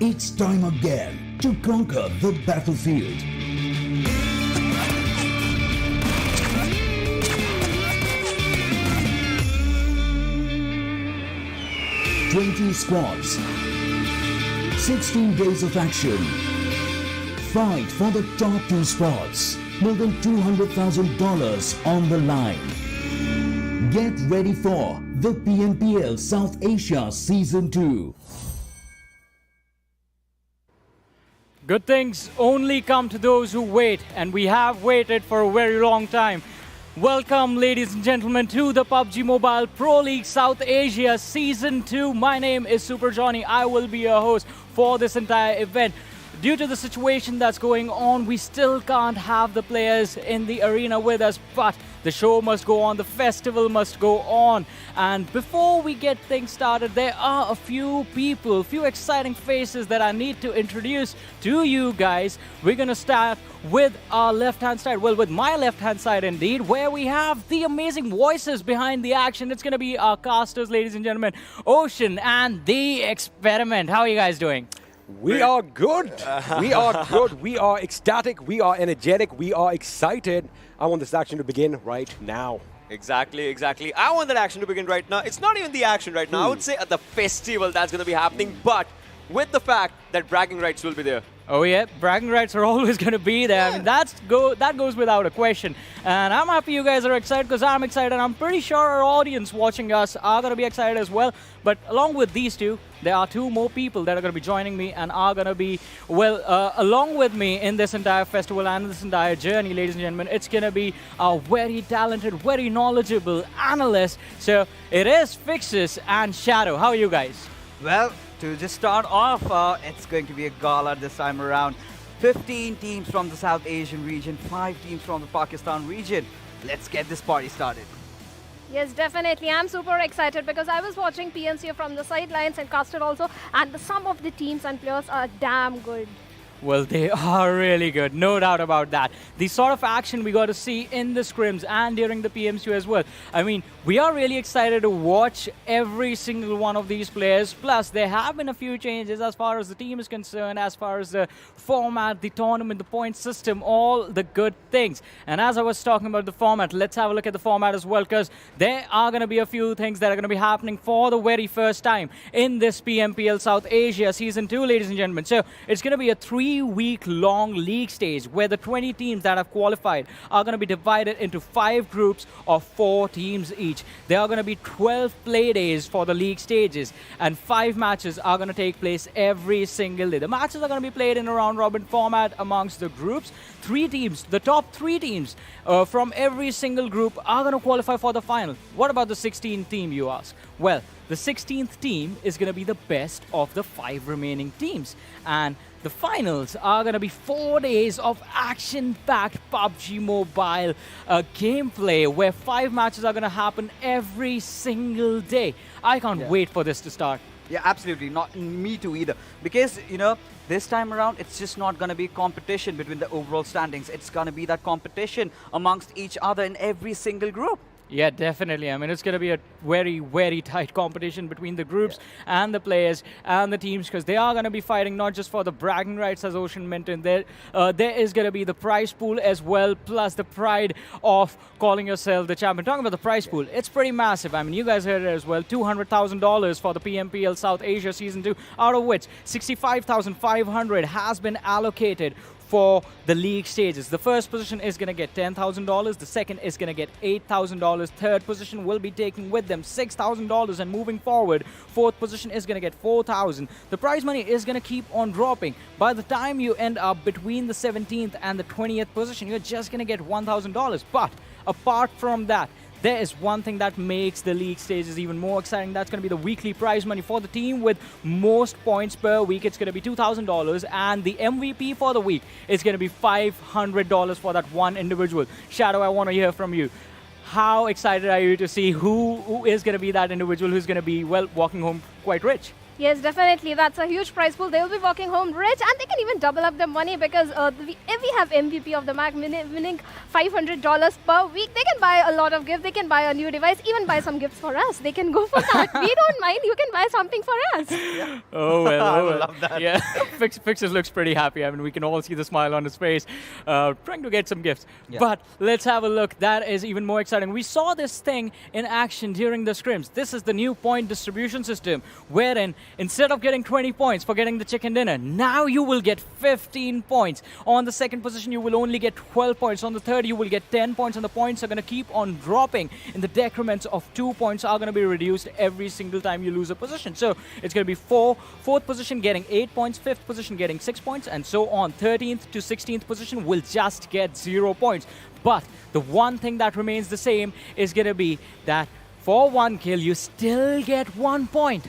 It's time again to conquer the battlefield. "20 squads, 16 days of action. Fight for the top 2 spots. More than $200,000 on the line. Get ready for the PMPL South Asia Season 2. Good things only come to those who wait, and we have waited for a very long time. Welcome, ladies and gentlemen, to the PUBG Mobile Pro League South Asia Season 2. My name is Super Johnny. I will be your host for this entire event. Due to the situation that's going on, we still can't have the players in the arena with us, but the show must go on, the festival must go on. And before we get things started, there are a few people, few exciting faces that I need to introduce to you guys. We're gonna start with our left-hand side, well, with my left-hand side indeed, where we have the amazing voices behind the action. It's gonna be our casters, ladies and gentlemen, Ocean and The Experiment. How are you guys doing? We are good. We are good. We are ecstatic. We are energetic. We are excited. I want this action to begin right now. Exactly, exactly. I want that action to begin right now. It's not even the action right now. I would say at the festival that's going to be happening, but with the fact that bragging rights will be there. Oh yeah, bragging rights are always going to be there. I mean, that goes without a question. And I'm happy you guys are excited because I'm excited. I'm pretty sure our audience watching us are going to be excited as well. But along with these two, there are two more people that are going to be joining me and are going to be, well, along with me in this entire festival and this entire journey, ladies and gentlemen. It's going to be a very talented, very knowledgeable analyst. So it is Fixes and Shadow. How are you guys? Well, to just start off, it's going to be a gala this time around. 15 teams from the South Asian region, 5 teams from the Pakistan region. Let's get this party started. Yes, definitely. I'm super excited because I was watching PMC from the sidelines and casted also, and some of the teams and players are damn good. Well, they are really good, no doubt about that. The sort of action we got to see in the scrims and during the PMC as well. I mean, we are really excited to watch every single one of these players. Plus, there have been a few changes as far as the team is concerned, as far as the format, the tournament, the point system, all the good things. And as I was talking about the format, let's have a look at the format as well, because there are going to be a few things that are going to be happening for the very first time in this PMPL South Asia Season 2, ladies and gentlemen. So, it's going to be a 3-week-long league stage where the 20 teams that have qualified are going to be divided into 5 groups of 4 teams each. There are going to be 12 play days for the league stages, and 5 matches are going to take place every single day. The matches are going to be played in a round-robin format amongst the groups. 3 teams, the top 3 teams from every single group are going to qualify for the final. What about the 16th team, you ask? Well, the 16th team is going to be the best of the 5 remaining teams. And the finals are going to be 4 days of action-packed PUBG Mobile gameplay where 5 matches are going to happen every single day. I can't wait for this to start. Yeah, absolutely. Not me too either. Because, you know, this time around, it's just not going to be competition between the overall standings. It's going to be that competition amongst each other in every single group. Yeah, definitely. I mean, it's going to be a very, very tight competition between the groups and the players and the teams, because they are going to be fighting not just for the bragging rights, as Ocean mentioned. There is going to be the prize pool as well, plus the pride of calling yourself the champion. Talking about the prize pool, it's pretty massive. I mean, you guys heard it as well. $200,000 for the PMPL South Asia Season 2, out of which $65,500 has been allocated for the league stages. The first position is going to get $10,000. The second is going to get $8,000. Third position will be taking with them $6,000. And moving forward, fourth position is going to get $4,000. The prize money is going to keep on dropping. By the time you end up between the 17th and the 20th position, you're just going to get $1,000. But apart from that, there is one thing that makes the league stages even more exciting. That's going to be the weekly prize money for the team with most points per week. It's going to be $2,000, and the MVP for the week is going to be $500 for that one individual. Shadow, I want to hear from you. How excited are you to see who is going to be that individual who's going to be, well, walking home quite rich? Yes, definitely. That's a huge prize pool. They will be walking home rich, and they can even double up their money because if we have MVP of the match winning $500 per week, they can buy a lot of gifts. They can buy a new device, even buy some gifts for us. They can go for that. We don't mind. You can buy something for us. Yeah. Oh, well. I Oh, well. love that. Yeah, Fixes looks pretty happy. I mean, we can all see the smile on his face, trying to get some gifts. Yeah. But let's have a look. That is even more exciting. We saw this thing in action during the scrims. This is the new point distribution system, wherein instead of getting 20 points for getting the chicken dinner, now you will get 15 points. On the second position, you will only get 12 points. On the third, you will get 10 points, and the points are going to keep on dropping. And the decrements of 2 points are going to be reduced every single time you lose a position. So it's going to be fourth position getting 8 points, fifth position getting 6 points, and so on. 13th to 16th position will just get 0 points. But the one thing that remains the same is going to be that for 1 kill, you still get 1 point.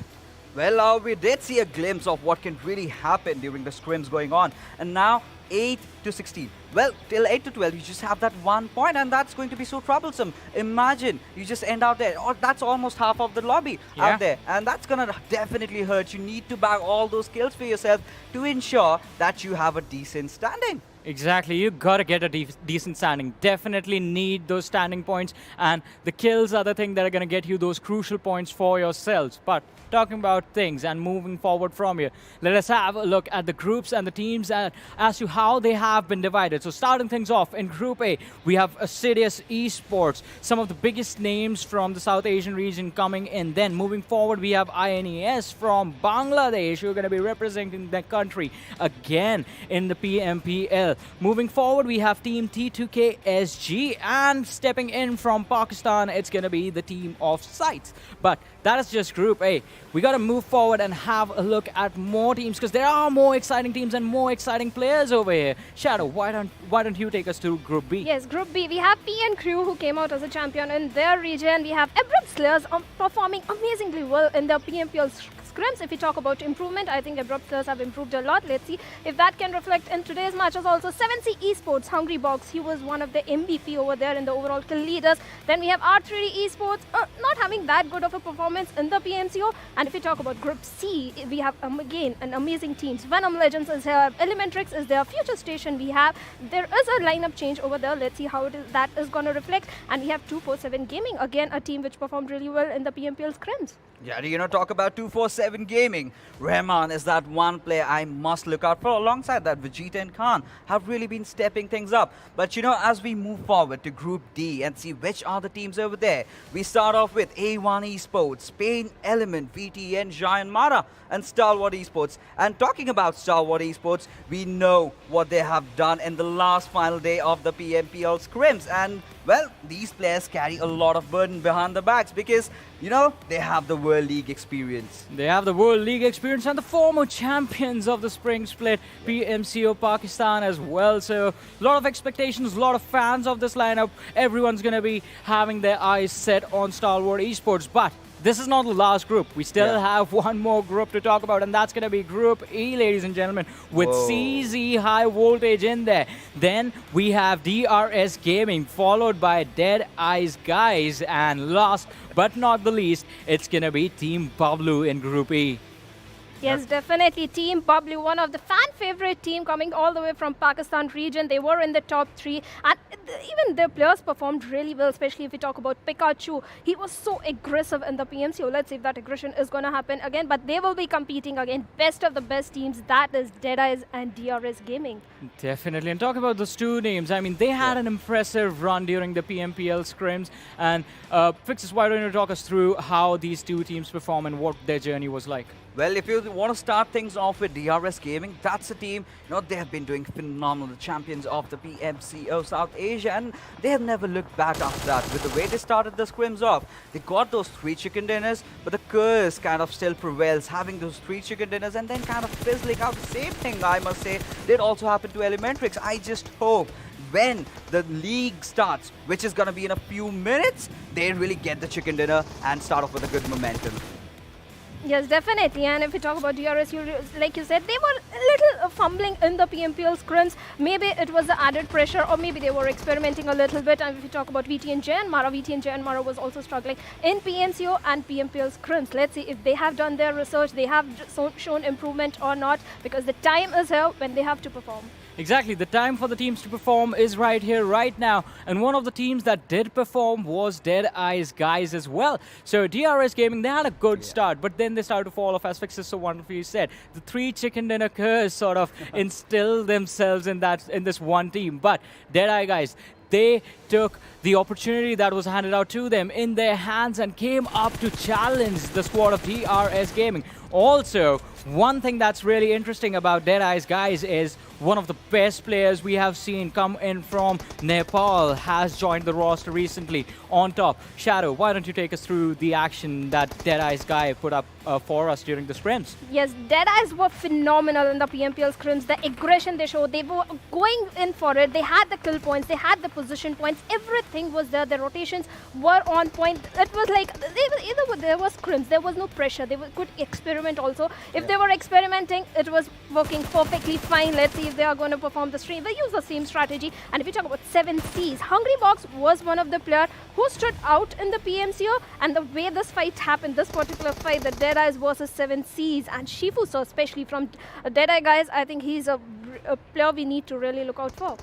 Well, we did see a glimpse of what can really happen during the scrims going on. And now, 8 to 16. Well, till 8 to 12, you just have that 1 point, and that's going to be so troublesome. Imagine you just end out there. Oh, that's almost half of the lobby out there. And that's going to definitely hurt. You need to bag all those kills for yourself to ensure that you have a decent standing. Exactly, you gotta get a decent standing. Definitely need those standing points, and the kills are the thing that are gonna get you those crucial points for yourselves. But talking about things and moving forward from here, let us have a look at the groups and the teams as to how they have been divided. So starting things off in Group A, we have Assiduous Esports, some of the biggest names from the South Asian region coming in. Then moving forward, we have INES from Bangladesh, who are going to be representing their country again in the PMPL. Moving forward, we have Team T2KSG, and stepping in from Pakistan, it's going to be the team of SCYTES. But that is just Group A. We got to move forward and have a look at more teams, because there are more exciting teams and more exciting players over here. Shadow, why don't you take us to Group B? Yes, Group B, we have PN Crew, who came out as a champion in their region. We have Abrupt Slayers performing amazingly well in the PMPL Scrims. If we talk about improvement, I think Abrupt Slayers have improved a lot. Let's see if that can reflect in today's matches also. 7C Esports, Hungry Box, he was one of the MVP over there in the overall kill leaders. Then we have R3D Esports, not having that good of a performance in the PMCO. And if we talk about Group C, we have again an amazing teams. Venom Legends is here, ElementriX is there, FutureStation we have. There is a lineup change over there. Let's see how that is going to reflect. And we have 247 Gaming, again a team which performed really well in the PMPL Scrims. Yeah, do you know, talk about 247 Gaming. Rahman is that one player I must look out for. Alongside that, Vegeta and Khan have really been stepping things up. But you know, as we move forward to Group D and see which are the teams over there, we start off with A1 Esports, PAINxELMT, VTNxJyanMaara, and Stalwart Esports. And talking about Stalwart Esports, we know what they have done in the last final day of the PMPL Scrims. And well, these players carry a lot of burden behind the backs because, you know, they have the World League experience. They have the World League experience and the former champions of the Spring Split, PMCO Pakistan as well. So a lot of expectations, a lot of fans of this lineup. Everyone's going to be having their eyes set on Stalwart Esports. But this is not the last group. We still have one more group to talk about, and that's going to be Group E, ladies and gentlemen, with CZxHIGHVOLTAGE in there. Then we have DRS Gaming, followed by Deadeyes guys, and last but not the least, it's going to be Team Bablu in Group E. Yes, definitely. Team Pubg, one of the fan favorite team coming all the way from Pakistan region. They were in the top 3, and even their players performed really well, especially if we talk about Pikachu. He was so aggressive in the PMCO. Let's see if that aggression is going to happen again, but they will be competing again. Best of the best teams, that is Deadeyes and DRS Gaming. Definitely. And talk about those two names. I mean, they had an impressive run during the PMPL Scrims. And Fixes, why don't you talk us through how these two teams perform and what their journey was like? Well, if you want to start things off with DRS Gaming, that's a team, you know, they have been doing phenomenal, the champions of the PMCO South Asia, and they have never looked back after that. With the way they started the scrims off, they got those 3 chicken dinners, but the curse kind of still prevails, having those 3 chicken dinners and then kind of fizzling out. The same thing, I must say, did also happen to ElementriX. I just hope when the league starts, which is going to be in a few minutes, they really get the chicken dinner and start off with a good momentum. Yes, definitely. And if we talk about DRS, like you said, they were a little fumbling in the PMPL scrims. Maybe it was the added pressure, or maybe they were experimenting a little bit. And if we talk about VTNxJyanMaara was also struggling in PMCO and PMPL scrims. Let's see if they have done their research, they have shown improvement or not, because the time is here when they have to perform. Exactly, the time for the teams to perform is right here, right now. And one of the teams that did perform was Deadeyes guys as well. So DRS Gaming, they had a good start, but then they started to fall off, as Fixes so wonderfully said. The 3 chicken dinner curse sort of instilled themselves in this one team. But Deadeye guys, they took the opportunity that was handed out to them in their hands and came up to challenge the squad of DRS Gaming. Also, one thing that's really interesting about Deadeyes guys is one of the best players we have seen come in from Nepal has joined the roster recently on top. Shadow, why don't you take us through the action that Deadeyes guy put up for us during the scrims? Yes, Deadeyes were phenomenal in the PMPL scrims. The aggression they showed, they were going in for it. They had the kill points, they had the position points, everything was there. The rotations were on point. It was like, either there was scrims, there was no pressure. They could experiment also. If they were experimenting, it was working perfectly fine. Let's see if they are going to perform the stream. They use the same strategy. And if we talk about 7Cs, Hungry Box was one of the players who stood out in the PMCO, and the way this fight happened, this particular fight, the Deadeyes versus 7Cs, and Shifu, so especially from Deadeye guys, I think he's a player we need to really look out for.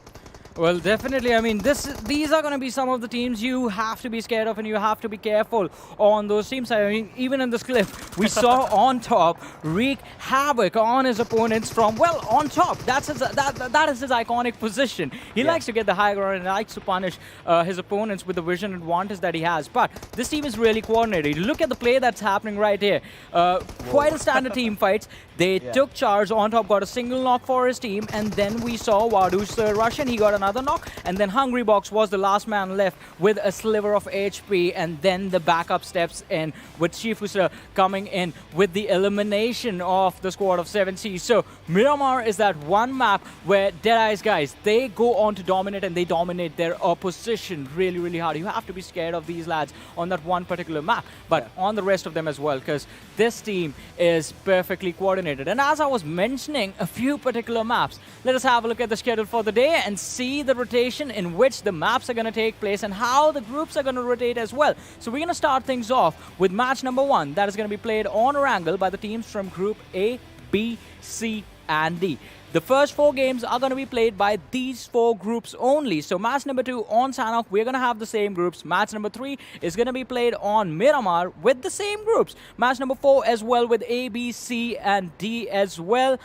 Well, definitely. I mean, these are going to be some of the teams you have to be scared of, and you have to be careful on those teams. I mean, even in this clip, we saw On Top wreak havoc on his opponents from, well, on top. That is his iconic position. He likes to get the high ground and likes to punish his opponents with the vision advantage that he has. But this team is really coordinated. Look at the play that's happening right here. Quite a standard team fights. They took charge. On Top got a single knock for his team, and then we saw Wadu's Russian. He got another knock, and then Hungry Box was the last man left with a sliver of HP, and then the backup steps in with Shifusa coming in with the elimination of the squad of 7C. So Miramar is that one map where DEADEYES guys, they go on to dominate, and they dominate their opposition really, really hard. You have to be scared of these lads on that one particular map, but on the rest of them as well, because this team is perfectly coordinated. And as I was mentioning a few particular maps, let us have a look at the schedule for the day and see the rotation in which the maps are going to take place and how the groups are going to rotate as well. So we're going to start things off with match number 1 that is going to be played on Erangel by the teams from Group A, B, C, and D. The first 4 games are going to be played by these 4 groups only. So match number 2 on Sanhok, we're going to have the same groups. Match number 3 is going to be played on Miramar with the same groups. Match number 4 as well with A, B, C, and D as well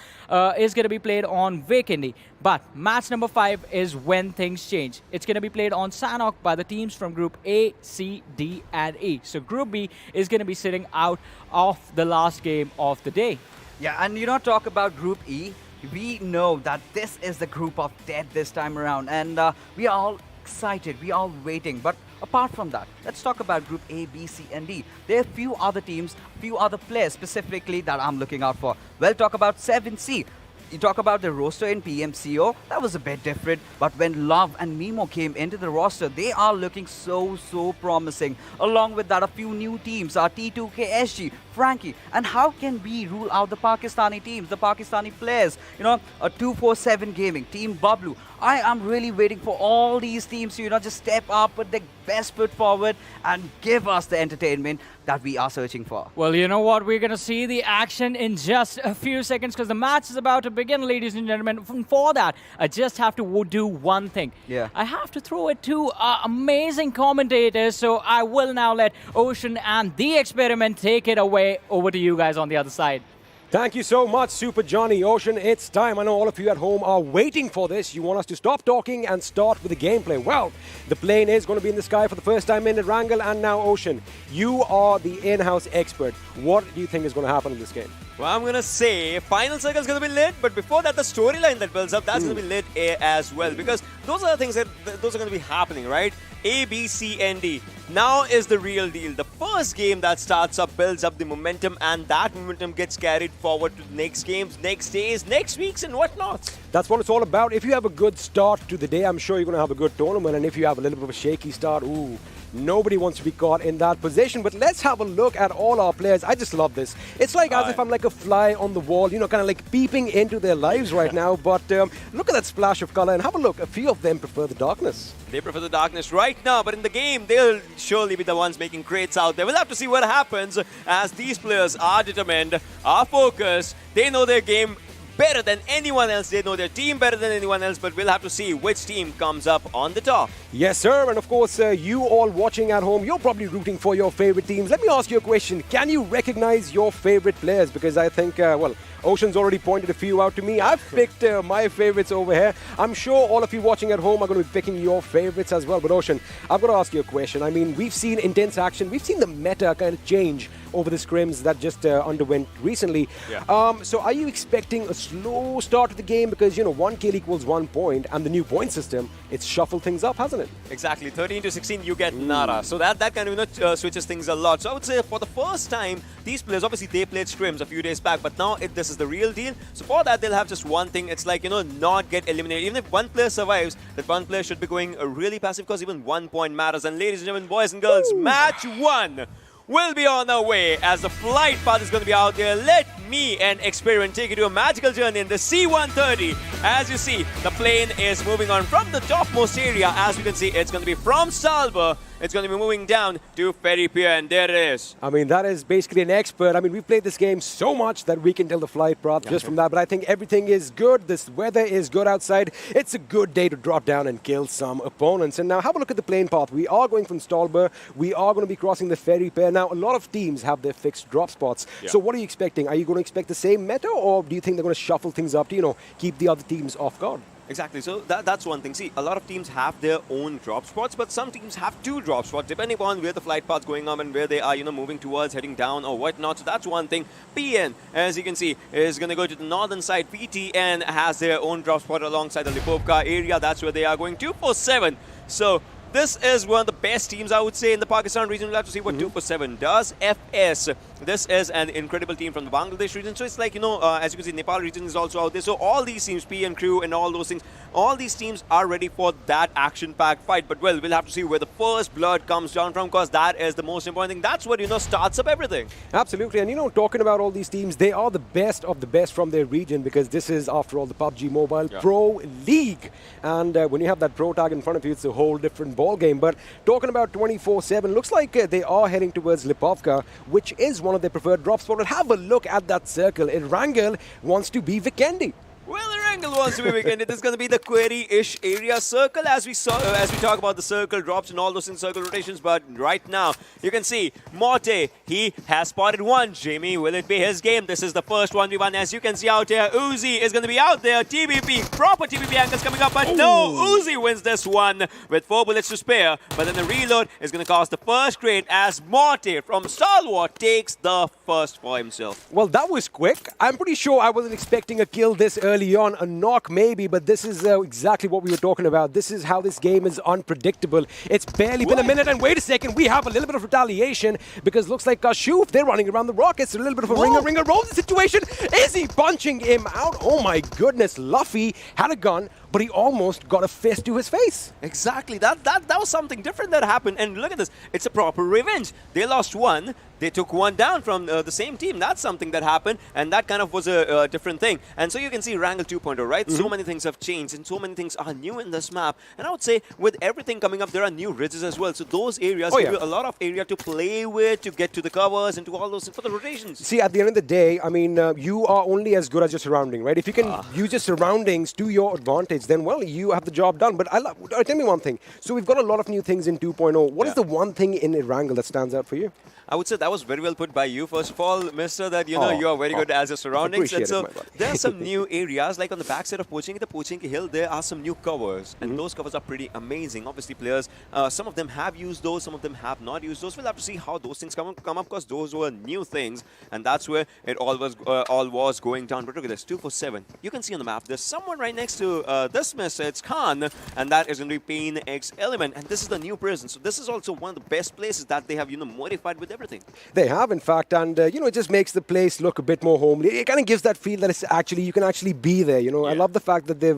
is going to be played on Vikendi. But match number 5 is when things change. It's going to be played on Sanhok by the teams from Group A, C, D, and E. So Group B is going to be sitting out of the last game of the day. Yeah, and talk about Group E. We know that this is the group of death this time around, and we are all excited, we are all waiting. But apart from that, let's talk about Group A, B, C, and D. There are a few other teams, few other players specifically that I'm looking out for. Well, talk about 7C. You talk about the roster in PMCO, that was a bit different, but when Love and Mimo came into the roster, they are looking so promising. Along with that, a few new teams are T2KSG, Frankie, and how can we rule out the Pakistani teams, the Pakistani players? A 247 Gaming, Team Bablu. I am really waiting for all these teams to, just step up, put their best foot forward, and give us the entertainment that we are searching for. Well, you know what? We're going to see the action in just a few seconds because the match is about to begin, ladies and gentlemen. For that, I just have to do one thing. Yeah. I have to throw it to our amazing commentators, so I will now let Ocean and The Experiment take it away. Over to you guys on the other side. Thank you so much, Super Johnny. Ocean, it's time. I know all of you at home are waiting for this. You want us to stop talking and start with the gameplay. Well, the plane is going to be in the sky for the first time in Erangel, and now, Ocean, you are the in-house expert. What do you think is going to happen in this game? Well, I'm going to say Final Circle is going to be lit, but before that, the storyline that builds up, that's going to be lit as well, because those are the things that those are going to be happening, right? A, B, C, and D. Now is the real deal. The first game that starts up builds up the momentum, and that momentum gets carried forward to the next games, next days, next weeks, and whatnot. That's what it's all about. If you have a good start to the day, I'm sure you're going to have a good tournament, and if you have a little bit of a shaky start, ooh, nobody wants to be caught in that position. But let's have a look at all our players. I just love this. It's like as if I'm like a fly on the wall, kind of like peeping into their lives right now. But look at that splash of color and have a look. A few of them prefer the darkness. They prefer the darkness right now, but in the game, they'll surely be the ones making crates out there. We'll have to see what happens as these players are determined, are focused. They know their game better than anyone else. They know their team better than anyone else, but we'll have to see which team comes up on the top. Yes, sir. And of course, you all watching at home, you're probably rooting for your favorite teams. Let me ask you a question. Can you recognize your favorite players? Because I think, well, Ocean's already pointed a few out to me. I've picked my favorites over here. I'm sure all of you watching at home are going to be picking your favorites as well. But Ocean, I've got to ask you a question. I mean, we've seen intense action. We've seen the meta kind of change over the scrims that just underwent recently. Yeah. So are you expecting a slow start to the game? Because, 1 kill equals 1 point, and the new point system, it's shuffled things up, hasn't it? Exactly. 13 to 16, you get Nara. So that kind of switches things a lot. So I would say for the first time, these players, obviously they played scrims a few days back, but now this is the real deal. So for that, they'll have just one thing. It's like, not get eliminated. Even if one player survives, that one player should be going really passive, because even 1 point matters. And ladies and gentlemen, boys and girls, match 1 will be on our way as the flight path is going to be out there. Let me and Experiment take you to a magical journey in the C-130. As you see, the plane is moving on from the topmost area. As we can see, it's going to be from Stalwart. it's going to be moving down to Ferry Pier, and there it is. I mean, that is basically an expert. I mean, we've played this game so much that we can tell the flight path just from that. But I think everything is good. This weather is good outside. It's a good day to drop down and kill some opponents. And now have a look at the plane path. We are going from Stalwart. We are going to be crossing the Ferry Pier. Now, a lot of teams have their fixed drop spots. So what are you expecting? Are you going to expect the same meta, or do you think they're going to shuffle things up to, you know, keep the other teams off guard? Exactly. So that's one thing. See, a lot of teams have their own drop spots, but some teams have two drop spots, depending upon where the flight path's going on and where they are, you know, moving towards, heading down or whatnot. So that's one thing. PN, as you can see, is going to go to the northern side. VTN has their own drop spot alongside the Lipovka area. That's where they are going. 247. So this is one of the best teams, I would say, in the Pakistan region. We'll have to see what 247 does. FS, this is an incredible team from the Bangladesh region. So it's like, you know, as you can see, Nepal region is also out there. So all these teams, PN Crew and all those things, all these teams are ready for that action-packed fight. But, well, we'll have to see where the first blood comes down from, because that is the most important thing. That's what, you know, starts up everything. Absolutely. And, you know, talking about all these teams, they are the best of the best from their region, because this is, after all, the PUBG Mobile Pro League. And when you have that pro tag in front of you, it's a whole different ball game. But talking about 24/7, looks like they are heading towards Lipovka, which is one of their preferred drop spots. But have a look at that circle. Erangel wants to be Vikendi. Well, Erangel wants to be Vikendi. This is going to be the query-ish area circle, as we saw, as we talk about the circle drops and all those in circle rotations. But right now, you can see Morte, he has spotted one. Jamie, will it be his game? This is the first 1v1. As you can see out here, Uzi is going to be out there. TBP, proper TBP angles coming up, but no, Uzi wins this one with 4 bullets to spare. But then the reload is going to cost the first crate, as Morte from Stalwart takes the first for himself. Well, that was quick. I'm pretty sure I wasn't expecting a kill this early on. A knock maybe, but this is exactly what we were talking about. This is how this game is unpredictable. It's barely been a minute, and wait a second, we have a little bit of retaliation, because looks like Kashuf, they're running around the rockets. A little bit of a ringer rolls the situation. Is he punching him out? Oh my goodness, Luffy had a gun, but he almost got a fist to his face. Exactly. That was something different that happened. And look at this. It's a proper revenge. They lost one. They took one down from the same team. That's something that happened. And that kind of was a different thing. And so you can see Erangel 2.0, right? So many things have changed and so many things are new in this map. And I would say with everything coming up, there are new ridges as well. So those areas give you a lot of area to play with, to get to the covers and to all those for the rotations. See, at the end of the day, I mean, you are only as good as your surrounding, right? If you can use your surroundings to your advantage, then, well, you have the job done. But tell me one thing. So we've got a lot of new things in 2.0. What is the one thing in Erangel that stands out for you? I would say that was very well put by you, first of all, Mister, that, you know, you are very good as your surroundings. And so there are some new areas, like on the backside of Pochinki, the Pochinki Hill, there are some new covers. And those covers are pretty amazing. Obviously, players, some of them have used those, some of them have not used those. We'll have to see how those things come up, because those were new things. And that's where it all was going down. But look at this, 247. You can see on the map, there's someone right next to this Mister. It's Khan, and that is going to be PAINxELMT. And this is the new prison. So this is also one of the best places that they have, you know, modified with everything. They have, in fact, and you know, it just makes the place look a bit more homely. It kind of gives that feel that it's actually, you can actually be there. You know, I love the fact that they've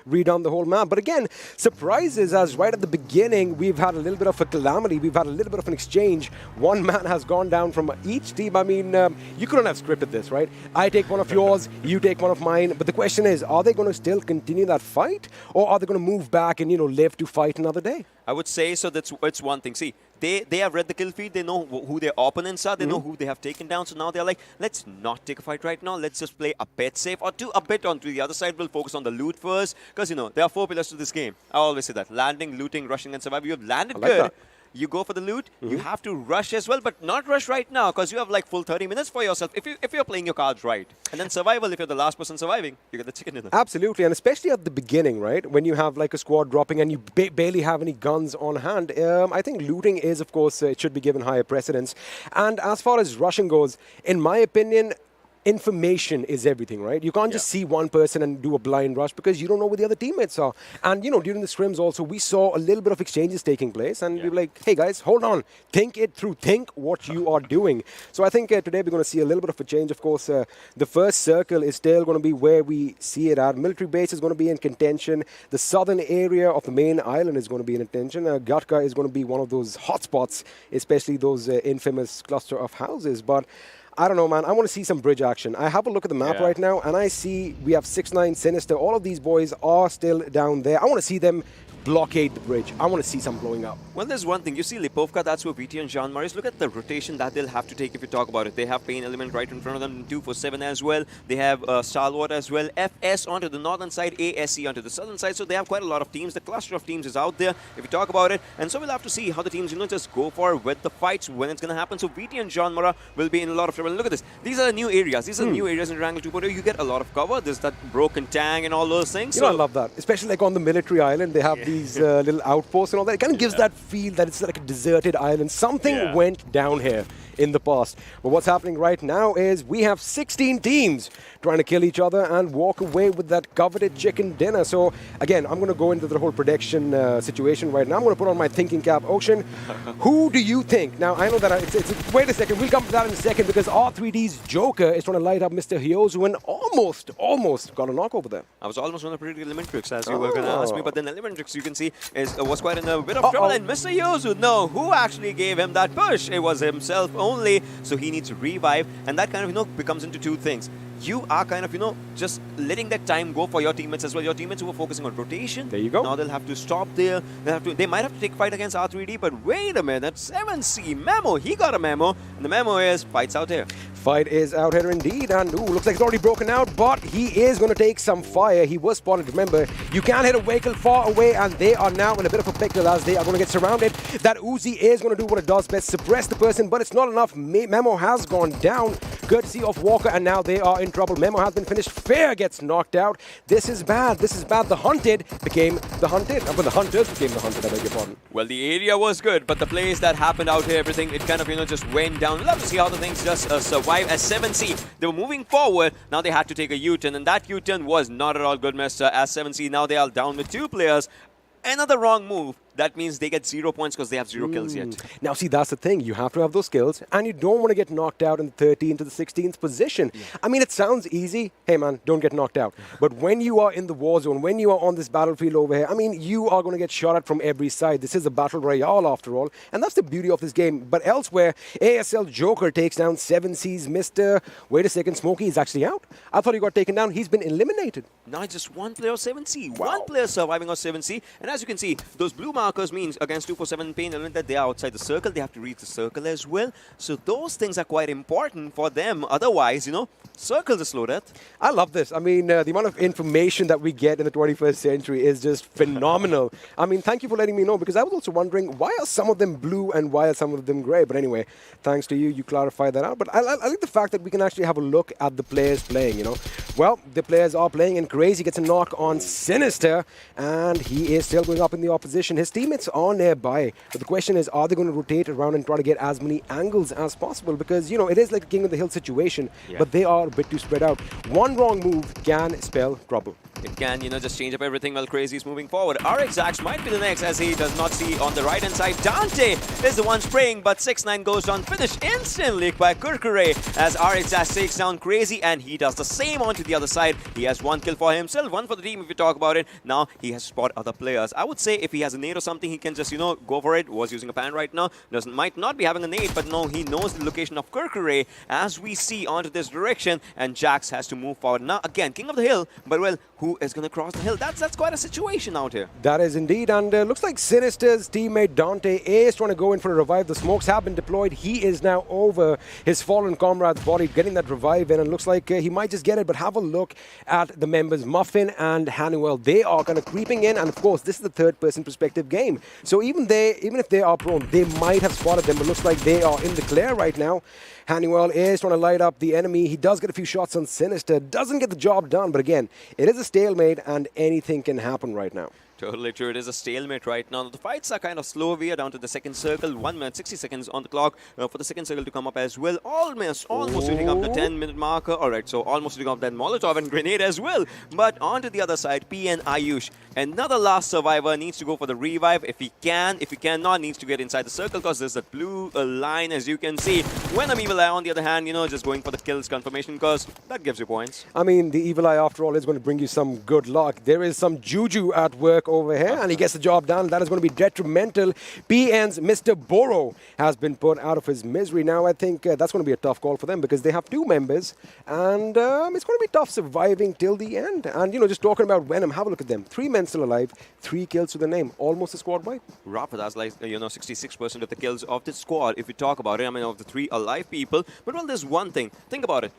redone the whole map. But again, surprises, as right at the beginning, we've had a little bit of a calamity. We've had a little bit of an exchange. One man has gone down from each team. I mean, you couldn't have scripted this, right? I take one of yours, you take one of mine. But the question is, are they going to still continue that fight, or are they going to move back and, you know, live to fight another day? I would say so. It's one thing. See, they have read the kill feed. They know who their opponents are. They know who they have taken down. So now they're like, let's not take a fight right now. Let's just play a bit safe, or do a bit onto the other side. We'll focus on the loot first, because, you know, there are 4 pillars to this game. I always say that: landing, looting, rushing, and surviving. You have landed good. That. You go for the loot. You have to rush as well, but not rush right now, because you have like full 30 minutes for yourself if you're playing your cards right. And then survival, if you're the last person surviving, you get the chicken dinner. Absolutely, and especially at the beginning, right? When you have like a squad dropping and you barely have any guns on hand, I think looting is, of course, it should be given higher precedence. And as far as rushing goes, in my opinion, information is everything, right? You can't just see one person and do a blind rush, because you don't know where the other teammates are. And, you know, during the scrims also, we saw a little bit of exchanges taking place, and we were like, hey guys, hold on, think it through, think what you are doing. So I think today we're going to see a little bit of a change. Of course, the first circle is still going to be where we see it at. Military base is going to be in contention. The southern area of the main island is going to be in contention. Gatka is going to be one of those hotspots, especially those infamous cluster of houses. But I don't know, man. I want to see some bridge action. I have a look at the map right now, and I see we have 6ix9ine, Sinister. All of these boys are still down there. I want to see them blockade the bridge. I want to see some blowing up. Well, there's one thing. You see Lipovka, that's where VTNxJyanMaara is. Look at the rotation that they'll have to take if you talk about it. They have PAINxELMT right in front of them, 247 as well. They have Stalwart as well. FS onto the northern side, ASC onto the southern side. So they have quite a lot of teams. The cluster of teams is out there if you talk about it. And so we'll have to see how the teams, just go for with the fights when it's going to happen. So VTNxJyanMaara will be in a lot of trouble. And look at this. These are the new areas. These are new areas in Erangel 2.0. You get a lot of cover. There's that broken tank and all those things. I love that. Especially like on the military island, they have these little outposts and all that. It kind of gives that feel that it's like a deserted island. Something went down here in the past. But what's happening right now is we have 16 teams trying to kill each other and walk away with that coveted chicken dinner. So again, I'm going to go into the whole prediction situation right now. I'm going to put on my thinking cap. Ocean, who do you think? Now, I know that wait a second. We'll come to that in a second because R3D's Joker is trying to light up Mr. Hyozu and almost got a knock over there. I was almost going to predict ElementriX as you were going to ask me, but then ElementriX, you can see, was quite in a bit of trouble. And Mr. Hyozu, no, who actually gave him that push? It was himself only, so he needs to revive, and that kind of, becomes into two things. You are kind of, just letting that time go for your teammates as well. Your teammates who were focusing on rotation. There you go. Now they'll have to stop there. They might have to take fight against R3D, but wait a minute. 7C Memo, he got a memo, and the memo is fights out here. Fight is out here indeed, and looks like it's already broken out, but he is going to take some fire. He was spotted. Remember, you can't hit a vehicle far away, and they are now in a bit of a pickle as they are going to get surrounded. That Uzi is going to do what it does best, suppress the person, but it's not enough. Memo has gone down, courtesy of Walker, and now they are in trouble. Memo has been finished. Fair gets knocked out. This is bad. This is bad. The hunted became the hunted. But the hunters became the hunted, I beg your pardon. Well, the area was good, but the plays that happened out here, everything, it kind of, just went down. We'll have to see how the things just survive as 7C. They were moving forward. Now they had to take a U-turn, and that U-turn was not at all good, Mr. As 7C. Now they are down with 2 players. Another wrong move. That means they get 0 points because they have 0 kills yet. Now, see, that's the thing. You have to have those skills, and you don't want to get knocked out in the 13th to the 16th position. Yeah. I mean, it sounds easy. Hey, man, don't get knocked out. But when you are in the war zone, when you are on this battlefield over here, I mean, you are going to get shot at from every side. This is a battle royale, after all, and that's the beauty of this game. But elsewhere, ASL Joker takes down 7C's Mr. Wait a second, Smokey is actually out. I thought he got taken down. He's been eliminated. Now it's just one player of 7C. Wow. One player surviving on 7C. And as you can see, those blue markers means against 247 PAINxELMT that they are outside the circle. They have to reach the circle as well. So those things are quite important for them. Otherwise, circles are slow death. I love this. I mean, the amount of information that we get in the 21st century is just phenomenal. I mean, thank you for letting me know, because I was also wondering, why are some of them blue and why are some of them gray? But anyway, thanks to you, you clarified that out. But I like the fact that we can actually have a look at the players playing, Well, the players are playing, and Crazy gets a knock on Sinister, and he is still going up in the opposition. His teammates are nearby. But the question is, are they going to rotate around and try to get as many angles as possible? Because, it is like a King of the Hill situation, but they are a bit too spread out. One wrong move can spell trouble. It can, just change up everything while Crazy is moving forward. RXX might be the next, as he does not see on the right-hand side. Dante is the one spraying, but 6-9 goes down. Finish instantly by Kurkure as RXX takes down Crazy, and he does the same onto the other side. He has 1 kill for himself, 1 for the team if you talk about it. Now he has to spot other players. I would say if he has a nade or something, he can just, go for it. Was using a pan right now. Might not be having a nade, but no, he knows the location of Kurkure as we see onto this direction, and Jax has to move forward. Now, again, King of the Hill, but well, who is going to cross the hill? That's quite a situation out here. That is indeed, and looks like Sinister's teammate Dante is trying to go in for a revive. The smokes have been deployed. He is now over his fallen comrade's body, getting that revive in, and looks like he might just get it. But have a look at the members, Muffin and Hanuel. They are kind of creeping in, and of course, this is the third-person perspective game. So even if they are prone, they might have spotted them, but looks like they are in the clear right now. Hanuel is trying to light up the enemy. He does get a few shots on Sinister. Doesn't get the job done, but again, it is a stalemate and anything can happen right now. Totally true. It is a stalemate right now. The fights are kind of slow. We are down to the second circle. 1 minute, 60 seconds on the clock for the second circle to come up as well. Almost hitting up the 10-minute marker. All right, so almost hitting up that Molotov and grenade as well. But onto the other side, PN Ayush. Another last survivor needs to go for the revive if he can. If he cannot, needs to get inside the circle because there's that blue line, as you can see. Venom Evil Eye, on the other hand, just going for the kills confirmation because that gives you points. I mean, the Evil Eye, after all, is going to bring you some good luck. There is some juju at work over here, and he gets the job done. That is going to be detrimental. PN's Mr. Boro has been put out of his misery. Now, I think that's going to be a tough call for them because they have 2 members, and it's going to be tough surviving till the end. And, just talking about Venom, have a look at them. 3 men still alive, 3 kills to the name. Almost a squad wipe. Rafa, that's like, 66% of the kills of the squad, if you talk about it. I mean, of the 3 alive people. But, well, there's one thing. Think about it.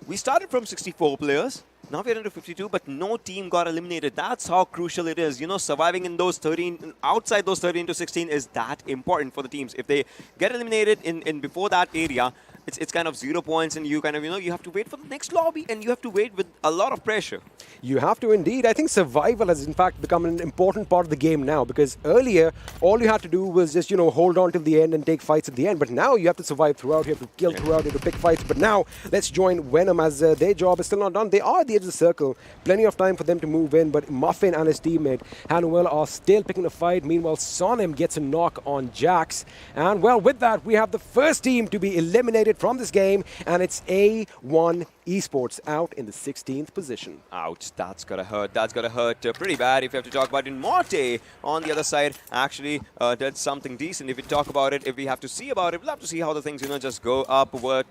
We started from 64 players. Now we're into 52, but no team got eliminated. That's how crucial it is. Surviving in those 13, outside those 13 to 16 is that important for the teams. If they get eliminated in before that area, it's kind of 0 points, and you kind of, you have to wait for the next lobby, and you have to wait with a lot of pressure. You have to indeed. I think survival has in fact become an important part of the game now, because earlier all you had to do was just hold on till the end and take fights at the end. But now you have to survive throughout. You have to kill throughout. You have to pick fights. But now let's join Venom as their job is still not done. They are at the edge of the circle. Plenty of time for them to move in. But Muffin and his teammate Hanuel are still picking the fight. Meanwhile, Sonim gets a knock on Jax. And well, with that, we have the first team to be eliminated from this game, and it's A1 Esports out in the 16th position. Ouch, that's gotta hurt. That's gotta hurt pretty bad. If you have to talk about it, Morte on the other side actually did something decent. If we talk about it, if we have to see about it, we'll have to see how the things, just go upward.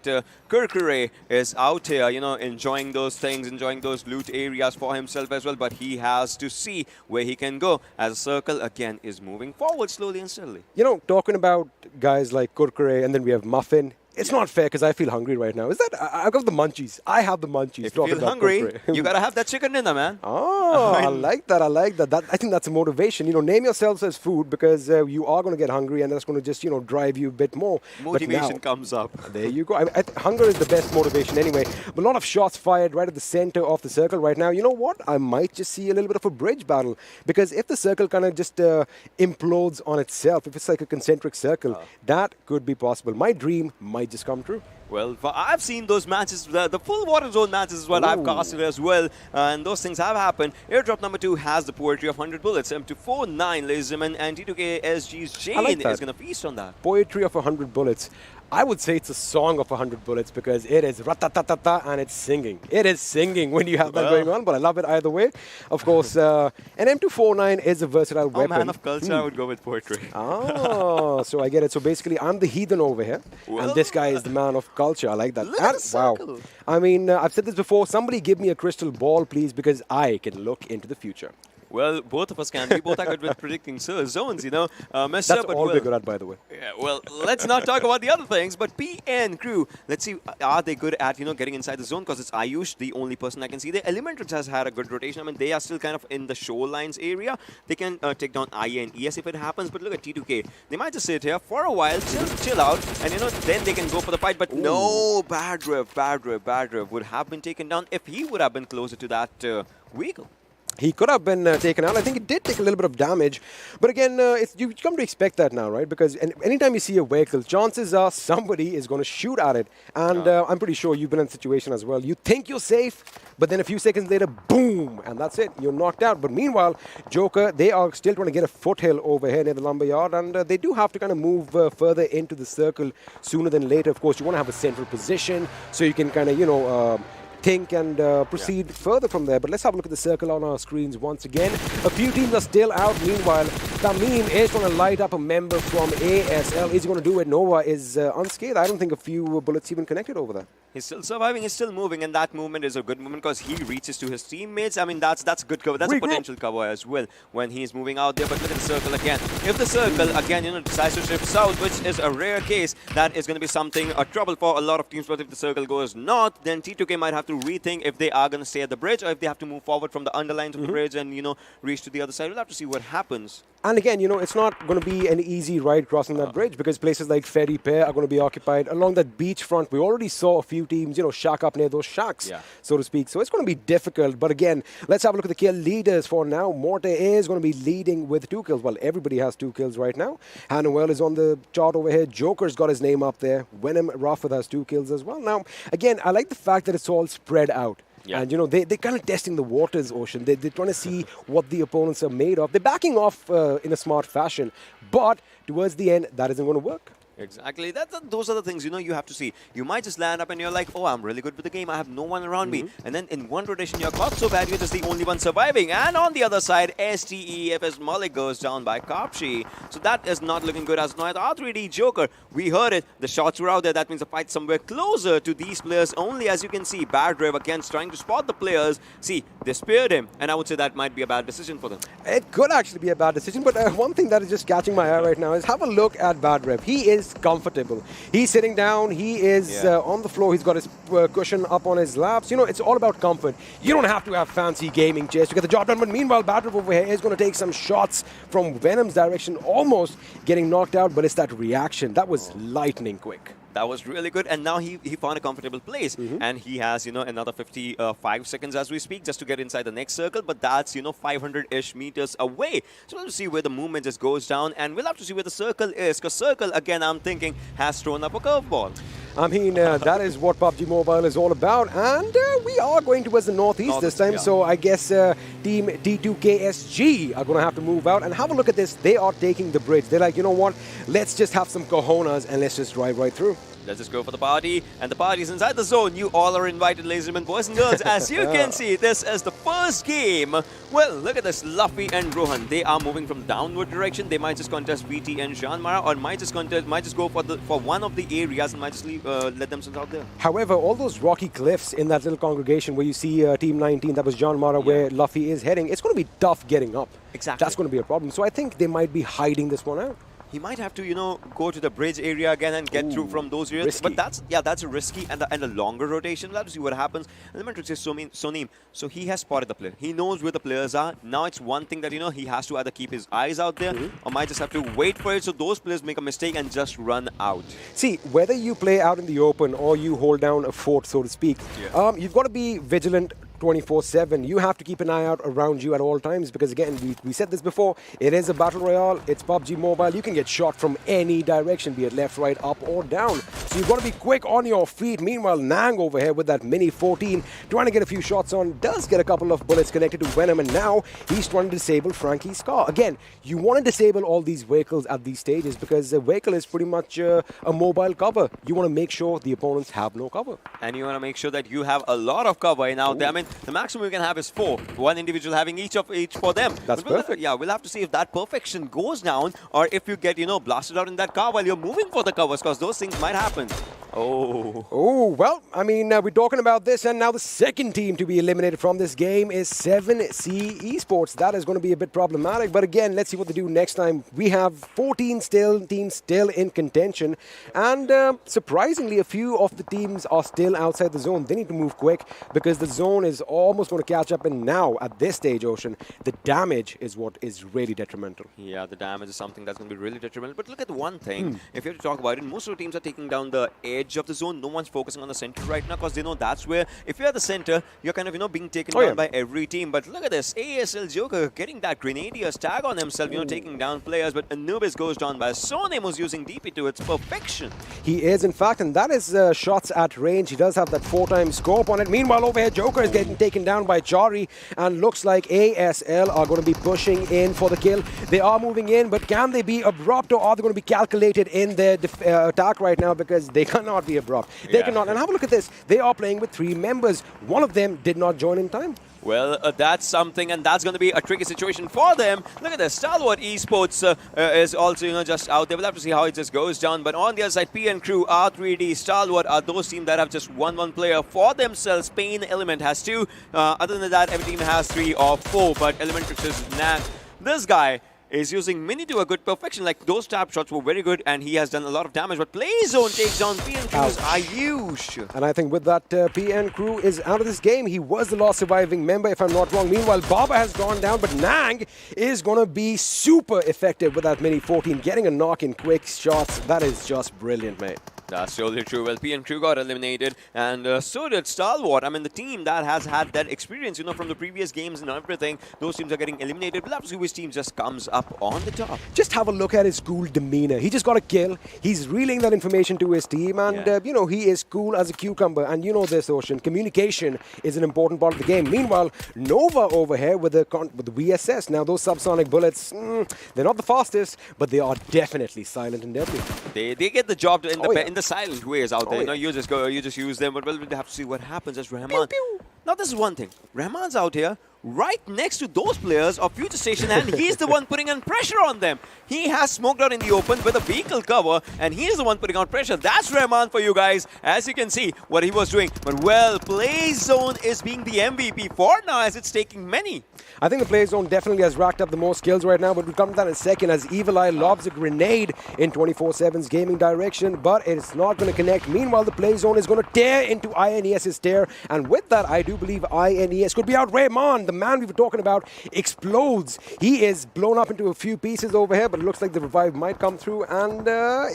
Kurkure is out here, enjoying those things, enjoying those loot areas for himself as well, but he has to see where he can go as a circle again is moving forward slowly and steadily. Talking about guys like Kurkure, and then we have Muffin. It's not fair because I feel hungry right now. Is that? I've got the munchies. I have the munchies. If you feel hungry, you gotta have that chicken dinner, man. Oh, I like that. I like that. I think that's a motivation. Name yourselves as food because you are going to get hungry, and that's going to just, drive you a bit more. Motivation comes up. There you go. Hunger is the best motivation anyway. But a lot of shots fired right at the center of the circle right now. You know what? I might just see a little bit of a bridge battle because if the circle kind of just implodes on itself, if it's like a concentric circle, that could be possible. My dream might just come true. Well, I've seen those matches, the full water zone matches is what I've casted as well, and those things have happened. Airdrop number 2 has the poetry of 100 bullets, M249, ladies and gentlemen, and T2K SG's Jane is going to feast on that. Poetry of 100 bullets. I would say it's a song of 100 bullets because it is ratatatata and it's singing. It is singing when you have that going on, but I love it either way. Of course, an M249 is a versatile weapon. Man of culture, I would go with poetry. Oh, so I get it. So basically, I'm the heathen over here, and this guy is the man of culture. I like that. Look at the circle. Wow. I mean, I've said this before. Somebody give me a crystal ball, please, because I can look into the future. Well, both of us can. We both are good with predicting zones, That's all we're good at, by the way. Yeah, well, let's not talk about the other things, but PN crew, let's see, are they good at, getting inside the zone? Because it's Ayush, the only person I can see there. ElementriX has had a good rotation. I mean, they are still kind of in the shorelines area. They can take down INES if it happens, but look at T2K. They might just sit here for a while, chill out, and, then they can go for the fight. But no, bad drift would have been taken down if he would have been closer to that vehicle. He could have been taken out. I think it did take a little bit of damage. But again, you come to expect that now, right? Because anytime you see a vehicle, chances are somebody is going to shoot at it. And I'm pretty sure you've been in a situation as well. You think you're safe, but then a few seconds later, boom, and that's it. You're knocked out. But meanwhile, Joker, they are still trying to get a foothill over here near the lumberyard. And they do have to kind of move further into the circle sooner than later. Of course, you want to have a central position so you can kind of, think and proceed further from there. But let's have a look at the circle on our screens once again. A few teams are still out. Meanwhile, Tamim is going to light up a member from ASL. Is he going to do it? Nova is unscathed. I don't think a few bullets even connected over there. He's still surviving, he's still moving, and that movement is a good movement because he reaches to his teammates. I mean, that's good cover. That's a potential cover as well when he's moving out there. But look at the circle again. If the circle, again, decides to shift south, which is a rare case, that is going to be something, a trouble for a lot of teams. But if the circle goes north, then T2K might have to rethink if they are going to stay at the bridge or if they have to move forward from the underlines of the bridge and, reach to the other side. We'll have to see what happens. And again, it's not going to be an easy ride crossing that bridge because places like Ferry Pair are going to be occupied. Along that beachfront, we already saw a few teams, shack up near those shacks, so to speak. So it's going to be difficult. But again, let's have a look at the kill leaders for now. Morte is going to be leading with 2 kills. Well, everybody has 2 kills right now. Hanuel is on the chart over here. Joker's got his name up there. Venom Rafat has 2 kills as well. Now, again, I like the fact that it's all spread out. Yeah. And, they're kind of testing the waters, Ocean. They're trying to see what the opponents are made of. They're backing off in a smart fashion. But towards the end, that isn't going to work. Exactly. Those are the things, you have to see. You might just land up and you're like, oh, I'm really good with the game. I have no one around me. And then in one rotation, you're caught so bad, you're just the only one surviving. And on the other side, STEFS Malik goes down by Kapshi. So that is not looking good as now. The R3D Joker, we heard it. The shots were out there. That means the fight somewhere closer to these players only. As you can see, Bad Rev again trying to spot the players. See, they speared him. And I would say that might be a bad decision for them. It could actually be a bad decision. But one thing that is just catching my eye right now is have a look at Bad Rev. He is comfortable. He's sitting down. He is on the floor. He's got his cushion up on his laps. It's all about comfort. You don't have to have fancy gaming chairs to get the job done. But meanwhile, Bad Rev over here is going to take some shots from Venom's direction, almost getting knocked out. But it's that reaction. That was lightning quick. That was really good, and now he found a comfortable place, and he has another 55 seconds as we speak just to get inside the next circle, but that's 500-ish meters away. So we'll see where the movement just goes down, and we'll have to see where the circle is, because circle again I'm thinking has thrown up a curveball. I mean, that is what PUBG Mobile is all about, and we are going towards the northeast this time, so I guess Team D2KSG are going to have to move out, and have a look at this. They are taking the bridge. They're like, you know what, let's just have some cojones and let's just drive right through. Let's just go for the party, and the party's inside the zone. You all are invited, ladies and boys and girls. As you can see, this is the first game. Well, look at this, Luffy and Rohan. They are moving from downward direction. They might just contest VTNxJyanMaara, or might just go for one of the areas and might just let themselves out there. However, all those rocky cliffs in that little congregation where you see Team 19, that was JyanMaara, where Luffy is heading, it's going to be tough getting up. Exactly. That's going to be a problem. So I think they might be hiding this one out. He might have to, go to the bridge area again and get through from those areas. Risky. But that's a risky and a longer rotation. We'll have to see what happens. ElementriX is Sonim. So he has spotted the player. He knows where the players are. Now it's one thing that, he has to either keep his eyes out there or might just have to wait for it so those players make a mistake and just run out. See, whether you play out in the open or you hold down a fort, so to speak, you've got to be vigilant 24/7. You have to keep an eye out around you at all times because, again, we said this before, it is a battle royale, it's PUBG Mobile. You can get shot from any direction, be it left, right, up or down. So you've got to be quick on your feet. Meanwhile, Nang over here with that Mini 14, trying to get a few shots on, does get a couple of bullets connected to Venom, and now he's trying to disable Frankie's car. Again, you want to disable all these vehicles at these stages because a vehicle is pretty much a mobile cover. You want to make sure the opponents have no cover. And you want to make sure that you have a lot of cover in out there. I mean, the maximum you can have is 4. One individual having each for them. That's perfect. We'll have to see if that perfection goes down or if you get, blasted out in that car while you're moving for the covers, because those things might happen. Oh, well, I mean, we're talking about this, and now the second team to be eliminated from this game is 7C Esports. That is going to be a bit problematic, but again, let's see what they do next time. We have 14 teams still in contention, and surprisingly, a few of the teams are still outside the zone. They need to move quick because the zone is almost going to catch up, and now, at this stage, Ocean, the damage is what is really detrimental. Yeah, the damage is something that's going to be really detrimental, but look at one thing. If you have to talk about it, most of the teams are taking down the edge of the zone. No one's focusing on the center right now because they know that's where, if you're at the center, you're kind of, being taken down by every team. But look at this, ASL Joker getting that Grenadier's tag on himself, taking down players. But Anubis goes down by Sonim, who's using DP to its perfection. He is, in fact, and that is shots at range. He does have that 4-time scope on it. Meanwhile, over here, Joker is getting taken down by Chari, and looks like ASL are going to be pushing in for the kill. They are moving in, but can they be abrupt, or are they going to be calculated in their attack right now, because they cannot be abrupt. They cannot. And have a look at this. They are playing with 3 members. One of them did not join in time. Well, that's something, and that's going to be a tricky situation for them. Look at this. Stalwart Esports is also, just out there. We'll have to see how it just goes down. But on the other side, PN Crew, R3D, Stalwart are those teams that have just one player for themselves. PAINxELMT has 2. Other than that, every team has 3 or 4. But ElementriX is this guy is using Mini to a good perfection. Like, those tap shots were very good, and he has done a lot of damage. But PlayZone takes down PN Crew's Ayush. And I think with that, PN Crew is out of this game. He was the last surviving member, if I'm not wrong. Meanwhile, Baba has gone down, but Nang is going to be super effective with that Mini 14, getting a knock in quick shots. That is just brilliant, mate. That's totally true. Well, PM2 got eliminated, and so did Stalwart. I mean, the team that has had that experience, from the previous games and everything, those teams are getting eliminated. We'll have to see which team just comes up on the top. Just have a look at his cool demeanor. He just got a kill. He's relaying that information to his team, and he is cool as a cucumber. And you know this, Ocean. Communication is an important part of the game. Meanwhile, Nova over here with the VSS. Now, those subsonic bullets, they're not the fastest, but they are definitely silent and deadly. They get the job in the silent ways out there. Yeah. You just use them, but we'll have to see what happens as Rahman. Now, this is one thing. Rahman's out here right next to those players of FutureStation, and he's the one putting on pressure on them. He has smoked out in the open with a vehicle cover, and he's the one putting on pressure. That's Rahman for you guys, as you can see what he was doing. But, well, Play Zone is being the MVP for now, as it's taking many. I think the Play Zone definitely has racked up the most kills right now, but we'll come to that in a second as Evil Eye lobs a grenade in 24/7's gaming direction, but it's not going to connect. Meanwhile, the Play Zone is going to tear into INES's tear, and with that, I do believe INES could be out. Rahman, the man we were talking about, explodes. He is blown up into a few pieces over here, but it looks like the revive might come through, and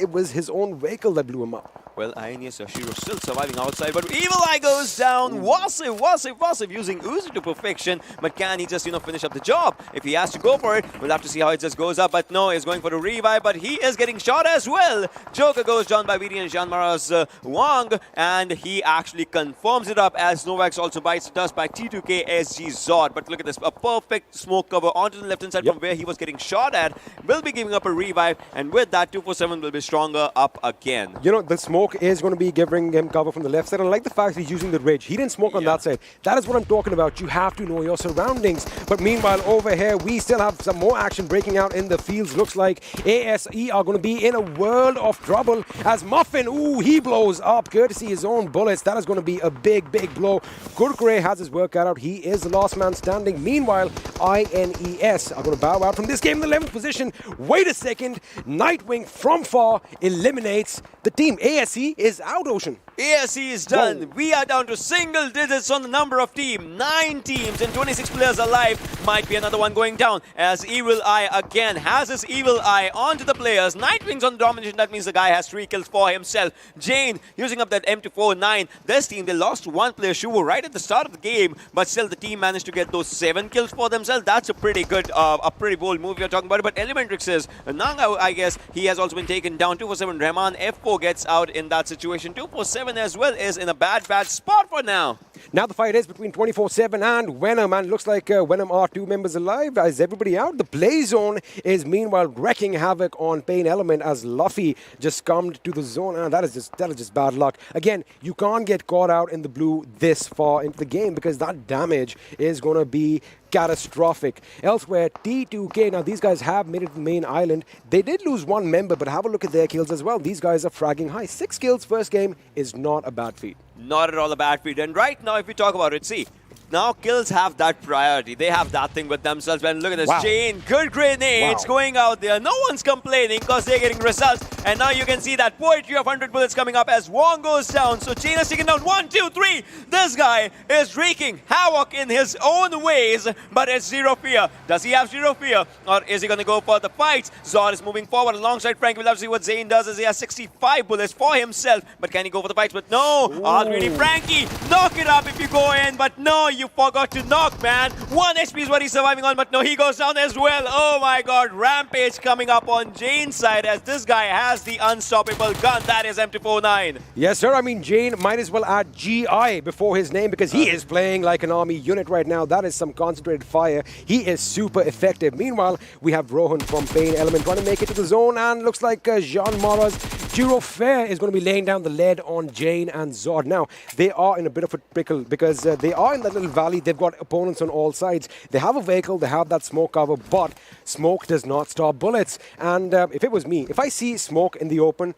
it was his own vehicle that blew him up. Well, INES Yashiro still surviving outside, but Evil Eye goes down. Wasif using Uzi to perfection, but can he just, finish up the job? If he has to go for it, we'll have to see how it just goes up, but no, he's going for the revive, but he is getting shot as well. Joker goes down by VTNxJyanMaara's Wang, and he actually confirms it up as Novax also bites the dust by T2K SG Zod. But look at this, a perfect smoke cover onto the left-hand side from where he was getting shot at. Will be giving up a revive, and with that, 247 will be stronger up again. The smoke is going to be giving him cover from the left side. I like the fact he's using the ridge. He didn't smoke on that side. That is what I'm talking about. You have to know your surroundings. But meanwhile, over here, we still have some more action breaking out in the fields. Looks like ASE are going to be in a world of trouble as Muffin, he blows up courtesy his own bullets. That is going to be a big, big blow. Gurkray has his work cut out. He is the last man standing. Meanwhile, INES are going to bow out from this game in the 11th position. Wait a second. Nightwing from far eliminates the team. ASE is out, Ocean. ASE is done. Whoa. We are down to single digits on the number of teams. 9 teams and 26 players alive. Might be another one going down as Evil Eye again has his Evil Eye onto the players. Nightwing's on domination. That means the guy has 3 kills for himself. Jane using up that M249. This team, they lost 1 player, Shuvo, right at the start of the game, but still the team managed to get those 7 kills for themselves. That's a pretty good, a pretty bold move you're talking about. But ElementriX is, Nanga, I guess, he has also been taken down. 247 Rahman F4 gets out in that situation. 247 as well is in a bad spot for now. Now the fight is between 24/7 and Venom, and looks like Venom are 2 members alive. Is everybody out? The Play Zone is meanwhile wrecking havoc on PAINxELMT as Luffy just come to the zone, and that is just bad luck. Again, you can't get caught out in the blue this far into the game because that damage is going to be catastrophic. Elsewhere, T2K, now these guys have made it to the main island. They did lose 1 member, but have a look at their kills as well. These guys are fragging high. 6 kills first game is not a bad feat. Not at all a bad feat. And right now, if we talk about it, see, now kills have that priority. They have that thing with themselves. And look at this, Jane, good grenades going out there. No one's complaining because they're getting results. And now you can see that poetry of 100 bullets coming up as Wong goes down. So Jane has taken down 1, 2, 3. This guy is wreaking havoc in his own ways, but it's zero fear. Does he have zero fear, or is he going to go for the fights? Zod is moving forward alongside Frank. We'll have to see what Zane does as he has 65 bullets for himself. But can he go for the fights? But no, R3D Frankie, knock it up if you go in. But no, you forgot to knock, man. 1 HP is what he's surviving on, but no, he goes down as well. Oh my god, Rampage coming up on Jane's side as this guy has the unstoppable gun. That is M249. Yes, sir. I mean, Jane might as well add GI before his name because he is playing like an army unit right now. That is some concentrated fire. He is super effective. Meanwhile, we have Rohan from PAINxELMT trying to make it to the zone, and looks like JyanMaara's Giro Fair is going to be laying down the lead on Jane and Zod. Now, they are in a bit of a pickle because they are in that little valley. They've got opponents on all sides. They have a vehicle, they have that smoke cover, but smoke does not stop bullets. And if it was me, if I see smoke in the open,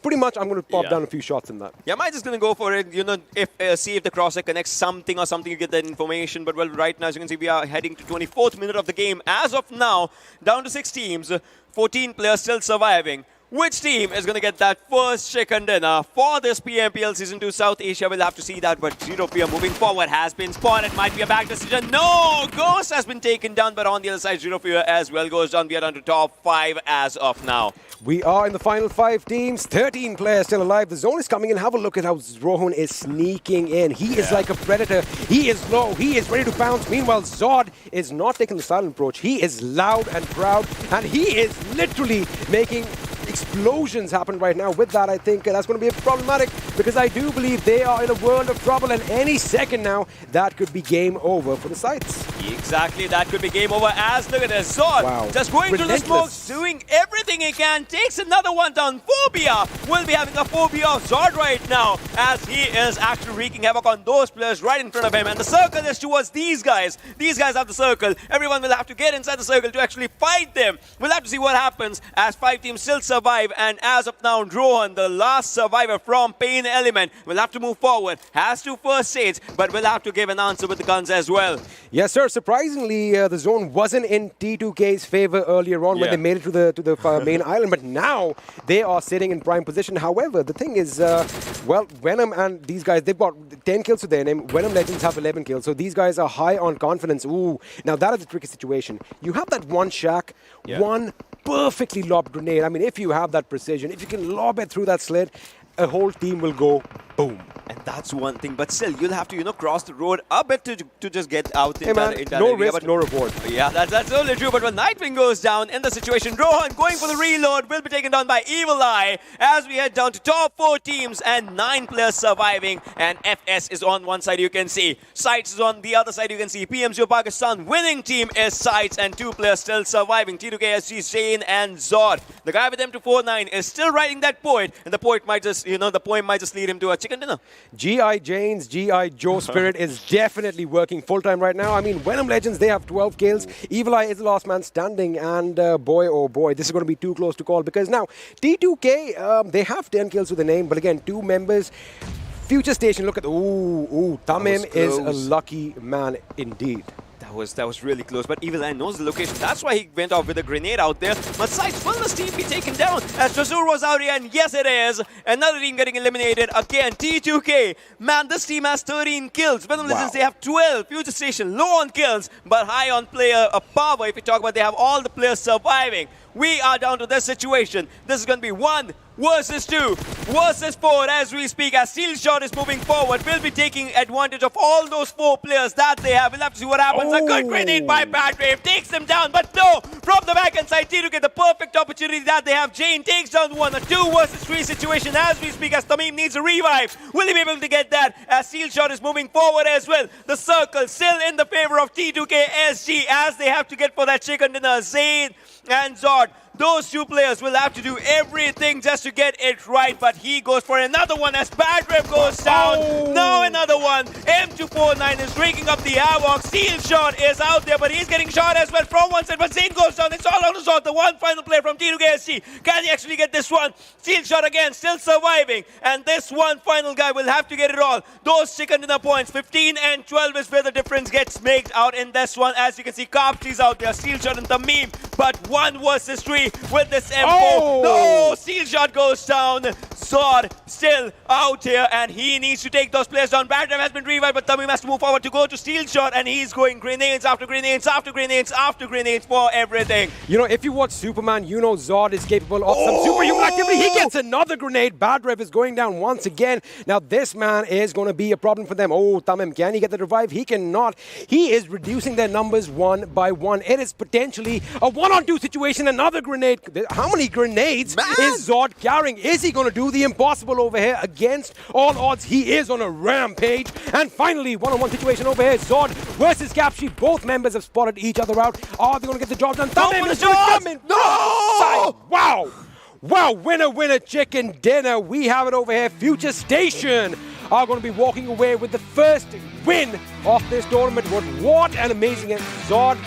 pretty much I'm going to pop down a few shots in that. Yeah, I'm just going to go for it. See if the crosshair connects something or something, you get that information. But well, right now, as you can see, we are heading to 24th minute of the game. As of now, down to 6 teams, 14 players still surviving. Which team is going to get that first chicken dinner for this PMPL Season 2 South Asia? We'll have to see that, but Zero Fear moving forward has been spotted. Might be a back decision. No! Ghost has been taken down, but on the other side, Zero Fear as well goes down. We are down to top 5 as of now. We are in the final 5 teams. 13 players still alive. The zone is coming in. Have a look at how Rohan is sneaking in. He is like a predator. He is low. He is ready to pounce. Meanwhile, Zod is not taking the silent approach. He is loud and proud, and he is literally making explosions happen right now. With that, I think that's going to be problematic, because I do believe they are in a world of trouble, and any second now, that could be game over for the sites. Exactly, that could be game over. As look at this, Zod just going through the smokes, doing everything he can, takes another one down. Phobia will be having a phobia of Zod right now, as he is actually wreaking havoc on those players right in front of him. And the circle is towards these guys. These guys have the circle. Everyone will have to get inside the circle to actually fight them. We'll have to see what happens as 5 teams still survive. And as of now, Rohan, the last survivor from PAINxELMT, will have to move forward. Has to first stage, but will have to give an answer with the guns as well. Yes, sir. Surprisingly, the zone wasn't in T2K's favor earlier on when they made it to the main island, but now they are sitting in prime position. However, the thing is, well, Venom and these guys, they've got 10 kills to their name. Venom Legends have 11 kills, so these guys are high on confidence. Ooh, now that is a tricky situation. You have that one shack, one perfectly lobbed grenade. I mean, if you have that precision, if you can lob it through that slit, a whole team will go boom. And that's one thing, but still, you'll have to, cross the road a bit to just get out into that no area. risk, no reward. Yeah, that's totally true, but when Nightwing goes down in the situation, Rohan going for the reload will be taken down by Evil Eye as we head down to top 4 teams and 9 players surviving, and FS is on one side, you can see. SCYTES is on the other side, you can see. PMGO Pakistan winning team is SCYTES, and 2 players still surviving. T2KSG, Zane and Zod. The guy with M249 is still writing that poet, and the poet might just, the poem might just lead him to a chicken dinner. G.I. Jane's G.I. Joe spirit is definitely working full-time right now. I mean, Venom Legends, they have 12 kills. Evil Eye is the last man standing, and boy, oh boy, this is going to be too close to call, because now T2K, they have 10 kills with the name, but again, 2 members. FutureStation, look at, Tamim is a lucky man indeed. That was really close, but Evil Eye knows the location. That's why he went off with a grenade out there. But SCYTES, will this team be taken down? As Trezor was out here, and yes it is. Another team getting eliminated. Again, T2K. Man, this team has 13 kills. Venom Legends, they have 12. FutureStation, low on kills, but high on player power. If you talk about, they have all the players surviving. We are down to this situation. This is going to be 1 versus 2 versus 4 as we speak, as Steel Shot is moving forward. We'll be taking advantage of all those 4 players that they have. We'll have to see what happens. A good grenade by Badwave takes them down, but no, from the back end side, T2K, the perfect opportunity that they have. Jane takes down 1, a 2 versus 3 situation as we speak, as Tamim needs a revive. Will he be able to get that as Steel Shot is moving forward as well? The circle still in the favor of T2K SG as they have to get for that chicken dinner. Zayn and Zod, those 2 players will have to do everything just to get it right, but he goes for another one as Badwave goes down. Now another one. M249 is raking up the havoc. Steel Shot is out there, but he's getting shot as well from one side, but Zayn goes down. It's all out of Zod. The one final player from T2KSG. Can he actually get this one? Steel Shot again, still surviving, and this one final guy will have to get it all. Those chicken dinner points, 15 and 12 is where the difference gets made out in this one. As you can see, Carpsy's out there, Steel Shot and Tamim, but 1 versus 3 with this M4. No, Steel Shot goes down. Zod still out here, and he needs to take those players down. Badwave has been revived, but Tamim has to move forward to go to Steel Shot, and he's going grenades after grenades after grenades after grenades for everything. If you watch Superman, you know Zod is capable of some superhuman activity. He gets another grenade. Badwave is going down once again. Now this man is going to be a problem for them. Oh, Tamim, can he get the revive? He cannot. He is reducing their numbers 1 by 1. It is potentially a 1-on-2 situation. Another grenade. How many grenades is Zod carrying? Is he going to do the impossible over here? Against all odds, he is on a rampage. And finally, 1-on-1 situation over here. Zod versus Capshi. Both members have spotted each other out. Are they going to get the job done? Tamim is going to come in. No! Wow! Wow, winner, chicken dinner. We have it over here. FutureStation are going to be walking away with the first win of this tournament. What an amazing end. Zod,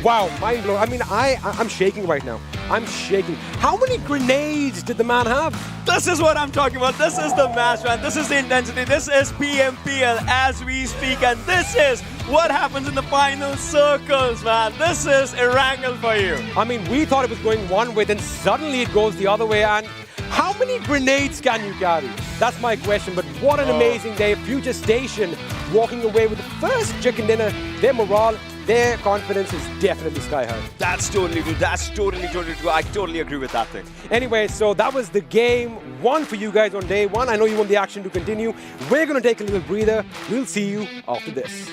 wow, mind blowing. I mean, I'm shaking right now. I'm shaking. How many grenades did the man have? This is what I'm talking about. This is the match, man. This is the intensity. This is PMPL as we speak. And this is what happens in the final circles, man. This is Erangel for you. I mean, we thought it was going one way, then suddenly it goes the other way. And how many grenades can you carry? That's my question. But what an amazing day. FutureStation walking away with the first chicken dinner. Their morale, their confidence is definitely sky high. That's totally true. That's totally true. I totally agree with that thing. Anyway, so that was the game one for you guys on day one. I know you want the action to continue. We're going to take a little breather. We'll see you after this.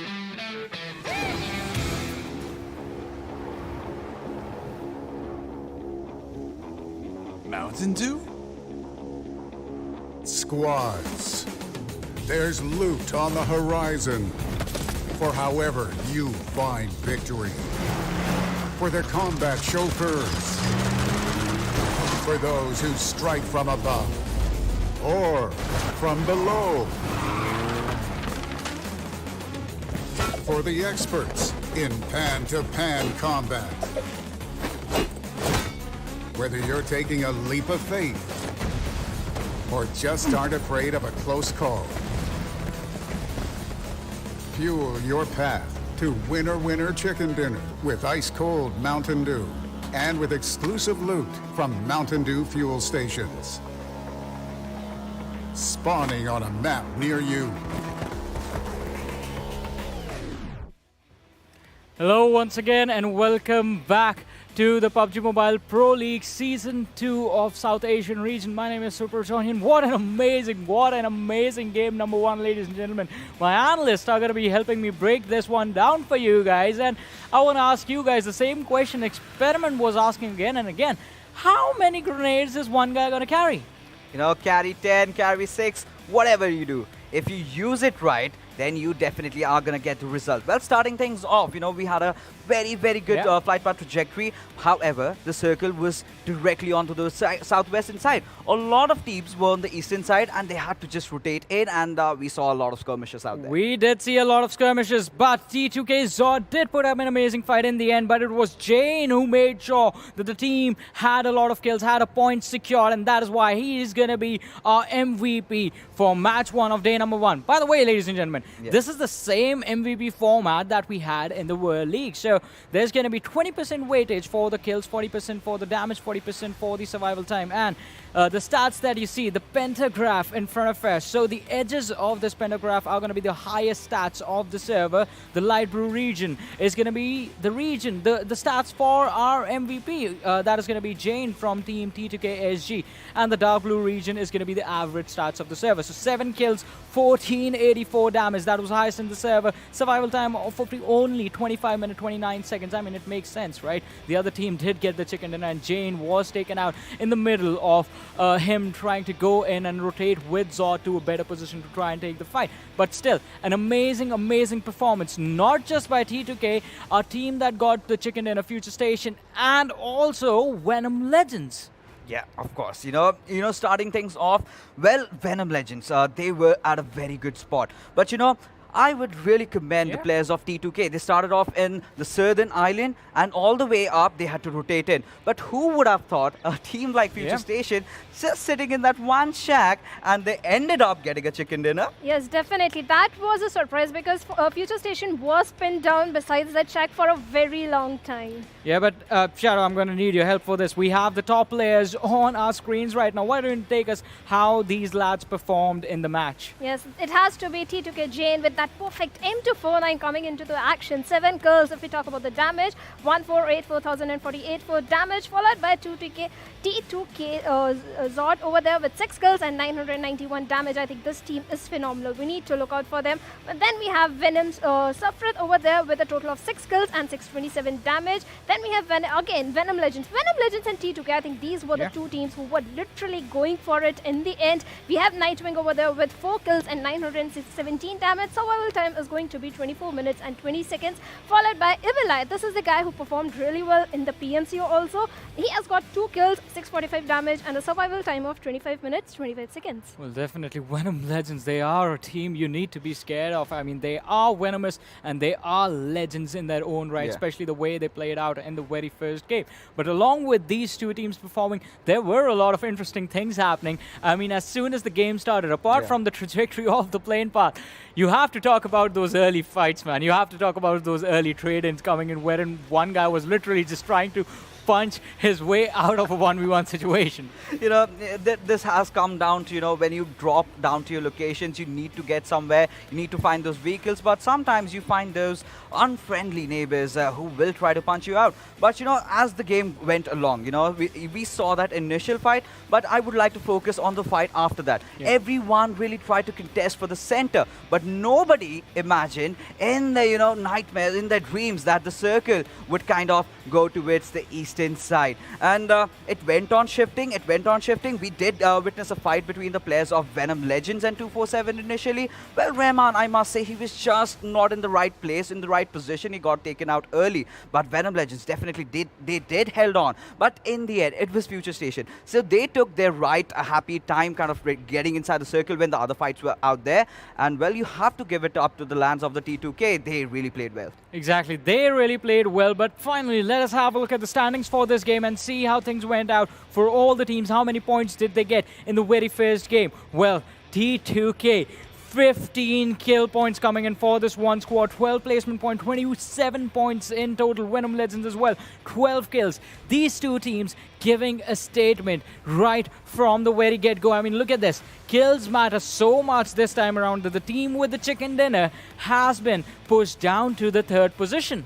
Mountain Dew? Squads. There's loot on the horizon. For however you find victory. For the combat chauffeurs. For those who strike from above. Or from below. For the experts in pan-to-pan combat. Whether you're taking a leap of faith or just aren't afraid of a close call. Fuel your path to winner chicken dinner with ice-cold Mountain Dew and with exclusive loot from Mountain Dew fuel stations. Spawning on a map near you. Hello once again and welcome back to the PUBG Mobile Pro League Season 2 of South Asian region. My name is Super Sohin. What an amazing game number one, ladies and gentlemen. My analysts are going to be helping me break this one down for you guys. And I want to ask you guys the same question Experiment was asking again and again. How many grenades is one guy going to carry? You know, carry 10, carry 6, whatever you do. If you use it right, then you definitely are going to get the result. Well, starting things off, you know, we had a very good flight path trajectory. However, the circle was directly onto the southwestern side. A lot of teams were on the eastern side and they had to just rotate in, and we saw a lot of skirmishes out there. We did see a lot of skirmishes, but T2K Zod did put up an amazing fight in the end, but it was Jane who made sure that the team had a lot of kills, had a point secured, and that is why he is going to be our MVP for match 1 of day number 1. By the way, ladies and gentlemen, this is the same MVP format that we had in the World League. So there's going to be 20% weightage for the kills, 40% for the damage, 40% for the survival time. And the stats that you see, the pentagraph in front of us. So the edges of this pentagraph are going to be the highest stats of the server. The light blue region is going to be the region, the stats for our MVP. That is going to be Jane from Team T2K SG. And the dark blue region is going to be the average stats of the server. So 7 kills, 1484 damage. That was highest in the server. Survival time of only 25 minutes, 29 seconds. I mean, it makes sense, right? The other team did get the chicken dinner, and Jane was taken out in the middle of him trying to go in and rotate with Zod to a better position to try and take the fight. But still, an amazing performance, not just by T2K, our team that got the chicken dinner, FutureStation, and also Venom Legends. Yeah, of course. You know, starting things off, well, Venom Legends, they were at a very good spot. But you know, I would really commend the players of T2K. They started off in the southern island and all the way up they had to rotate in. But who would have thought a team like FutureStation just sitting in that one shack, and they ended up getting a chicken dinner? Yes, definitely. That was a surprise because FutureStation was pinned down besides that shack for a very long time. Yeah, but Shadow, I'm going to need your help for this. We have the top players on our screens right now. Why don't you take us how these lads performed in the match? Yes, it has to be T2K Jane with that perfect M249 coming into the action. 7 kills if we talk about the damage. 1484,048 for damage, followed by T2K Zod over there with 6 kills and 991 damage. I think this team is phenomenal. We need to look out for them. But then we have Venom's Sufrit over there with a total of 6 kills and 627 damage. Then we have Venom Legends. Venom Legends and T2K, I think these were the two teams who were literally going for it in the end. We have Nightwing over there with 4 kills and 917 damage. So survival time is going to be 24 minutes and 20 seconds, followed by Evileye. This is the guy who performed really well in the PMCO also. He has got 2 kills, 645 damage, and a survival time of 25 minutes, 25 seconds. Well, definitely Venom Legends, they are a team you need to be scared of. I mean, they are venomous and they are legends in their own right, especially the way they played out in the very first game. But along with these two teams performing, there were a lot of interesting things happening. I mean, as soon as the game started, apart from the trajectory of the plane path, you have to talk about those early fights, man. You have to talk about those early trade-ins coming in, wherein one guy was literally just trying to punch his way out of a 1v1 situation. You know, this has come down to, you know, when you drop down to your locations, you need to get somewhere, you need to find those vehicles, but sometimes you find those unfriendly neighbors who will try to punch you out. But, you know, as the game went along, you know, we saw that initial fight, but I would like to focus on the fight after that. Everyone really tried to contest for the center, but nobody imagined in their, you know, nightmares, in their dreams, that the circle would kind of go towards the eastern side. And it went on shifting, We did witness a fight between the players of Venom Legends and 247 initially. Well, Rahman, I must say, he was just not in the right place, in the right position. He got taken out early, but Venom Legends definitely did held on. But in the end, it was FutureStation. So they took their a happy time kind of getting inside the circle when the other fights were out there. And well, you have to give it up to the lands of the T2K. They really played well. Exactly, they really played well. But finally, let us have a look at the standings for this game and see how things went out for all the teams. How many points did they get in the very first game? Well, T2K, 15 kill points coming in for this one squad, 12 placement point, 27 points in total. Venom Legends as well, 12 kills. These two teams giving a statement right from the very get-go. I mean, look at this. Kills matter so much this time around that the team with the chicken dinner has been pushed down to the 3rd position.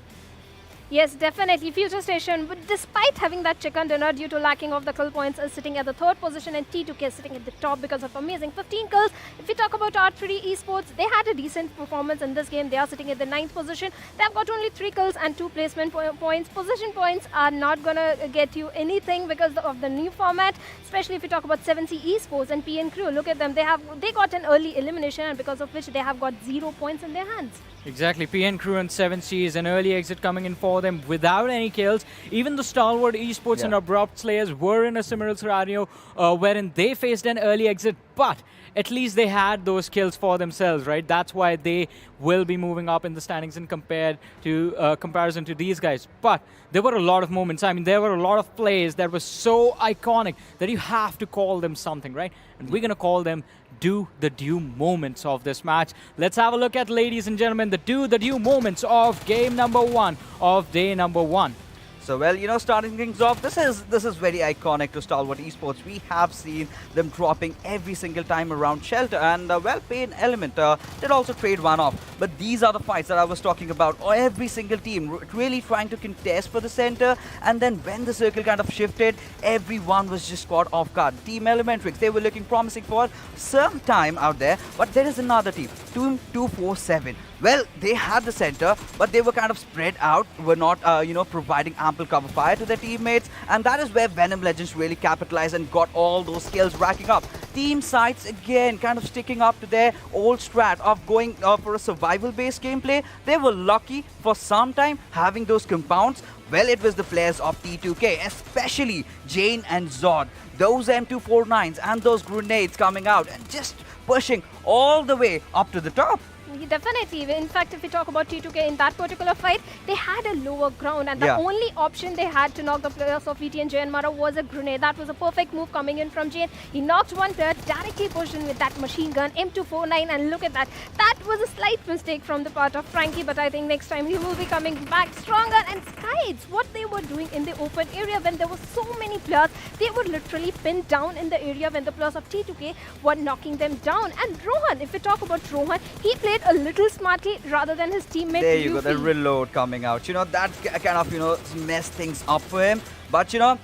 Yes, definitely. FutureStation, but despite having that chicken dinner due to lacking of the kill points, is sitting at the 3rd position, and T2K is sitting at the top because of amazing 15 kills. If we talk about R3D Esports, they had a decent performance in this game. They are sitting at the 9th position. They have got only 3 kills and 2 placement points. Position points are not going to get you anything because of the new format, especially if you talk about 7C Esports and PN Crew. Look at them. They got an early elimination, and because of which they have got 0 points in their hands. Exactly, PN Crew and 7C is an early exit coming in for them without any kills. Even the Stalwart Esports and Abrupt Slayers were in a similar scenario wherein they faced an early exit, but at least they had those kills for themselves, right? That's why they will be moving up in the standings in comparison to these guys. But there were a lot of moments. I mean, there were a lot of plays that were so iconic that you have to call them something, right? And we're going to call them the due moments of this match. Let's have a look at, ladies and gentlemen, the due moments of game number 1 of day number 1. So, well, you know, starting things off, this is very iconic to Stalwart Esports. We have seen them dropping every single time around Shelter, and well, PAINxELMT did also trade one off. But these are the fights that I was talking about. Every single team really trying to contest for the center, and then when the circle kind of shifted, everyone was just caught off guard. Team ElementriX, they were looking promising for some time out there, but there is another team, Team 247. Well, they had the center, but they were kind of spread out, were not, you know, providing ample cover fire to their teammates, and that is where Venom Legends really capitalized and got all those skills racking up. Team Sites, again, kind of sticking up to their old strat of going for a survival-based gameplay. They were lucky for some time having those compounds. Well, it was the players of T2K, especially Jane and Zod. Those M249s and those grenades coming out and just pushing all the way up to the top. Definitely. In fact, if we talk about T2K in that particular fight, they had a lower ground, and the only option they had to knock the players of VTNxJyanMaara was a grenade. That was a perfect move coming in from Jane. He knocked one player, directly pushed in with that machine gun, M249, and look at that. That was a slight mistake from the part of Frankie, but I think next time he will be coming back stronger. And SCYTES, what they were doing in the open area when there were so many players, they were literally pinned down in the area when the players of T2K were knocking them down. And Rohan, if we talk about Rohan, he played a little smartly rather than his teammate. There you go, the reload coming out. You know, that kind of, you know, messed things up for him. But, you know,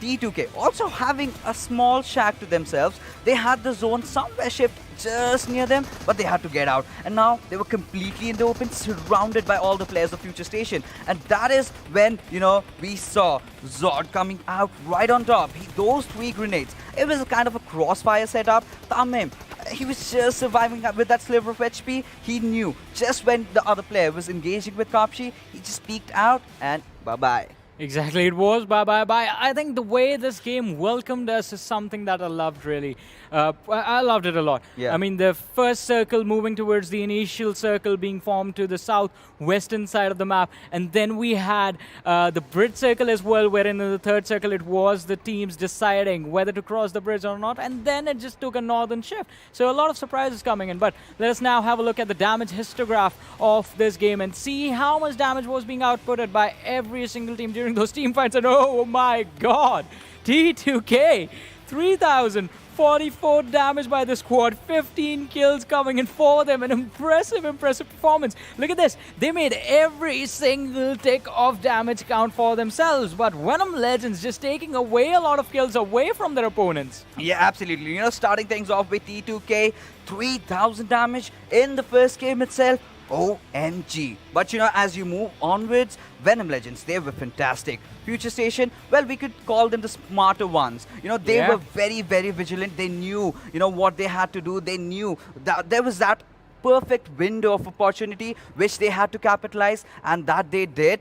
T2K also having a small shack to themselves. They had the zone somewhere shift just near them, but they had to get out. And now they were completely in the open, surrounded by all the players of FutureStation. And that is when, you know, we saw Zod coming out right on top. Those 3 grenades. It was a kind of a crossfire setup. Tamim, he was just surviving with that sliver of HP. He knew just when the other player was engaging with Pubg, he just peeked out and bye-bye. Exactly, it was bye bye bye. I think the way this game welcomed us is something that I loved really. I loved it a lot. Yeah. I mean, the first circle moving towards the initial circle being formed to the southwestern side of the map, and then we had the bridge circle as well, wherein in the third circle it was the teams deciding whether to cross the bridge or not, and then it just took a northern shift. So a lot of surprises coming in, but let us now have a look at the damage histograph of this game and see how much damage was being outputted by every single team during those team fights. And oh my god, T2K, 3,044 damage by the squad, 15 kills coming in for them, an impressive performance. Look at this, they made every single tick of damage count for themselves, but Venom Legends just taking away a lot of kills away from their opponents. Yeah, absolutely. You know, starting things off with T2K, 3,000 damage in the first game itself. OMG. But you know, as you move onwards, Venom Legends, they were fantastic. FutureStation, well, we could call them the smarter ones. You know, they were very, very vigilant. They knew, you know, what they had to do. They knew that there was that perfect window of opportunity which they had to capitalize, and that they did,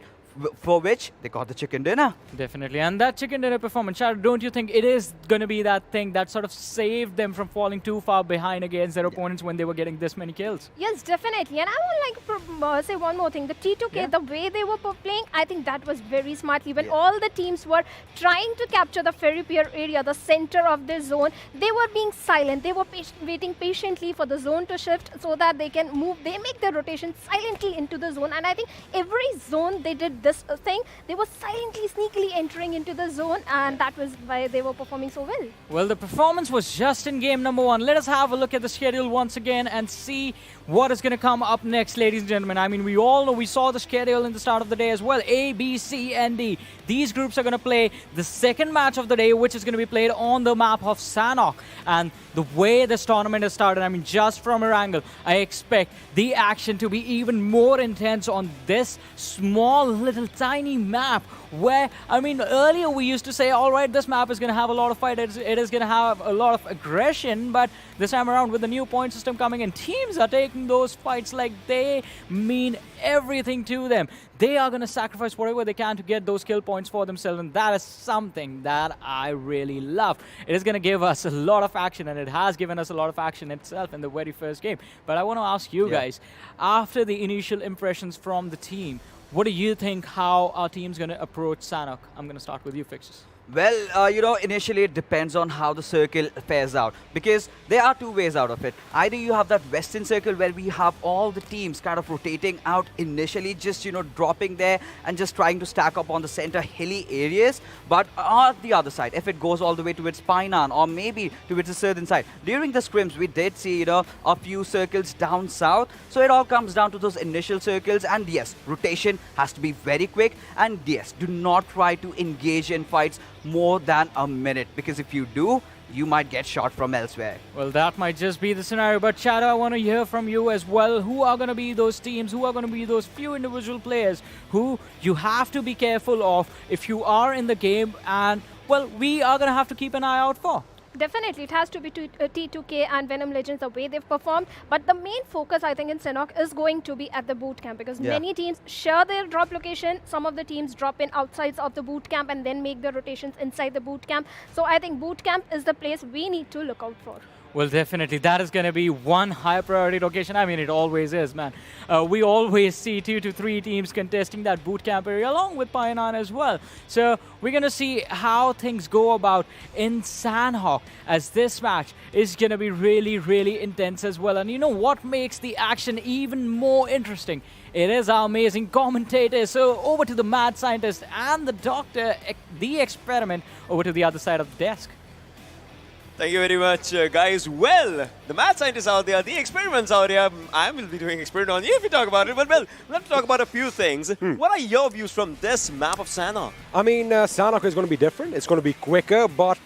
for which they got the chicken dinner. Definitely, and that chicken dinner performance, Shadow, don't you think it is going to be that thing that sort of saved them from falling too far behind against their opponents when they were getting this many kills? Yes, definitely. And I would like to say one more thing. The T2K, the way they were playing, I think that was very smart. Even all the teams were trying to capture the Ferry Pier area, the center of the zone. They were being silent. They were waiting patiently for the zone to shift so that they can move. They make their rotation silently into the zone. And I think every zone they did this thing, they were silently, sneakily entering into the zone, and that was why they were performing so well. Well, the performance was just in game number 1. Let us have a look at the schedule once again and see what is going to come up next, ladies and gentlemen. I mean, we all know, we saw the schedule in the start of the day as well. A, B, C, and D. These groups are going to play the second match of the day, which is going to be played on the map of Sanhok. And the way this tournament has started, I mean, just from Erangel, I expect the action to be even more intense on this small, little, tiny map where, I mean, earlier we used to say, all right, this map is going to have a lot of fight, it is going to have a lot of aggression, but this time around with the new point system coming in, teams are taking those fights like they mean everything to them. They are going to sacrifice whatever they can to get those kill points for themselves, and that is something that I really love. It is going to give us a lot of action, and it has given us a lot of action itself in the very first game. But I want to ask you guys, after the initial impressions from the team, what do you think how our team's going to approach Sanhok? I'm going to start with you, Fixes. Well, you know, initially it depends on how the circle fares out, because there are two ways out of it. Either you have that western circle where we have all the teams kind of rotating out initially, just, you know, dropping there and just trying to stack up on the center hilly areas. But on the other side, if it goes all the way towards Painan or maybe towards the southern side, during the scrims we did see, you know, a few circles down south. So it all comes down to those initial circles, and yes, rotation has to be very quick, and yes, do not try to engage in fights more than a minute, because if you do, you might get shot from elsewhere. Well, that might just be the scenario, but Shadow, I want to hear from you as well. Who are going to be those teams? Who are going to be those few individual players who you have to be careful of if you are in the game, and, well, we are going to have to keep an eye out for? Definitely, it has to be T2K and Venom Legends, the way they've performed. But the main focus, I think, in Sanhok is going to be at the boot camp, because many teams share their drop location. Some of the teams drop in outsides of the boot camp and then make their rotations inside the boot camp. So I think boot camp is the place we need to look out for. Well, definitely. That is going to be one high priority location. I mean, it always is, man. We always see 2 to 3 teams contesting that boot camp area along with Painan as well. So we're going to see how things go about in Sanhok, as this match is going to be really, really intense as well. And you know what makes the action even more interesting? It is our amazing commentators. So over to the mad scientist and the doctor, the experiment, over to the other side of the desk. Thank you very much, guys. Well, the math scientists out there, the experiments out there, I will be doing experiment on you if you talk about it. But, well, let's talk about a few things. What are your views from this map of Sanhok? I mean, Sanhok is going to be different. It's going to be quicker, but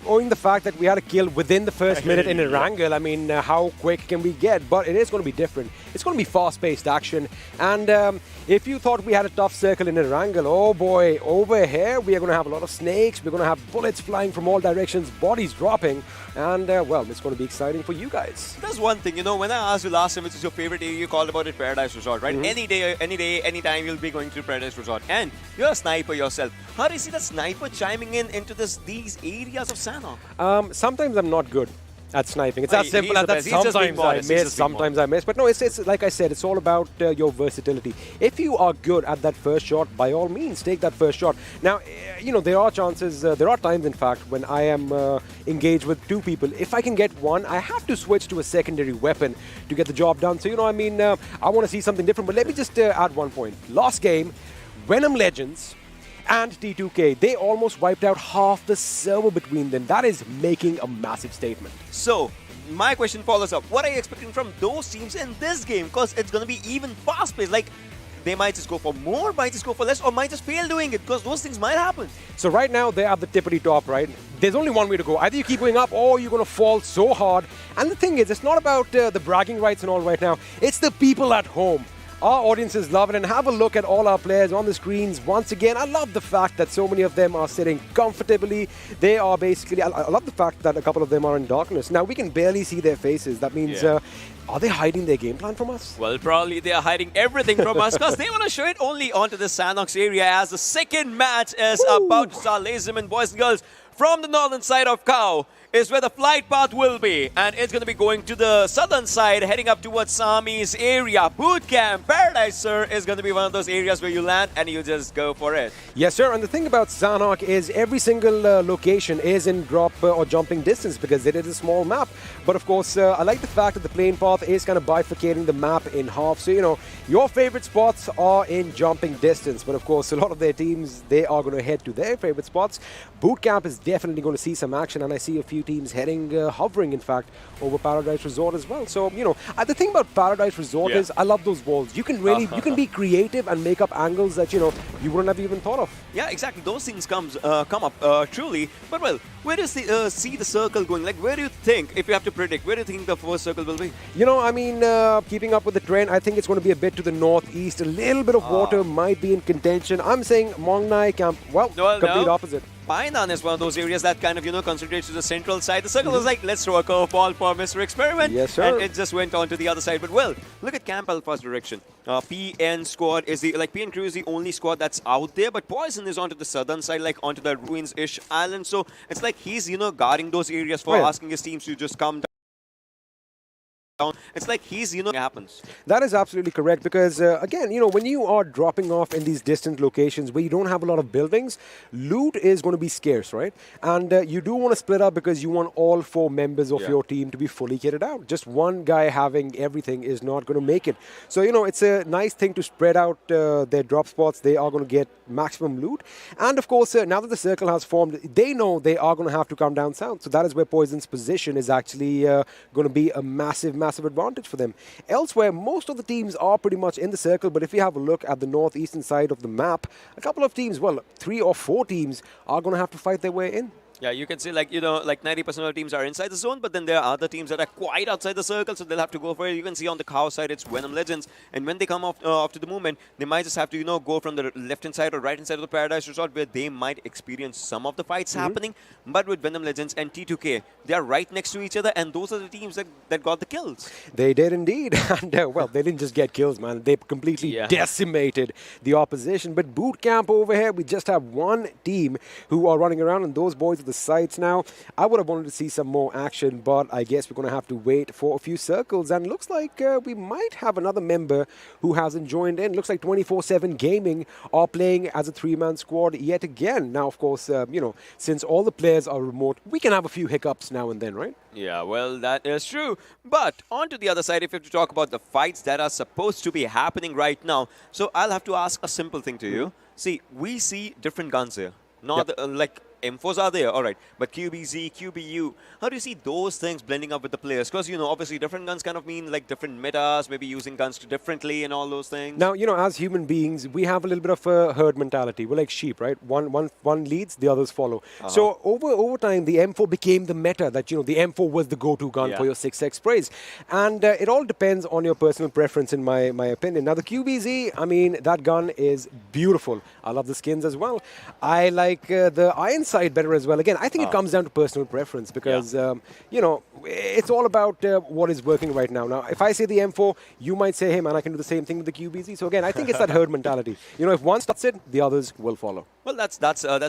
owing the fact that we had a kill within the first minute in Erangel. I mean, how quick can we get? But it is going to be different. It's going to be fast-paced action. And if you thought we had a tough circle in Erangel, oh boy, over here we are going to have a lot of snakes. We're going to have bullets flying from all directions, bodies dropping. And, well, it's going to be exciting for you guys. There's one thing, you know, when I asked you last time which is your favorite area, you called about it Paradise Resort, right? Any day, any time you'll be going to Paradise Resort. And you're a sniper yourself. How do you see the sniper chiming in into these areas of Sanhok? Sometimes I'm not good at sniping. It's as simple as that. Sometimes I miss. But no, it's like I said, it's all about your versatility. If you are good at that first shot, by all means, take that first shot. Now, you know, there are chances, there are times, in fact, when I am engaged with two people. If I can get one, I have to switch to a secondary weapon to get the job done. So, you know, I mean, I want to see something different. But let me just add one point. Last game, Venom Legends and T2K, they almost wiped out half the server between them. That is making a massive statement. So, my question follows up. What are you expecting from those teams in this game? Because it's going to be even fast-paced. Like, they might just go for more, might just go for less, or might just fail doing it, because those things might happen. So right now, they're at the tippity top, right? There's only one way to go. Either you keep going up, or you're going to fall so hard. And the thing is, it's not about the bragging rights and all right now. It's the people at home. Our audiences love it, and have a look at all our players on the screens. Once again, I love the fact that so many of them are sitting comfortably. They are basically, I love the fact that a couple of them are in darkness. Now, we can barely see their faces. That means, are they hiding their game plan from us? Well, probably they are hiding everything from us, because they want to show it only onto the Sanhok's area, as the second match is about to start. Ladies and gentlemen, boys and girls, from the northern side of Khao is where the flight path will be, and it's going to be going to the southern side, heading up towards Sami's area. Boot Camp Paradise, sir, is going to be one of those areas where you land and you just go for it. Yes, sir. And the thing about Sanhok is every single location is in drop or jumping distance, because it is a small map. But of course, I like the fact that the plane path is kind of bifurcating the map in half. So, you know, your favorite spots are in jumping distance. But of course, a lot of their teams, they are going to head to their favorite spots. Boot Camp is definitely going to see some action, and I see a few teams heading, hovering, in fact, over Paradise Resort as well. So, you know, the thing about Paradise Resort is I love those walls. You can really, you can be creative and make up angles that, you know, you wouldn't have even thought of. Yeah, exactly. Those things come up truly. But, well, where do you see the circle going? Like, where do you think, if you have to predict, where do you think the first circle will be? You know, I mean, keeping up with the trend, I think it's going to be a bit to the northeast. A little bit of water might be in contention. I'm saying Mongnai Camp, well, complete opposite. Painan is one of those areas that kind of, you know, concentrates to the central side. The circle was like, let's throw a curveball for Mr. Experiment. Yes, sir. And it just went on to the other side. But, well, look at Camp Alpha's direction. PN squad is the, like, PN crew is the only squad that's out there. But Poison is onto the southern side, like, onto the ruins-ish island. So it's like he's, you know, guarding those areas for asking his teams to just come down. It's like he's, you know, it happens. That is absolutely correct, because, again, you know, when you are dropping off in these distant locations where you don't have a lot of buildings, loot is going to be scarce, right? And you do want to split up, because you want all 4 members of your team to be fully kitted out. Just one guy having everything is not going to make it. So, you know, it's a nice thing to spread out their drop spots. They are going to get maximum loot. And, of course, now that the circle has formed, they know they are going to have to come down south. So that is where Poison's position is actually going to be a massive advantage for them. Elsewhere, most of the teams are pretty much in the circle, but if you have a look at the northeastern side of the map, a couple of teams, well, 3 or 4 teams are going to have to fight their way in. Yeah, you can see, like, you know, like 90% of the teams are inside the zone, but then there are other teams that are quite outside the circle, so they'll have to go for it. You can see on the Khao side, it's Venom Legends, and when they come off after the movement, they might just have to, you know, go from the left-hand side or right-hand side of the Paradise Resort, where they might experience some of the fights happening. But with Venom Legends and T2K, they are right next to each other, and those are the teams that got the kills. They did indeed. And, well, they didn't just get kills, man. They completely decimated the opposition. But Boot Camp over here, we just have one team who are running around, and those boys are the sites now. I would have wanted to see some more action, but I guess we're going to have to wait for a few circles. And looks like we might have another member who hasn't joined in. Looks like 24/7 Gaming are playing as a 3-man squad yet again. Now, of course, you know, since all the players are remote, we can have a few hiccups now and then, right? Yeah, well, that is true. But on to the other side, if you have to talk about the fights that are supposed to be happening right now. So I'll have to ask a simple thing to you. See, we see different guns here. Not like M4s are there, all right. But QBZ, QBU, how do you see those things blending up with the players? Because, obviously different guns kind of mean like different metas, maybe using guns differently and all those things. Now, as human beings, we have a little bit of a herd mentality. We're like sheep, right? One leads, the others follow. So over time, the M4 became the meta that, the M4 was the go-to gun for your 6x sprays. And it all depends on your personal preference, in my opinion. Now, the QBZ, I mean, that gun is beautiful. I love the skins as well. I like the iron side better as well. Again, I think it comes down to personal preference because, it's all about what is working right now. Now, if I say the M4, you might say, hey, man, I can do the same thing with the QBZ. So again, I think it's that herd mentality. If one starts it, the others will follow. Well, that's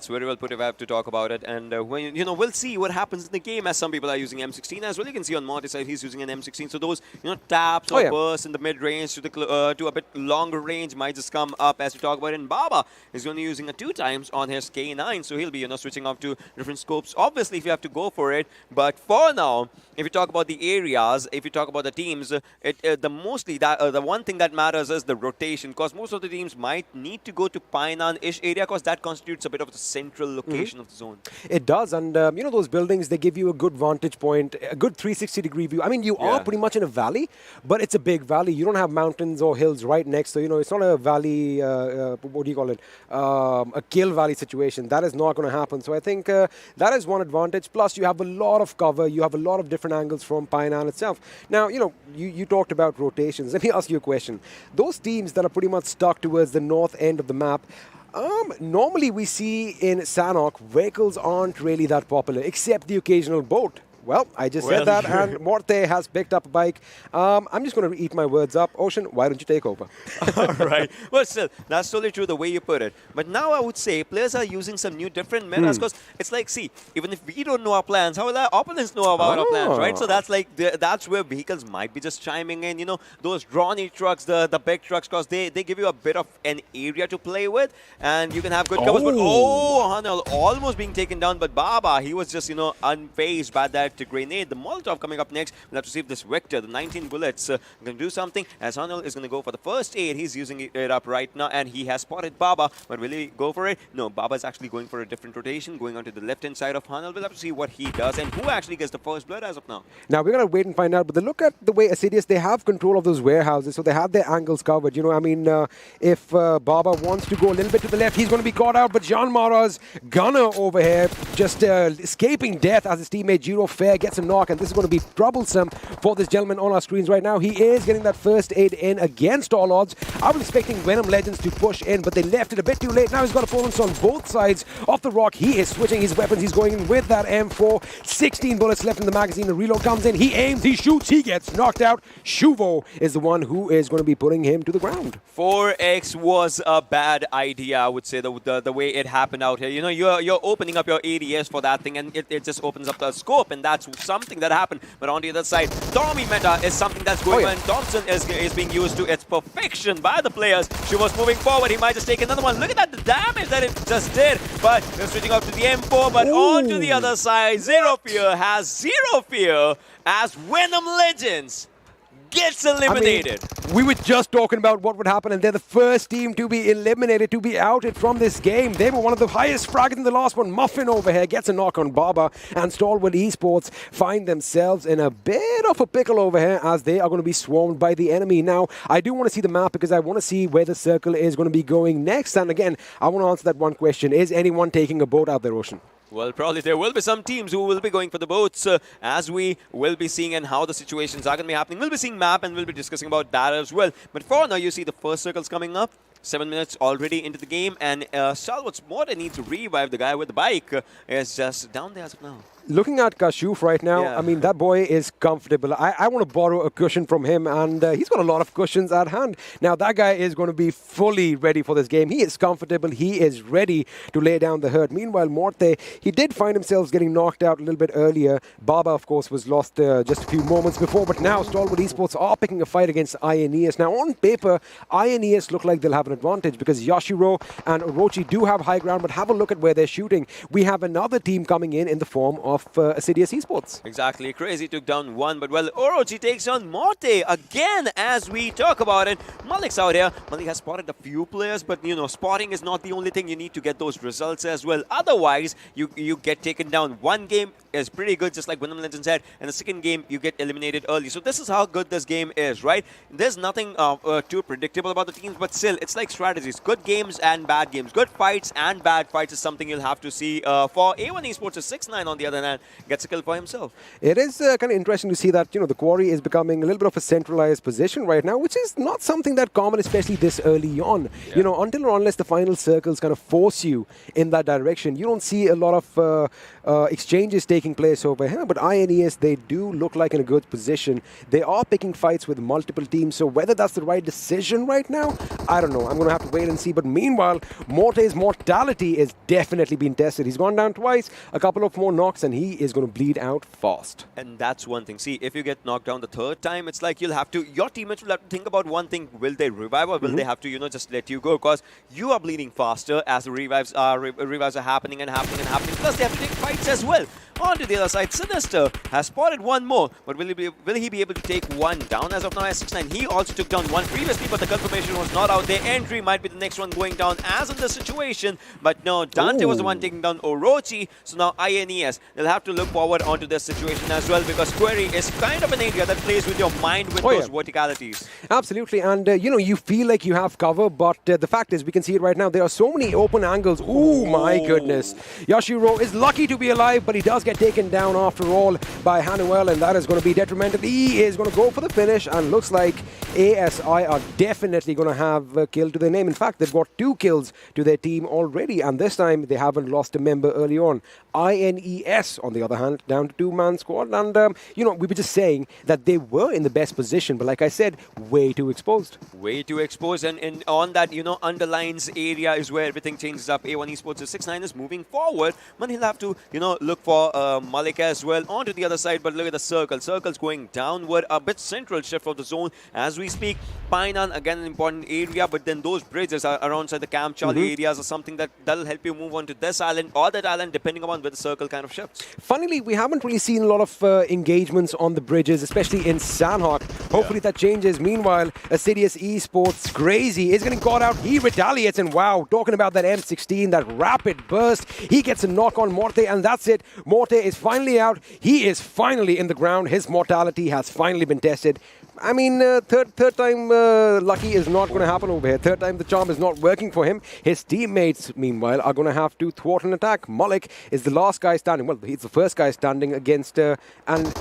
very well put if I have to talk about it. And when we'll see what happens in the game, as some people are using M16 as well. You can see on Morty's side he's using an M16. So those taps or bursts in the mid range to a bit longer range might just come up as we talk about it. And Baba is only using it 2 times on his K9, so he'll be switching off to different scopes. Obviously, if you have to go for it, but for now, if you talk about the areas, if you talk about the teams, the one thing that matters is the rotation, because most of the teams might need to go to Painan-ish area, because that constitutes a bit of the central location of the zone. It does, and those buildings, they give you a good vantage point, a good 360-degree view. I mean, you are pretty much in a valley, but it's a big valley. You don't have mountains or hills right next, so it's not a valley. What do you call it? A kill valley situation. That is not going to happen. So I think that is one advantage. Plus, you have a lot of cover. You have a lot of different angles from Painan itself. Now, you talked about rotations. Let me ask you a question. Those teams that are pretty much stuck towards the north end of the map, normally we see in Sanhok, vehicles aren't really that popular, except the occasional boat. Well, I just said that, and Morte has picked up a bike. I'm just going to eat my words up. Ocean, why don't you take over? All right. Well, still, that's totally true the way you put it. But now I would say players are using some new different metas, because it's like, see, even if we don't know our plans, how will our opponents know about our plans, right? So that's like, that's where vehicles might be just chiming in. Those drawny trucks, the big trucks, because they give you a bit of an area to play with, and you can have good covers. But Hanel almost being taken down, but Baba, he was just, unfazed by that grenade. The Molotov coming up next. We'll have to see if this Vector, the 19 bullets, going to do something. As Hanel is going to go for the first aid. He's using it up right now, and he has spotted Baba. But will he go for it? No, Baba is actually going for a different rotation, going onto the left-hand side of Hanel. We'll have to see what he does and who actually gets the first blood as of now. Now, we're going to wait and find out. But look at the way Assiduous, they have control of those warehouses, so they have their angles covered. I mean, if Baba wants to go a little bit to the left, he's going to be caught out. But JyanMaara's gunner over here just escaping death as his teammate Jiro Fair gets a knock, and this is going to be troublesome for this gentleman on our screens right now. He is getting that first aid in against all odds. I was expecting Venom Legends to push in, but they left it a bit too late. Now he's got opponents on both sides of the rock. He is switching his weapons. He's going in with that M4. 16 bullets left in the magazine. The reload comes in. He aims. He shoots. He gets knocked out. Shuvo is the one who is going to be putting him to the ground. 4x was a bad idea, I would say, the way it happened out here. You're opening up your ADS for that thing, and it just opens up the scope, and that's something that happened. But on the other side, Tommy meta is something that's going on. Thompson is being used to its perfection by the players. She was moving forward. He might just take another one. Look at that, the damage that it just did. But they're switching up to the M4, but on to the other side, Zero Fear has Zero Fear as Venom Legends gets eliminated. I mean, we were just talking about what would happen, and they're the first team to be eliminated, to be outed from this game. They were one of the highest fraggers in the last one. Muffin over here gets a knock on Baba, and Stalwart Esports find themselves in a bit of a pickle over here as they are going to be swarmed by the enemy. Now, I do want to see the map because I want to see where the circle is going to be going next. And again, I want to answer that one question. Is anyone taking a boat out there, Ocean? Well, probably there will be some teams who will be going for the boats as we will be seeing and how the situations are going to be happening. We'll be seeing map and we'll be discussing about that as well. But for now, you see the first circles coming up. 7 minutes already into the game, and Stalwart's Mortar needs to revive the guy with the bike. Is just down there as of now. Looking at Kashuf right now, I mean, that boy is comfortable. I want to borrow a cushion from him, and he's got a lot of cushions at hand. Now, that guy is going to be fully ready for this game. He is comfortable. He is ready to lay down the hurt. Meanwhile, Morte, he did find himself getting knocked out a little bit earlier. Baba, of course, was lost just a few moments before, but now Stalwart Esports are picking a fight against INES. Now, on paper, INES look like they'll have an advantage because Yashiro and Orochi do have high ground, but have a look at where they're shooting. We have another team coming in the form of of Assiduous Esports. Exactly. Crazy took down one, but well, Orochi takes on Morte again as we talk about it. Malik's out here. Malik has spotted a few players, but you know, spotting is not the only thing. You need to get those results as well. Otherwise, you get taken down. One game is pretty good, just like Venom Legends had, and the second game you get eliminated early. So this is how good this game is, right? There's nothing too predictable about the teams, but still, it's like strategies. Good games and bad games. Good fights and bad fights is something you'll have to see. For A1 Esports, 6ix9ine on the other hand gets a kill for himself. It is kind of interesting to see that, you know, the quarry is becoming a little bit of a centralized position right now, which is not something that common, especially this early on. Yeah. You know, until or unless the final circles kind of force you in that direction, you don't see a lot of exchanges taking place over here. But INES, they do look like in a good position. They are picking fights with multiple teams, so whether that's the right decision right now, I don't know. I'm going to have to wait and see. But meanwhile, Morte's mortality is definitely being tested. He's gone down twice, a couple of more knocks, and he is going to bleed out fast. And that's one thing. See, if you get knocked down the third time, it's like you'll have to, your teammates will have to think about one thing. Will they revive, or will they have to, you know, just let you go? Because you are bleeding faster as the revives are happening and happening and happening. Plus, they have to take fights as well. On to the other side, Sinister has spotted one more, but will he be able to take one down as of now? S6ix9ine, he also took down one previously, but the confirmation was not out there. Entry might be the next one going down as in the situation, but no, Dante was the one taking down Orochi, so now INES, they'll have to look forward onto this situation as well, because Query is kind of an area that plays with your mind with those verticalities. Absolutely, and you know, you feel like you have cover, but the fact is, we can see it right now, there are so many open angles. Oh my goodness. Yashiro is lucky to be alive, but he does get taken down after all by Hanuel, and that is going to be detrimental. He is going to go for the finish, and looks like ASI are definitely going to have a kill to their name. In fact, they've got 2 kills to their team already, and this time they haven't lost a member early on. INES, on the other hand, down to 2-man squad, and you know, we were just saying that they were in the best position, but like I said, way too exposed. Way too exposed, and on that, you know, underlines area is where everything changes up. A1 Esports, 6ix9ine is moving forward, but he'll have to, you know, look for Malik as well onto the other side, but look at the circle. Circle's going downward, a bit central shift of the zone as we speak. Painan, again, an important area, but then those bridges are around the Camp Charlie areas or something that'll help you move on to this island or that island, depending upon where the circle kind of shifts. Funnily, we haven't really seen a lot of engagements on the bridges, especially in Sanhok. Hopefully that changes. Meanwhile, Assiduous Esports, Crazy is getting caught out. He retaliates, and wow, talking about that M16, that rapid burst, he gets a knock on Morte, and that's it. Morte is finally out. He is finally in the ground. His mortality has finally been tested. I mean, third time lucky is not going to happen over here. Third time the charm is not working for him. His teammates, meanwhile, are going to have to thwart an attack. Malik is the last guy standing. Well, he's the first guy standing against an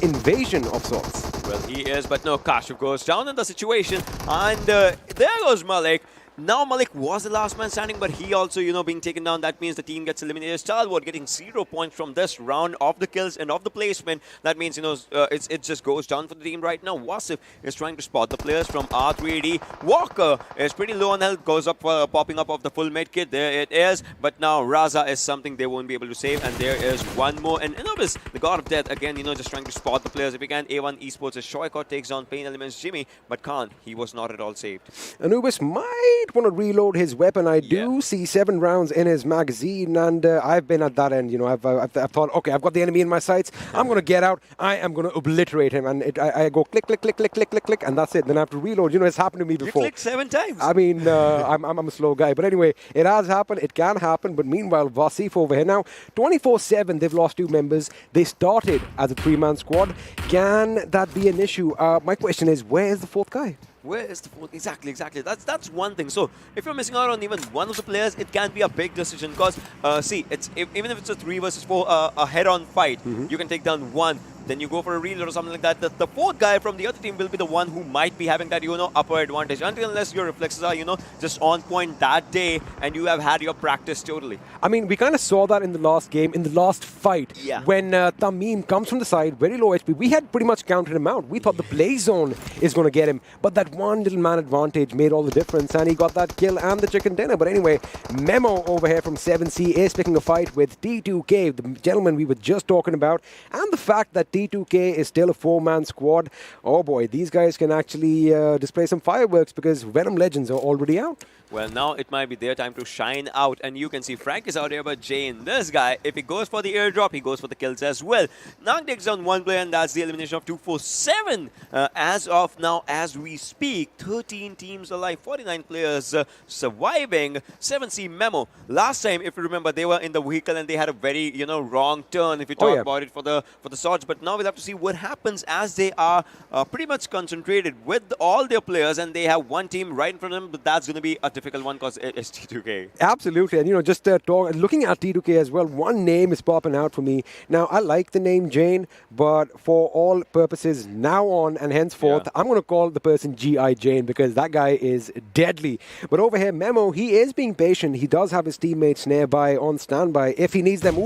invasion of sorts. Well, he is, but no, Kashyap goes down in the situation, and there goes Malik. Now Malik was the last man standing, but he also, you know, being taken down. That means the team gets eliminated. Stalwart getting 0 points from this round of the kills and of the placement. That means, you know, it just goes down for the team right now. Wasif is trying to spot the players from R3D. Walker is pretty low on health, goes up for popping up of the full med kit. There it is. But now Raza is something they won't be able to save, and there is one more. And Anubis, the god of death, again, you know, just trying to spot the players if he can. A1 Esports, as Shoykot takes on PAINxELMT's Jimmy, but can't. He was not at all saved. Anubis might want to reload his weapon. I do see 7 rounds in his magazine, and I've been at that end. You know, I've thought, okay, I've got the enemy in my sights. I'm going to get out. I am going to obliterate him, and I go click, click, click, click, click, click, click, and that's it. Then I have to reload. You know, it's happened to me before. You clicked 7 times. I mean, I'm a slow guy, but anyway, it has happened. It can happen. But meanwhile, Wasif over here now, 24/7. They've lost 2 members. They started as a 3-man squad. Can that be an issue? My question is, where is the 4th guy? Where is the 4th? Exactly. That's one thing. So if you're missing out on even one of the players, it can be a big decision, because see, even if it's a 3 versus 4, a head-on fight, you can take down one. Then you go for a reload or something like that. The 4th guy from the other team will be the one who might be having that, you know, upper advantage, unless your reflexes are, you know, just on point that day and you have had your practice totally. I mean, we kind of saw that in the last game, in the last fight, when Tamim comes from the side, very low HP. We had pretty much counted him out. We thought the play zone is going to get him, but that one little man advantage made all the difference, and he got that kill and the chicken dinner. But anyway, Memo over here from 7C is picking a fight with T2K, the gentleman we were just talking about, and the fact that T2K is still a 4-man squad. Oh boy, these guys can actually display some fireworks because Venom Legends are already out. Well, now it might be their time to shine out. And you can see Frank is out here, but Jane, this guy, if he goes for the airdrop, he goes for the kills as well. Now takes down one player, and that's the elimination of 247. As of now, as we speak, 13 teams alive, 49 players surviving. 7C Memo. Last time, if you remember, they were in the vehicle and they had a very, wrong turn if you talk about it for the swords. But now we'll have to see what happens as they are pretty much concentrated with all their players, and they have one team right in front of them, but that's going to be a difficult one because it's T2K. Absolutely, and just looking at T2K as well, one name is popping out for me. Now, I like the name Jane, but for all purposes now on and henceforth, I'm going to call the person G.I. Jane because that guy is deadly. But over here, Memo, he is being patient. He does have his teammates nearby on standby. If he needs them,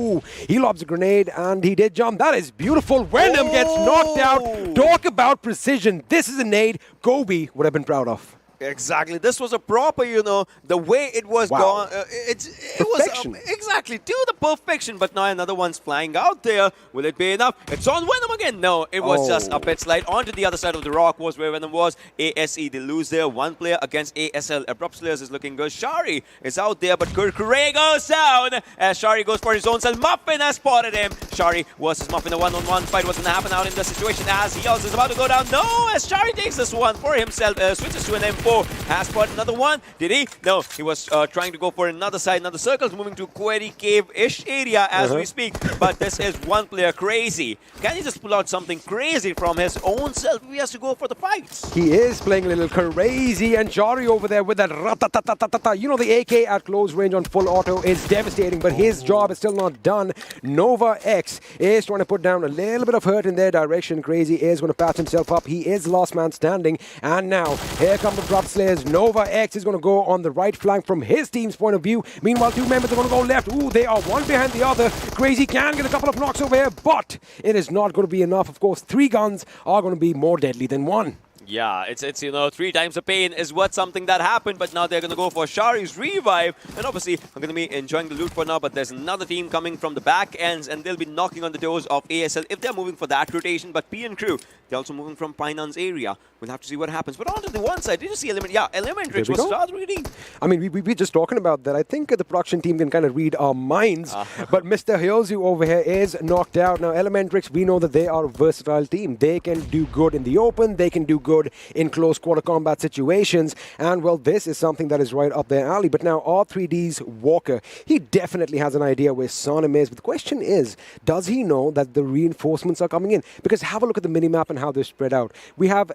he lobs a grenade and he did jump. That is beautiful. Venom gets knocked out. Talk about precision. This is a nade Gobi would have been proud of. Exactly. This was a proper, the way it was gone. It was exactly to the perfection. But now another one's flying out there. Will it be enough? It's on Venom again. No, it was just a pit slide onto the other side of the rock was where Venom was. ASE, they lose there. One player against ASL. Abrupt Slayers is looking good. Shari is out there, but Kurkure goes down as Shari goes for his own self. Muffin has spotted him. Shari versus Muffin. A one-on-one fight wasn't happening out in the situation as he also is about to go down. No, as Shari takes this one for himself. Switches to an M4. Has spotted another one. Did he? No, he was trying to go for another side, another circle, moving to Query Cave-ish area as we speak. But this is one player crazy. Can he just pull out something crazy from his own self? He has to go for the fights. He is playing a little crazy, and Shari over there with that ratatatatata. The AK at close range on full auto is devastating, but his job is still not done. Nova X is trying to put down a little bit of hurt in their direction. Crazy is going to patch himself up. He is the last man standing, and now here come the Abrupt Slayers. Nova X is going to go on the right flank from his team's point of view. Meanwhile, two members are going to go left. They are one behind the other. Crazy can get a couple of knocks over here, but it is not going to be enough. Of course, 3 guns are going to be more deadly than 1. Yeah, it's 3 times the pain is what something that happened, but now they're going to go for Shari's revive, and obviously I'm going to be enjoying the loot for now, but there's another team coming from the back ends, and they'll be knocking on the doors of ASL if they're moving for that rotation, but P and Crew, they're also moving from PAINxELMT's area. We'll have to see what happens. But onto the one side, did you see ElementriX was R3D. I mean, we were just talking about that. I think the production team can kind of read our minds, but Mr. Hyozu over here is knocked out. Now, ElementriX, we know that they are a versatile team. They can do good in the open, they can do good in close quarter combat situations, and well, this is something that is right up their alley. But now R3D's Walker, he definitely has an idea where Sonam is, but the question is, does he know that the reinforcements are coming in? Because have a look at the minimap and how they're spread out. We have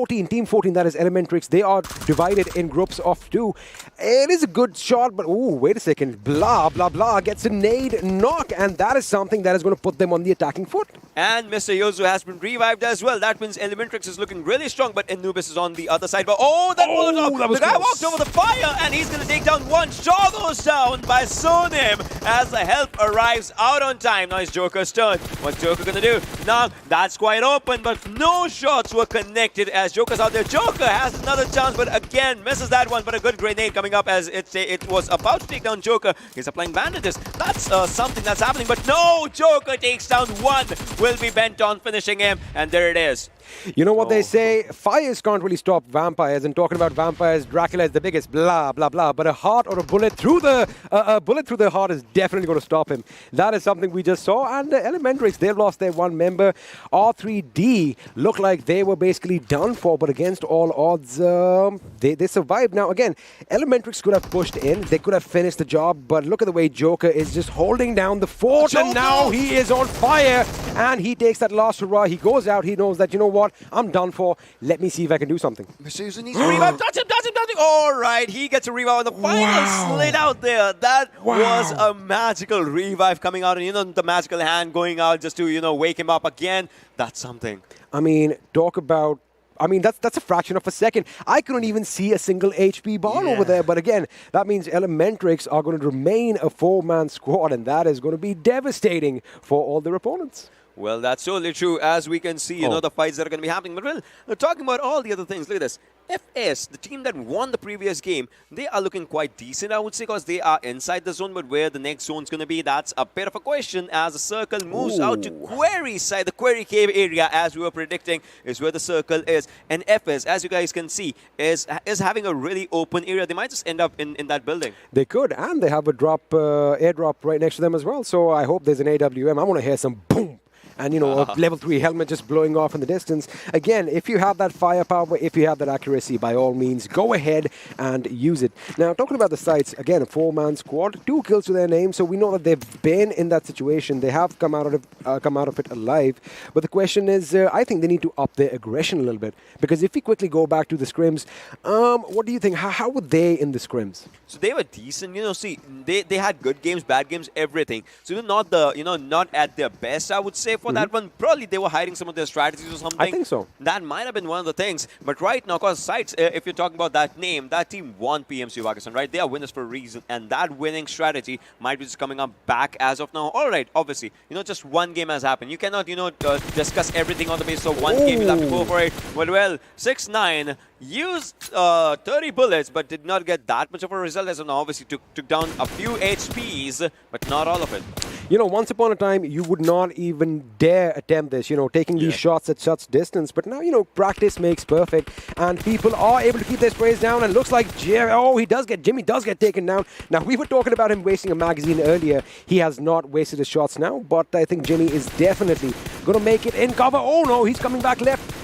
Team 14, that is ElementriX. They are divided in groups of 2. It is a good shot, but wait a second. Blah, blah, blah gets a nade knock, and that is something that is going to put them on the attacking foot. And Mr. Yozu has been revived as well. That means ElementriX is looking really strong, but Anubis is on the other side. But that Molotov! The guy walked over the fire, and he's going to take down one. Shaw goes down by Sonim as the help arrives out on time. Now it's Joker's turn. What's Joker going to do? Now, that's quite open, but no shots were connected as Joker's out there. Joker has another chance, but again, misses that one. But a good grenade coming up as it was about to take down Joker. He's applying bandages. That's something that's happening, but no! Joker takes down one. Will be bent on finishing him, and there it is. You know what they say? Fires can't really stop vampires. And talking about vampires, Dracula is the biggest. Blah blah blah. But a heart or a bullet through the heart is definitely going to stop him. That is something we just saw. And ElementriX, they've lost their one member. R3D look like they were basically done for. But against all odds, they survived. Now again, ElementriX could have pushed in. They could have finished the job. But look at the way Joker is just holding down the fort. Joker! And now he is on fire. And he takes that last hurrah. He goes out. He knows that, you know what? I'm done for. Let me see if I can do something. Mr. Yuzu needs a revive. Touch him. All right, he gets a revive on the final slit out there. That was a magical revive coming out. And the magical hand going out just to, wake him up again. That's something. I mean, talk about... that's a fraction of a second. I couldn't even see a single HP bar over there. But again, that means ElementriX are going to remain a 4-man squad, and that is going to be devastating for all their opponents. Well, that's totally true. As we can see, the fights that are going to be happening. But well, talking about all the other things, look at this. FS, the team that won the previous game, they are looking quite decent, I would say, because they are inside the zone. But where the next zone is going to be, that's a bit of a question as the circle moves out to Quarry side. The Quarry Cave area, as we were predicting, is where the circle is. And FS, as you guys can see, is having a really open area. They might just end up in that building. They could, and they have a airdrop right next to them as well. So I hope there's an AWM. I want to hear some boom. And, a level 3 helmet just blowing off in the distance. Again, if you have that firepower, if you have that accuracy, by all means, go ahead and use it. Now, talking about the sites, again, a 4-man squad, 2 kills to their name, so we know that they've been in that situation. They have come out of it alive. But the question is, I think they need to up their aggression a little bit. Because if we quickly go back to the scrims, what do you think? How were they in the scrims? So they were decent. See, they had good games, bad games, everything. So not not at their best, I would say, for that one. Probably they were hiding some of their strategies or something. I think so. That might have been one of the things. But right now, because SCYTES, if you're talking about that name, that team won PMC Pakistan, right? They are winners for a reason. And that winning strategy might be just coming up back as of now. All right, obviously, just one game has happened. You cannot, discuss everything on the basis of one game. You'll have to go for it. Well, 6-9 used 30 bullets, but did not get that much of a result. As of now, obviously took down a few HPs, but not all of it. Once upon a time, you would not even dare attempt this, taking these shots at such distance. But now, practice makes perfect, and people are able to keep their sprays down. And looks like Jimmy does get taken down. Now, we were talking about him wasting a magazine earlier. He has not wasted his shots now, but I think Jimmy is definitely going to make it in cover. Oh, no, he's coming back left.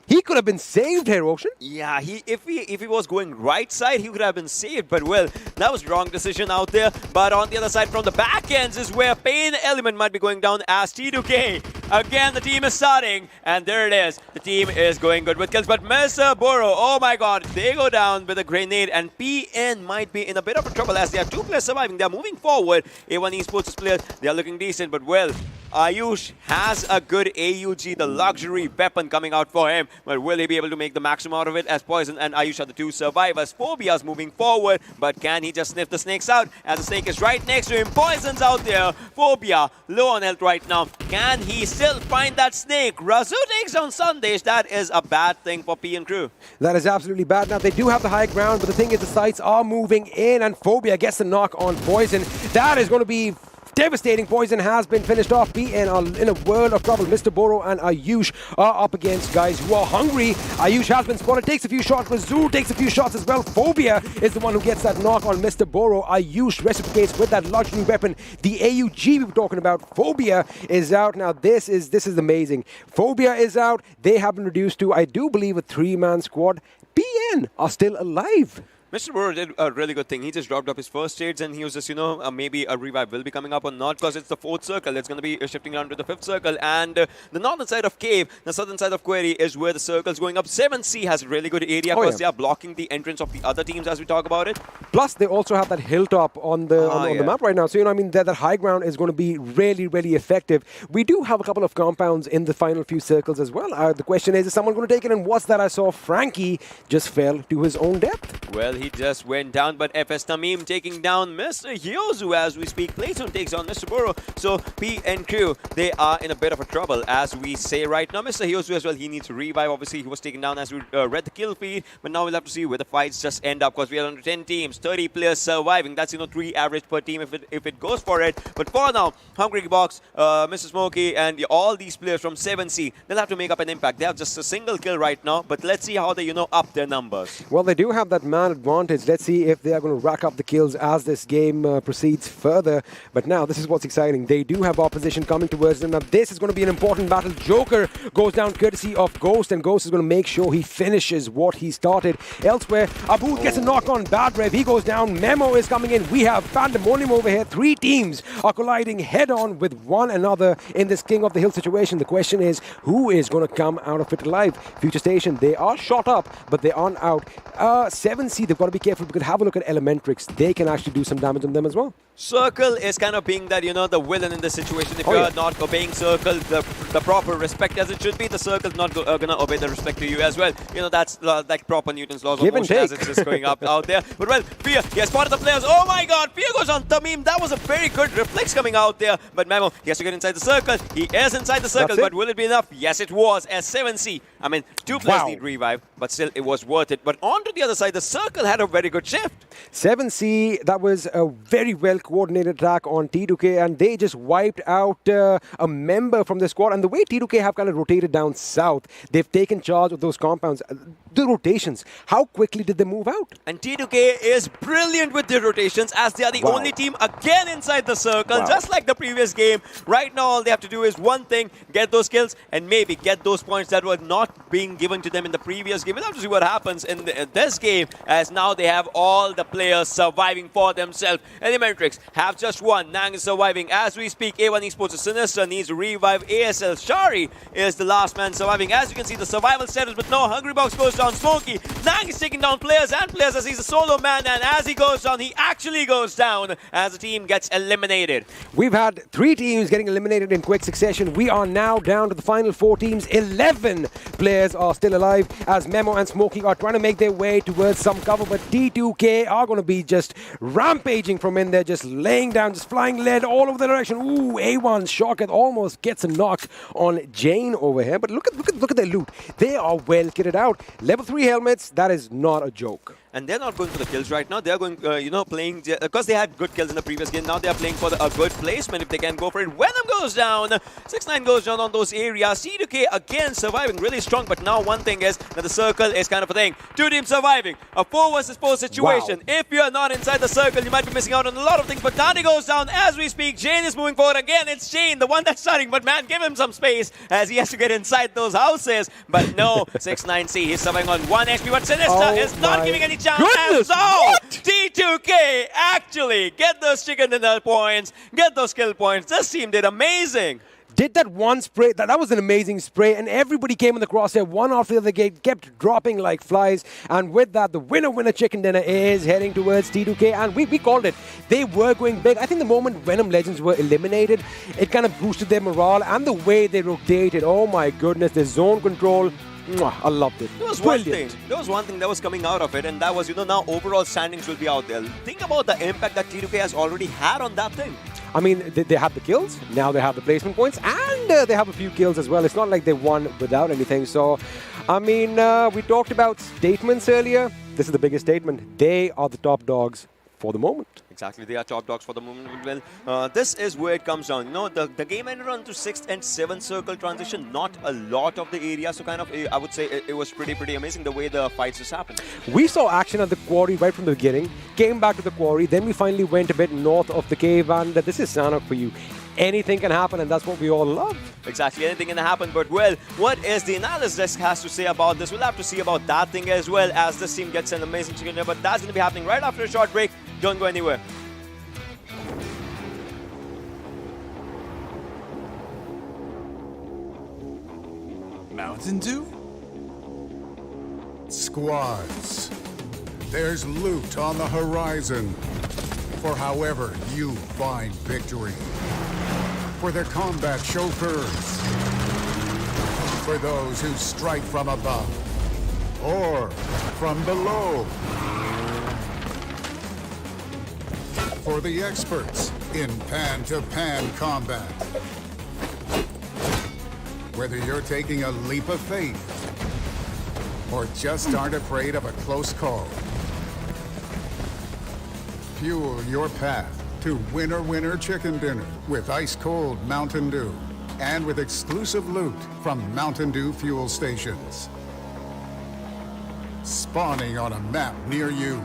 He could have been saved here, Ocean. Yeah, if he was going right side, he could have been saved. But, well, that was the wrong decision out there. But on the other side, from the back ends is where PAINxELMT might be going down as T2K. Again, the team is starting. And there it is. The team is going good with kills. But Mr. Boro, oh my god, they go down with a grenade. And PN might be in a bit of a trouble as they have 2 players surviving. They are moving forward. A1 Esports players, they are looking decent. But, well, Ayush has a good AUG, the luxury weapon coming out for him. But will he be able to make the maximum out of it, as Poison and Ayush are the 2 survivors? Phobia's moving forward, but can he just sniff the snakes out? As the snake is right next to him, Poison's out there. Phobia, low on health right now. Can he still find that snake? Razu takes on Sandesh. That is a bad thing for P and crew. That is absolutely bad. Now, they do have the high ground, but the thing is the sites are moving in, and Phobia gets the knock on Poison. That is going to be devastating. Poison has been finished off. PN are in a world of trouble. Mr. Boro and Ayush are up against guys who are hungry. Ayush has been spotted, takes a few shots. Razul takes a few shots as well. Phobia is the one who gets that knock on Mr. Boro. Ayush reciprocates with that luxury weapon. The AUG we were talking about. Phobia is out. Now this is amazing. Phobia is out. They have been reduced to, I do believe, a 3-man squad. PN are still alive. Mr. Boro did a really good thing. He just dropped up his first shades and he was just, maybe a revive will be coming up or not, because it's the 4th circle. It's going to be shifting around to the 5th circle. And the northern side of Cave, the southern side of Quarry is where the circle's going up. 7C has a really good area because they are blocking the entrance of the other teams as we talk about it. Plus, they also have that hilltop on the map right now. So, that high ground is going to be really, really effective. We do have a couple of compounds in the final few circles as well. The question is someone going to take it? And what's that I saw? Frankie just fell to his own death. Well, he just went down, but FS Tamim taking down Mr. Hyozu as we speak. Playzone takes on Mr. Boro. So P and crew, they are in a bit of a trouble as we say right now. Mr. Hyozu as well, he needs to revive. Obviously, he was taken down as we read the kill feed, but now we'll have to see where the fights just end up, because we are under 10 teams, 30 players surviving. That's 3 average per team if it goes for it. But for now, Hungry Box, Mr. Smokey, and all these players from 7C, they'll have to make up an impact. They have just a single kill right now, but let's see how they up their numbers. Well, they do have that man advantage. Let's see if they are going to rack up the kills as this game proceeds further. But now, this is what's exciting. They do have opposition coming towards them. Now, this is going to be an important battle. Joker goes down courtesy of Ghost, and Ghost is going to make sure he finishes what he started. Elsewhere, Abu gets a knock on Bad Rev. He goes down. Memo is coming in. We have Pandemonium over here. 3 teams are colliding head-on with one another in this King of the Hill situation. The question is, who is going to come out of it alive? FutureStation, they are shot up, but they aren't out. 7C, they've got to be careful, because have a look at ElementriX. They can actually do some damage on them as well. Circle is kind of being that, the villain in this situation. If you're not obeying Circle the proper respect as it should be, the Circle's not going to obey the respect to you as well. That's like proper Newton's laws of motion as it's just going up out there. But well, Fear, he has spotted the players. Oh my god, Fear goes on Tamim. That was a very good reflex coming out there. But Memo, he has to get inside the circle. He is inside the circle, but will it be enough? Yes, it was. As 7C. I mean, 2 players need revive, but still it was worth it. But on to the other side, the Circle had a very good shift. 7C, that was a very well coordinated attack on T2K, and they just wiped out a member from the squad. And the way T2K have kind of rotated down south, they've taken charge of those compounds. The rotations, how quickly did they move out? And T2K is brilliant with their rotations as they are the only team again inside the circle, just like the previous game. Right now, all they have to do is one thing, get those kills and maybe get those points that were not being given to them in the previous game. We'll have to see what happens in this game, as now they have all the players surviving for themselves. ElementriX have just won. Nang is surviving as we speak. A1 Esports is Sinister needs to revive. ASL Shari is the last man surviving. As you can see, the survival status, but no, Hungry Box goes down. Smokey, Nang is taking down players as he's a solo man, and as he goes down, he actually goes down as the team gets eliminated. We've had 3 teams getting eliminated in quick succession. We are now down to the final 4 teams. 11 players are still alive as Memo and Smokey are trying to make their way towards some cover, but T2K are going to be just rampaging from in there, just laying down, just flying lead all over the direction. Ooh, A1 Shocket almost gets a knock on Jane over here, but look at their loot. They are well kitted out. Level 3 helmets, that is not a joke. And they're not going for the kills right now. They're going, playing, because they had good kills in the previous game. Now they're playing for a good placement if they can go for it. Venom goes down. 6-9 goes down on those areas. T2K again surviving really strong. But now one thing is that the circle is kind of a thing. 2 teams surviving. A 4 versus 4 situation. If you're not inside the circle, you might be missing out on a lot of things. But Nani goes down as we speak. Jane is moving forward again. It's Jane, the one that's starting. But man, give him some space as he has to get inside those houses. But no, 6-9C, he's surviving on 1 HP. But Sinister is not giving any chance. Goodness, so T2K actually get those chicken dinner points, get those kill points. This team did amazing. Did that one spray, that was an amazing spray, and everybody came in the crosshair, one after the other, kept dropping like flies, and with that, the winner chicken dinner is heading towards T2K, and we called it. They were going big. I think the moment Venom Legends were eliminated, it kind of boosted their morale, and the way they rotated, oh my goodness, the zone control, I loved it. There was one thing that was coming out of it, and that was, now overall standings will be out there. Think about the impact that T2K has already had on that thing. I mean, they have the kills, now they have the placement points, and they have a few kills as well. It's not like they won without anything. So, I mean, we talked about statements earlier. This is the biggest statement. They are the top dogs for the moment. Exactly, they are top dogs for the moment. Well, this is where it comes down. The game ended on to 6th and 7th circle transition. Not a lot of the area, so kind of, I would say it was pretty amazing the way the fights just happened. We saw action at the quarry right from the beginning, came back to the quarry, then we finally went a bit north of the cave, and this is Sanhok for you. Anything can happen, and that's what we all love. Exactly, anything can happen, but well, what is the analyst desk has to say about this? We'll have to see about that thing as well, as this team gets an amazing chicken dinner, but that's going to be happening right after a short break. Don't go anywhere. Mountain Dew? Squads. There's loot on the horizon for however you find victory. For the combat chauffeurs. For those who strike from above or from below. For the experts in pan-to-pan combat. Whether you're taking a leap of faith or just aren't afraid of a close call. Fuel your path to winner chicken dinner with ice-cold Mountain Dew and with exclusive loot from Mountain Dew fuel stations. Spawning on a map near you.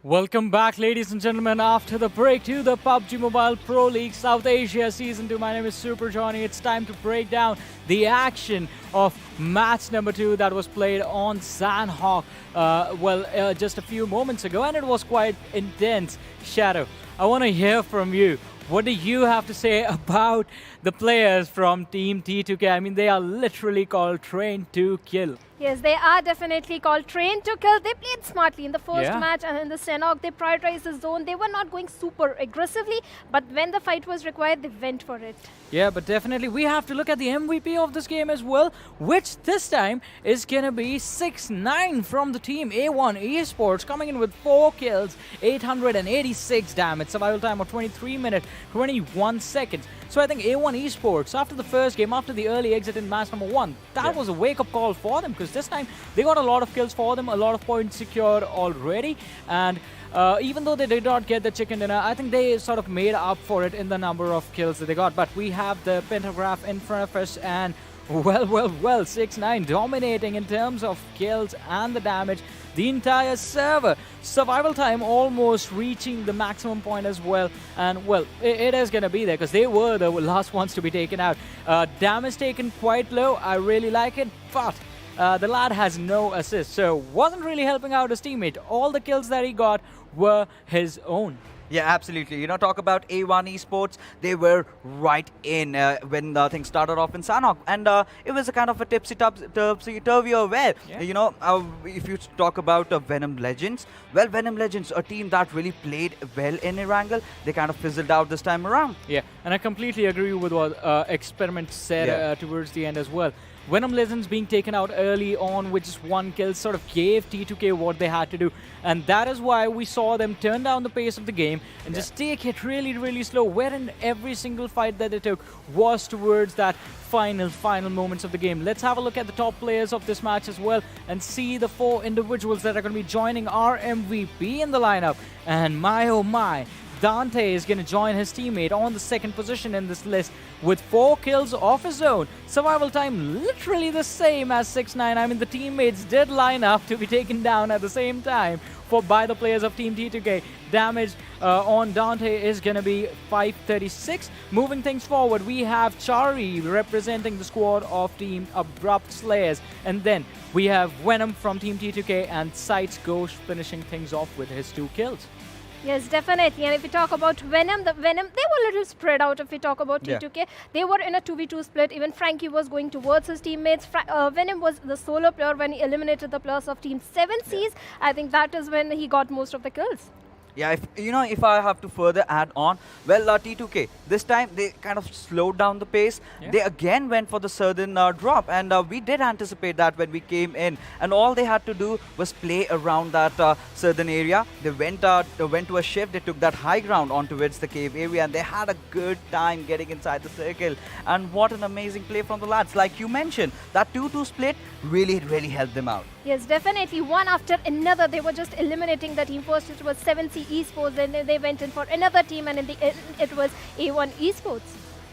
Welcome back, ladies and gentlemen, after the break to the PUBG Mobile Pro League South Asia Season 2. My name is Super Johnny. It's time to break down the action of match number 2 that was played on Sanhok, just a few moments ago, and it was quite intense. Shadow, I want to hear from you. what do you have to say about the players from Team T2K? I mean, they are literally called trained to kill. Yes, they are definitely called trained to kill. They played smartly in the first Yeah. match, and in the Sanhok, they prioritized the zone. They were not going super aggressively, but when the fight was required, they went for it. Yeah, but definitely we have to look at the MVP of this game as well, which this time is gonna be 6-9 from the team A1 Esports, coming in with 4 kills, 886 damage, survival time of 23 minutes, 21 seconds. So I think A1 Esports, after the first game, after the early exit in match number 1, that was a wake-up call for them, because this time they got a lot of kills for them, a lot of points secured already, and even though they did not get the chicken dinner, I think they sort of made up for it in the number of kills that they got. But we have the pentagraph in front of us, and well, 6-9 dominating in terms of kills and the damage. The entire server. Survival time almost reaching the maximum point as well. And, well, it is going to be there because they were the last ones to be taken out. Damage taken quite low. I really like it, but the lad has no assist, so wasn't really helping out his teammate. All the kills that he got were his own. Yeah, absolutely. You know, talk about A1 Esports, they were right in when things started off in Sanhok. And it was a kind of a topsy-turvy affair. Yeah. You know, if you talk about Venom Legends, well, Venom Legends, a team that really played well in Erangel, they kind of fizzled out this time around. Yeah, and I completely agree with what Experiment said towards the end as well. Venom Legends being taken out early on with just 1 kill sort of gave T2K what they had to do. And that is why we saw them turn down the pace of the game and just take it really, really slow, wherein every single fight that they took was towards that final moments of the game. Let's have a look at the top players of this match as well and see the 4 individuals that are going to be joining our MVP in the lineup. And my oh my, Dante is going to join his teammate on the 2nd position in this list with 4 kills of his own. Survival time literally the same as 6-9. I mean, the teammates did line up to be taken down at the same time by the players of Team T2K. Damage on Dante is going to be 536. Moving things forward, we have Chari representing the squad of Team Abrupt Slayers. And then we have Venom from Team T2K and SCYTES Ghost finishing things off with his 2 kills. Yes, definitely. And if we talk about Venom, they were a little spread out. If we talk about T2K, they were in a 2v2 split. Even Frankie was going towards his teammates. Venom was the solo player when he eliminated the players of Team 7Cs. I think that is when he got most of the kills. Yeah, if I have to further add on, well, T2K, this time they kind of slowed down the pace. Yeah. They again went for the southern drop, and we did anticipate that when we came in. And all they had to do was play around that southern area. They went to a shift. They took that high ground on towards the cave area, and they had a good time getting inside the circle. And what an amazing play from the lads. Like you mentioned, that 2-2 split really helped them out. Yes, definitely. One after another, they were just eliminating the team. First, it was 7C Esports, then they went in for another team, and in the end, it was A1 Esports.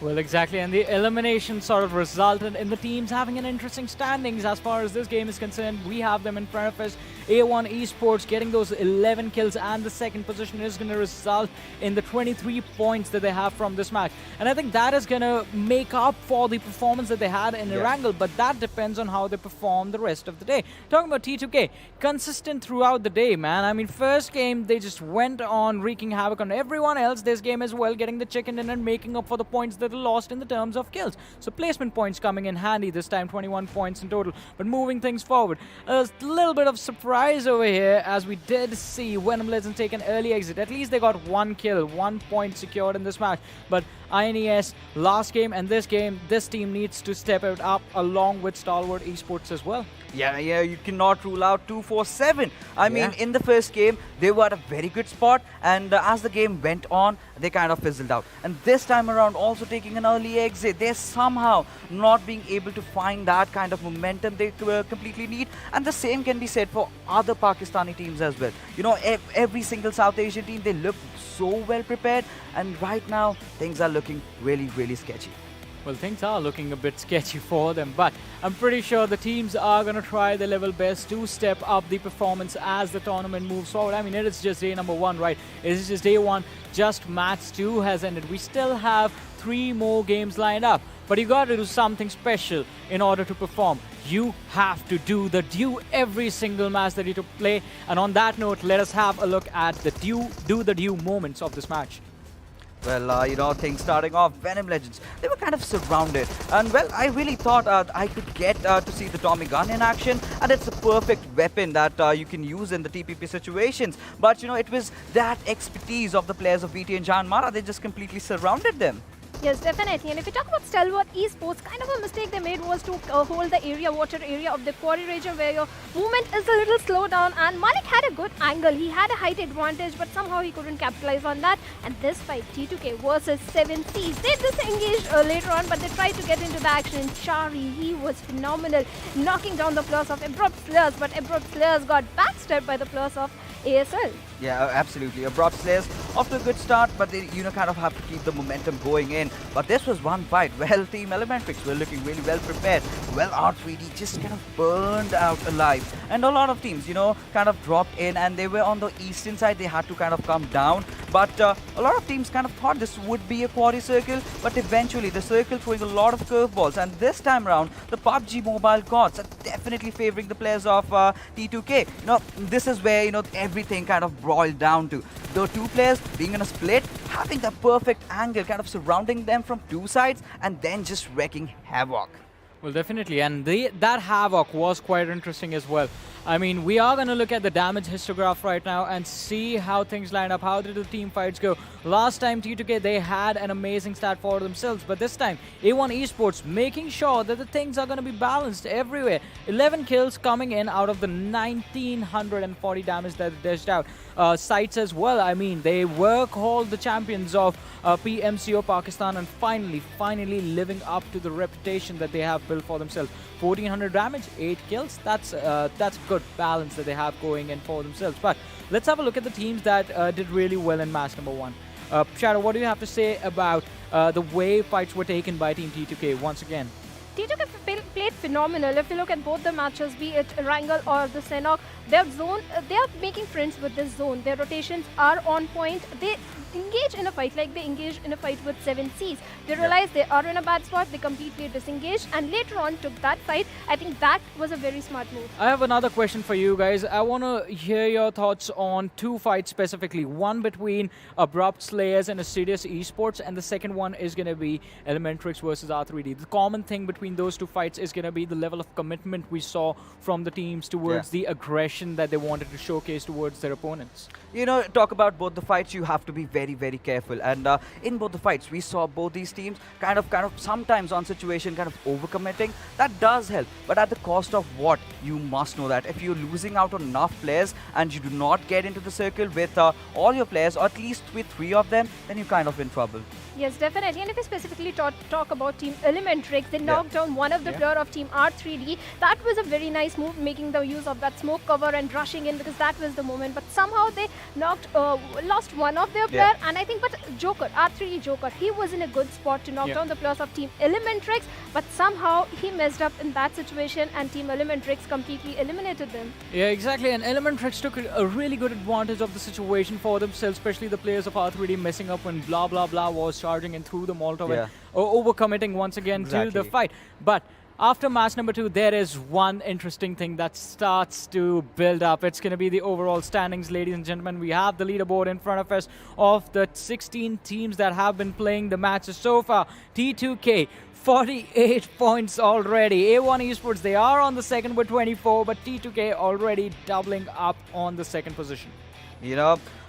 Well, exactly, and the elimination sort of resulted in the teams having an interesting standings as far as this game is concerned. We have them in front of us. A1 Esports getting those 11 kills, and the 2nd position is going to result in the 23 points that they have from this match. And I think that is going to make up for the performance that they had in Erangel, but that depends on how they perform the rest of the day. Talking about T2K, consistent throughout the day, man. I mean, first game, they just went on wreaking havoc on everyone else. This game as well, getting the chicken in and making up for the points that lost in the terms of kills. So placement points coming in handy this time, 21 points in total. But moving things forward, a little bit of surprise over here as we did see Venom Legends take an early exit. At least they got 1 kill, 1 point secured in this match. But INES last game and this game, this team needs to step it up along with Stalwart Esports as well. Yeah, you cannot rule out 2-4-7. I mean, in the first game, they were at a very good spot, and as the game went on, they kind of fizzled out. And this time around, also taking an early exit, they're somehow not being able to find that kind of momentum they completely need. And the same can be said for other Pakistani teams as well. You know, every single South Asian team, they look so well prepared, and right now, things are looking really sketchy. Well, things are looking a bit sketchy for them, but I'm pretty sure the teams are going to try their level best to step up the performance as the tournament moves forward. I mean, it is just day number 1, right? It is just day 1, just match 2 has ended. We still have 3 more games lined up, but you got to do something special in order to perform. You have to do the due every single match that you to play. And on that note, let us have a look at the do the due moments of this match. Well, things starting off, Venom Legends, they were kind of surrounded. And, well, I really thought I could get to see the Tommy gun in action. And it's a perfect weapon that you can use in the TPP situations. But, it was that expertise of the players of VTNxJyanMaara. They just completely surrounded them. Yes, definitely. And if we talk about Stalwart Esports, kind of a mistake they made was to hold the water area of the quarry region where your movement is a little slow down. And Malik had a good angle. He had a height advantage, but somehow he couldn't capitalize on that. And this fight, T2K versus 7Cs. They disengaged later on, but they tried to get into the action. Chari, he was phenomenal, knocking down the players of Abrupt Slayers, but Abrupt Slayers got backstabbed by the players of ASL. Yeah, absolutely. Abrupt Slayers off to a good start, but they, kind of have to keep the momentum going in. But this was one fight. Well, Team ElementriX were looking really well prepared. Well, R3D just kind of burned out alive. And a lot of teams, kind of dropped in, and they were on the eastern side. They had to kind of come down. But a lot of teams kind of thought this would be a quarry circle, but eventually the circle throwing a lot of curveballs. And this time around, the PUBG mobile gods are definitely favoring the players of T2K. This is where, everything kind of boiled down to. The two players being in a split, having the perfect angle, kind of surrounding them from two sides, and then just wreaking havoc. Well, definitely, and that havoc was quite interesting as well. I mean, we are going to look at the damage histograph right now and see how things line up. How did the team fights go? Last time, T2K, they had an amazing stat for themselves, but this time, A1 Esports making sure that the things are going to be balanced everywhere. 11 kills coming in out of the 1940 damage that they dished out. SCYTES as well, I mean, they were called the champions of PMCO Pakistan, and finally living up to the reputation that they have built for themselves. 1400 damage, 8 kills. That's good balance that they have going in for themselves. But let's have a look at the teams that did really well in match number 1. Shadow, what do you have to say about the way fights were taken by Team T2K once again? T2K played phenomenal. If you look at both the matches, be it Erangel or the Sanhok, their zone, they are making friends with this zone. Their rotations are on point. They engage in a fight like they engaged in a fight with 7Cs. They realized they are in a bad spot, they completely disengaged, and later on took that fight. I think that was a very smart move. I have another question for you guys. I want to hear your thoughts on two fights specifically. One between Abrupt Slayers and Assiduous Esports, and the second one is going to be ElementriX versus R3D. The common thing between those two fights is going to be the level of commitment we saw from the teams towards the aggression that they wanted to showcase towards their opponents. Talk about both the fights, you have to be very, very careful. And in both the fights, we saw both these teams kind of sometimes on situation kind of overcommitting. That does help, but at the cost of what? You must know that if you're losing out on enough players and you do not get into the circle with all your players, or at least with 3 of them, then you're kind of in trouble. Yes, definitely. And if we specifically talk about Team ElementriX, they knocked down one of the player of Team R3D. That was a very nice move, making the use of that smoke cover and rushing in, because that was the moment. But somehow they lost one of their player, and I think, but Joker, R3D Joker, he was in a good spot to knock down the players of Team ElementriX, but somehow he messed up in that situation, and Team ElementriX completely eliminated them. Yeah, exactly. And ElementriX took a really good advantage of the situation for themselves, especially the players of R3D messing up when blah blah blah was charging and threw the Molotov and overcommitting once again to the fight. But after match number 2, there is one interesting thing that starts to build up. It's going to be the overall standings, ladies and gentlemen. We have the leaderboard in front of us of the 16 teams that have been playing the matches so far. T2K, 48 points already. A1 Esports, they are on the second with 24, but T2K already doubling up on the second position.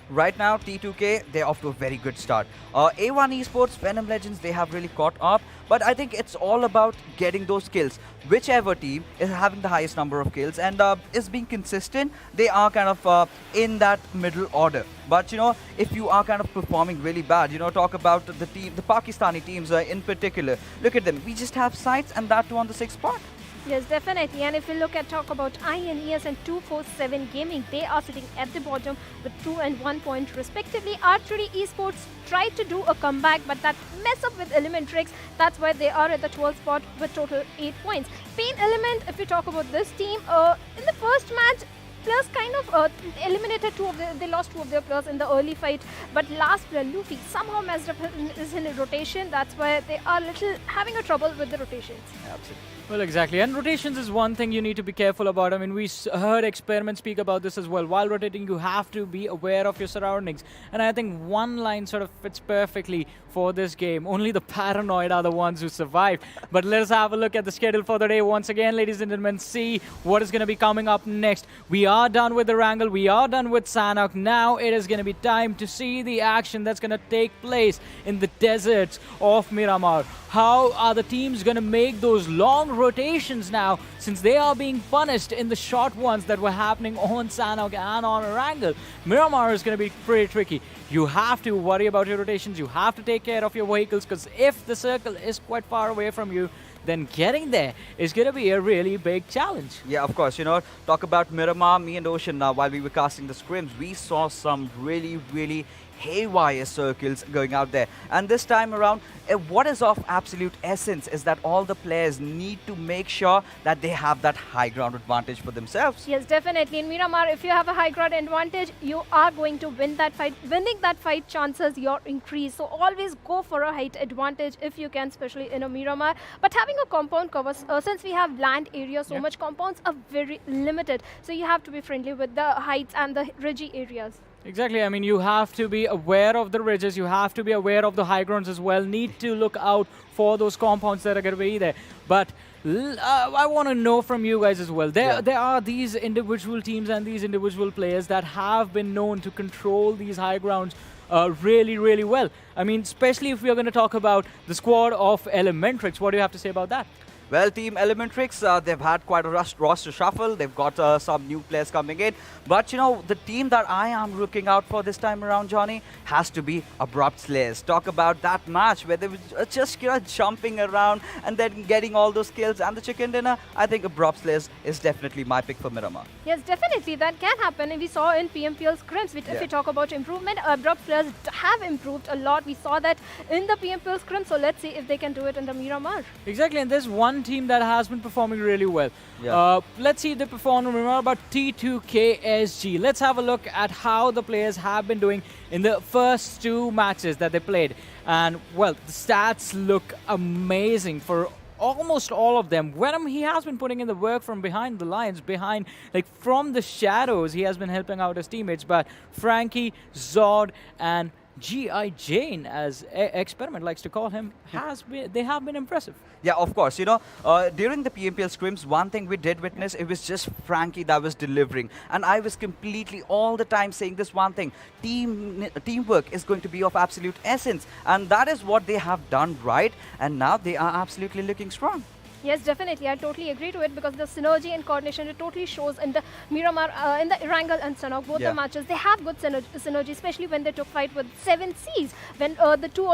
Right now, T2K, they're off to a very good start. A1 Esports, Venom Legends, they have really caught up. But I think it's all about getting those kills. Whichever team is having the highest number of kills and is being consistent, they are kind of in that middle order. But, if you are kind of performing really bad, talk about the Pakistani teams in particular. Look at them. We just have SCYTES, and that too on the 6th spot. Yes, definitely. And if we talk about INES and 247 Gaming, they are sitting at the bottom with 2 and 1 point respectively. R3D Esports tried to do a comeback, but that mess up with ElementriX. That's why they are at the 12th spot with total 8 points. PAINxELMT, if we talk about this team, in the first match, players kind of eliminated they lost 2 of their players in the early fight, but last player, Luffy, somehow messed up his rotation. That's why they are having a trouble with the rotations. Absolutely. Well, exactly. And rotations is one thing you need to be careful about. I mean, we heard Experiment speak about this as well. While rotating, you have to be aware of your surroundings. And I think one line sort of fits perfectly for this game. Only the paranoid are the ones who survive. But let's have a look at the schedule for the day once again, ladies and gentlemen. See what is going to be coming up next. We are done with Erangel. We are done with Sanhok. Now it is going to be time to see the action that's going to take place in the deserts of Miramar. How are the teams going to make those long rotations now, since they are being punished in the short ones that were happening on Sanhok and on Erangel? Miramar is going to be pretty tricky. You have to worry about your rotations. You have to take care of your vehicles, because if the circle is quite far away from you, then getting there is going to be a really big challenge. Yeah, of course. You know, talk about Miramar, me and Ocean now, while we were casting the scrims, we saw some really haywire circles going out there. And this time around, what is of absolute essence is that all the players need to make sure that they have that high ground advantage for themselves. Yes, definitely. In Miramar, if you have a high ground advantage, you are going to win that fight. Winning that fight chances your increase. So always go for a height advantage if you can, especially in a Miramar. But having a compound cover, since we have land area, so much compounds are very limited. So you have to be friendly with the heights and the ridgy areas. Exactly. I mean, you have to be aware of the ridges. You have to be aware of the high grounds as well. Need to look out for those compounds that are going to be there. But I want to know from you guys as well. There are these individual teams and these individual players that have been known to control these high grounds really well. I mean, especially if we are going to talk about the squad of ElementriX. What do you have to say about that? Well, Team ElementriX, they've had quite a roster shuffle. They've got some new players coming in. But, you know, the team that I am looking out for this time around, Johnny, has to be Abrupt Slayers. Talk about that match where they were just, you know, jumping around and then getting all those kills and the chicken dinner. I think Abrupt Slayers is definitely my pick for Miramar. Yes, definitely. That can happen. And we saw in PMPL Scrims, if we talk about improvement, Abrupt Slayers have improved a lot. We saw that in the PMPL Scrims. So let's see if they can do it in the Miramar. Exactly. And there's one team that has been performing really well. Let's see if they perform. Remember about T2KSG. Let's have a look at how the players have been doing in the first 2 matches that they played. And, well, the stats look amazing for almost all of them. Venom, he has been putting in the work from behind the lines, from the shadows. He has been helping out his teammates. But Frankie, Zod, and G.I. Jane, as Experiment likes to call him, they have been impressive. Yeah, of course. You know, during the PMPL scrims, one thing we did witness, it was just Frankie that was delivering. And I was completely all the time saying this one thing: teamwork is going to be of absolute essence. And that is what they have done right. And now they are absolutely looking strong. Yes, definitely. I totally agree to it, because the synergy and coordination, it totally shows in the Miramar, in the Erangel and Sanhok, both the matches. They have good synergy, especially when they took fight with 7Cs, when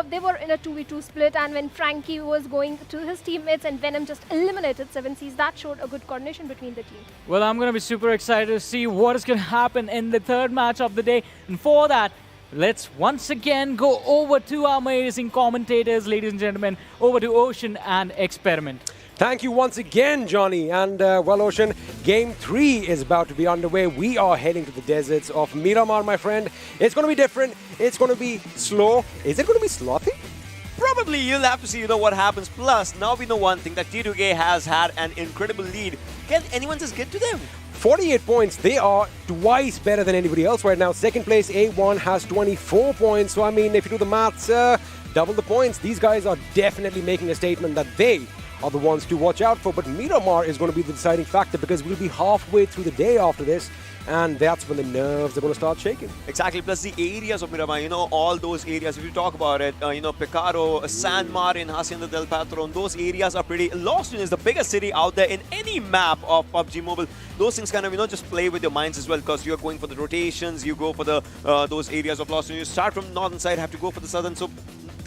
they were in a 2v2 split, and when Frankie was going to his teammates and Venom just eliminated 7Cs. That showed a good coordination between the team. Well, I'm going to be super excited to see what is going to happen in the 3rd match of the day. And for that, let's once again go over to our amazing commentators, ladies and gentlemen, over to Ocean and Experiment. Thank you once again, Johnny. And, well, Ocean, Game 3 is about to be underway. We are heading to the deserts of Miramar, my friend. It's going to be different. It's going to be slow. Is it going to be slothy? Probably. You'll have to see, what happens. Plus, now we know one thing, that T2K has had an incredible lead. Can anyone just get to them? 48 points. They are twice better than anybody else right now. Second place, A1, has 24 points. So, I mean, if you do the maths, double the points. These guys are definitely making a statement that they are the ones to watch out for. But Miramar is going to be the deciding factor, because we'll be halfway through the day after this, and that's when the nerves are going to start shaking. Exactly. Plus the areas of Miramar, all those areas, if you talk about it, Picaro, San Martin, Hacienda del Patron, those areas are pretty... Lost is the biggest city out there in any map of PUBG Mobile. Those things kind of, just play with your minds as well, because you're going for the rotations, you go for the those areas of Lost, and you start from northern side, have to go for the southern. So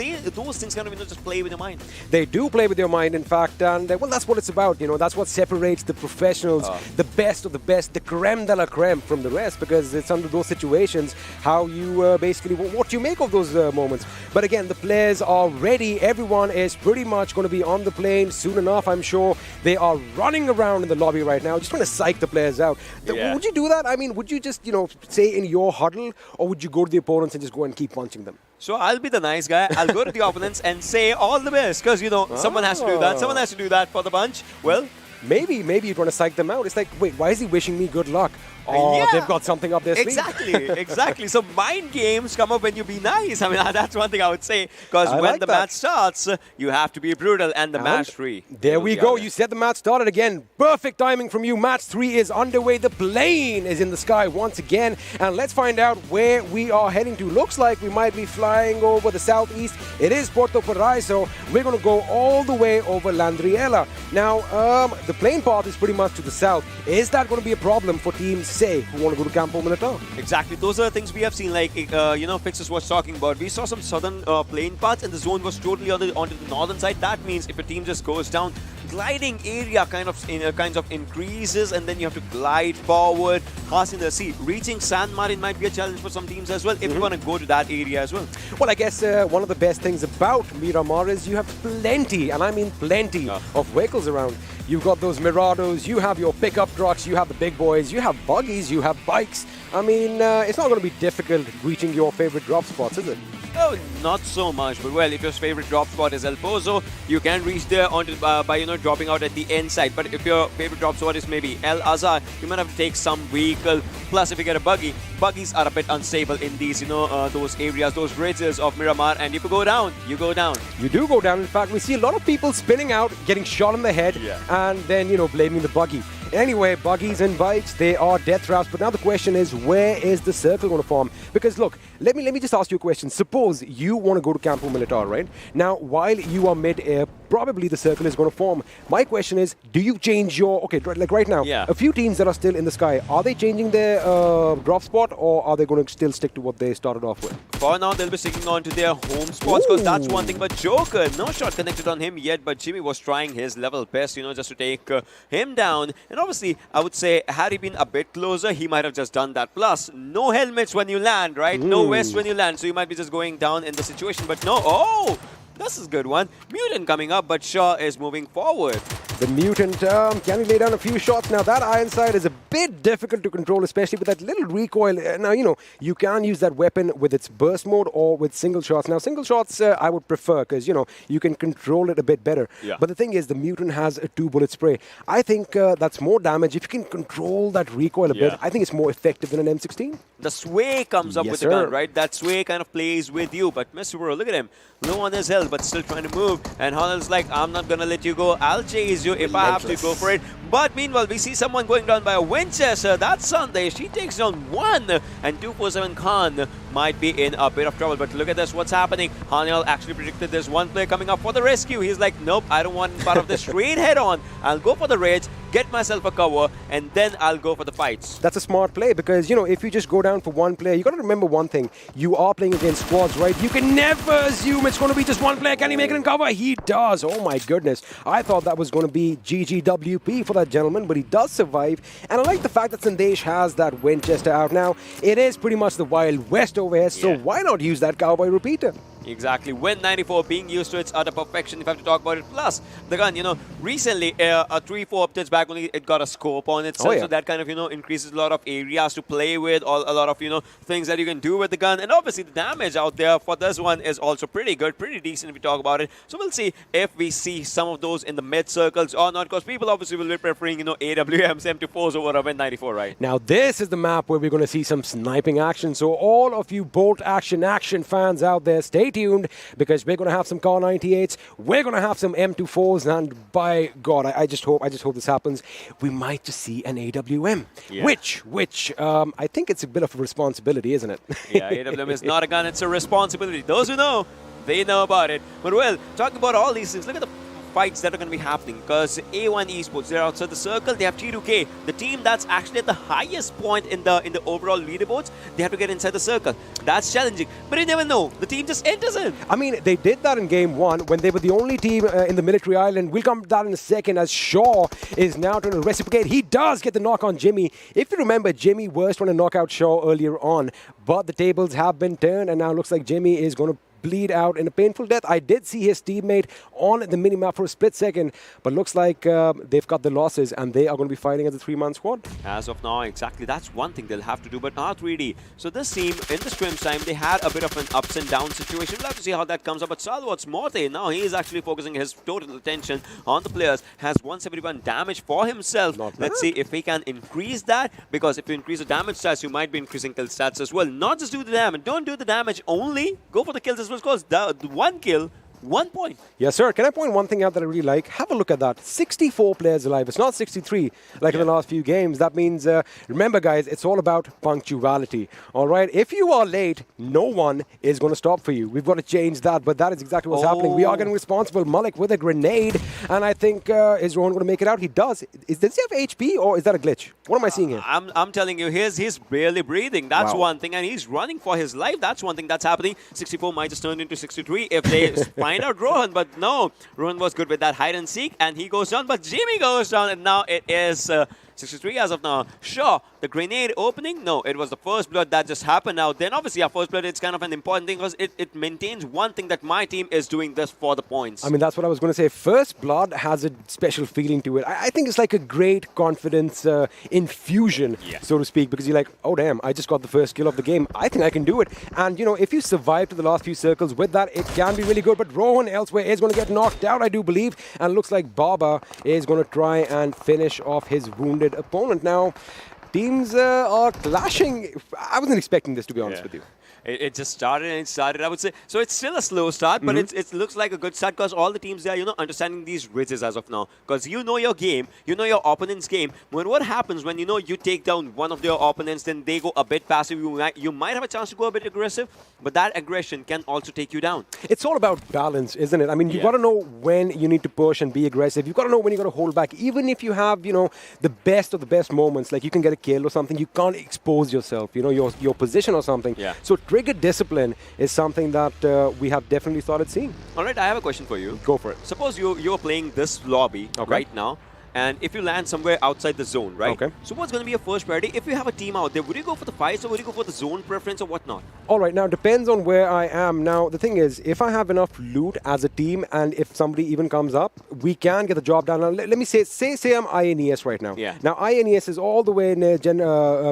those things kind of just play with your mind. They do play with your mind, in fact, and well, that's what it's about. That's what separates the professionals, the best of the best, the creme de la creme from the rest, because it's under those situations how you basically what you make of those moments. But again, the players are ready. Everyone is pretty much going to be on the plane soon enough. I'm sure they are running around in the lobby right now, just trying to psych the players out. Would you do that? I mean, would you just say in your huddle, or would you go to the opponents and just go and keep punching them? So I'll be the nice guy. I'll go to the opponents and say all the best, because someone has to do that. Someone has to do that for the bunch. Well, maybe you're going to psych them out. It's like, wait, why is he wishing me good luck? Oh, yeah. They've got something up their sleeve. Exactly. So mind games come up when you be nice. I mean, that's one thing I would say. Because when like the that. match starts, you have to be brutal and the match 3. There we go. You said the match started again. Perfect timing from you. Match 3 is underway. The plane is in the sky once again. And let's find out where we are heading to. Looks like we might be flying over the southeast. It is Puerto Paraiso. We're going to go all the way over Landriela. Now, the plane path is pretty much to the south. Is that going to be a problem for teams, say, who want to go to Campo Militar? Exactly. Those are the things we have seen, like, Fixus was talking about. We saw some southern plane paths, and the zone was totally onto the northern side. That means if a team just goes down, gliding area kind of increases, and then you have to glide forward, passing the sea. Reaching San Martin might be a challenge for some teams as well, if you want to go to that area as well. Well, I guess one of the best things about Miramar is you have plenty, and I mean plenty, of vehicles around. You've got those Mirados, you have your pickup trucks, you have the big boys, you have buggies, you have bikes. I mean, it's not going to be difficult reaching your favorite drop spots, is it? Oh, not so much. But well, if your favorite drop spot is El Pozo, you can reach there by dropping out at the end side. But if your favorite drop spot is maybe El Azhar, you might have to take some vehicle. Plus, if you get a buggy, buggies are a bit unstable in these, those areas, those ridges of Miramar. And if you go down, you go down. You do go down. In fact, we see a lot of people spinning out, getting shot in the head, and then, blaming the buggy. Anyway, buggies and bikes, they are death traps. But now the question is, where is the circle going to form? Because look, let me just ask you a question. Suppose you want to go to Campo Militar, right? Now, while you are mid-air, probably the circle is going to form. My question is, do you change your... Okay, like right now, a few teams that are still in the sky, are they changing their drop spot, or are they going to still stick to what they started off with? For now, they'll be sticking on to their home spots, because that's one thing. But Joker, no shot connected on him yet, but Jimmy was trying his level best, just to take him down. And obviously, I would say, had he been a bit closer, he might have just done that. Plus, no helmets when you land, right? No vest when you land, so you might be just going down in the situation. But no, this is a good one. Mutant coming up, but Shaw is moving forward. The Mutant, can he lay down a few shots? Now, that iron sight is a bit difficult to control, especially with that little recoil. Now, you can use that weapon with its burst mode or with single shots. Now, single shots I would prefer because, you can control it a bit better. Yeah. But the thing is, the Mutant has a 2-bullet spray. I think that's more damage. If you can control that recoil a bit, I think it's more effective than an M16. The sway comes up with the gun, right? That sway kind of plays with you. But Mr. Bro, look at him. Low on his health, but still trying to move. And Honel's like, I'm not going to let you go. I'll chase you if I have to go for it. But meanwhile, we see someone going down by a Winchester. That's Sunday. She takes down 1. And 247 Khan might be in a bit of trouble. But look at this. What's happening? Hanel actually predicted there's one player coming up for the rescue. He's like, nope, I don't want part of this. Straight head on. I'll go for the rage, get myself a cover, and then I'll go for the fights. That's a smart play because, if you just go down for one player, you got to remember one thing. You are playing against squads, right? You can never assume it's going to be just one player. Can he make it in cover? He does. Oh, my goodness. I thought that was going to be GGWP for that gentleman, but he does survive. And I like the fact that Sandesh has that Winchester out now. It is pretty much the Wild West over here, so why not use that cowboy repeater? Exactly. Win 94 being used to its utter perfection, if I have to talk about it. Plus, the gun, recently, 3-4 updates back only, it got a scope on itself. So that kind of, increases a lot of areas to play with, a lot of, things that you can do with the gun. And obviously, the damage out there for this one is also pretty good, pretty decent if we talk about it. So we'll see if we see some of those in the mid circles or not, because people obviously will be preferring, AWMs, M24s over a Win 94, right? Now, this is the map where we're going to see some sniping action. So all of you Bolt action fans out there, stay tuned because we're going to have some Car 98s, we're going to have some M24s, and by God, I just hope this happens. We might just see an AWM, which I think it's a bit of a responsibility, isn't it? Yeah, AWM is not a gun, it's a responsibility. Those who know, they know about it. But well, talking about all these things, look at the fights that are going to be happening because A1 Esports, they're outside the circle. They have T2K, the team that's actually at the highest point in the overall leaderboards. They have to get inside the circle. That's challenging, but you never know. The team just enters in. I mean, they did that in game 1 when they were the only team in the military island. We'll come to that in a second as Shaw is now trying to reciprocate. He does get the knock on Jimmy. If you remember, Jimmy was trying to knock out Shaw earlier on, but the tables have been turned and now looks like Jimmy is going to bleed out in a painful death. I did see his teammate on the minimap for a split second, but looks like they've got the losses and they are going to be fighting as a 3-man squad. As of now, exactly. That's one thing they'll have to do. But R3D, so this team, in the scrims time, they had a bit of an ups and downs situation. We'll have to see how that comes up. But Stalwart Esports, now he is actually focusing his total attention on the players. Has 171 damage for himself. Let's see if he can increase that, because if you increase the damage stats, you might be increasing kill stats as well. Not just do the damage. Don't do the damage only. Go for the kills as well, because the one kill, 1 point. Yes, sir. Can I point one thing out that I really like? Have a look at that. 64 players alive. It's not 63 like in the last few games. That means, remember, guys, it's all about punctuality. All right? If you are late, no one is going to stop for you. We've got to change that, but that is exactly what's happening. We are getting responsible. Malik with a grenade, and I think, is Rohan going to make it out? He does. Does he have HP, or is that a glitch? What am I seeing here? I'm telling you, he's barely breathing. That's one thing, and he's running for his life. That's one thing that's happening. 64 might just turn into 63 if they find out Rohan, but no. Rohan was good with that hide and seek, and he goes down, but Jimmy goes down, and now it is 63 as of now. Sure, the grenade opening, no, it was the first blood that just happened. Now, then obviously, our first blood, it's kind of an important thing because it maintains one thing, that my team is doing this for the points. I mean, that's what I was going to say. First blood has a special feeling to it. I think it's like a great confidence infusion, so to speak, because you're like, oh, damn, I just got the first kill of the game. I think I can do it. And, you know, if you survive to the last few circles with that, it can be really good. But Rohan elsewhere is going to get knocked out, I do believe. And it looks like Baba is going to try and finish off his wounded opponent. Now, teams are clashing. I wasn't expecting this, to be honest with you. It just started and it started, I would say. So it's still a slow start, but it looks like a good start because all the teams there, understanding these ridges as of now. Because you know your game, you know your opponent's game. When what happens when, you take down one of your opponents, then they go a bit passive, you might have a chance to go a bit aggressive, but that aggression can also take you down. It's all about balance, isn't it? I mean, you've got to know when you need to push and be aggressive. You've got to know when you've got to hold back. Even if you have, the best of the best moments, like you can get a kill or something, you can't expose yourself, your position or something. So trigger discipline is something that we have definitely started seeing. All right, I have a question for you. Go for it. Suppose you're playing this lobby right now, and if you land somewhere outside the zone, right? Okay. So what's going to be your first priority? If you have a team out there, would you go for the fights or would you go for the zone preference or whatnot? All right, now it depends on where I am. Now, the thing is, if I have enough loot as a team and if somebody even comes up, we can get the job done. Now, let me say I'm INES right now. Now, INES is all the way near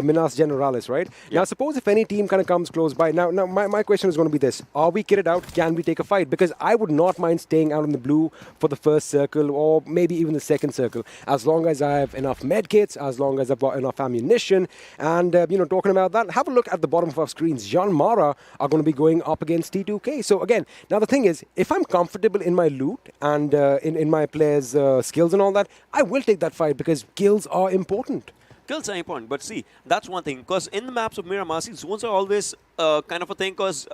Minas Generalis, right? Now, suppose if any team kind of comes close by. Now my question is going to be this. Are we kitted out? Can we take a fight? Because I would not mind staying out in the blue for the first circle or maybe even the second circle. As long as I have enough medkits, as long as I've got enough ammunition. And, talking about that, have a look at the bottom of our screens. JyanMaara are going to be going up against T2K. So, again, now the thing is, if I'm comfortable in my loot and in my players' skills and all that, I will take that fight because kills are important. Kills are important, but see, that's one thing. Because in the maps of Miramar, zones are always kind of a thing because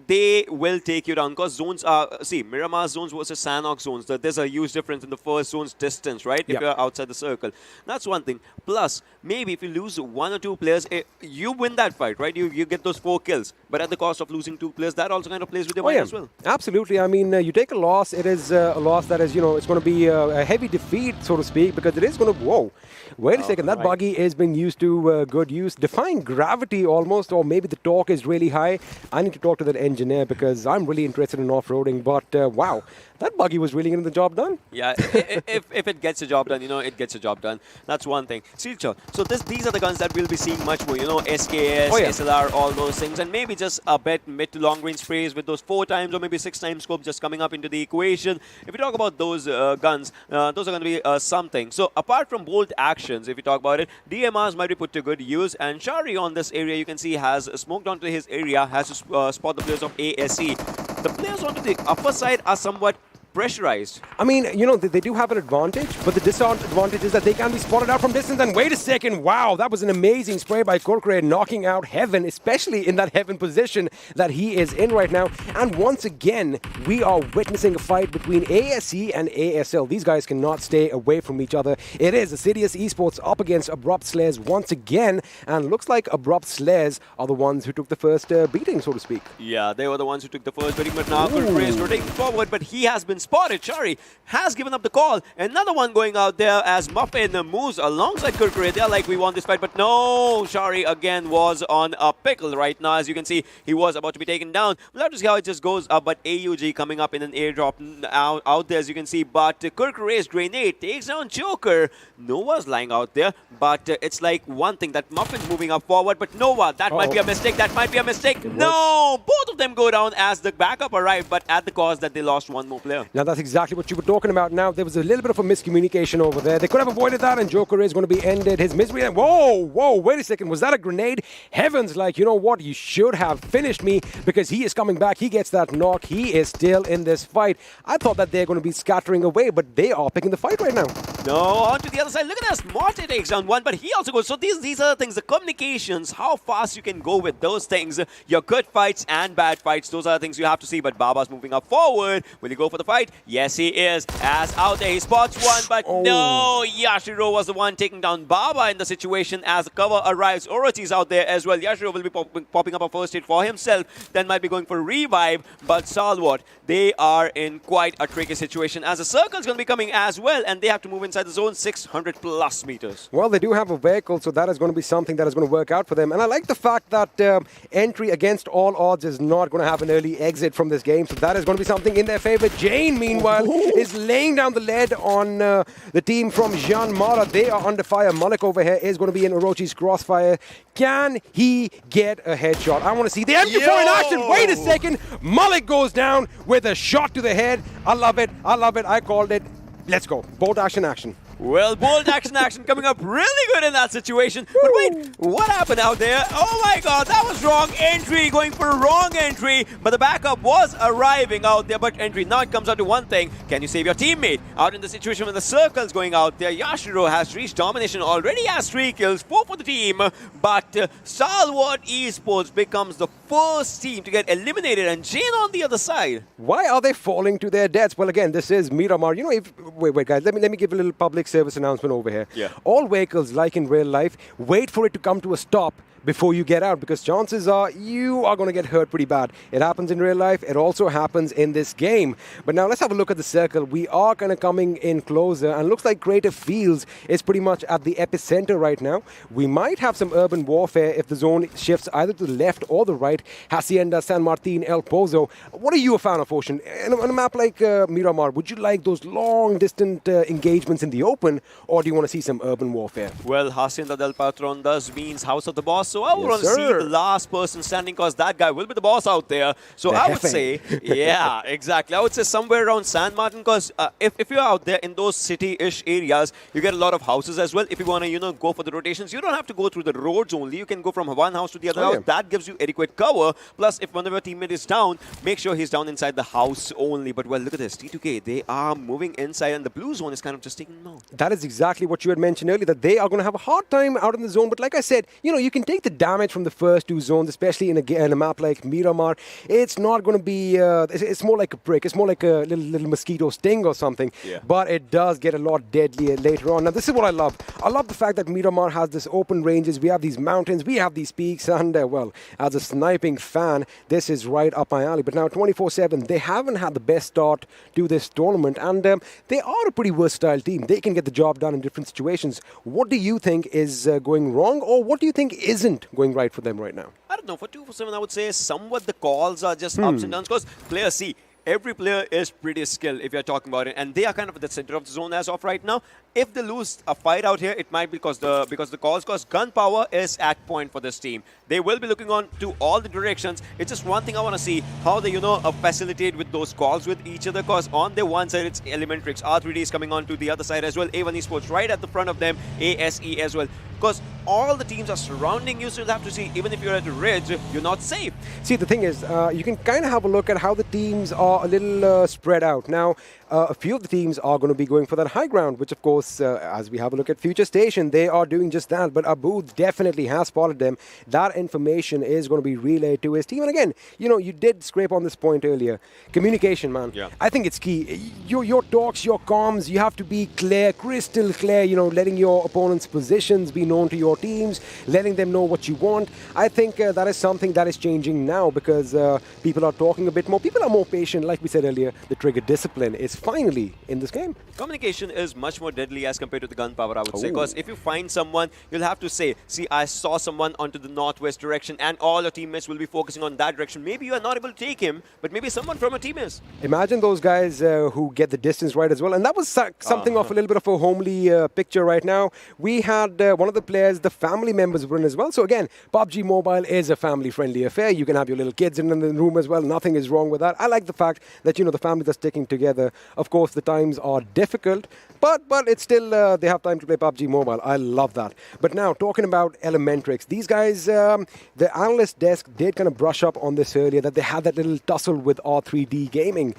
they will take you down because zones are, Miramar zones versus Sanhok zones. There's a huge difference in the first zone's distance, right? If you're outside the circle. That's one thing. Plus, maybe if you lose one or two players, you win that fight, right? You get those 4 kills. But at the cost of losing 2 players, that also kind of plays with your mind as well. Absolutely. I mean, you take a loss, it is a loss that is, it's going to be a heavy defeat, so to speak, because it is going to, whoa. Wait a second, that buggy is being used to good use. Defying gravity almost, or maybe the torque is really high. I need to talk to that engineer because I'm really interested in off-roading, but wow, that buggy was really getting the job done. Yeah, if it gets the job done, it gets the job done. That's one thing. So these are the guns that we'll be seeing much more, SKS, SLR, all those things, and maybe just a bit mid to long range sprays with those 4 times or maybe 6 times scope just coming up into the equation. If we talk about those guns, those are going to be something. So apart from bolt actions, if you talk about it, DMRs might be put to good use, and Shari on this area, you can see, has smoked onto his area, has to spot the players of ASE. The players onto the upper side are somewhat pressurized. I mean, they do have an advantage, but the disadvantage is that they can be spotted out from distance. And wait a second, wow, that was an amazing spray by Kurkure, knocking out Heaven, especially in that Heaven position that he is in right now. And once again, we are witnessing a fight between ASE and ASL. These guys cannot stay away from each other. It is Assiduous Esports up against Abrupt Slayers once again, and looks like Abrupt Slayers are the ones who took the first beating, so to speak. Yeah, they were the ones who took the first beating, but now Kurkure is rotating forward, but he has been spotted. Shari has given up the call. Another one going out there as Muffin moves alongside Kurkure. They're like, we want this fight, but no, Shari again was on a pickle right now. As you can see, he was about to be taken down. We'll have to see how it just goes up, but AUG coming up in an airdrop out there, as you can see, but Kurkure's grenade takes down Joker. Nova's lying out there, but it's like one thing that Muffin's moving up forward, but Nova, that might be a mistake. That might be a mistake. No, both of them go down as the backup arrived, but at the cost that they lost one more player. Now that's exactly what you were talking about. Now there was a little bit of a miscommunication over there. They could have avoided that, and Joker is going to be ended his misery. And whoa, wait a second. Was that a grenade? Heaven's like, you know what? You should have finished me, because he is coming back. He gets that knock. He is still in this fight. I thought that they're going to be scattering away, but they are picking the fight right now. No, on to the other side. Look at this. Morte takes down one, but he also goes. So these are the things, the communications, how fast you can go with those things. Your good fights and bad fights, those are the things you have to see. But Baba's moving up forward. Will he go for the fight? Yes, he is. As out there, he spots one, but no. Yashiro was the one taking down Baba in the situation as the cover arrives. Orochi's out there as well. Yashiro will be popping up a first hit for himself. Then might be going for a revive. But Stalwart, they are in quite a tricky situation as the circle's going to be coming as well, and they have to move inside the zone 600 plus meters. Well, they do have a vehicle, so that is going to be something that is going to work out for them. And I like the fact that entry against all odds is not going to have an early exit from this game, so that is going to be something in their favor. Jane, meanwhile, is laying down the lead on the team from JyanMaara. They are under fire. Malik over here is going to be in Orochi's crossfire. Can he get a headshot? I want to see the MP4 in action. Wait a second. Malik goes down with a shot to the head. I love it. I love it. I called it. Let's go. Bolt action. Well, bold action coming up really good in that situation. But wait, what happened out there? Oh my god, that was wrong entry, going for a wrong entry. But the backup was arriving out there, but entry. Now it comes down to one thing. Can you save your teammate? Out in the situation when the circle's going out there, Yashiro has reached domination, already has 3 kills, 4 for the team. But Stalwart Esports becomes the first team to get eliminated, and Jane on the other side. Why are they falling to their deaths? Well, again, this is Miramar. You know, wait, guys, let me give a little public service announcement over here. Yeah. All vehicles, like in real life, wait for it to come to a stop before you get out, because chances are you are going to get hurt pretty bad. It happens in real life. It also happens in this game. But now let's have a look at the circle. We are kind of coming in closer, and looks like Creative Fields is pretty much at the epicenter right now. We might have some urban warfare if the zone shifts either to the left or the right. Hacienda, San Martin, El Pozo. What are you a fan of, Ocean? On a map like Miramar, would you like those long distant engagements in the open, or do you want to see some urban warfare? Well, Hacienda del Patron does means House of the Boss. So I would want to see the last person standing, because that guy will be the boss out there. So I would say, yeah, exactly. I would say somewhere around San Martin, because if you're out there in those city-ish areas, you get a lot of houses as well. If you want to, go for the rotations, you don't have to go through the roads only. You can go from one house to the other house. That gives you adequate cover. Plus, if one of your teammate is down, make sure he's down inside the house only. But well, look at this. T2K, they are moving inside, and the blue zone is kind of just taking them out. That is exactly what you had mentioned earlier, that they are going to have a hard time out in the zone. But like I said, you can take the damage from the first 2 zones, especially in a map like Miramar. It's not going to be, it's more like a prick. It's more like a little mosquito sting or something. Yeah. But it does get a lot deadlier later on. Now, this is what I love. I love the fact that Miramar has this open ranges. We have these mountains. We have these peaks. And, well, as a sniping fan, this is right up my alley. But now, 24/7, they haven't had the best start to this tournament. And they are a pretty versatile team. They can get the job done in different situations. What do you think is going wrong, or what do you think isn't going right for them right now? I don't know. For 247, I would say somewhat the calls are just ups and downs, because players see. Every player is pretty skilled if you're talking about it, and they are kind of at the center of the zone as of right now. If they lose a fight out here, it might be because the calls, because gunpower is at point for this team. They will be looking on to all the directions. It's just one thing I want to see, how they, facilitate with those calls with each other, because on the one side, it's ElementriX. R3D is coming on to the other side as well. A1 Esports right at the front of them. ASE as well. Because all the teams are surrounding you, so you'll have to see, even if you're at a ridge, you're not safe. See, the thing is, you can kind of have a look at how the teams are a little spread out. Now, a few of the teams are going to be going for that high ground, which of course, as we have a look at FutureStation, they are doing just that. But Abu definitely has spotted them. That information is going to be relayed to his team. And again, you know, you did scrape on this point earlier. Communication, man. Yeah. I think it's key. Your talks, your comms, you have to be clear, crystal clear, you know, letting your opponent's positions be known to your teams, letting them know what you want. I think that is something that is changing now because people are talking a bit more. People are more patient. Like we said earlier, the trigger discipline is finally in this game. Communication is much more deadly as compared to the gunpowder, I would say. Because if you find someone, you'll have to say, see, I saw someone onto the northwest direction, and all your teammates will be focusing on that direction. Maybe you are not able to take him, but maybe someone from a team is. Imagine those guys who get the distance right as well. And that was something of a little bit of a homely picture right now. We had one of the players, the family members were in as well. So again, PUBG Mobile is a family-friendly affair. You can have your little kids in the room as well. Nothing is wrong with that. I like the fact that, you know, the families are sticking together. Of course, the times are difficult, but it's still, they have time to play PUBG Mobile. I love that. But now, talking about ElementriX, these guys, the analyst desk did kind of brush up on this earlier, that they had that little tussle with R3D Gaming.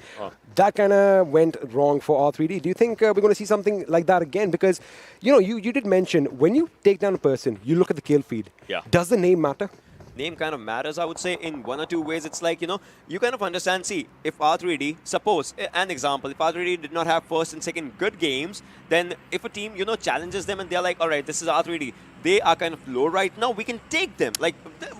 That kind of went wrong for R3D. Do you think we're going to see something like that again? Because, you know, you did mention, when you take down a person, you look at the kill feed. Yeah. Does the name matter? Name kind of matters, I would say, in one or two ways. It's like, you know, you kind of understand, see, if R3D, suppose, an example, if R3D did not have first and second good games, then if a team, you know, challenges them and they're like, all right, this is R3D, they are kind of low right now, we can take them. Like,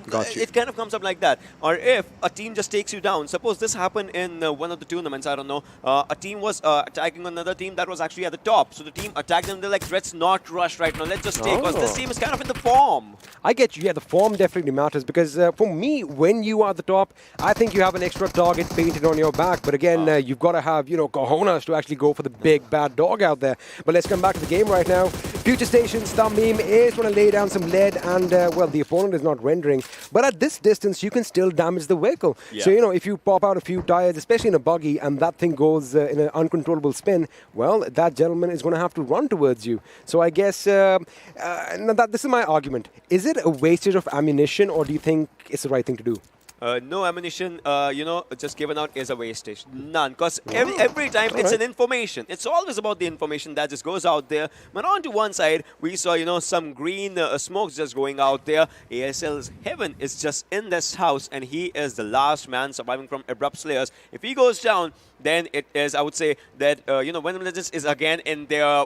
it kind of comes up like that. Or if a team just takes you down, suppose this happened in one of the tournaments, I don't know, a team was attacking another team that was actually at the top. So the team attacked them, they're like, let's not rush right now, let's just take, because this team is kind of in the form. I get you. Yeah, the form definitely matters because for me, when you are at the top, I think you have an extra target painted on your back. But again, you've got to have, you know, cojones to actually go for the big bad dog out there. But let's come back to the game right now. FutureStation's Tamim is going to lay down some lead and, well, the opponent is not rendering. But at this distance, you can still damage the vehicle. Yeah. So, you know, if you pop out a few tires, especially in a buggy, and that thing goes in an uncontrollable spin, well, that gentleman is going to have to run towards you. So I guess this is my argument. Is it a wastage of ammunition, or do you think it's the right thing to do? No ammunition, you know, just given out is a wastage. None. Because every time it's an information. It's always about the information that just goes out there. But on to one side, we saw, you know, some green smokes just going out there. ASL's Heaven is just in this house, and he is the last man surviving from Abrupt Slayers. If he goes down, then it is, I would say, that, you know, Venom Legends is again in their,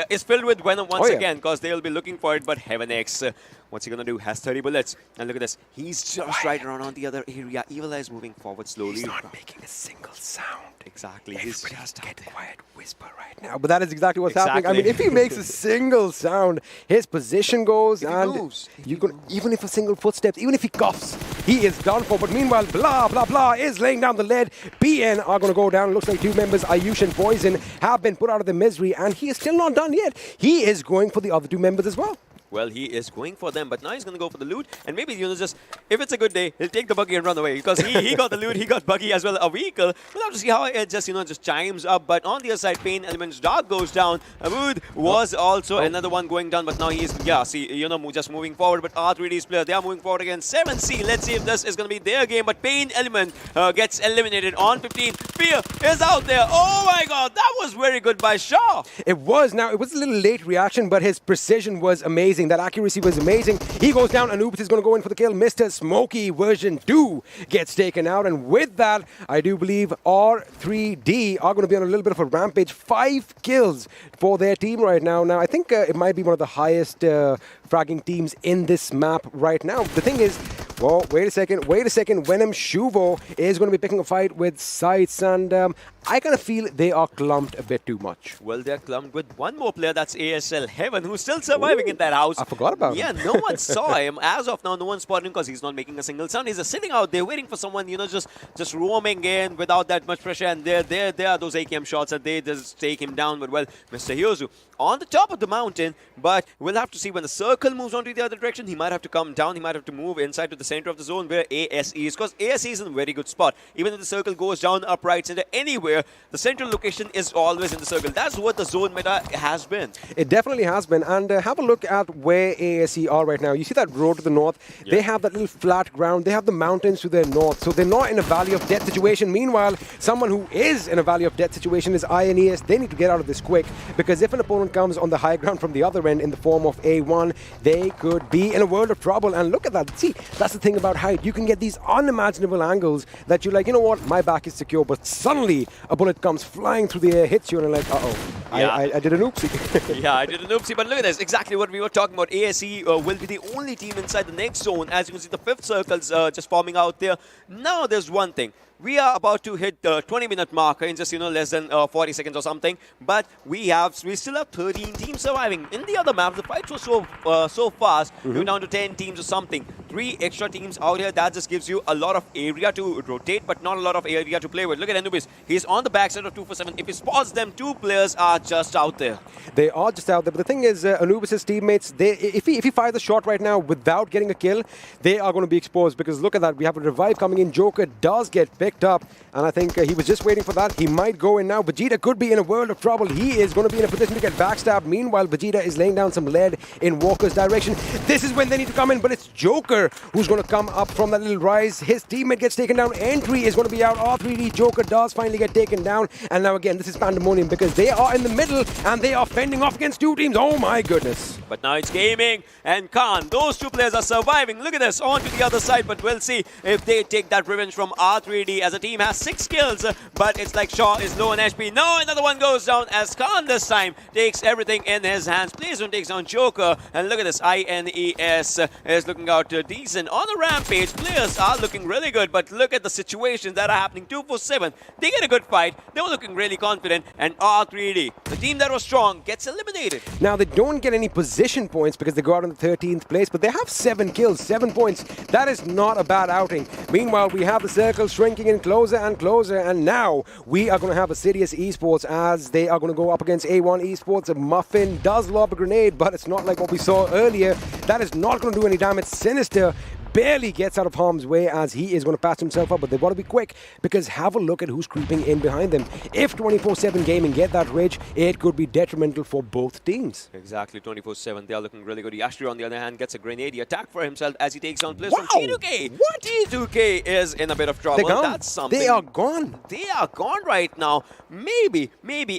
is filled with Venom once again, because they'll be looking for it. But Heaven X, what's he going to do? Has 30 bullets. And look at this. He's just right around on the other area. Evil is moving forward slowly. He's not making a single sound. Exactly. He's just get quiet, whisper right now. But that is exactly what's happening. I mean, if he makes a single sound, his position goes, and moves, you can, even if a single footstep, even if he coughs, he is done for. But meanwhile, blah, blah, blah is laying down the lead. PN are going to go down. Looks like two members, Ayush and Poison, have been put out of the misery, and he is still not done yet. He is going for the other two members as well. Well, he is going for them, but now he's going to go for the loot. And maybe, you know, just, if it's a good day, he'll take the buggy and run away. Because he got the loot, he got buggy as well, a vehicle. We'll have to see how it just, you know, just chimes up. But on the other side, PAINxELMT's Dark goes down. Abood was also another one going down, but now he's, yeah, see, you know, just moving forward. But R3D's player, they are moving forward again. 7C, let's see if this is going to be their game. But PAINxELMT gets eliminated on 15. Fear is out there. Oh my God, that was very good by Shah. It was. Now, it was a little late reaction, but his precision was amazing. That accuracy was amazing. He goes down, and Oops is going to go in for the kill. Mr. Smokey version 2 gets taken out, and with that, I do believe R3D are going to be on a little bit of a rampage. 5 kills for their team right now. Now, I think it might be one of the highest fragging teams in this map right now. The thing is, well, wait a second. Venom Shuvo is going to be picking a fight with SCYTES, and I kind of feel they are clumped a bit too much. Well, they're clumped with one more player, that's ASL Heaven, who's still surviving in that house. I forgot about him. Yeah, no one saw him. As of now, no one spotted him because he's not making a single sound. He's just sitting out there waiting for someone, you know, just roaming in without that much pressure. And there are those AKM shots that they just take him down. But, well, Mr. Hyozu on the top of the mountain, but we'll have to see when the circle moves on to the other direction. He might have to come down. He might have to move inside to the center of the zone where ASE is, because ASE is in a very good spot. Even if the circle goes down, up, right, center, anywhere, the central location is always in the circle. That's what the zone meta has been. It definitely has been. And have a look at where ASE are right now. You see that road to the north? Yeah. They have that little flat ground. They have the mountains to their north. So they're not in a valley of death situation. Meanwhile, someone who is in a valley of death situation is INES. They need to get out of this quick, because if an opponent comes on the high ground from the other end in the form of A1, they could be in a world of trouble. And look at that. See, that's the thing about height. You can get these unimaginable angles that you're like, you know what, my back is secure, but suddenly a bullet comes flying through the air, hits you, and you're like, uh-oh, Yeah. I did an oopsie. Yeah, I did an oopsie, but look at this. Exactly what we were talking about. ASE will be the only team inside the next zone. As you can see, the fifth circle's just forming out there. Now there's one thing. We are about to hit the 20-minute marker in just, less than 40 seconds or something. But we still have 13 teams surviving. In the other map, the fight was so fast. We're down to 10 teams or something. 3 extra teams out here. That just gives you a lot of area to rotate, but not a lot of area to play with. Look at Anubis. He's on the backside of 247. If he spots them, 2 players are just out there. They are just out there. But the thing is, Anubis' teammates, if he fires the shot right now without getting a kill, they are going to be exposed, because look at that. We have a revive coming in. Joker does get picked up, and I think he was just waiting for that. He might go in now. Vegeta could be in a world of trouble. He is going to be in a position to get backstabbed. Meanwhile, Vegeta is laying down some lead in Walker's direction. This is when they need to come in, but it's Joker who's going to come up from that little rise. His teammate gets taken down. Entry is going to be out. R3D Joker does finally get taken down, and now again, this is pandemonium, because they are in the middle and they are fending off against 2 teams. Oh my goodness. But now it's Gaming and Khan. Those 2 players are surviving. Look at this, on to the other side, but we'll see if they take that revenge from R3D, as a team has 6 kills, but it's like Shaw is low on HP. No, another one goes down as Khan this time takes everything in his hands. Plays one, takes down Joker, and look at this, INES is looking out decent on a rampage. Players are looking really good, but look at the situations that are happening. 247, they get a good fight. They were looking really confident, and R3D, the team that was strong, gets eliminated. Now, they don't get any position points because they go out in the 13th place, but they have 7 kills, 7 points. That is not a bad outing. Meanwhile, we have the circle shrinking in closer and closer, and now we are going to have Assiduous Esports as they are going to go up against A1 Esports. Muffin does lob a grenade, but it's not like what we saw earlier. That is not going to do any damage. Sinister barely gets out of harm's way as he is going to patch himself up, but they've got to be quick, because have a look at who's creeping in behind them. If 24/7 Gaming get that ridge, it could be detrimental for both teams. Exactly, 24/7, they are looking really good. Yashri, on the other hand, gets a grenade attack for himself as he takes on players from T2K. What? T2K is in a bit of trouble. They're gone. That's something. They are gone. They are gone right now. Maybe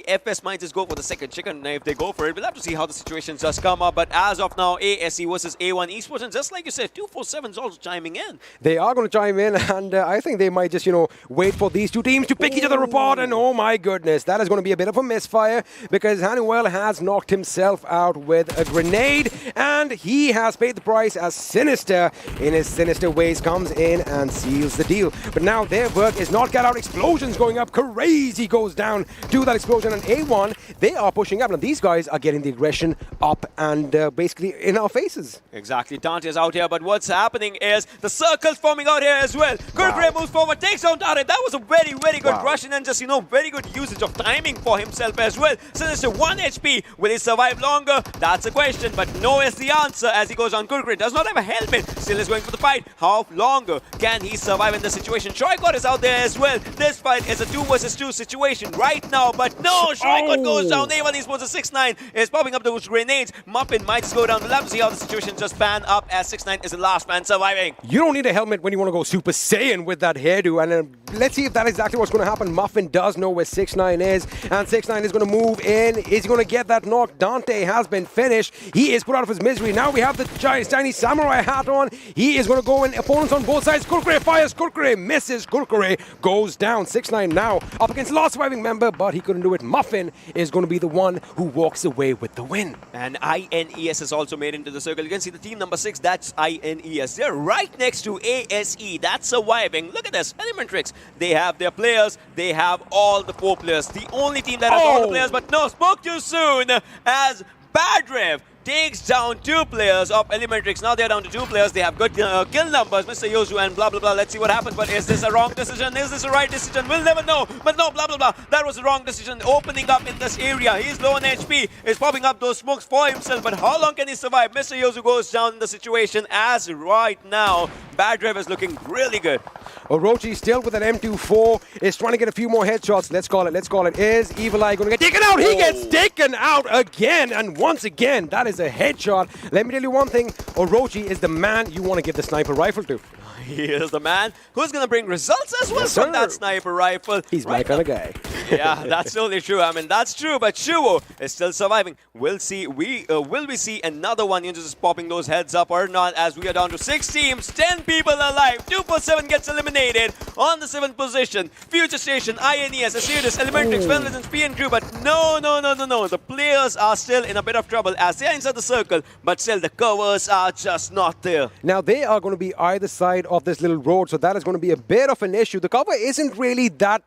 FS might just go for the second chicken if they go for it. We'll have to see how the situations just come up. But as of now, ASE versus A1 Esports, and just like you said, 247 is also chiming in. They are going to chime in, and I think they might just, wait for these 2 teams to pick each other apart, and oh my goodness, that is going to be a bit of a misfire, because Hanuel has knocked himself out with a grenade, and he has paid the price as Sinister, in his sinister ways, comes in and seals the deal. But now their work is not cut out. Explosions going up. Crazy goes down to that explosion, and A1, they are pushing up. Now these guys are getting the aggression up and basically in our faces. Exactly, Dante is out here, but what's happening is the circle's forming out here as well. Kurkure moves forward, takes down Dante. That was a very, very good rush, and just, very good usage of timing for himself as well. Sinister 1 HP. Will he survive longer? That's a question, but no is the answer as he goes on. Kurkure does not have a helmet, still is going for the fight. How longer can he survive in this situation? Shoykot is out there as well. This fight is a 2 versus 2 situation right now, but no, Shoykot goes down. A1 Esports a 6-9 is popping up those grenades. Muffin might just go down. We'll have to see how the situation just pan up as 6-9 is the last man surviving. You don't need a helmet when you want to go Super Saiyan with that hairdo, and let's see if that's exactly what's going to happen. Muffin does know where 6-9 is, and 6-9 is going to move in. Is he going to get that knock? Dante has been finished. He is put out of his misery. Now we have the Chinese samurai hat on. He is going to go in. Opponents on both sides. Kurkure fires. Kurkure misses. Kurkure goes down. 6-9 now up against last surviving member, but he couldn't do it. Muffin is going to be the one who walks away with the win. And INES is also made into the circle. You can see the team number 6, that's INES. They're right next to ASE, that's surviving. Look at this, ElementriX. They have their players, they have all the 4 players. The only team that has all the players, but no, spoke too soon as Badrev takes down 2 players of ElementriX. Now they're down to 2 players. They have good kill numbers, Mr. Yozu and blah, blah, blah. Let's see what happens. But is this a wrong decision? Is this a right decision? We'll never know. But no, blah, blah, blah. That was the wrong decision. Opening up in this area. He's low on HP. He's popping up those smokes for himself. But how long can he survive? Mr. Yozu goes down in the situation as right now. Bad Rev is looking really good. Orochi still with an M24 is trying to get a few more headshots. Let's call it. Is Evil Eye going to get taken out? He gets taken out again, and once again, that is a headshot. Let me tell you one thing. Orochi is the man you want to give the sniper rifle to. He is the man who's going to bring results as well from that sniper rifle. He's my kind of guy. Yeah, that's totally true. I mean, that's true, but Shuvo is still surviving. We'll see. Will we see another one just popping those heads up or not, as we are down to 6 teams, 10 people alive. 247 gets eliminated on the 7th position. FutureStation, INES, Assiduous, ElementriX, Venom Legends, PN Crew, but no. The players are still in a bit of trouble as they are inside the circle, but still the covers are just not there. Now, they are going to be either side of this little road, so that is going to be a bit of an issue. The cover isn't really that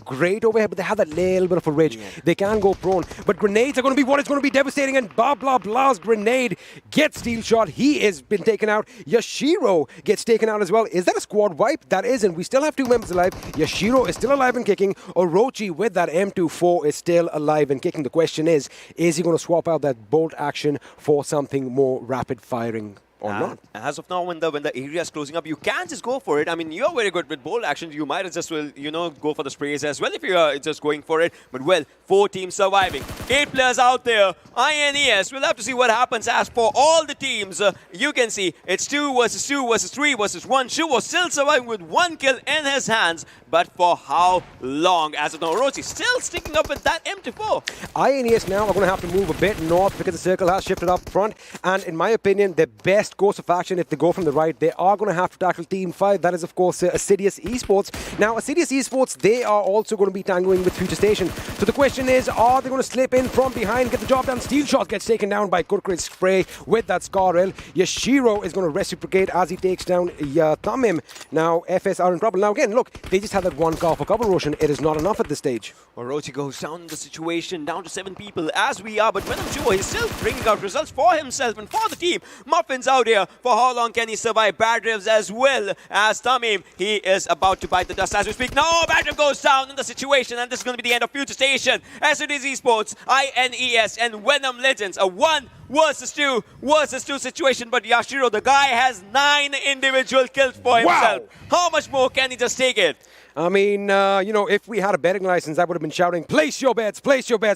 great over here, but they have that little bit of a ridge. Yeah. They can go prone, but grenades are going to be what is going to be devastating, and Bablu's grenade gets steel shot. He has been taken out. Yashiro gets taken out as well. Is that a squad wipe? That isn't. We still have 2 members alive. Yashiro is still alive and kicking. Orochi with that M24 is still alive and kicking. The question is he going to swap out that bolt action for something more rapid firing? Or not. As of now, when the area is closing up, you can just go for it. I mean, you're very good with bold actions. You might just, go for the sprays as well if you're just going for it. But, well, 4 teams surviving. 8 players out there. INES, we'll have to see what happens. As for all the teams, you can see it's 2 versus 2 versus 3 versus 1. Shu was still surviving with 1 kill in his hands. But for how long? As of now, Orochi still sticking up with that M24. INES now are going to have to move a bit north because the circle has shifted up front. And in my opinion, the best course of action, if they go from the right, they are going to have to tackle Team 5. That is, of course, Assiduous Esports. Now, Assiduous Esports, they are also going to be tangoing with FutureStation. So the question is, are they going to slip in from behind, get the job done? Steel Shot gets taken down by Kurkure's spray with that Scar Rail. Yashiro is going to reciprocate as he takes down Tamim. Now, FS are in trouble. Now, again, look, they just had that 1 car for cover Roshan. It is not enough at this stage. Orochi goes down in the situation, down to 7 people as we are, but Venom Shuvo is still bringing out results for himself and for the team. Muffin's out here. For how long can he survive? Bad Revs as well as Tamim. He is about to bite the dust as we speak. No, Bad Rev goes down in the situation, and this is going to be the end of FutureStation. R3D Esports, INES, and Venom Legends. A 1 versus 2 situation, but Yashiro, the guy, has 9 individual kills for himself. Wow. How much more can he just take it? I mean, if we had a betting license, I would have been shouting, place your bets,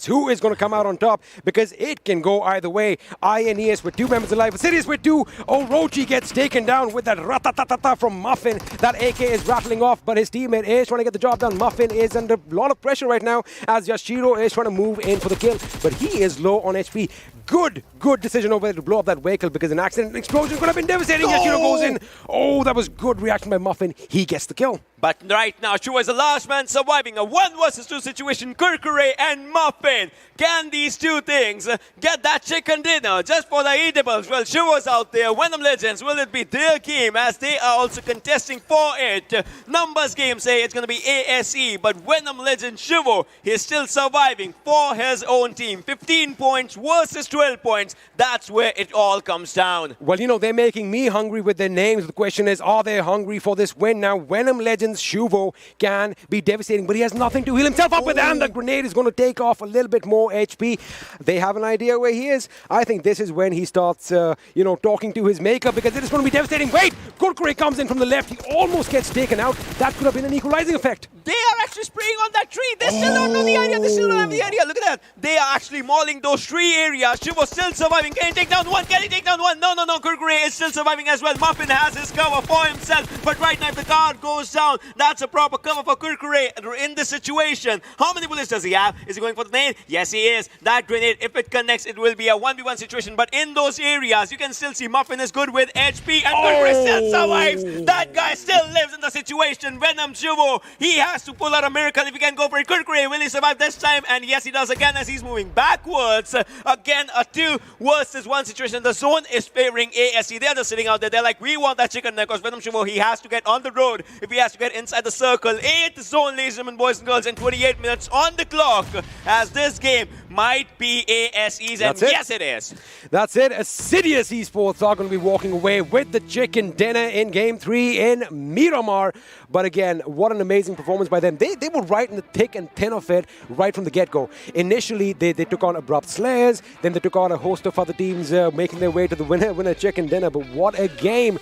who is going to come out on top? Because it can go either way. INES with 2 members alive, Assiduous with 2, Orochi gets taken down with that ratatatata from Muffin. That AK is rattling off, but his teammate is trying to get the job done. Muffin is under a lot of pressure right now as Yashiro is trying to move in for the kill, but he is low on HP. Good decision over there to blow up that vehicle because an accident, an explosion could have been devastating. Yashiro goes in. Oh, that was good reaction by Muffin. He gets the kill. But right now, Shuvo is the last man surviving a 1 versus 2 situation. Kurkure and Muffin. Can these 2 things get that chicken dinner just for the eatables? Well, Shuvo's out there. Venom Legends, will it be their game as they are also contesting for it? Numbers game say it's going to be ASE, but Venom Legends Shuvo, he's still surviving for his own team. 15 points versus 12 points. That's where it all comes down. Well, they're making me hungry with their names. The question is, are they hungry for this win? Now, Venom Legends Shuvo can be devastating, but he has nothing to heal himself up with, and the grenade is going to take off a little bit more HP. They have an idea where he is. I think this is when he starts, talking to his maker, because it is going to be devastating. Wait! Kurkure comes in from the left. He almost gets taken out. That could have been an equalizing effect. They are actually spraying on that tree. They still don't know the area. They still don't have the area. Look at that. They are actually mauling those tree areas. Shuvo still surviving. Can he take down 1? Can he take down 1? No. Kurkure is still surviving as well. Muffin has his cover for himself. But right now, if the guard goes down, that's a proper cover for Kurkure in this situation. How many bullets does he have? Is he going for the grenade? Yes, he is. That grenade, if it connects, it will be a 1v1 situation. But in those areas, you can still see Muffin is good with HP, and Kurkure still survives. That guy still lives in the situation. Venom Shuvo, he has to pull out a miracle if he can go for it. Kurkure, will he survive this time? And yes, he does again as he's moving backwards. Again, a 2 versus 1 situation. The zone is favoring ASE. They're just sitting out there. They're like, we want that chicken neck because Venom Shivo, he has to get on the road if he has to get inside the circle. 8th zone, ladies and gentlemen, boys and girls, and 28 minutes on the clock as this game might be ASE's. And yes, it is. That's it. Assiduous Esports are going to be walking away with the chicken dinner in Game 3 in Miramar. But again, what an amazing performance by them. They were right in the thick and thin of it right from the get-go. Initially, they took on Abrupt Slayers. Then they took on a host of other teams making their way to the winner chicken dinner. But what a game.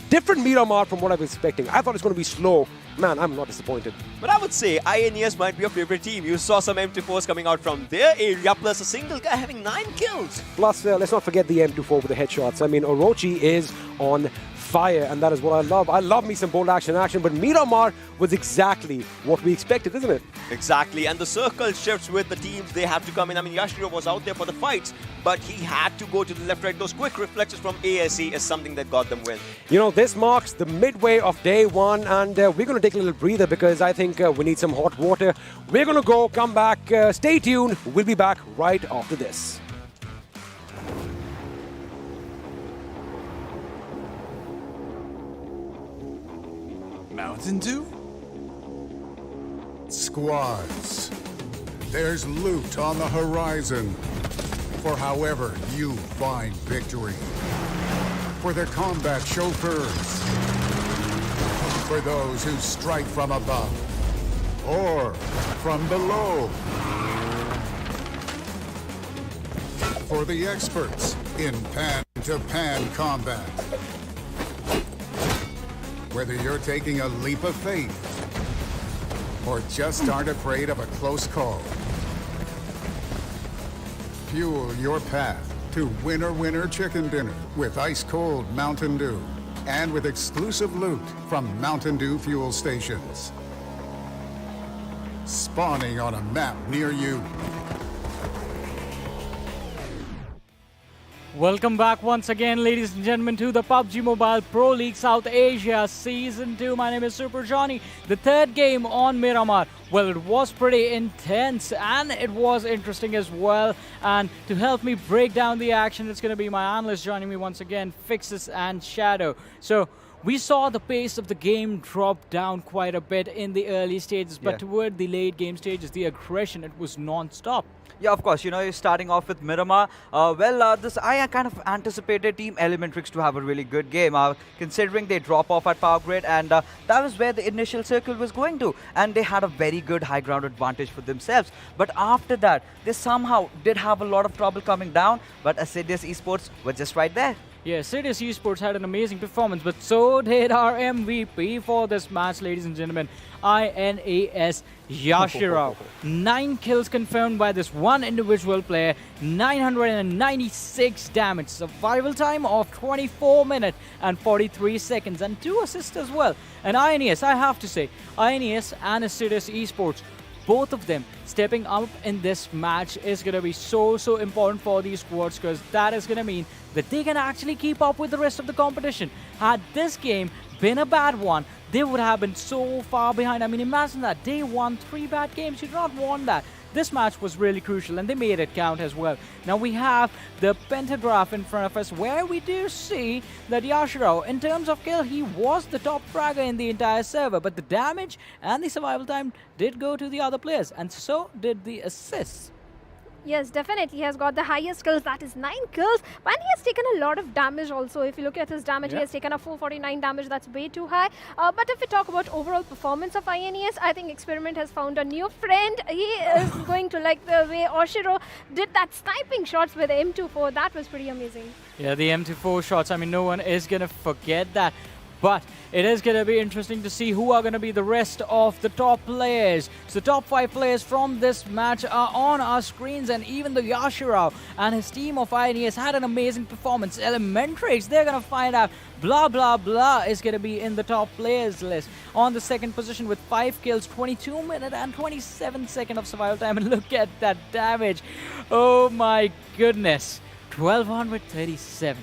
Different Miramar from what I was expecting. I thought it was going to be slow. Man, I'm not disappointed. But I would say INES might be your favorite team. You saw some M24s coming out from their area, plus a single guy having 9 kills. Plus, let's not forget the M24 with the headshots. I mean, Orochi is on fire, and that is what I love. I love me some bold action, but Miramar was exactly what we expected, isn't it? Exactly, and the circle shifts with the teams. They have to come in. I mean, Yashiro was out there for the fights, but he had to go to the left, right. Those quick reflexes from ASE is something that got them win. You know, this marks the midway of day 1, and we're going to take a little breather because I think we need some hot water. We're going to go, come back, stay tuned. We'll be back right after this. Mountain Dew? Squads. There's loot on the horizon for however you find victory. For the combat chauffeurs. For those who strike from above or from below. For the experts in pan-to-pan combat. Whether you're taking a leap of faith or just aren't afraid of a close call. Fuel your path to winner chicken dinner with ice-cold Mountain Dew and with exclusive loot from Mountain Dew fuel stations. Spawning on a map near you. Welcome back once again, ladies and gentlemen, to the PUBG Mobile Pro League South Asia Season 2. My name is Super Johnny. The third game on Miramar. Well, it was pretty intense and it was interesting as well. And to help me break down the action, it's going to be my analyst joining me once again, Fixes and Shadow. So we saw the pace of the game drop down quite a bit in the early stages, but toward the late game stages, the aggression, it was non-stop. Yeah, of course. You know, you're starting off with Miramar. I kind of anticipated Team ElementriX to have a really good game, considering they drop off at power grid, and that was where the initial circle was going to. And they had a very good high ground advantage for themselves. But after that, they somehow did have a lot of trouble coming down, but Assiduous Esports were just right there. Yeah, Assiduous Esports had an amazing performance, but so did our MVP for this match, ladies and gentlemen, INES Yashiro. 9 kills confirmed by this one individual player, 996 damage, survival time of 24 minutes and 43 seconds, and 2 assists as well. And INES, I have to say, INES and Assiduous Esports, both of them stepping up in this match is going to be so important for these squads, because that is going to mean that they can actually keep up with the rest of the competition. Had this game been a bad one, they would have been so far behind. I mean, imagine that. They won 3 bad games. You do not want that. This match was really crucial, and they made it count as well. Now we have the pentagraph in front of us, where we do see that Yashiro, in terms of kill, he was the top fragger in the entire server, but the damage and the survival time did go to the other players, and so did the assists. Yes, definitely. He has got the highest kills, that is 9 kills. And he has taken a lot of damage also. If you look at his damage, he has taken a 449 damage. That's way too high. But if we talk about overall performance of INES, I think Experiment has found a new friend. He is going to like the way Oshiro did that sniping shots with the M24. That was pretty amazing. Yeah, the M24 shots. I mean, no one is going to forget that. But it is going to be interesting to see who are going to be the rest of the top players. So the top 5 players from this match are on our screens, and even the Yashiro and his team of INES had an amazing performance. ElementriX, they're going to find out. Blah, blah, blah is going to be in the top players list. On the second position with 5 kills, 22 minutes and 27 seconds of survival time. And look at that damage. Oh my goodness. 1237.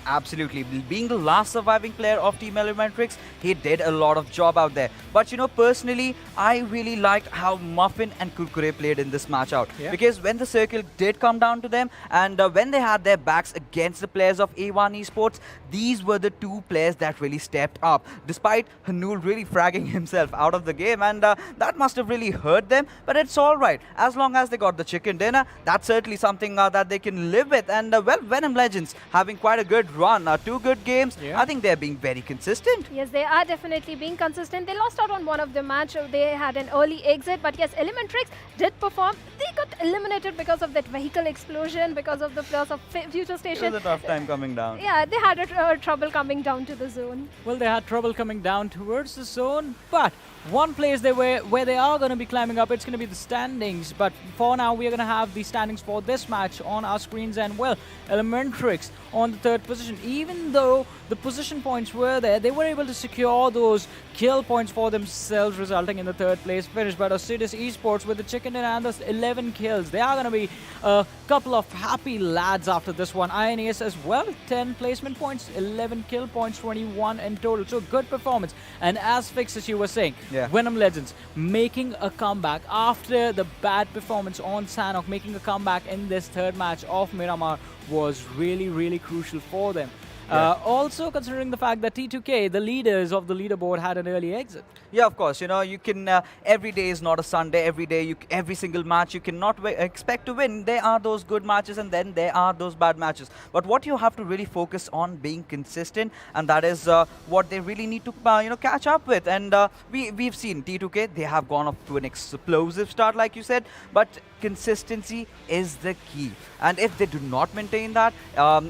absolutely. Being the last surviving player of Team ElementriX, he did a lot of job out there. But personally, I really liked how Muffin and Kurkure played in this match out. Yeah. Because when the circle did come down to them, and when they had their backs against the players of A1 Esports, these were the two players that really stepped up. Despite Hanul really fragging himself out of the game, and that must have really hurt them. But it's all right. As long as they got the chicken dinner, that's certainly something that they can live with. And well, Venom Legends having quite a good run. 2 good games. Yeah. I think they're being very consistent. Yes, they are definitely being consistent. They lost out on one of the match. They had an early exit, but yes, ElementriX did perform. They got eliminated because of that vehicle explosion, because of the loss of FutureStation. It was a tough time coming down. Yeah, they had trouble coming down to the zone. Well, they had trouble coming down towards the zone, but one place where they are going to be climbing up, it's going to be the standings. But for now, we are going to have the standings for this match on our screens. And well, ElementriX on the 3rd position. Even though the position points were there, they were able to secure those kill points for themselves, resulting in the 3rd place finish. But Assiduous Esports with the chicken dinner and the 11 kills, they are going to be a couple of happy lads after this one. INES as well, 10 placement points, 11 kill points, 21 in total. So good performance. And as Fix, as you were saying, yeah. Venom Legends making a comeback after the bad performance on Sanhok, making a comeback in this 3rd match of Miramar was really, really crucial for them. Yeah. Also considering the fact that T2K, the leaders of the leaderboard, had an early exit. Yeah, of course. You can. Every day is not a Sunday. Every day, every single match, you cannot expect to win. There are those good matches, and then there are those bad matches. But what you have to really focus on being consistent, and that is what they really need to catch up with. And we've seen T2K. They have gone off to an explosive start, like you said. But consistency is the key. And if they do not maintain that,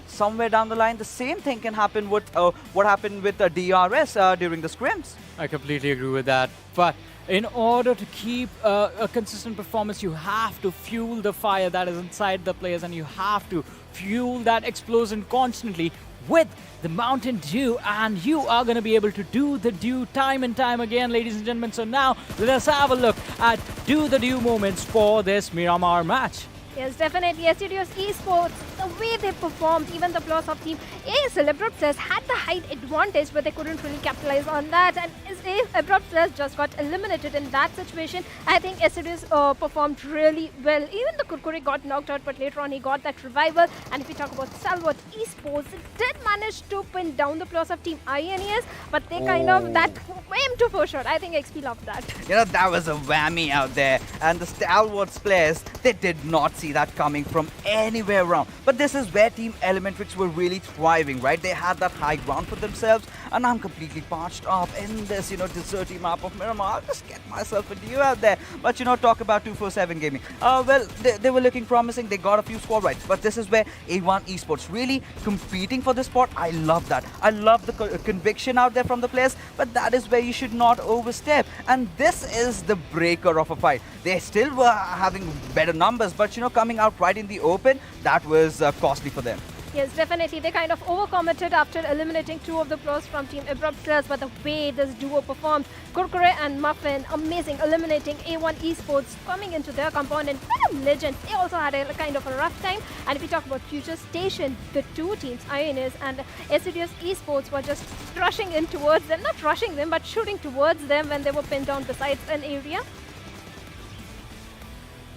somewhere down the line, the same thing can happen with what happened with DRS during the scrims. I completely agree with that. But in order to keep a consistent performance, you have to fuel the fire that is inside the players, and you have to fuel that explosion constantly with the Mountain Dew, and you are going to be able to do the Dew time and time again, ladies and gentlemen. So now let us have a look at Do the Dew moments for this Miramar match. Yes, definitely. Assiduous Esports, the way they performed, even the loss of team Abrupt Slayers had the height advantage, but they couldn't really capitalize on that. And Abrupt Slayers just got eliminated in that situation. I think Assiduous performed really well. Even the Kurkure got knocked out, but later on he got that revival. And if we talk about Stalwart Esports, it did manage to pin down the loss of team INES, but they that came to for sure. I think XP loved that. That was a whammy out there. And the Stalwart players, they did not see that coming from anywhere around. But this is where Team ElementriX were really thriving, right? They had that high ground for themselves, and I'm completely parched up in this, deserty map of Miramar. I'll just get myself a Dew out there. But, talk about 247 Gaming. Well, they were looking promising. They got a few squad rights. But this is where A1 Esports really competing for the spot. I love that. I love the conviction out there from the players, but that is where you should not overstep. And this is the breaker of a fight. They still were having better numbers, but, coming out right in the open, that was costly for them. Yes, definitely. They kind of overcommitted after eliminating 2 of the pros from Team Abrupt Slayers, but the way this duo performed, Kurkure and Muffin, amazing, eliminating A1 Esports, coming into their compound, and Venom Legends, they also had a kind of a rough time. And if we talk about FutureStation, the 2 teams, INES and Assiduous Esports, were just rushing in towards them, not rushing them, but shooting towards them when they were pinned down besides an area.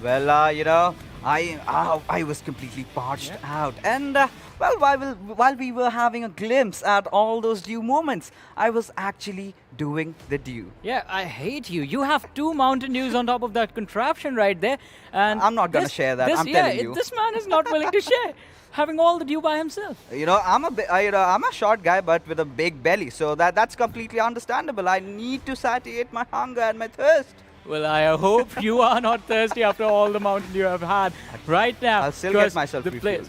Well, I was completely parched out. And, while we were having a glimpse at all those Dew moments, I was actually doing the Dew. Yeah, I hate you. You have 2 Mountain Dews on top of that contraption right there. And I'm not going to share that, I'm telling you. This man is not willing to share, having all the Dew by himself. I'm a short guy, but with a big belly, so that's completely understandable. I need to satiate my hunger and my thirst. Well, I hope you are not thirsty after all the Mountain Dew have had right now. I'll still get myself refilled.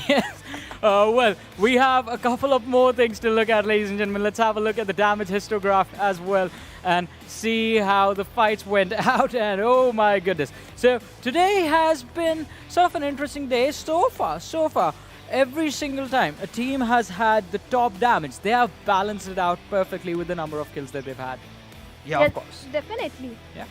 Yes. Well, we have a couple of more things to look at, ladies and gentlemen. Let's have a look at the damage histograph as well and see how the fights went out. And oh my goodness. So today has been sort of an interesting day so far. Every single time a team has had the top damage, they have balanced it out perfectly with the number of kills that they've had. Yeah, yes, of course. Definitely. Yeah.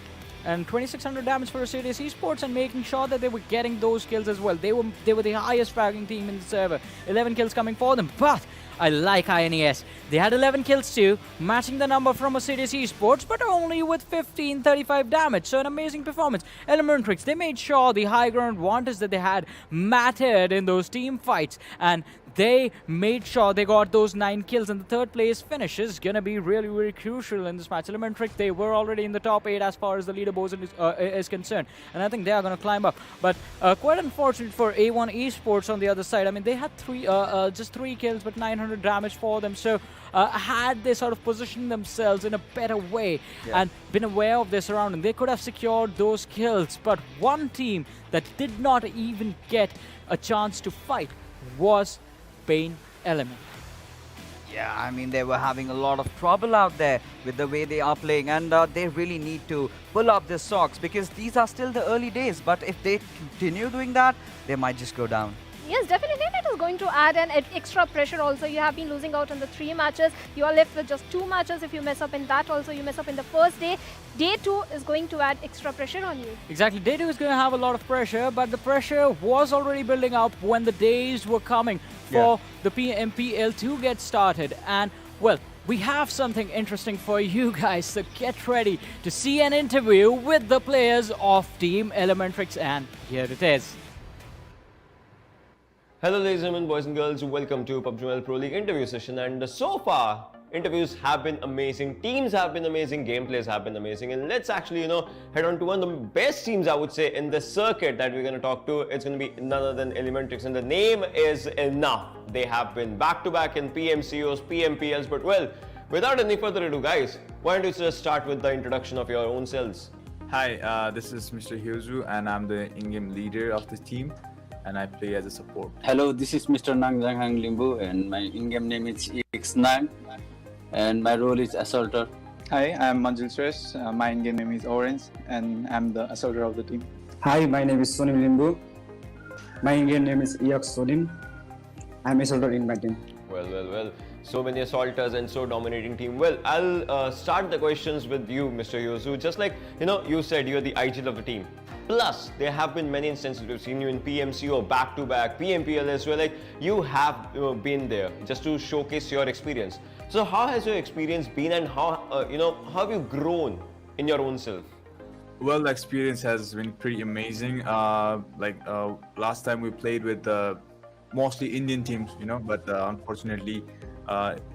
and 2600 damage for Assiduous Esports, and making sure that they were getting those kills as well. They were the highest fragging team in the server. 11 kills coming for them, but I like INES. They had 11 kills too, matching the number from Assiduous Esports, but only with 1535 damage, so an amazing performance. ElementriX, they made sure the high ground advantage that they had mattered in those team fights, and they made sure they got those 9 kills, and the third place finish is gonna be really, really crucial in this match. ElementriX, they were already in the top 8 as far as the leaderboard is concerned, and I think they are gonna climb up. But quite unfortunate for A1 Esports on the other side. I mean, they had just 3 kills, but 900 damage for them. So had they sort of positioned themselves in a better way and been aware of their surrounding, they could have secured those kills. But one team that did not even get a chance to fight was PAINxELMT. Yeah, I mean, they were having a lot of trouble out there with the way they are playing, and they really need to pull up their socks, because these are still the early days. But if they continue doing that, they might just go down. Yes, definitely. It is going to add an extra pressure also. You have been losing out on the 3 matches. You are left with just 2 matches. If you mess up in that also, you mess up in the first day. Day 2 is going to add extra pressure on you. Exactly. Day 2 is going to have a lot of pressure, but the pressure was already building up when the days were coming for the PMPL to get started. And, well, we have something interesting for you guys, so get ready to see an interview with the players of Team ElementriX, and here it is. Hello ladies and gentlemen, boys and girls, welcome to PUBG Mobile Pro League interview session. And so far, interviews have been amazing, teams have been amazing, gameplays have been amazing, and let's actually, head on to one of the best teams, I would say, in the circuit that we're going to talk to. It's going to be none other than ElementriX, and the name is enough. They have been back-to-back in PMCOs, PMPLs, but well, without any further ado, guys, why don't you just start with the introduction of your own selves? Hi, this is Mr. Hyozu, and I'm the in-game leader of the team, and I play as a support. Hello, this is Mr. Nang Janghang Limbu, and my in-game name is X9, and my role is Assaulter. Hi, I'm Manjul Suresh. My in-game name is Orange, and I'm the Assaulter of the team. Hi, my name is Sonim Limbu. My in-game name is Iyok Sonim. I'm Assaulter in my team. Well. So many assaulters and so dominating team. Well, I'll start the questions with you, Mr. Hyozu. Just like, you said you're the IGL of the team. Plus, there have been many instances we've seen you in PMCO, back-to-back, PMPL as well. Like, you have been there just to showcase your experience. So how has your experience been, and how, how have you grown in your own self? Well, the experience has been pretty amazing. Last time we played with mostly Indian teams, but unfortunately,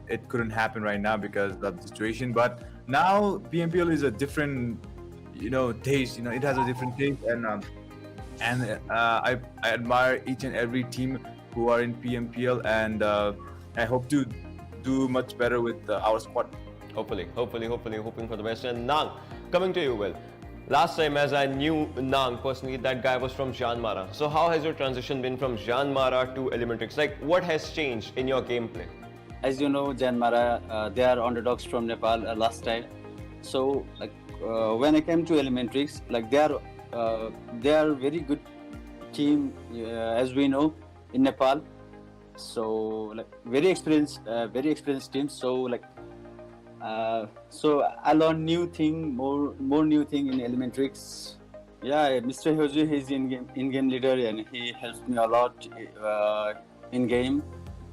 it couldn't happen right now because of the situation. But now PMPL is a different taste. It has a different taste, and I admire each and every team who are in PMPL, and I hope to do much better with our squad. Hopefully, hoping for the best. And Nang, coming to you, well, last time as I knew Nang personally, that guy was from JyanMaara. So how has your transition been from JyanMaara to ElementriX? Like, what has changed in your gameplay? As you know, JyanMaara, they are underdogs from Nepal last time. So, when I came to ElementriX, they are very good team, as we know, in Nepal. So very experienced team. So so I learned new thing, more new thing in ElementriX. Yeah, Mr. Hyozu, he's in-game leader, and he helps me a lot in game.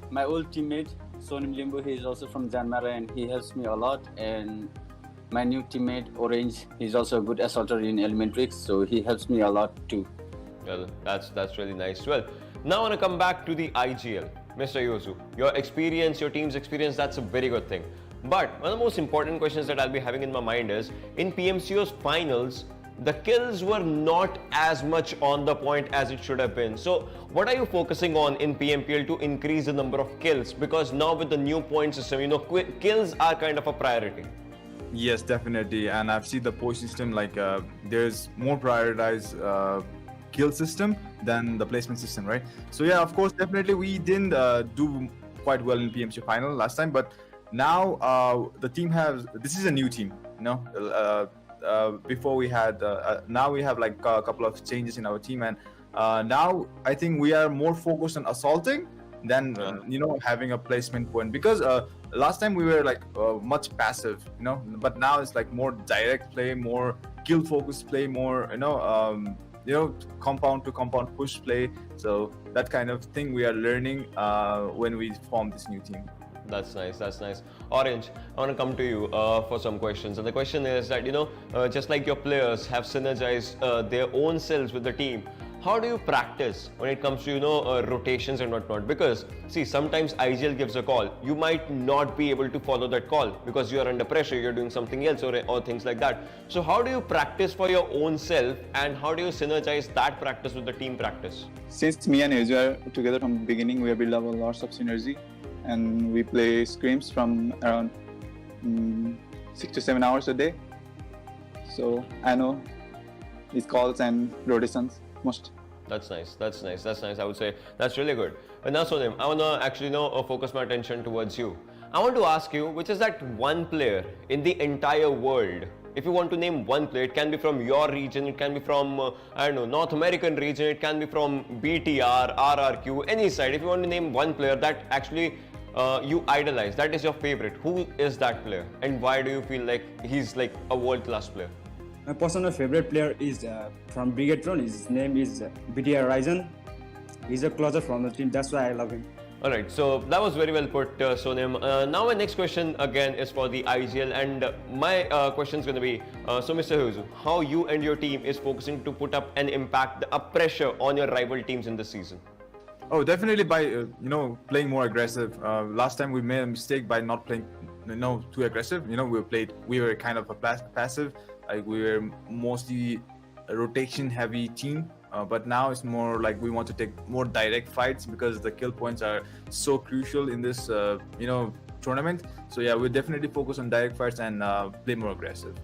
My old teammate Sonim Limbu, he is also from JyanMaara, and he helps me a lot. And my new teammate Orange, he's also a good assaulter in ElementriX, so he helps me a lot too. Well, that's really nice. Well, now I want to come back to the IGL. Mr. Hyozu, your experience, your team's experience, that's a very good thing. But one of the most important questions that I'll be having in my mind is, in PMCO's finals, the kills were not as much on the point as it should have been. So what are you focusing on in PMPL to increase the number of kills? Because now with the new point system, kills are kind of a priority. Yes, definitely. And I've seen the point system, there's more prioritized kill system than the placement system, right? So yeah, of course, definitely we didn't do quite well in PMC final last time, but now the team this is a new team, before we had now we have a couple of changes in our team, and now I think we are more focused on assaulting than having a placement point, because last time we were like much passive, but now it's like more direct play, more kill focused play, more compound to compound push play. So that kind of thing we are learning when we form this new team. That's nice, that's nice. Orange, I want to come to you for some questions. And the question is that, just like your players have synergized their own selves with the team, how do you practice when it comes to, rotations and whatnot? Because, see, sometimes IGL gives a call. You might not be able to follow that call because you are under pressure, you're doing something else or things like that. So how do you practice for your own self, and how do you synergize that practice with the team practice? Since me and Asia are together from the beginning, we have built up lots of synergy, and we play scrims from around 6 to 7 hours a day. So I know these calls and rotations most. That's nice. That's nice. That's nice. I would say that's really good. And now, Sonim, I want to actually focus my attention towards you. I want to ask you, which is that one player in the entire world? If you want to name one player, it can be from your region, it can be from North American region, it can be from BTR, RRQ, any side. If you want to name one player that actually you idolize, that is your favorite, who is that player, and why do you feel like he's like a world-class player? My personal favorite player is from Brigade Throne. His name is BTR Ryzen. He's a closer from the team, that's why I love him. Alright, so that was very well put, Sonim. Now my next question again is for the IGL, and my question is going to be, so Mr. Huzu, how you and your team is focusing to put up an impact, a pressure on your rival teams in this season? Oh, definitely by playing more aggressive. Last time we made a mistake by not playing too aggressive. We were kind of a passive. Like we were mostly a rotation heavy team, but now it's more like we want to take more direct fights because the kill points are so crucial in this tournament. So yeah, we'll definitely focus on direct fights and play more aggressive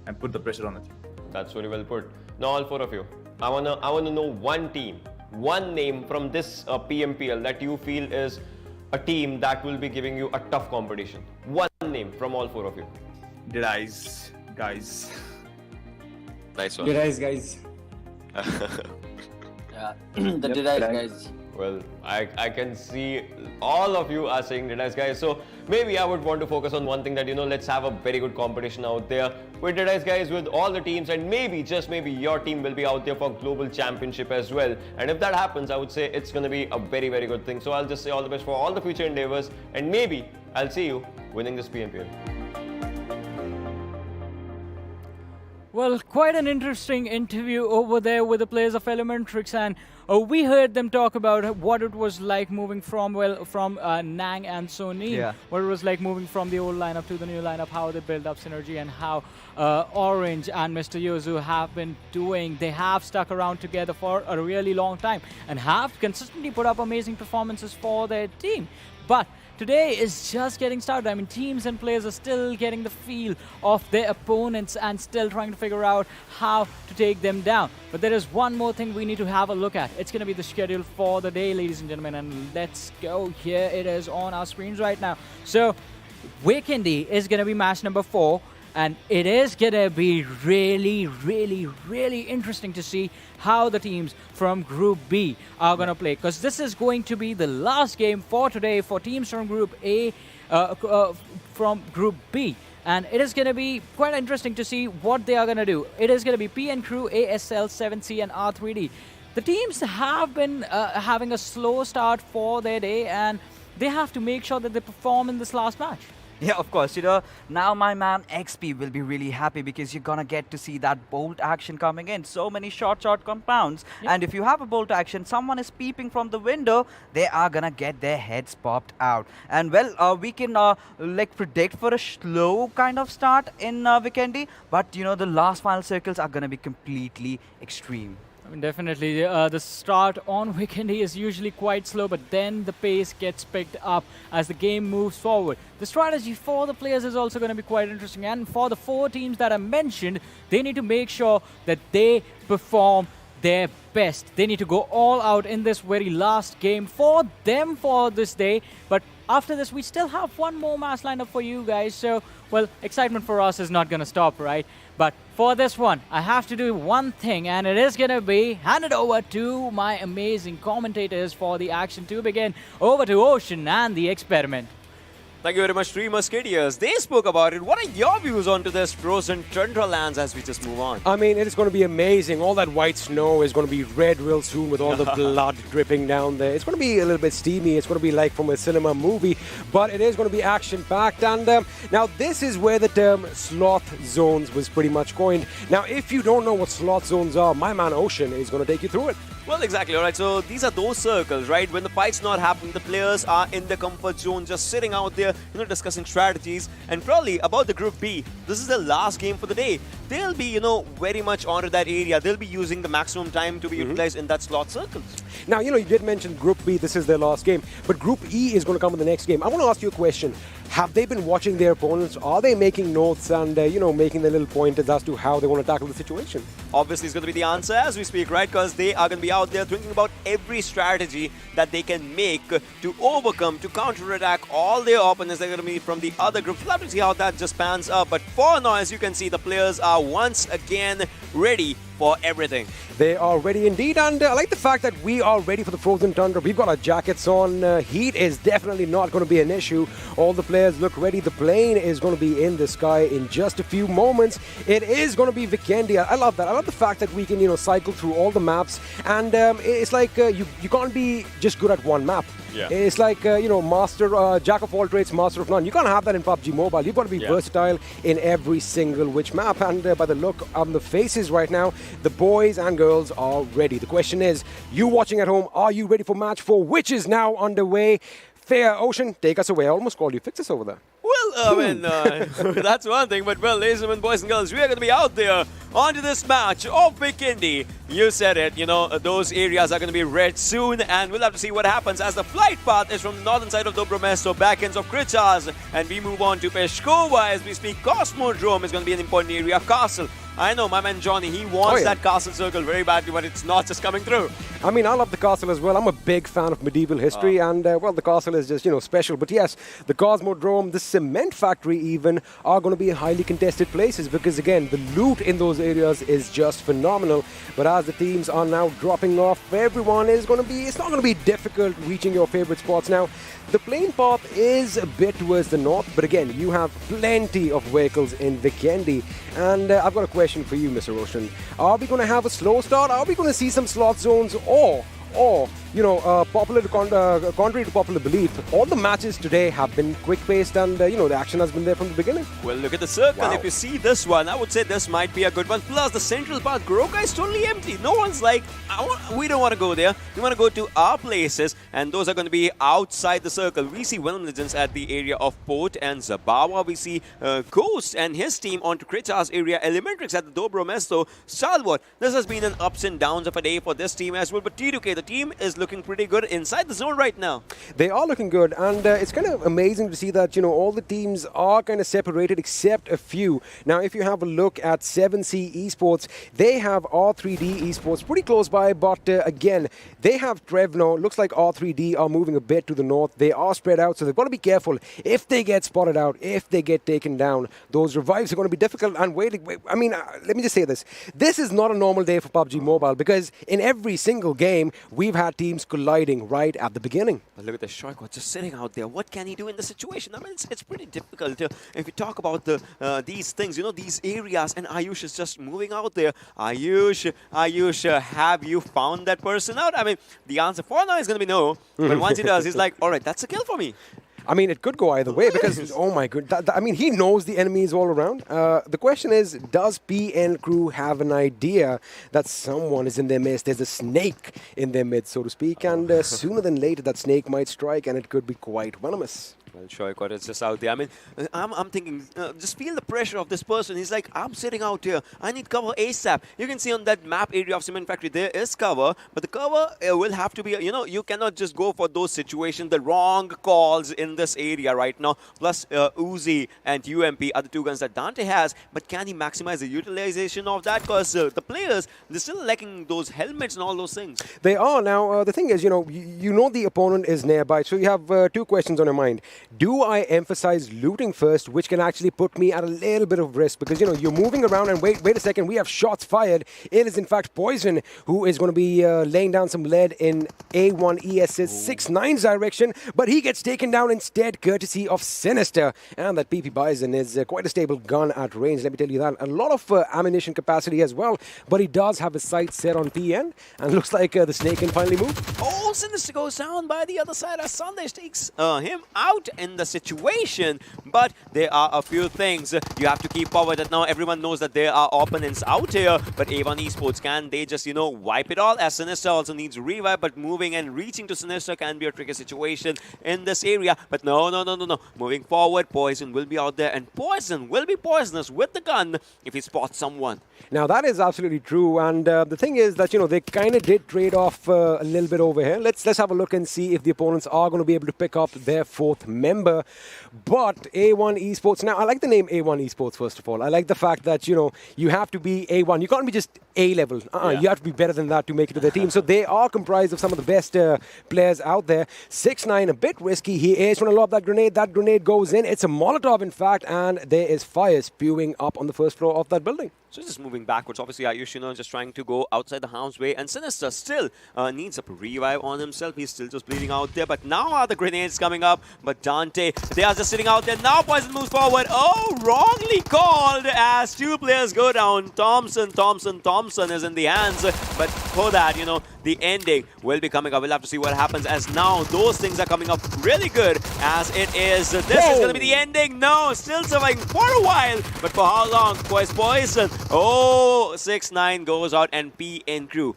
and put the pressure on the team. That's very well put. Now all four of you, I wanna know one team, one name from this PMPL that you feel is a team that will be giving you a tough competition. One name from all four of you. DEADEYES, guys. Nice one. DEADEYES, guys. Yeah, the DEADEYES guys. Well, I can see all of you are saying DEADEYES guys, so maybe I would want to focus on one thing that, let's have a very good competition out there with DEADEYES guys, with all the teams, and maybe, just maybe, your team will be out there for global championship as well. And if that happens, I would say it's going to be a very, very good thing. So I'll just say all the best for all the future endeavors, and maybe I'll see you winning this PMPL. Well, quite an interesting interview over there with the players of ElementriX, and we heard them talk about what it was like moving from Nang and Sony, what it was like moving from the old lineup to the new lineup, how they built up synergy, and how Orange and Mr. Yuzu have been doing. They have stuck around together for a really long time and have consistently put up amazing performances for their team. But today is just getting started. I mean, teams and players are still getting the feel of their opponents and still trying to figure out how to take them down. But there is one more thing we need to have a look at. It's going to be the schedule for the day, ladies and gentlemen, and let's go. Here it is on our screens right now. So, Vikendi is going to be match number 4. And it is going to be really, really, really interesting to see how the teams from Group B are going to play. Because this is going to be the last game for today for teams from Group A, from Group B. And it is going to be quite interesting to see what they are going to do. It is going to be PN Crew, ASL, 7C, and R3D. The teams have been having a slow start for their day, and they have to make sure that they perform in this last match. Yeah, of course. Now my man XP will be really happy because you're gonna get to see that bolt action coming in. So many short compounds. Yep. And if you have a bolt action, someone is peeping from the window, they are gonna get their heads popped out. And well, we can predict for a slow kind of start in Vikendi, but the last final circles are gonna be completely extreme. I mean, definitely, the start on Vikendi is usually quite slow, but then the pace gets picked up as the game moves forward. The strategy for the players is also going to be quite interesting, and for the 4 teams that I mentioned, they need to make sure that they perform their best. They need to go all out in this very last game for them for this day, but after this, we still have one more match lined up for you guys, so, well, excitement for us is not going to stop, right? But For this one, I have to do one thing, and it is going to be handed over to my amazing commentators for the action to begin. Over to Ocean and the experiment. Thank you very much, Three Musketeers. They spoke about it. What are your views onto this frozen tundra lands as we just move on? I mean, it is going to be amazing. All that white snow is going to be red real soon with all the blood dripping down there. It's going to be a little bit steamy. It's going to be like from a cinema movie, but it is going to be action-packed. And now this is where the term sloth zones was pretty much coined. Now, if you don't know what sloth zones are, my man Ocean is going to take you through it. Well, exactly. All right. So these are those circles, right? When the fight's not happening, the players are in the comfort zone, just sitting out there, discussing strategies. And probably about the Group B, this is the last game for the day. They'll be, very much onto that area. They'll be using the maximum time to be utilized in that slot circles. Now, you did mention Group B, this is their last game. But Group E is going to come in the next game. I want to ask you a question. Have they been watching their opponents? Are they making notes and, making their little pointers as to how they want to tackle the situation? Obviously, it's going to be the answer as we speak, right? Because they are going to be out there thinking about every strategy that they can make to overcome, to counter-attack all their opponents that are going to be from the other groups. We'll have to see how that just pans up. But for now, as you can see, the players are once again ready for everything. They are ready indeed, and I like the fact that we are ready for the frozen tundra. We've got our jackets on. Heat is definitely not going to be an issue. All the players look ready. The plane is going to be in the sky in just a few moments. It is going to be Vikendi. I love that. I love the fact that we can, cycle through all the maps, and it's like you can't be just good at one map. Yeah. It's like, master, jack of all trades, master of none. You can't have that in PUBG Mobile. You've got to be versatile in every single which map. And by the look on the faces right now, the boys and girls are ready. The question is, you watching at home, are you ready for match 4, which is now underway? Fair Ocean, take us away. I almost called you Fixus over there. Well, that's one thing, but well, ladies and gentlemen, boys and girls, we are going to be out there onto this match of Vikendi. You said it, those areas are going to be red soon, and we'll have to see what happens as the flight path is from the northern side of Dobromesto, back ends of Krichas, and we move on to Peshkova as we speak. Cosmodrome is going to be an important area. Castle. I know, my man Johnny, he wants that castle circle very badly, but it's not just coming through. I mean, I love the castle as well. I'm a big fan of medieval history, and, well, the castle is just, special. But yes, the Cosmodrome, the cement factory even, are going to be highly contested places because, again, the loot in those areas is just phenomenal. But as the teams are now dropping off, everyone is going to be, it's not going to be difficult reaching your favorite spots. Now, the plane path is a bit towards the north, but again, you have plenty of vehicles in Vikendi. And I've got a question for you, Mr. Ocean. Are we going to have a slow start? Are we going to see some slot zones? Or contrary to popular belief, all the matches today have been quick-paced and, the action has been there from the beginning. Well, look at the circle. Wow. If you see this one, I would say this might be a good one. Plus, the central part, Goroka is totally empty. No one's like, we don't want to go there. We want to go to our places, and those are going to be outside the circle. We see Venom Legends at the area of Port and Zabawa. We see Ghost and his team onto Krichas area. ElementriX at the Dobromesto. Stalwart. This has been an ups and downs of a day for this team as well. But T2K, the team is looking pretty good inside the zone right now. They are looking good, and it's kind of amazing to see that, all the teams are kind of separated except a few. Now, if you have a look at 7C Esports, they have R3D Esports pretty close by, but again, they have Trevno. Looks like R3D are moving a bit to the north. They are spread out, so they've got to be careful. If they get spotted out, if they get taken down, those revives are going to be difficult. And let me just say this. This is not a normal day for PUBG Mobile because in every single game, we've had teams colliding right at the beginning. But look at the Shoiko just sitting out there. What can he do in the situation? I mean, it's pretty difficult. If you talk about these things, these areas, and Ayush is just moving out there. Ayush, have you found that person out? I mean, the answer for now is going to be no. But once he does, he's like, all right, that's a kill for me. I mean, it could go either way because, oh my goodness, I mean, he knows the enemies all around. The question is, does PN crew have an idea that someone is in their midst? There's a snake in their midst, so to speak, and sooner than later that snake might strike and it could be quite venomous. Well, Shoiko is just out there. I mean, I'm thinking, just feel the pressure of this person. He's like, I'm sitting out here. I need cover ASAP. You can see on that map area of Cement Factory, there is cover. But the cover will have to be, you cannot just go for those situations, the wrong calls in this area right now. Plus, Uzi and UMP are the two guns that Dante has. But can he maximize the utilization of that? Because the players, they're still lacking those helmets and all those things. They are. Now, the thing is, you know the opponent is nearby. So you have two questions on your mind. do I emphasize looting first, which can actually put me at a little bit of risk? Because, you know, you're moving around and wait a second, we have shots fired. It is, in fact, Poison who is going to be laying down some lead in A1ES's 6-9's direction, but he gets taken down instead, courtesy of Sinister. And that PP Bison is quite a stable gun at range, let me tell you that. A lot of ammunition capacity as well, but he does have his sights set on PN, and looks like the Snake can finally move. Oh, Sinister goes down by the other side as Sandesh takes him out in the situation. But there are a few things you have to keep forward that now everyone knows that there are opponents out here. But A1 Esports, can they just, you know, wipe it all? As Sinister also needs revive, but moving and reaching to Sinister can be a tricky situation in this area. But no. Moving forward, Poison will be out there, and Poison will be poisonous with the gun if he spots someone. Now, that is absolutely true, and the thing is that, you know, they kind of did trade off a little bit over here. Let's have a look and see if the opponents are going to be able to pick up their fourth member. But A1 Esports, now I like the name A1 Esports, first of all. I like the fact that, you know, you have to be A1. You can't be just A-level. You have to be better than that to make it to their team. So they are comprised of some of the best players out there. 6-9, a bit risky. He is trying to lob that grenade. That grenade goes in. It's a Molotov, in fact, and there is fire spewing up on the first floor of that building. So just moving backwards. Obviously, Ayush, you know, just trying to go outside the harm's way. And Sinister still needs a revive on himself. He's still just bleeding out there. But now are the grenades coming up. But Dante, they are just sitting out there. Now Poison moves forward. Oh, wrongly called as two players go down. Thompson is in the hands. But for that, you know, the ending will be coming up. We'll have to see what happens as now those things are coming up really good as it is. This is going to be the ending. No, still surviving for a while. But for how long? Poison. Oh, 6-9 goes out and PN crew.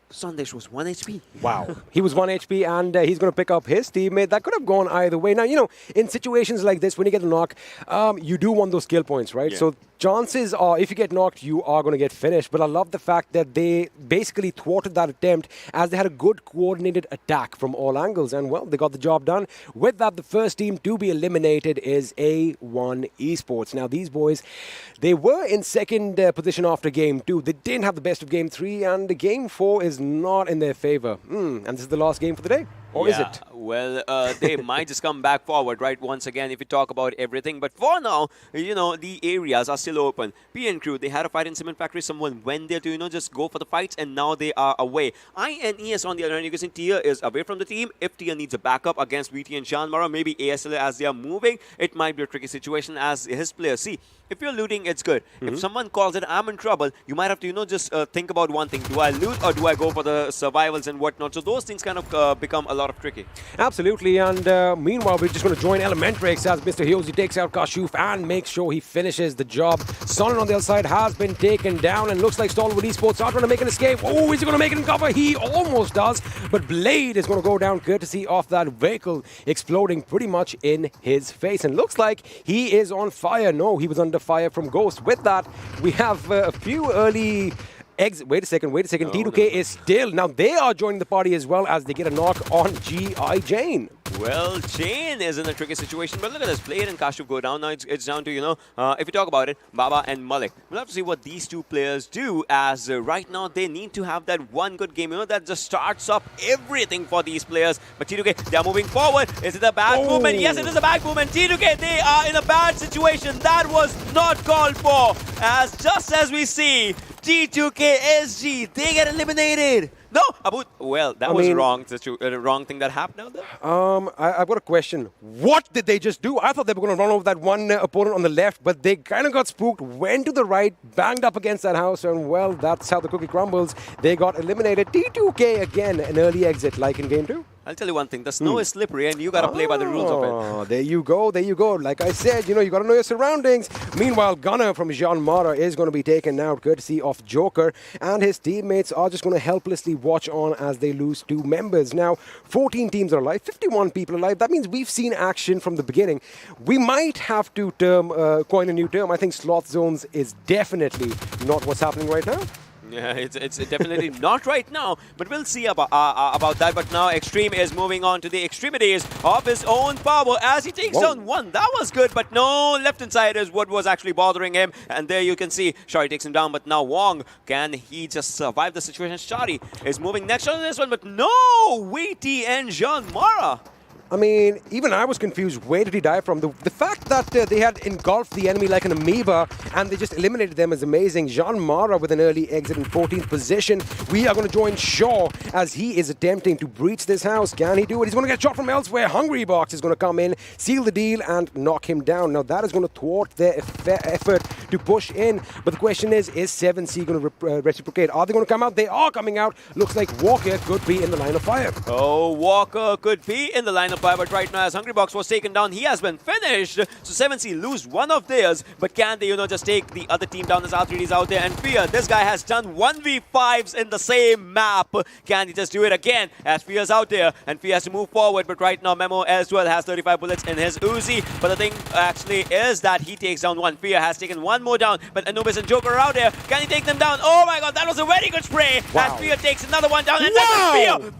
Sandesh was 1 HP. Wow. He was 1 HP and he's going to pick up his teammate. That could have gone either way. Now, you know, in situations like this, when you get a knock, you do want those skill points, right? Yeah. So chances are, if you get knocked, you are going to get finished. But I love the fact that they basically thwarted that attempt as they had a good coordinated attack from all angles. And, well, they got the job done. With that, the first team to be eliminated is A1 Esports. Now, these boys, they were in second position after game 2. They didn't have the best of game 3, and the game 4 is not in their favor. And this is the last game for the day. Or is it? Well, they might just come back forward, right, once again, if you talk about everything. But for now, you know, the areas are still open. PN crew, they had a fight in Cement Factory. Someone went there to, you know, just go for the fights, and now they are away. INES, on the other hand, you can see Tia is away from the team. If Tia needs a backup against VTNxJyanMaara, maybe ASL as they are moving, it might be a tricky situation as his players. See, if you're looting, it's good. If someone calls it, I'm in trouble, you might have to, you know, just think about one thing. Do I loot or do I go for the survivals and whatnot? So those things kind of become a lot of tricky. Absolutely, and meanwhile, we're just going to join ElementriX as Mr. Hyozi takes out Kashuf and makes sure he finishes the job. Sonnen on the other side has been taken down and looks like Stalwart Esports are trying to make an escape. Oh, is he going to make it in cover? He almost does, but Blade is going to go down courtesy of that vehicle exploding pretty much in his face, and looks like he is on fire. No, he was under fire from Ghost. With that, we have a few early exit. Wait a second. T2K is still. Now they are joining the party as well as they get a knock on G.I. Jane. Well, Jane is in a tricky situation, but look at this. Blade and Kashuf go down. Now it's down to, you know, if you talk about it, Baba and Malik. We'll have to see what these two players do as right now they need to have that one good game, you know, that just starts up everything for these players. But T2K, they are moving forward. Is it a bad movement? Yes, it is a bad movement. T2K, they are in a bad situation. That was not called for. As just as we see, T2K SG, they get eliminated. No, Abu. Well, that was wrong. The wrong thing that happened out there. I've got a question. What did they just do? I thought they were going to run over that one opponent on the left, but they kind of got spooked, went to the right, banged up against that house, and, well, that's how the cookie crumbles. They got eliminated. T2K, again, an early exit like in game 2. I'll tell you one thing. The snow is slippery, and you got to play by the rules of it. There you go. There you go. Like I said, you know, you got to know your surroundings. Meanwhile, Gunner from JyanMaara is going to be taken out courtesy of Joker, and his teammates are just going to helplessly watch on as they lose 2 members. Now, 14 teams are alive, 51 people alive. That means we've seen action from the beginning. We might have to coin a new term. I think Sloth Zones is definitely not what's happening right now. Yeah, it's definitely not right now, but we'll see about that. But now Extreme is moving on to the extremities of his own power as he takes down one. That was good, but no, left inside is what was actually bothering him. And there you can see Shari takes him down, but now Wong, can he just survive the situation? Shari is moving next on this one, but no, VTNxJyanMaara. I mean, even I was confused. Where did he die from? The fact that they had engulfed the enemy like an amoeba and they just eliminated them is amazing. JyanMaara with an early exit in 14th position. We are going to join Shaw as he is attempting to breach this house. Can he do it? He's going to get shot from elsewhere. Hungry Box is going to come in, seal the deal, and knock him down. Now, that is going to thwart their effort to push in. But the question is 7C going to reciprocate? Are they going to come out? They are coming out. Looks like Walker could be in the line of fire. Oh, Walker could be in the line of fire, but right now as Hungry Box was taken down, he has been finished. So 7C lose one of theirs, but can they, just take the other team down as R3D's out there? And Fear, this guy has done 1v5s in the same map. Can he just do it again as Fear's out there? And Fear has to move forward, but right now Memo as well has 35 bullets in his Uzi. But the thing actually is that he takes down one. Fear has taken one more down, but Anubis and Joker are out there. Can he take them down? Oh my god, that was a very good spray. Wow. As Fear takes another one down, and that is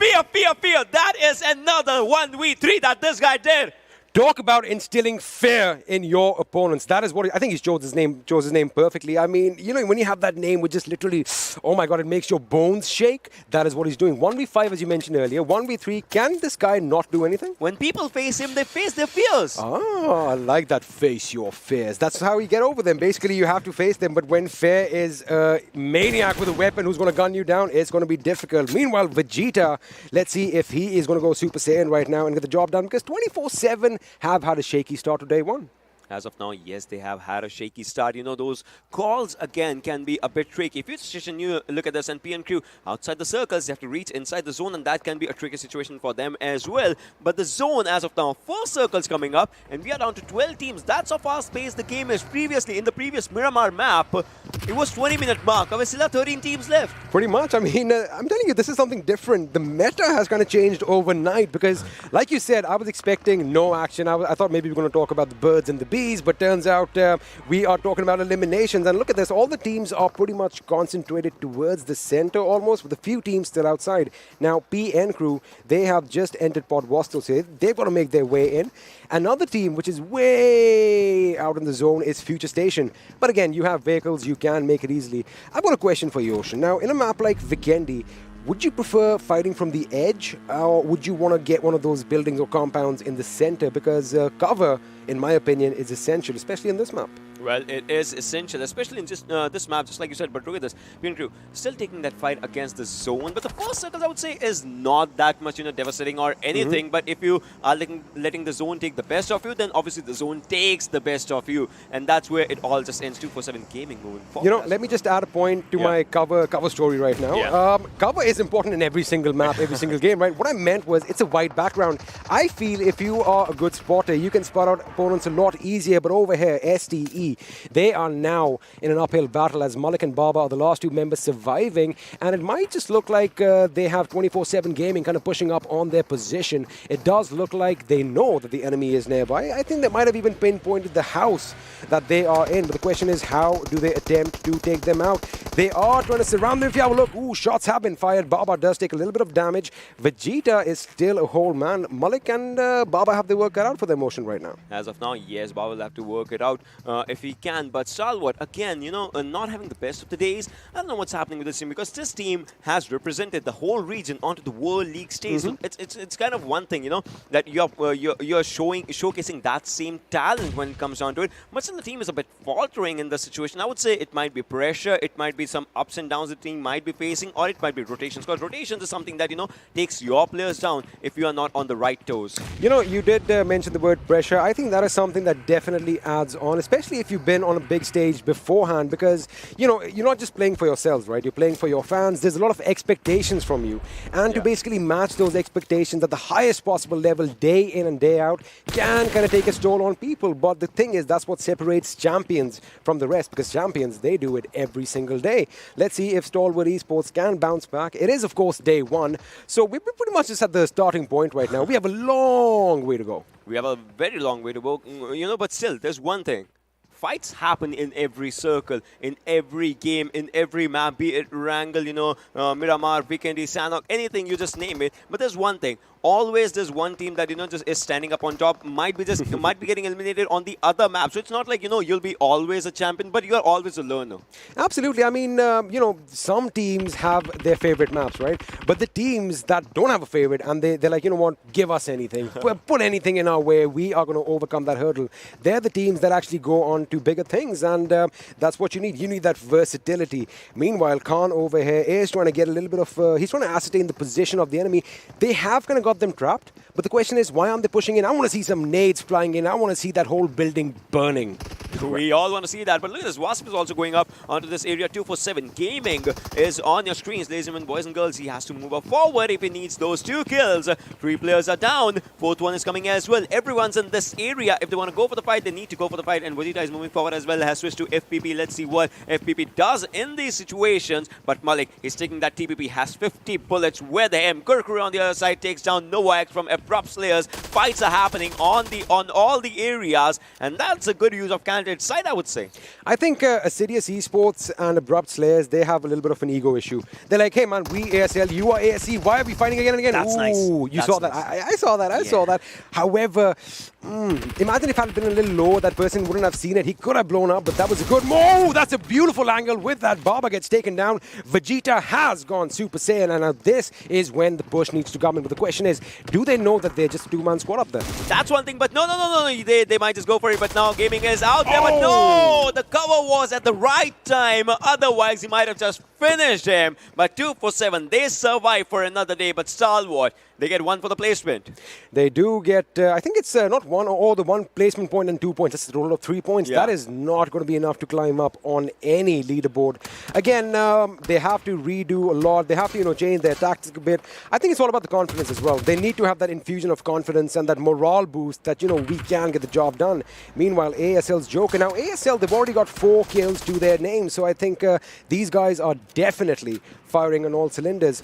Fear. That is another 1v3 that this guy did. Talk about instilling fear in your opponents. That is what I think he's chose his name perfectly. I mean, when you have that name with just literally, oh my god, it makes your bones shake. That is what he's doing. 1v5, as you mentioned earlier. 1v3, can this guy not do anything? When people face him, they face their fears. Oh, I like that. Face your fears. That's how you get over them. Basically, you have to face them. But when fear is a maniac with a weapon who's going to gun you down, it's going to be difficult. Meanwhile, Vegeta, let's see if he is going to go Super Saiyan right now and get the job done. Because 24/7 have had a shaky start to day one. As of now, yes, they have had a shaky start. Those calls, again, can be a bit tricky. If FutureStation, you look at this, and PN crew outside the circles, they have to reach inside the zone, and that can be a tricky situation for them as well. But the zone, as of now, 4 circles coming up, and we are down to 12 teams. That's how fast-paced the game is. Previously, in the previous Miramar map, it was 20-minute mark, and we still have 13 teams left. Pretty much. I mean, I'm telling you, this is something different. The meta has kind of changed overnight because, like you said, I was expecting no action. I thought maybe we were going to talk about the birds and the bees, but turns out we are talking about eliminations. And look at this, all the teams are pretty much concentrated towards the center almost, with a few teams still outside. Now, PN crew, they have just entered Pod Vostok, so they've got to make their way in. Another team which is way out in the zone is FutureStation. But again, you have vehicles, you can make it easily. I've got a question for you, Ocean. Now, in a map like Vikendi, would you prefer fighting from the edge, or would you want to get one of those buildings or compounds in the center? Because cover, in my opinion, is essential, especially in this map. Well, it is essential, especially in just this map, just like you said. But look at this, PN crew still taking that fight against the zone. But the first circles, I would say, is not that much, devastating or anything. But if you are letting the zone take the best of you, then obviously the zone takes the best of you, and that's where it all just ends. 247 Gaming moving forward. Let me just add a point to my cover story right now. Yeah. Cover is important in every single map, every single game, right? What I meant was it's a white background. I feel if you are a good spotter, you can spot out opponents a lot easier. But over here, STE, they are now in an uphill battle as Malik and Baba are the last 2 members surviving, and it might just look like they have 24/7 Gaming kind of pushing up on their position. It does look like they know that the enemy is nearby. I think they might have even pinpointed the house that they are in, but the question is, how do they attempt to take them out? They are trying to surround them. If you have a look, shots have been fired. Baba does take a little bit of damage. Vegeta is still a whole man. Malik and Baba have their work cut out for their motion right now. As of now, yes, Baba will have to work it out if he can. But Stalwart, again, not having the best of the days. I don't know what's happening with this team, because this team has represented the whole region onto the World League stage. So it's kind of one thing, that you're showcasing that same talent when it comes down to it. But still, the team is a bit faltering in the situation. I would say it might be pressure, it might be some ups and downs the team might be facing, or it might be rotations. Because rotations is something that takes your players down if you are not on the right toes. You did mention the word pressure. I think that is something that definitely adds on, especially if you've been on a big stage beforehand, because you're not just playing for yourselves, right? You're playing for your fans. There's a lot of expectations from you, and to basically match those expectations at the highest possible level day in and day out can kind of take a toll on people. But the thing is, that's what separates champions from the rest, because champions, they do it every single day. Let's see if Stalwart Esports can bounce back. It is, of course, day one, so we're pretty much just at the starting point right now. We have a long way to go. We have a very long way to go, but still, there's one thing. Fights happen in every circle, in every game, in every map, be it Erangel, Miramar, Vikendi, Sanhok, anything, you just name it. But there's one thing. always there's one team that, just is standing up on top, might be getting eliminated on the other map. So it's not like, you'll be always a champion, but you're always a learner. Absolutely. I mean, some teams have their favorite maps, right? But the teams that don't have a favorite and they're like, you know what, give us anything. Put anything in our way. We are going to overcome that hurdle. They're the teams that actually go on to bigger things, and that's what you need. You need that versatility. Meanwhile, Khan over here is trying to get a little bit of, he's trying to ascertain the position of the enemy. They have kind of got them trapped, but the question is, why aren't they pushing in? I want to see some nades flying in. I want to see that whole building burning. We all want to see that, but look at this. Wasp is also going up onto this area. 247 Gaming is on your screens, ladies and gentlemen, boys and girls. He has to move up forward if he needs those 2 kills. 3 players are down. 4th one is coming as well. Everyone's in this area. If they want to go for the fight, they need to go for the fight. And Vegeta is moving forward as well. Has switched to FPP. Let's see what FPP does in these situations. But Malik is taking that TPP. Has 50 bullets with him. Kurkuri on the other side takes down Novax from Abrupt Slayers. Fights are happening on all the areas, and that's a good use of candidate side, I would say. I think Assiduous Esports and Abrupt Slayers, they have a little bit of an ego issue. They're like, hey man, we ASL, you are ASC, why are we fighting again and again? That's nice. You saw that. I saw that. I saw that. However, imagine if I had been a little low, that person wouldn't have seen it. He could have blown up, but that was a good move. That's a beautiful angle with that. Baba gets taken down. Vegeta has gone Super Saiyan, and now this is when the push needs to come in. But the question is, do they know that they're just a 2-man squad up there? That's one thing, but no. They might just go for it, but now Gaming is out there. But no, the cover was at the right time. Otherwise, he might have just finished him. But 247, they survive for another day. But Stalwart, they get 1 for the placement. They do get, I think it's not 1 or the 1 placement point and 2 points. That's a total of 3 points. Yeah. That is not going to be enough to climb up on any leaderboard. Again, they have to redo a lot. They have to, change their tactics a bit. I think it's all about the confidence as well. They need to have that infusion of confidence and that morale boost that, we can get the job done. Meanwhile, ASL's joking. Now, ASL, they've already got 4 kills to their name. So I think these guys are definitely firing on all cylinders.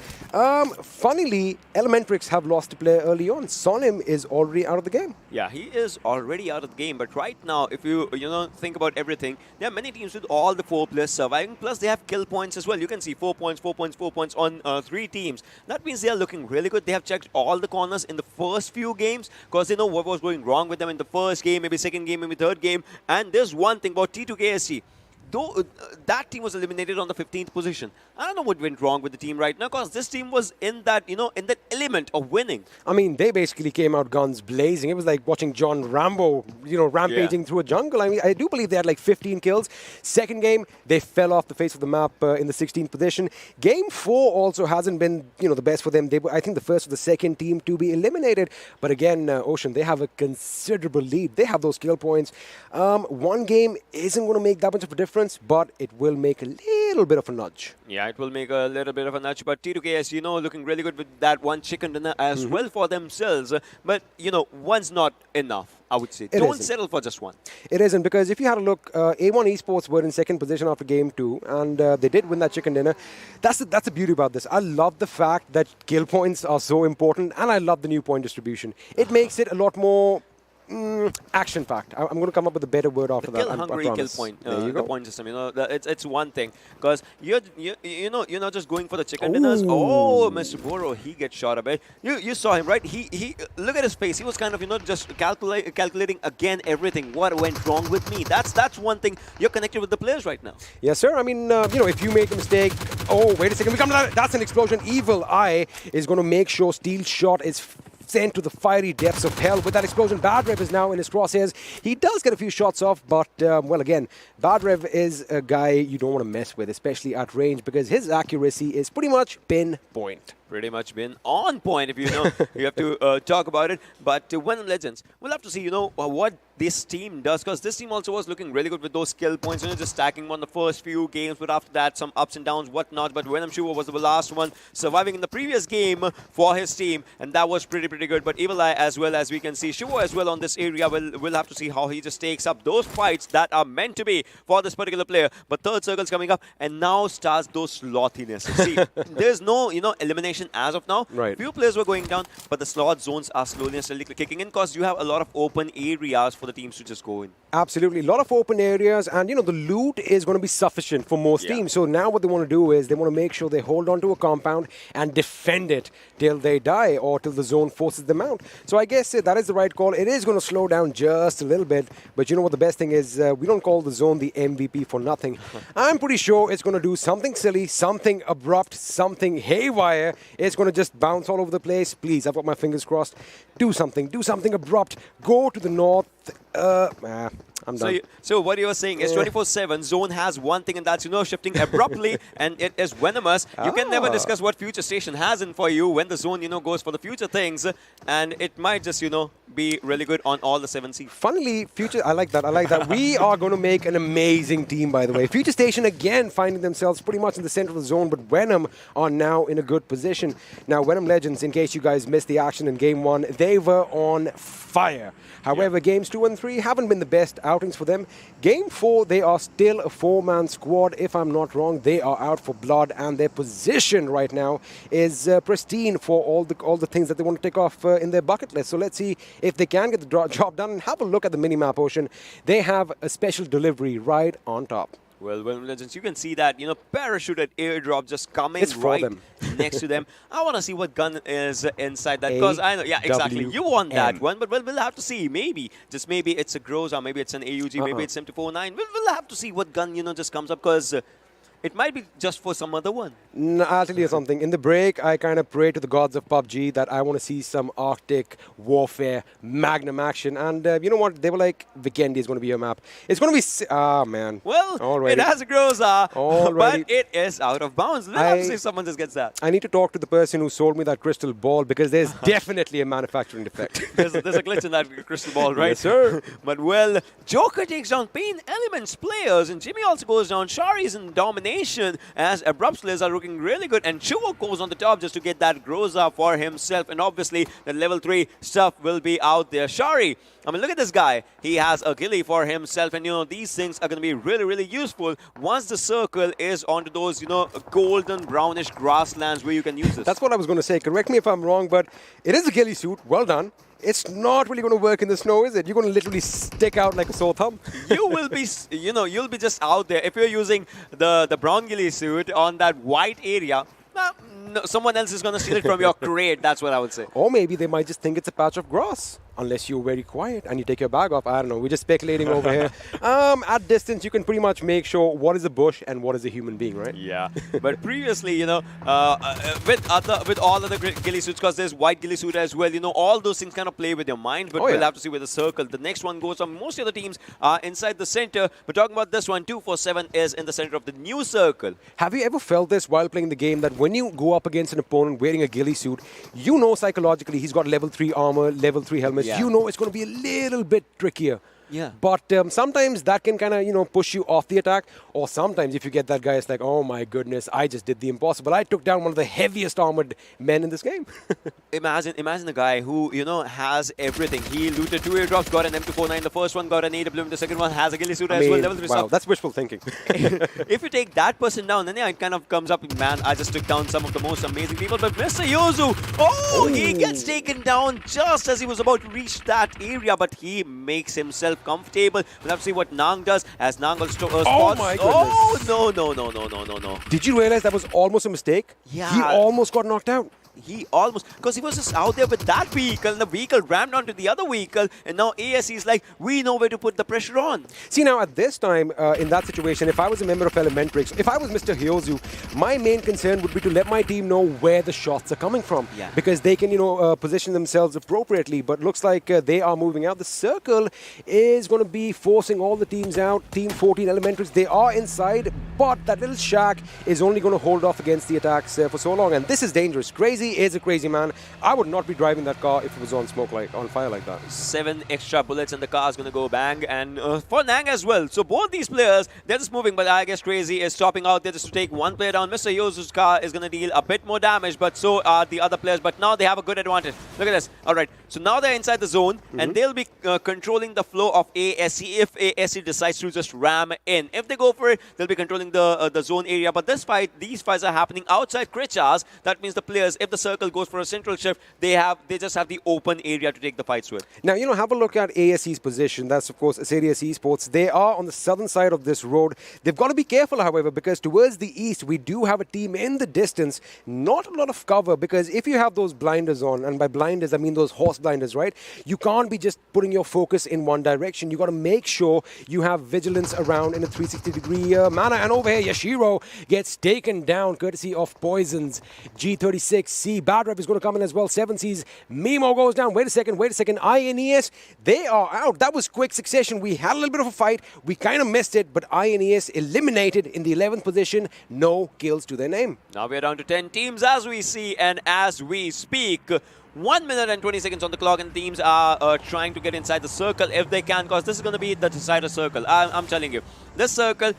Funnily, ElementriX have lost a player early on. Sonim is already out of the game. Yeah, he is already out of the game. But right now, if you think about everything, there are many teams with all the 4 players surviving. Plus, they have kill points as well. You can see 4 points, 4 points, 4 points on 3 teams. That means they are looking really good. They have checked all the corners in the first few games because they know what was going wrong with them in the first game, maybe second game, maybe third game. And there's one thing about T2KSC. Though that team was eliminated on the 15th position. I don't know what went wrong with the team right now, because this team was in that, in that element of winning. I mean, they basically came out guns blazing. It was like watching John Rambo, rampaging through a jungle. I mean, I do believe they had like 15 kills. Second game, they fell off the face of the map in the 16th position. Game 4 also hasn't been, the best for them. They were, I think, the first or the second team to be eliminated. But again, Ocean, they have a considerable lead. They have those kill points. One game isn't going to make that much of a difference, but it will make a little bit of a nudge. Yeah, it will make a little bit of a nudge. But T2KS, looking really good with that 1 chicken dinner as well for themselves. But, one's not enough, I would say. Don't settle for just 1. It isn't, because if you had a look, A1 Esports were in second position after game 2, and they did win that chicken dinner. That's the beauty about this. I love the fact that kill points are so important, and I love the new point distribution. It makes it a lot more action-packed. I'm going to come up with a better word after that. Kill-hungry kill point. The point system. It's one thing, because you're not just going for the chicken dinners. Oh, Mr. Boro, he gets shot a bit. You saw him, right? He look at his face. He was kind of just calculating again everything. What went wrong with me? That's one thing. You're connected with the players right now. Yes, sir. I mean, if you make a mistake. Oh, wait a second. We come to that. That's an explosion. Evil Eye is going to make sure Steel Shot is sent to the fiery depths of hell. With that explosion, Bad Rev is now in his crosshairs. He does get a few shots off, but, well, again, Bad Rev is a guy you don't want to mess with, especially at range, because his accuracy is pretty much pinpoint. Pretty much been on point, if you have to talk about it. But Venom Legends, we'll have to see, what this team does, because this team also was looking really good with those skill points, just stacking on the first few games, but after that, some ups and downs, whatnot. But Venom Shua was the last one surviving in the previous game for his team, and that was pretty good. But Evil Eye, as well as we can see, Shua as well on this area, we'll have to see how he just takes up those fights that are meant to be for this particular player. But third circle's coming up, and now starts those slothiness. See, there's no, elimination as of now. Right. Few players were going down, but the slot zones are slowly and steadily kicking in, because you have a lot of open areas for the teams to just go in. Absolutely. A lot of open areas, and the loot is going to be sufficient for most teams. So now what they want to do is they want to make sure they hold on to a compound and defend it till they die or till the zone forces them out. So I guess that is the right call. It is going to slow down just a little bit, but you know what the best thing is? We don't call the zone the MVP for nothing. I'm pretty sure it's going to do something silly, something abrupt, something haywire. It's going to just bounce all over the place. Please, I've got my fingers crossed. Do something abrupt. Go to the north. I'm done. So what you were saying is 24/7 zone has one thing, and that's shifting abruptly, and it is venomous. You can never discuss what FutureStation has in for you when the zone goes for the future things, and it might just be really good on all the 7C. Funnily, I like that. We are going to make an amazing team, by the way. FutureStation again finding themselves pretty much in the center of the zone, but Venom are now in a good position. Now, Venom Legends, in case you guys missed the action in Game 1, they were on fire. However, Games 2 and 3 haven't been the best outings for them. Game 4, they are still a 4-man squad. If I'm not wrong, they are out for blood, and their position right now is pristine for all the things that they want to take off in their bucket list. So let's see if they can get the job done. And have a look at the mini-map, Ocean. They have a special delivery right on top. Well, Venom Legends, you can see that, parachuted airdrop just coming next to them. I want to see what gun is inside that, because I know, exactly. You want that one, but we'll have to see. Maybe, just maybe it's a Groza, maybe it's an AUG, maybe it's M249. We'll have to see what gun, just comes up, because it might be just for some other one. No, I'll tell you something. In the break, I kind of pray to the gods of PUBG that I want to see some Arctic warfare magnum action. And you know what? They were like, Vikendi is going to be your map. It's going to be... man. Well, it has a Groza, but it is out of bounds. Let's have to see if someone just gets that. I need to talk to the person who sold me that crystal ball, because there's definitely a manufacturing defect. There's a glitch in that crystal ball, right? Yes, sir. But, well, Joker takes down PAINxELMT players, and Jimmy also goes down. Shari's in domination, as Abrupt Slayers are looking really good, and Chuvok goes on the top just to get that Groza for himself, and obviously the level 3 stuff will be out there. Shari, I mean, look at this guy. He has a ghillie for himself, and these things are going to be really, really useful once the circle is onto those, golden brownish grasslands where you can use this. That's what I was going to say. Correct me if I'm wrong, but it is a ghillie suit. Well done. It's not really going to work in the snow, is it? You're going to literally stick out like a sore thumb. You will be, you'll be just out there. If you're using the brown ghillie suit on that white area, no, someone else is going to steal it from your crate. That's what I would say. Or maybe they might just think it's a patch of grass. Unless you're very quiet and you take your bag off. I don't know. We're just speculating over here. At distance, you can pretty much make sure what is a bush and what is a human being, right? Yeah. But previously, with all other ghillie suits, because there's white ghillie suit as well, all those things kind of play with your mind. But we'll have to see where the circle. The next one goes on. Most of the teams are inside the center. But talking about this one, 247 is in the center of the new circle. Have you ever felt this while playing the game, that when you go up against an opponent wearing a ghillie suit, psychologically he's got level 3 armor, level 3 helmet. Yeah. You know it's going to be a little bit trickier. Yeah. But sometimes that can kind of, push you off the attack. Or sometimes if you get that guy, it's like, oh my goodness, I just did the impossible. I took down one of the heaviest armored men in this game. Imagine a guy who, has everything. He looted 2 airdrops, got an M249. The first one got an AWM. The second one has a ghillie suit as well. Level 3 wow, stuff. That's wishful thinking. If you take that person down, then it kind of comes up, man, I just took down some of the most amazing people. But Mr. Yozu, he gets taken down just as he was about to reach that area, but he makes himself comfortable. We'll have to see what Nang does, as Nang will spots. Oh my goodness. Oh, no. Did you realize that was almost a mistake? Yeah. He almost got knocked out. He almost, because he was just out there with that vehicle, and the vehicle rammed onto the other vehicle, and now ASE is like, we know where to put the pressure on. See, now at this time, in that situation, if I was a member of ElementriX, if I was Mr. Hyozu, my main concern would be to let my team know where the shots are coming from. Yeah. Because they can, position themselves appropriately, but looks like they are moving out. The circle is going to be forcing all the teams out. Team 14 ElementriX, they are inside, but that little shack is only going to hold off against the attacks for so long, and this is dangerous. Crazy is a crazy man. I would not be driving that car if it was on fire like that. 7 extra bullets and the car is going to go bang, and for Nang as well. So both these players, they're just moving, but I guess Crazy is stopping out there just to take one player down. Mr. Yozu's car is going to deal a bit more damage, but so are the other players. But now they have a good advantage. Look at this. All right, so now they're inside the zone, and they'll be controlling the flow of ASE if ASE decides to just ram in. If they go for it, they'll be controlling the zone area. But these fights are happening outside Krichas. That means the players, if the the circle goes for a central shift, they just have the open area to take the fights with. Now, have a look at ASE's position. That's, of course, Assiduous Esports. They are on the southern side of this road. They've got to be careful, however, because towards the east, we do have a team in the distance. Not a lot of cover, because if you have those blinders on, and by blinders, I mean those horse blinders, right? You can't be just putting your focus in one direction. You got to make sure you have vigilance around in a 360-degree manner. And over here, Yashiro gets taken down, courtesy of Poison's G36C. Bad Rep is going to come in as well. 7C's Mimo goes down. Wait a second. INES, they are out. That was quick succession. We had a little bit of a fight. We kind of missed it, but INES eliminated in the 11th position. No kills to their name. Now we're down to 10 teams as we see and as we speak. 1 minute and 20 seconds on the clock, and teams are trying to get inside the circle if they can, because this is going to be the decider circle. I'm telling you. This circle,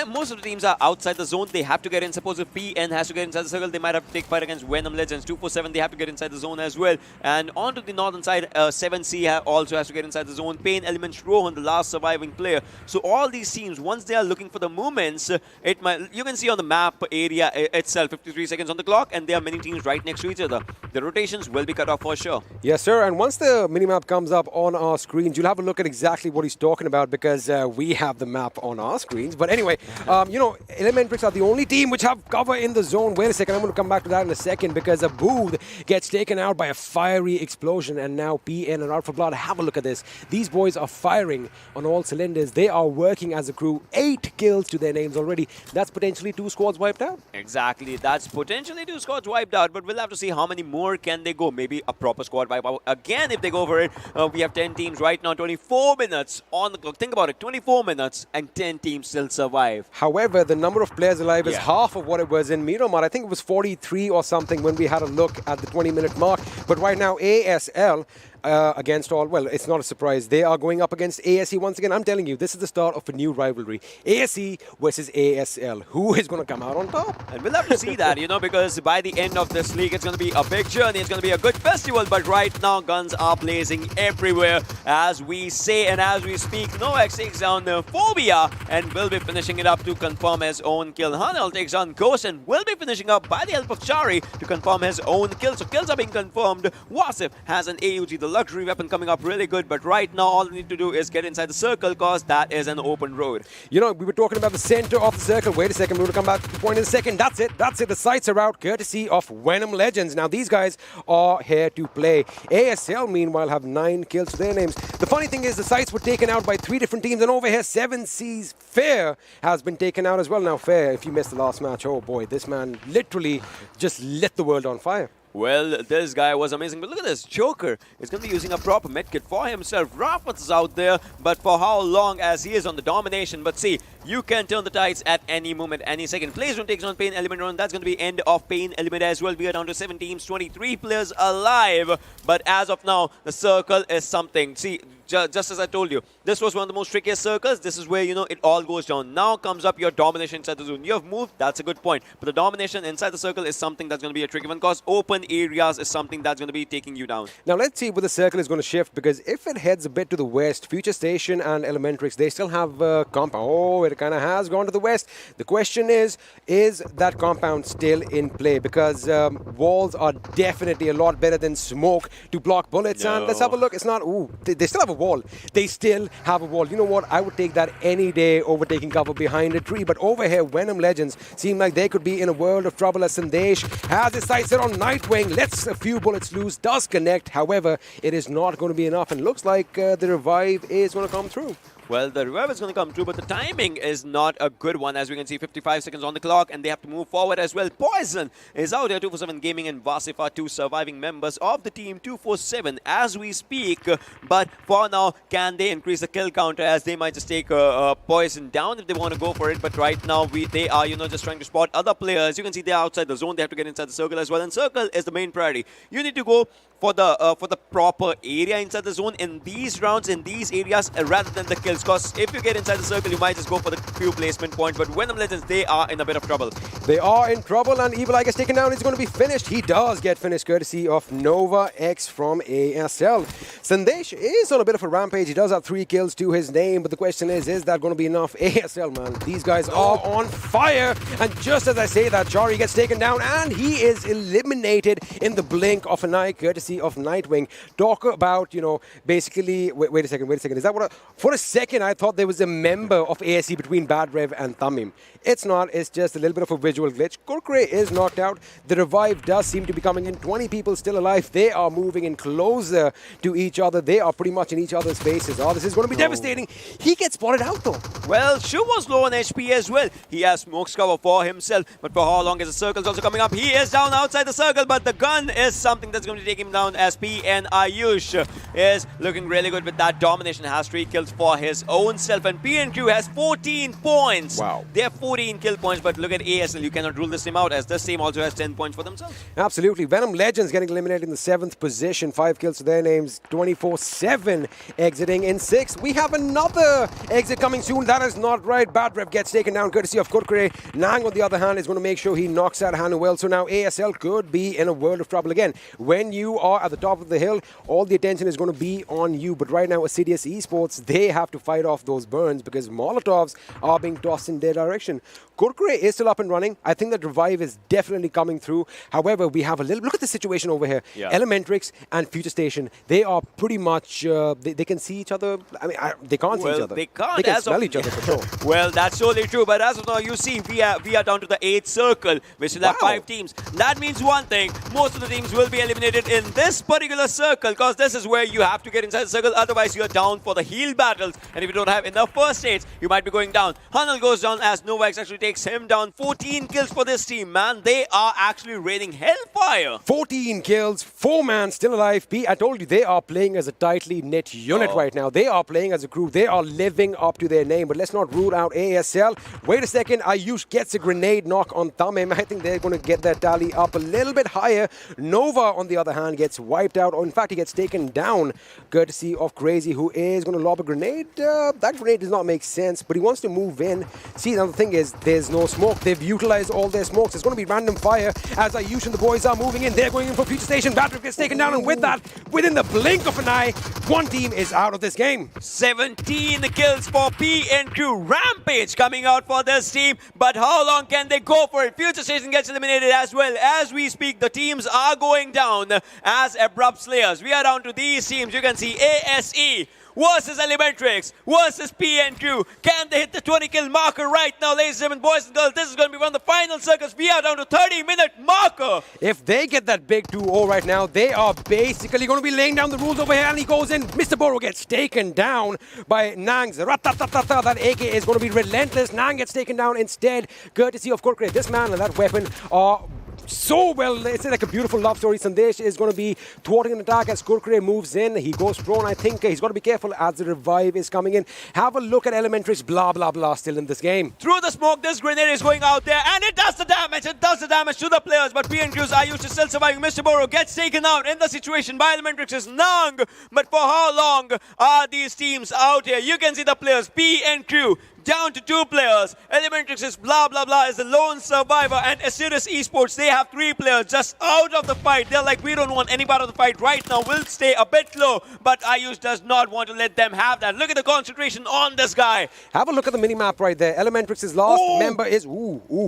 most of the teams are outside the zone. They have to get in. Suppose if PN has to get inside the circle, they might have to take fight against Venom Legends. 247, they have to get inside the zone as well. And onto the northern side, 7C also has to get inside the zone. PAINxELMT, Rohan, the last surviving player. So all these teams, once they are looking for the movements, you can see on the map area itself, 53 seconds on the clock, and there are many teams right next to each other. The rotations will be cut off for sure. Yes, sir. And once the minimap comes up on our screens, you'll have a look at exactly what he's talking about, because we have the map on our screens. But anyway, ElementriX are the only team which have cover in the zone. Wait a second, I'm going to come back to that in a second, because a booth gets taken out by a fiery explosion, and now PN and Out for Blood. Have a look at this. These boys are firing on all cylinders. They are working as a crew. 8 kills to their names already. That's potentially 2 squads wiped out. Exactly, that's potentially 2 squads wiped out, but we'll have to see how many more can they go. Maybe a proper squad wipe out again if they go for it. We have 10 teams right now, 24 minutes on the clock. Think about it, 24 minutes and 10 teams still survive. However, the number of players alive is half of what it was in Miramar. I think it was 43 or something when we had a look at the 20-minute mark. But right now, ASL against all, well, it's not a surprise. They are going up against ASE once again. I'm telling you, this is the start of a new rivalry. ASE versus ASL. Who is going to come out on top? And we'll have to see that, because by the end of this league, it's going to be a big journey. It's going to be a good festival. But right now, guns are blazing everywhere as we say and as we speak. Novax takes down Phobia and will be finishing it up to confirm his own kill. Hanel takes on Ghost and will be finishing up by the help of Chari to confirm his own kill. So kills are being confirmed. Wasif has an AUG, the luxury weapon, coming up really good, but right now all they need to do is get inside the circle, because that is an open road. We were talking about the center of the circle. Wait a second, we're going to come back to the point in a second. That's it. The sights are out, courtesy of Venom Legends. Now these guys are here to play. ASL, meanwhile, have 9 kills to their names. The funny thing is the sights were taken out by 3 different teams, and over here 7C's Fair has been taken out as well. Now Fair, if you missed the last match, oh boy, this man literally just lit the world on fire. Well, this guy was amazing, but look at this. Joker is going to be using a proper medkit for himself. Rafat is out there, but for how long as he is on the domination. But see, you can turn the tides at any moment, any second. Playzone takes on PAINxELMT run. That's going to be end of PAINxELMT as well. We are down to 7 teams, 23 players alive. But as of now, the circle is something. See, just as I told you, this was one of the most trickiest circles. This is where, it all goes down. Now comes up your domination inside the zone. You have moved, that's a good point. But the domination inside the circle is something that's going to be a tricky one, because open areas is something that's going to be taking you down. Now let's see where the circle is going to shift, because if it heads a bit to the west, FutureStation and ElementriX, they still have compound. Oh, it kind of has gone to the west. The question is that compound still in play? Because walls are definitely a lot better than smoke to block bullets. No. And let's have a look. It's not, they still have a wall. They still have a wall. You know what? I would take that any day over taking cover behind a tree. But over here, Venom Legends seem like they could be in a world of trouble, as Sandesh has his sights set on Nightwing, lets a few bullets loose, does connect. However, it is not going to be enough, and looks like the revive is going to come through. Well, the revive is going to come through, but the timing is not a good one. As we can see, 55 seconds on the clock, and they have to move forward as well. Poison is out here. 247 Gaming and Vasif are 2 surviving members of the team. 247 as we speak. But for now, can they increase the kill counter, as they might just take Poison down if they want to go for it. But right now, they are, just trying to spot other players. You can see they're outside the zone. They have to get inside the circle as well. And circle is the main priority. You need to go for the proper area inside the zone in these rounds, in these areas, rather than the kill kills, because if you get inside the circle, you might just go for the few placement points. But Venom Legends, they are in a bit of trouble. They are in trouble, and Evil Eye gets taken down. He's going to be finished. He does get finished, courtesy of Nova X from ASL. Sandesh is on a bit of a rampage. He does have 3 kills to his name, but the question is that going to be enough? ASL, man, these guys are on fire. And just as I say that, Chari gets taken down, and he is eliminated in the blink of an eye, courtesy of Nightwing. Talk about, you know, basically... Wait a second. Is that what for a second, I thought there was a member of ASE between Bad Rev and Tamim. It's not. It's just a little bit of a visual glitch. Kurkure is knocked out. The revive does seem to be coming in. 20 people still alive. They are moving in closer to each other. They are pretty much in each other's faces. Oh, this is going to be devastating. He gets spotted out, though. Well, Shu was low on HP as well. He has smokes cover for himself. But for how long is the circle's also coming up? He is down outside the circle, but the gun is something that's going to take him down, as PN Ayush is looking really good with that domination. Has 3 kills for his own self, and PNQ has 14 points. Wow. They have 14 kill points, but look at ASL. You cannot rule this team out, as this team also has 10 points for themselves. Absolutely. Venom Legends getting eliminated in the 7th position. 5 kills to their names. 24-7 exiting in 6th. We have another exit coming soon. That is not right. Bad Rev gets taken down courtesy of Kurkure. Nang, on the other hand, is going to make sure he knocks out Hanuel. So now ASL could be in a world of trouble again. When you are at the top of the hill, all the attention is going to be on you. But right now, Assiduous Esports, they have to fight off those burns because Molotovs are being tossed in their direction. Kurkure is still up and running. I think that revive is definitely coming through. However, we have a little... Look at the situation over here. Yeah. ElementriX and FutureStation, they are pretty much... they can see each other. I mean, they can't see each other. They can't. They can smell each other for sure. Well, that's totally true. But as of now, you see, we are down to the 8th circle. We still have 5 teams. That means one thing. Most of the teams will be eliminated in this particular circle, because this is where you have to get inside the circle. Otherwise, you're down for the heal battles. And if you don't have enough first aids, you might be going down. Hanal goes down as Novax actually takes him down. 14 kills for this team, man. They are actually raining hellfire. 14 kills, 4 man still alive. I told you, they are playing as a tightly knit unit right now. They are playing as a crew. They are living up to their name. But let's not rule out ASL. Wait a second. Ayush gets a grenade knock on Tamim. I think they're going to get that tally up a little bit higher. Nova, on the other hand, gets wiped out. Or in fact, he gets taken down, courtesy of Crazy, who is going to lob a grenade. That grenade does not make sense, but he wants to move in. See, now the thing is, there's no smoke. They've utilized all their smokes. It's going to be random fire as Ayush and the boys are moving in. They're going in for FutureStation. Battery gets taken down, and with that, within the blink of an eye, one team is out of this game. 17 kills for PNQ. Rampage coming out for this team, but how long can they go for it? FutureStation gets eliminated as well. As we speak, the teams are going down as Abrupt Slayers. We are down to these teams. You can see ASE versus ElementriX versus PNQ. Can they hit the 20 kill marker right now, ladies and gentlemen, boys and girls? This is going to be one of the final circles. We are down to 30-minute marker. If they get that big 2-0 right now, they are basically going to be laying down the rules over here, and he goes in. Mr. Boro gets taken down by Nang's Ratatatata. That AK is going to be relentless. Nang gets taken down instead, courtesy of Kurkure. This man and that weapon are so well. It's like a beautiful love story. Sandesh is going to be thwarting an attack as Kurkure moves in. He goes prone. I think he's got to be careful as the revive is coming in. Have a look at ElementriX, blah, blah, blah, still in this game. Through the smoke, this grenade is going out there, and it does the damage. It does the damage to the players, but PNQ's Ayush is still surviving. Mr. Boro gets taken out in the situation by ElementriX's Nang. But for how long are these teams out here? You can see the players, PNQ, down to 2 players. ElementriX is blah, blah, blah, is the lone survivor. And Assiduous Esports, they have 3 players just out of the fight. They're like, we don't want any part of the fight right now. We'll stay a bit low. But Ayush does not want to let them have that. Look at the concentration on this guy. Have a look at the mini-map right there. ElementriX's last member is...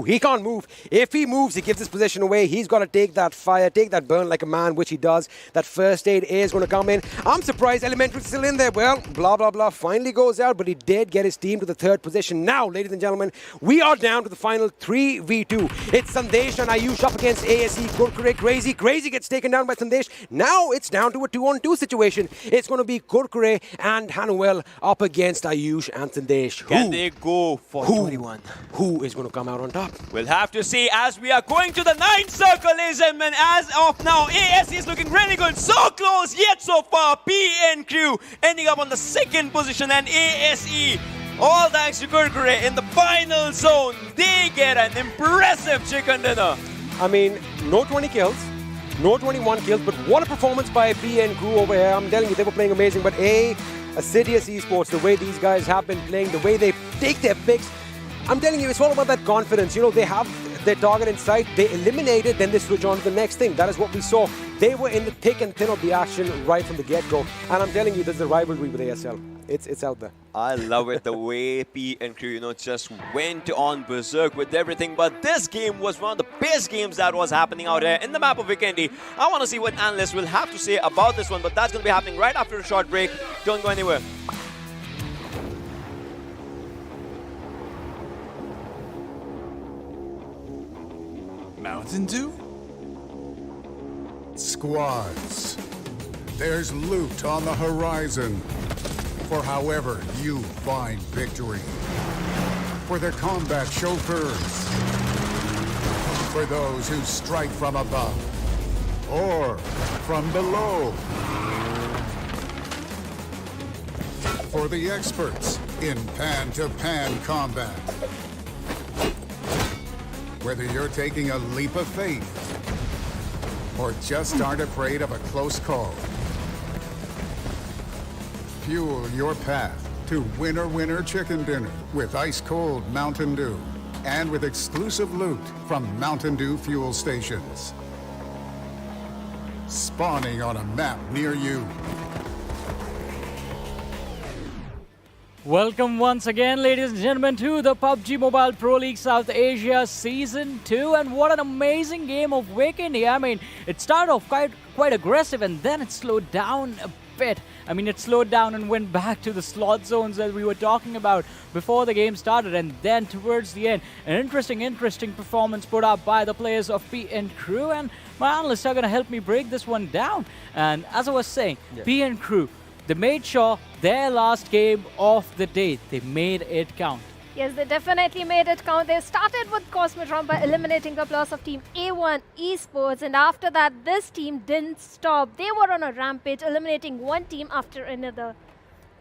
he can't move. If he moves, he gives his position away. He's got to take that fire, take that burn like a man, which he does. That first aid is going to come in. I'm surprised ElementriX is still in there. Well, blah, blah, blah finally goes out, but he did get his team to the 3rd position. Now, ladies and gentlemen, we are down to the final 3v2. It's Sandesh and Ayush up against ASE. Kurkure, Crazy. Crazy gets taken down by Sandesh. Now it's down to a 2-on-2 situation. It's going to be Kurkure and Hanuel up against Ayush and Sandesh. Can they go for 21? Who is going to come out on top? We'll have to see as we are going to the 9th circle, ladies and gentlemen. As of now, ASE is looking really good. So close, yet so far. PNQ ending up on the 2nd position, and ASE, all thanks to Kurkure, in the final zone. They get an impressive chicken dinner. I mean, no 20 kills, no 21 kills, but what a performance by PN crew over here. I'm telling you, they were playing amazing. But Assiduous Esports, the way these guys have been playing, the way they take their picks, I'm telling you, it's all about that confidence. You know, they have their target in sight, they eliminate it, then they switch on to the next thing. That is what we saw. They were in the thick and thin of the action right from the get-go. And I'm telling you, there's a rivalry with ASL. It's out there. I love it, the way P and Crew, you know, just went on berserk with everything. But this game was one of the best games that was happening out here in the map of Vikendi. I want to see what analysts will have to say about this one, but that's going to be happening right after a short break. Don't go anywhere. Mountain Dew? Squads. There's loot on the horizon for however you find victory. For the combat chauffeurs. For those who strike from above or from below. For the experts in pan-to-pan combat. Whether you're taking a leap of faith or just aren't afraid of a close call. Fuel your path to winner chicken dinner with ice-cold Mountain Dew and with exclusive loot from Mountain Dew fuel stations. Spawning on a map near you. Welcome once again, ladies and gentlemen, to the PUBG Mobile Pro League South Asia Season 2. And what an amazing game of Vikendi. I mean, it started off quite aggressive and then it slowed down a bit. I mean, it slowed down and went back to the slot zones that we were talking about before the game started. And then towards the end, an interesting performance put up by the players of P and Crew. And my analysts are going to help me break this one down. And as I was saying, P and Crew, they made sure their last game of the day, they made it count. Yes, they definitely made it count. They started with Cosmodrome by eliminating the players of Team A1 Esports, and after that, this team didn't stop. They were on a rampage, eliminating one team after another.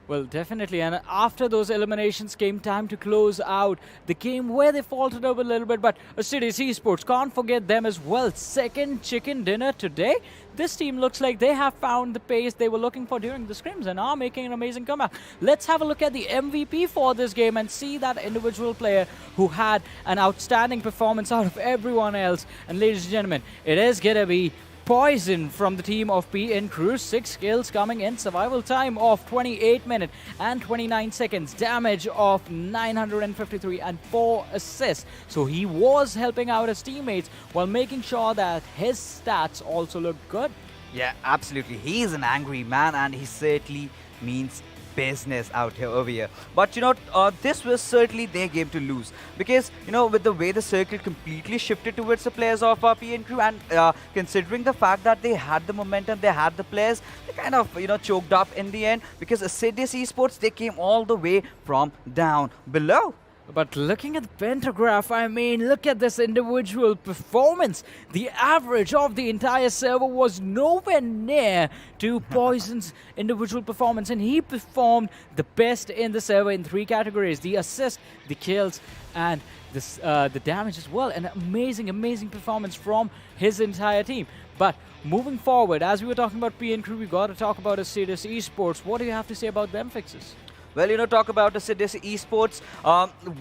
Well, definitely, and after those eliminations came time to close out the game where they faltered up a little bit, but Assiduous Esports, can't forget them as well. Second chicken dinner today. This team looks like they have found the pace they were looking for during the scrims and are making an amazing comeback. Let's have a look at the MVP for this game and see that individual player who had an outstanding performance out of everyone else. And ladies and gentlemen, it is going to be Poison from the team of P and Crew. 6 kills coming in, survival time of 28 minutes and 29 seconds, damage of 953 and 4 assists. So he was helping out his teammates while making sure that his stats also look good. Yeah, absolutely. He is an angry man and he certainly means business out here over here. But you know, this was certainly their game to lose because, you know, with the way the circle completely shifted towards the players of P and Crew, and considering the fact that they had the momentum, they had the players, they kind of, you know, choked up in the end because Assiduous Esports, they came all the way from down below. But looking at the pentagraph, I mean, look at this individual performance. The average of the entire server was nowhere near to Poison's individual performance, and he performed the best in the server in 3 categories: the assist, the kills, and the damage as well. An amazing performance from his entire team. But moving forward, as we were talking about P and Crew, we got to talk about Assiduous Esports. What do you have to say about them fixes? Well, you know, talk about Assiduous Esports.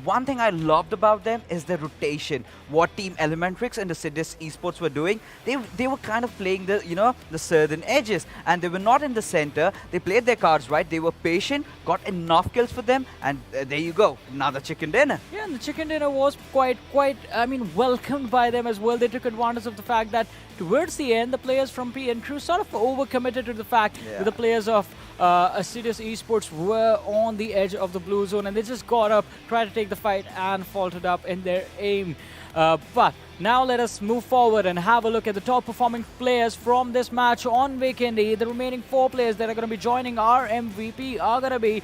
One thing I loved about them is the rotation. What Team ElementriX and Assiduous Esports were doing, they were kind of playing the, you know, the southern edges, and they were not in the center. They played their cards right. They were patient, got enough kills for them, and there you go, another chicken dinner. Yeah, and the chicken dinner was quite, I mean, welcomed by them as well. They took advantage of the fact that towards the end, the players from P and Crew sort of overcommitted to the fact that the players of Assiduous Esports were on the edge of the blue zone, and they just got up, tried to take the fight, and faltered up in their aim. But now let us move forward and have a look at the top performing players from this match on Vikendi. The remaining 4 players that are going to be joining our MVP are going to be,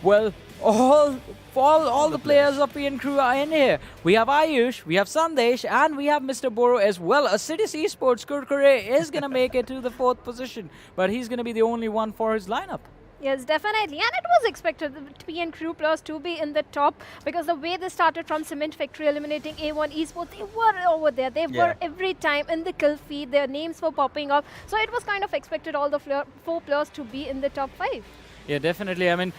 well, all the players of P and Crew are in here. We have Ayush, we have Sandesh, and we have Mr. Boro as well. Assiduous Esports, Kurkure is going to make it to the 4th position, but he's going to be the only one for his lineup. Yes, definitely. And it was expected P and Crew players to be in the top because the way they started from Cement Factory eliminating A1 Esports, they were over there. They were every time in the kill feed. Their names were popping up. So it was kind of expected all the 4 players to be in the top 5. Yeah, definitely. I mean,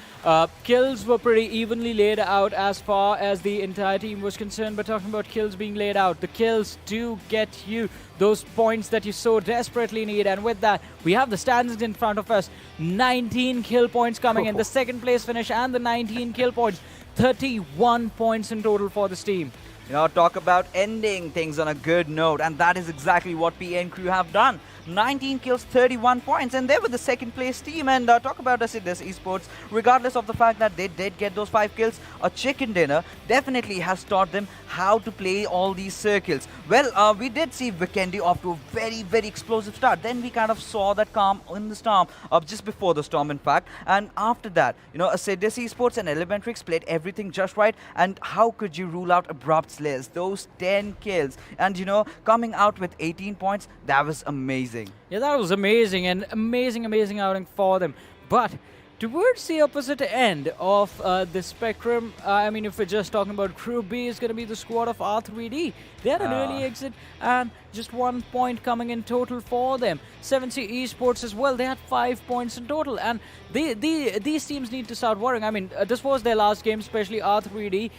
kills were pretty evenly laid out as far as the entire team was concerned. But talking about kills being laid out, the kills do get you those points that you so desperately need. And with that, we have the standings in front of us. 19 kill points coming in. The second place finish and the 19 kill points. 31 points in total for this team. You know, talk about ending things on a good note, and that is exactly what PN Crew have done. 19 kills, 31 points, and they were the second place team. And talk about Assiduous Esports, regardless of the fact that they did get those 5 kills, a chicken dinner definitely has taught them how to play all these circles. Well, we did see Vikendi off to a very, very explosive start. Then we kind of saw that calm in the storm, just before the storm, in fact. And after that, you know, Assiduous Esports and ElementriX played everything just right. And how could you rule out Abrupt Slayers? Those 10 kills. And, you know, coming out with 18 points, that was amazing. Yeah, that was amazing, and amazing outing for them. But towards the opposite end of the spectrum, I mean, if we're just talking about Crew B, is going to be the squad of R3D. They had an early exit and just 1 point coming in total for them. 7C Esports as well, they had 5 points in total. And these teams need to start worrying. I mean, this was their last game, especially R3D.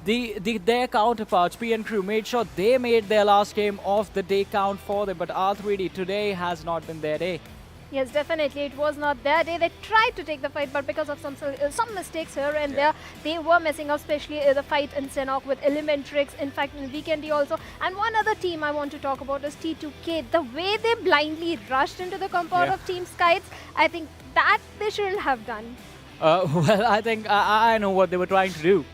Their counterparts, PN Crew, made sure they made their last game of the day count for them. But R3D today has not been their day. Yes, definitely. It was not their day. They tried to take the fight, but because of some mistakes here and there, they were messing up, especially the fight in Sanhok with ElementriX, in fact, in Vikendi also. And one other team I want to talk about is T2K. The way they blindly rushed into the compound of Team SCYTES, I think that they shouldn't have done. Well, I think I know what they were trying to do.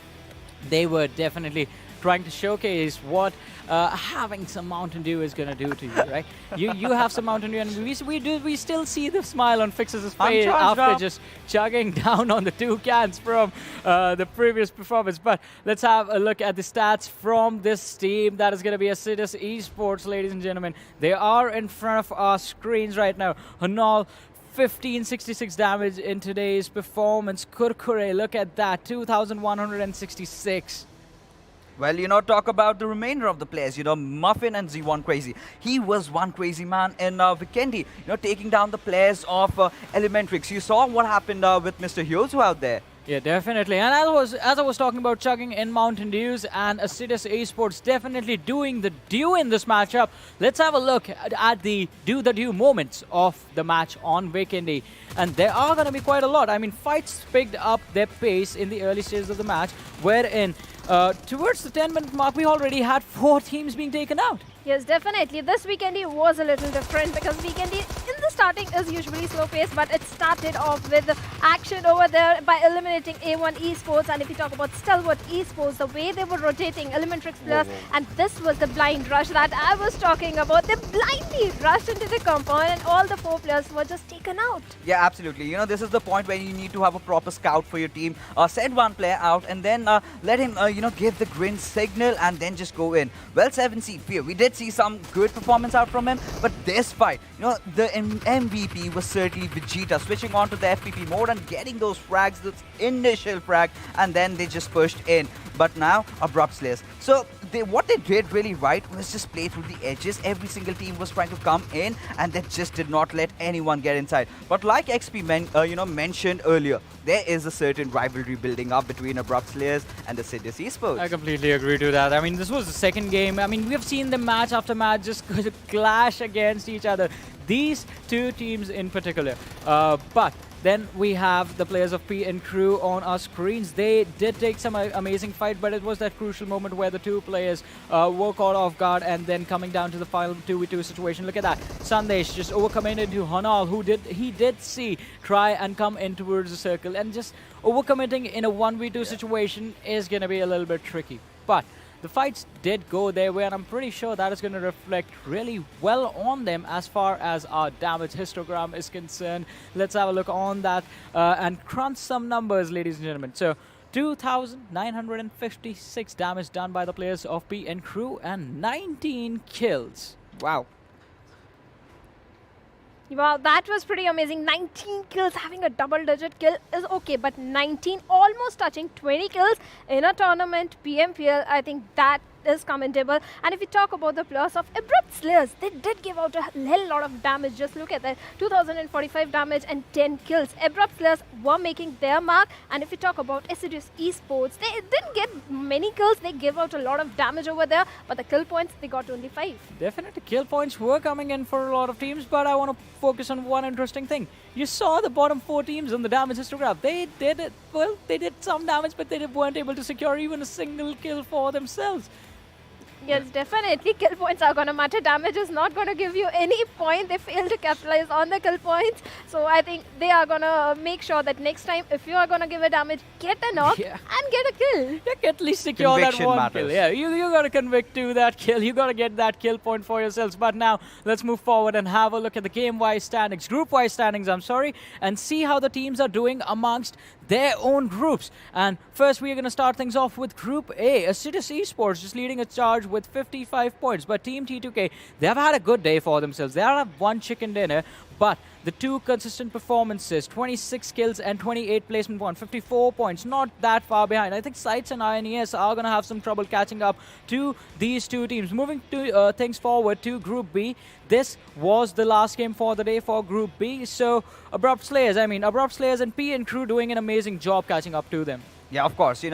They were definitely trying to showcase what having some Mountain Dew is going to do to you, right? You have some Mountain Dew, and we still see the smile on Fix's face after just chugging down on the 2 cans from the previous performance. But let's have a look at the stats from this team. That is going to be Assiduous Esports, ladies and gentlemen. They are in front of our screens right now. Hanal, 1566 damage in today's performance. Kurkure, look at that, 2166. Well, you know, talk about the remainder of the players. You know, Muffin and Z1 Crazy. He was one crazy man in Vikendi, you know, taking down the players of ElementriX. You saw what happened with Mr. Hyozu out there. Yeah, definitely. And as I was talking about chugging in Mountain Dews, and Assiduous Esports definitely doing the dew in this matchup, let's have a look at the do the dew moments of the match on Vikendi. And there are going to be quite a lot. I mean, fights picked up their pace in the early stages of the match, wherein towards the 10-minute mark, we already had 4 teams being taken out. Yes, definitely. This Vikendi was a little different because Vikendi in the starting is usually slow paced, but it started off with action over there by eliminating A1 Esports. And if you talk about Stalwart Esports, the way they were rotating ElementriX players, and this was the blind rush that I was talking about. They blindly rushed into the compound and all the 4 players were just taken out. Yeah, absolutely. You know, this is the point where you need to have a proper scout for your team. Send one player out and then let him, you know, give the green signal and then just go in. Well, 7C Fear, we did see some good performance out from him, but this fight, you know, the MVP was certainly Vegeta, switching on to the FPP mode and getting those frags, the initial frag, and then they just pushed in. But now, Abrupt Slayers. So, what they did really right was just play through the edges. Every single team was trying to come in, and they just did not let anyone get inside. But like XP mentioned earlier, there is a certain rivalry building up between Abrupt Slayers and the Assiduous Esports. I completely agree to that. I mean, this was the second game. I mean, we have seen them match after match just clash against each other. These 2 teams in particular. But then we have the players of PN Crew on our screens. They did take some amazing fight, but it was that crucial moment where the 2 players were caught off guard and then coming down to the final 2v2 situation. Look at that. Sandesh just overcoming into Hanal, who did try and come in towards the circle, and just overcommitting in a 1v2 situation is going to be a little bit tricky. But the fights did go their way, and I'm pretty sure that is going to reflect really well on them as far as our damage histogram is concerned. Let's have a look on that and crunch some numbers, ladies and gentlemen. So, 2,956 damage done by the players of PN Crew and 19 kills. Wow. Wow, that was pretty amazing. 19 kills, having a double-digit kill is okay, but 19, almost touching 20 kills in a tournament, PMPL, I think that is commendable. And if we talk about the players of Abrupt Slayers, they did give out a hell lot of damage. Just look at that, 2045 damage and 10 kills. Abrupt Slayers were making their mark. And if we talk about Assiduous Esports, they didn't get many kills. They gave out a lot of damage over there, but the kill points, they got only 5. Definitely, kill points were coming in for a lot of teams, but I want to focus on one interesting thing. You saw the bottom 4 teams on the damage histograph. They did it, well, they did some damage, but they weren't able to secure even a single kill for themselves. Yes, definitely. Kill points are going to matter. Damage is not going to give you any point. They fail to capitalize on the kill points. So I think they are going to make sure that next time, if you are going to give a damage, get a knock and get a kill. Yeah, at least secure Conviction that one matters. kill. Yeah, you got to convict to that kill. You got to get that kill point for yourselves. But now, let's move forward and have a look at the game-wise standings, group-wise standings, I'm sorry, and see how the teams are doing amongst their own groups. And first, we are going to start things off with Group A. Assiduous Esports just leading a charge with 55 points. But Team T2K, they have had a good day for themselves. They have one chicken dinner, but the 2 consistent performances, 26 kills and 28 placement points, 54 points, not that far behind. I think SCYTES and INES are going to have some trouble catching up to these 2 teams. Moving to things forward to Group B, this was the last game for the day for Group B. So Abrupt Slayers and PN Crew doing an amazing job catching up to them. Yeah, of course,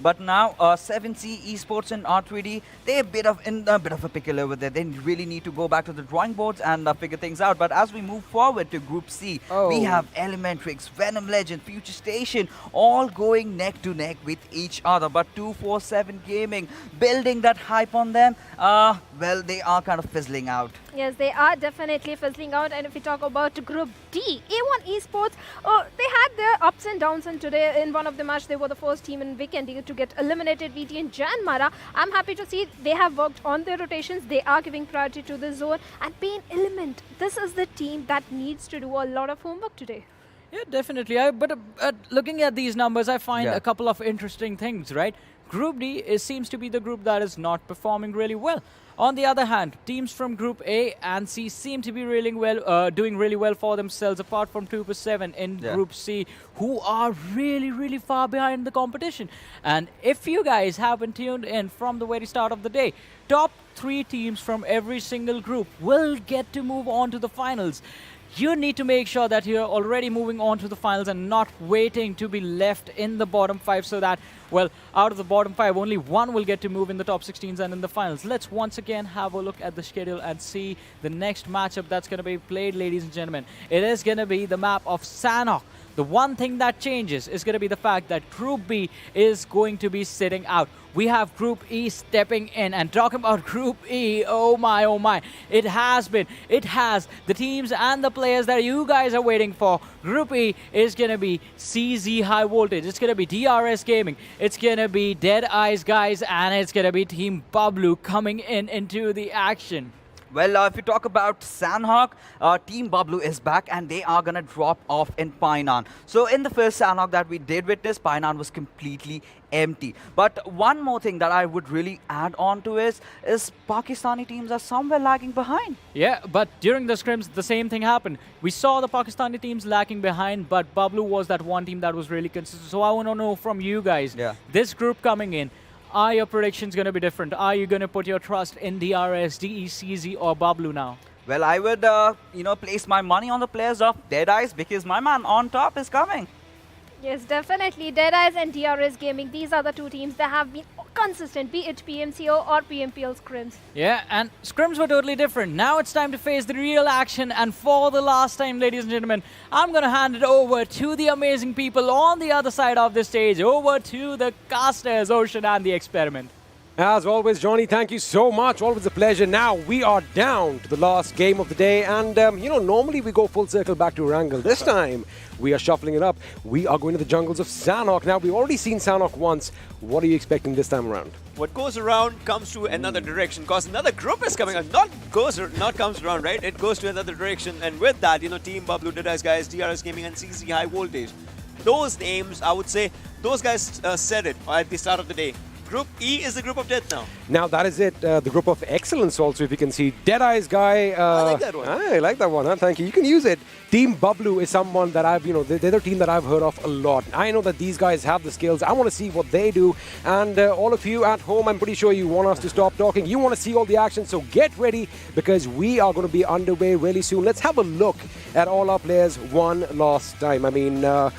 but now 7C Esports and R3D, they're in a bit of a pickle over there. They really need to go back to the drawing boards and figure things out. But as we move forward to Group C, we have ElementriX, Venom Legends, FutureStation, all going neck to neck with each other. But 247 Gaming, building that hype on them, well, they are kind of fizzling out. Yes, they are definitely fizzling out. And if we talk about Group D, A1 Esports, they had their ups and downs, and today in one of the match, they were the first team in Vikendi to get eliminated, VTNxJyanMaara. I'm happy to see they have worked on their rotations. They are giving priority to the zone. And PAINxELMT, this is the team that needs to do a lot of homework today. Yeah, definitely. But looking at these numbers, I find a couple of interesting things, right? Group D seems to be the group that is not performing really well. On the other hand, teams from Group A and C seem to be doing really well for themselves, apart from 2% in Group C, who are really far behind the competition. And if you guys haven't tuned in from the very start of the day, top 3 teams from every single group will get to move on to the finals. You need to make sure that you're already moving on to the finals and not waiting to be left in the bottom 5, so that, well, out of the bottom 5, only 1 will get to move in the top 16s and in the finals. Let's once again have a look at the schedule and see the next matchup that's going to be played, ladies and gentlemen. It is going to be the map of Sanhok. The one thing that changes is going to be the fact that Group B is going to be sitting out. We have Group E stepping in, and talking about Group E, oh my, it has the teams and the players that you guys are waiting for. Group E is going to be CZxHIGHVOLTAGE, it's going to be DRS Gaming, it's going to be DEADEYES guys, and it's going to be Team Bablu coming into the action. Well, if you talk about Sanhok, Team Bablu is back and they are going to drop off in Painan. So in the first Sanhok that we did witness, Painan was completely empty. But one more thing that I would really add on to is Pakistani teams are somewhere lagging behind. Yeah, but during the scrims, the same thing happened. We saw the Pakistani teams lagging behind, but Bablu was that one team that was really consistent. So I want to know from you guys, this group coming in, are your predictions going to be different? Are you going to put your trust in DRS, DECZ, or Bablu now? Well, I would, place my money on the players of DEADEYES, because my man on top is coming. Yes, definitely. DEADEYES and DRS Gaming, these are the 2 teams that have been consistent, be it PMCO or PMPL Scrims. Yeah, and Scrims were totally different. Now it's time to face the real action, and for the last time, ladies and gentlemen, I'm going to hand it over to the amazing people on the other side of the stage, over to the casters, Ocean and the Experiment. As always, Johnny, thank you so much. Always a pleasure. Now we are down to the last game of the day, and normally we go full circle back to Erangel. This time we are shuffling it up. We are going to the jungles of Sanhok. Now, we've already seen Sanhok once. What are you expecting this time around? What goes around comes to another direction, because another group is coming. Not comes around, right? It goes to another direction, and with that, Team Bablu, DEADEYES guys, DRS Gaming, and CZxHIGHVOLTAGE. Those names, I would say, those guys said it at the start of the day. Group E is the group of death now. Now that is it. The group of excellence also, if you can see. Deadeyes guy. I like that one. I like that one. Huh? Thank you. You can use it. Team Bablu is someone that I've, they're the team that I've heard of a lot. I know that these guys have the skills. I want to see what they do. And all of you at home, I'm pretty sure you want us to stop talking. You want to see all the action. So get ready because we are going to be underway really soon. Let's have a look at all our players one last time. I mean, a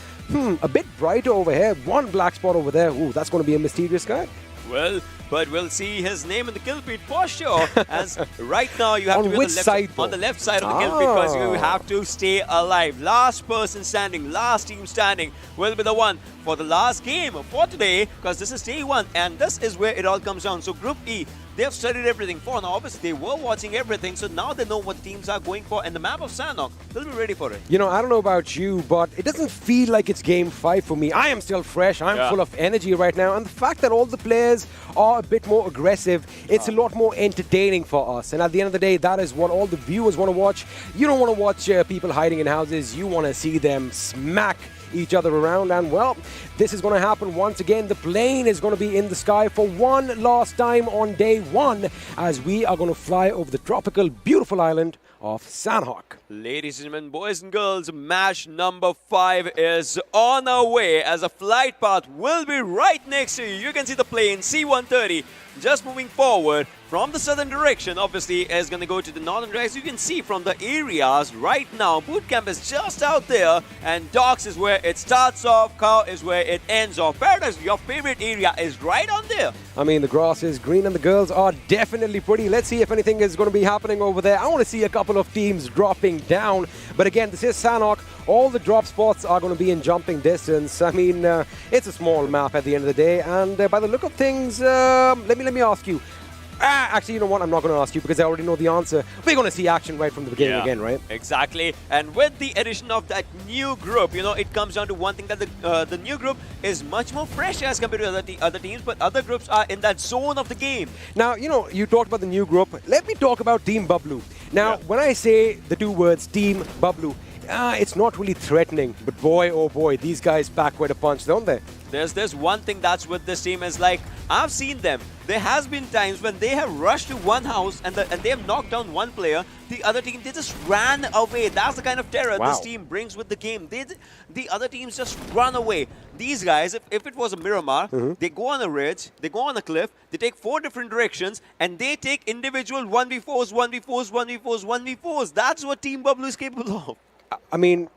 bit brighter over here. One black spot over there. Ooh, that's going to be a mysterious guy. Well, but we'll see his name in the kill feed for sure. As right now you have to be on the left side of the kill feed because you have to stay alive. Last person standing, last team standing will be the one for the last game for today because this is day one and this is where it all comes down. So Group E, they have studied everything for now. Obviously, they were watching everything, so now they know what teams are going for. And the map of Sanhok, they'll be ready for it. I don't know about you, but it doesn't feel like it's game 5 for me. I am still fresh. I'm full of energy right now. And the fact that all the players are a bit more aggressive, it's a lot more entertaining for us. And at the end of the day, that is what all the viewers want to watch. You don't want to watch people hiding in houses. You want to see them smack each other around, and well, this is going to happen once again. The plane is going to be in the sky for one last time on day one as we are going to fly over the tropical, beautiful island of Sanhok. Ladies and gentlemen, boys and girls, match number 5 is on our way as a flight path will be right next to you. You can see the plane C-130 just moving forward from the southern direction. Obviously, is going to go to the northern direction. You can see from the areas right now, boot camp is just out there and docks is where it starts off, cow is where it ends off. Paradise, your favorite area, is right on there. I mean, the grass is green and the girls are definitely pretty. Let's see if anything is going to be happening over there. I want to see a couple of teams dropping down. But again, this is Sanhok. All the drop spots are going to be in jumping distance. I mean, it's a small map at the end of the day. And by the look of things, let me ask you. Actually, you know what? I'm not going to ask you because I already know the answer. We're going to see action right from the beginning again, right? Exactly. And with the addition of that new group, it comes down to one thing, that the new group is much more fresh as compared to other teams, but other groups are in that zone of the game. Now, you talked about the new group. Let me talk about Team Bablu. Now, when I say the two words Team Bablu, it's not really threatening, but boy, oh boy, these guys pack quite a punch, don't they? There's one thing that's with this team is like, I've seen them. There has been times when they have rushed to one house and they have knocked down one player. The other team, they just ran away. That's the kind of terror this team brings with the game. The other teams just run away. These guys, if it was a Miramar, they go on a ridge, they go on a cliff, they take 4 different directions, and they take individual 1v4s, 1v4s, 1v4s, 1v4s. That's what Team Bablu is capable of. I mean,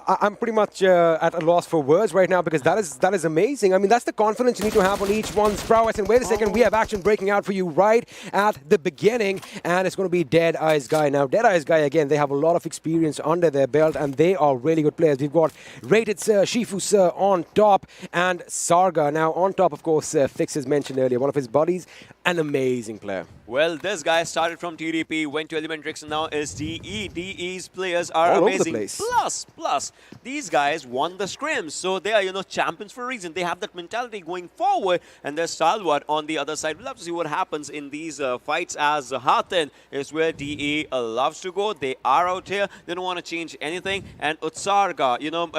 I'm pretty much at a loss for words right now because that is amazing. I mean, that's the confidence you need to have on each one's prowess. And wait a second, we have action breaking out for you right at the beginning. And it's going to be Deadeyes Guy. Now, Deadeyes Guy, again, they have a lot of experience under their belt and they are really good players. We've got Rated Sir, Shifu Sir on top and Sarga. Now, on top, of course, Fixes mentioned earlier, one of his buddies, an amazing player. Well, this guy started from TDP, went to ElementriX, and now is DE. DE's players are all amazing. Over the place. Plus, these guys won the scrims, so they are, champions for a reason. They have that mentality going forward, and there's Stalwart on the other side. We'll have to see what happens in these fights, as Hathen is where DE loves to go. They are out here. They don't want to change anything. And Utsarga,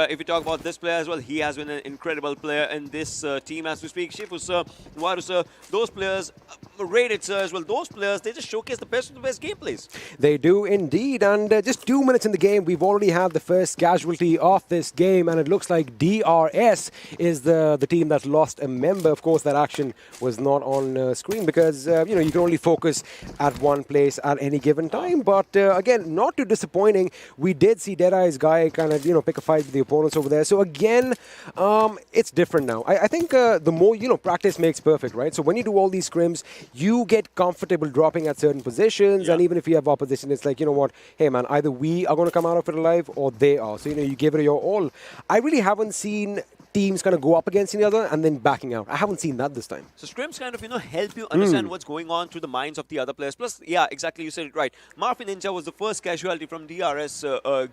if you talk about this player as well, he has been an incredible player in this team as we speak. Shifu Sir, Waru Sir, those players, Rated Sir as well, those players, they just showcase the best of the best gameplays. They do indeed, and just 2 minutes in the game, we've already had the first casualty of this game, and it looks like DRS is the team that lost a member. Of course, that action was not on screen because, you can only focus at one place at any given time. But again, not too disappointing. We did see Deadeyes Guy kind of, pick a fight with the opponents over there. So again, it's different now. I think the more, practice makes perfect, right? So when you do all these scrims, you get comfortable dropping at certain positions, and even if you have opposition, it's like, you know what, hey man, either we are going to come out of it alive or they are. So, you give it your all. I really haven't seen teams kind of go up against each other and then backing out. I haven't seen that this time. So scrims kind of, help you understand what's going on through the minds of the other players. Plus, yeah, exactly, you said it right. Marfin Ninja was the first casualty from DRS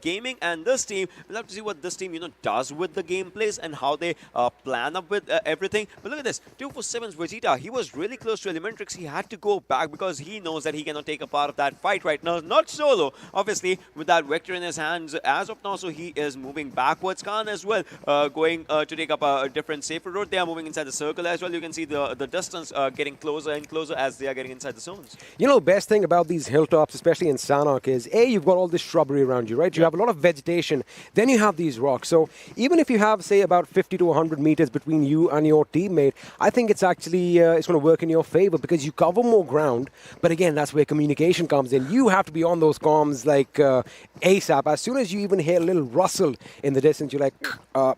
Gaming, and this team, we'll have to see what this team, does with the gameplays and how they plan up with everything. But look at this, 247's Vegeta, he was really close to ElementriX. He had to go back because he knows that he cannot take a part of that fight right now. Not solo, obviously, with that vector in his hands as of now, so he is moving backwards. Khan as well, going to take up a different, safer road. They are moving inside the circle as well. You can see the distance getting closer and closer as they are getting inside the zones. You know, best thing about these hilltops, especially in Sanhok, is A, you've got all this shrubbery around you, right? You have a lot of vegetation. Then you have these rocks. So even if you have, say, about 50 to 100 meters between you and your teammate, I think it's actually it's going to work in your favor because you cover more ground. But again, that's where communication comes in. You have to be on those comms like ASAP. As soon as you even hear a little rustle in the distance, you're like,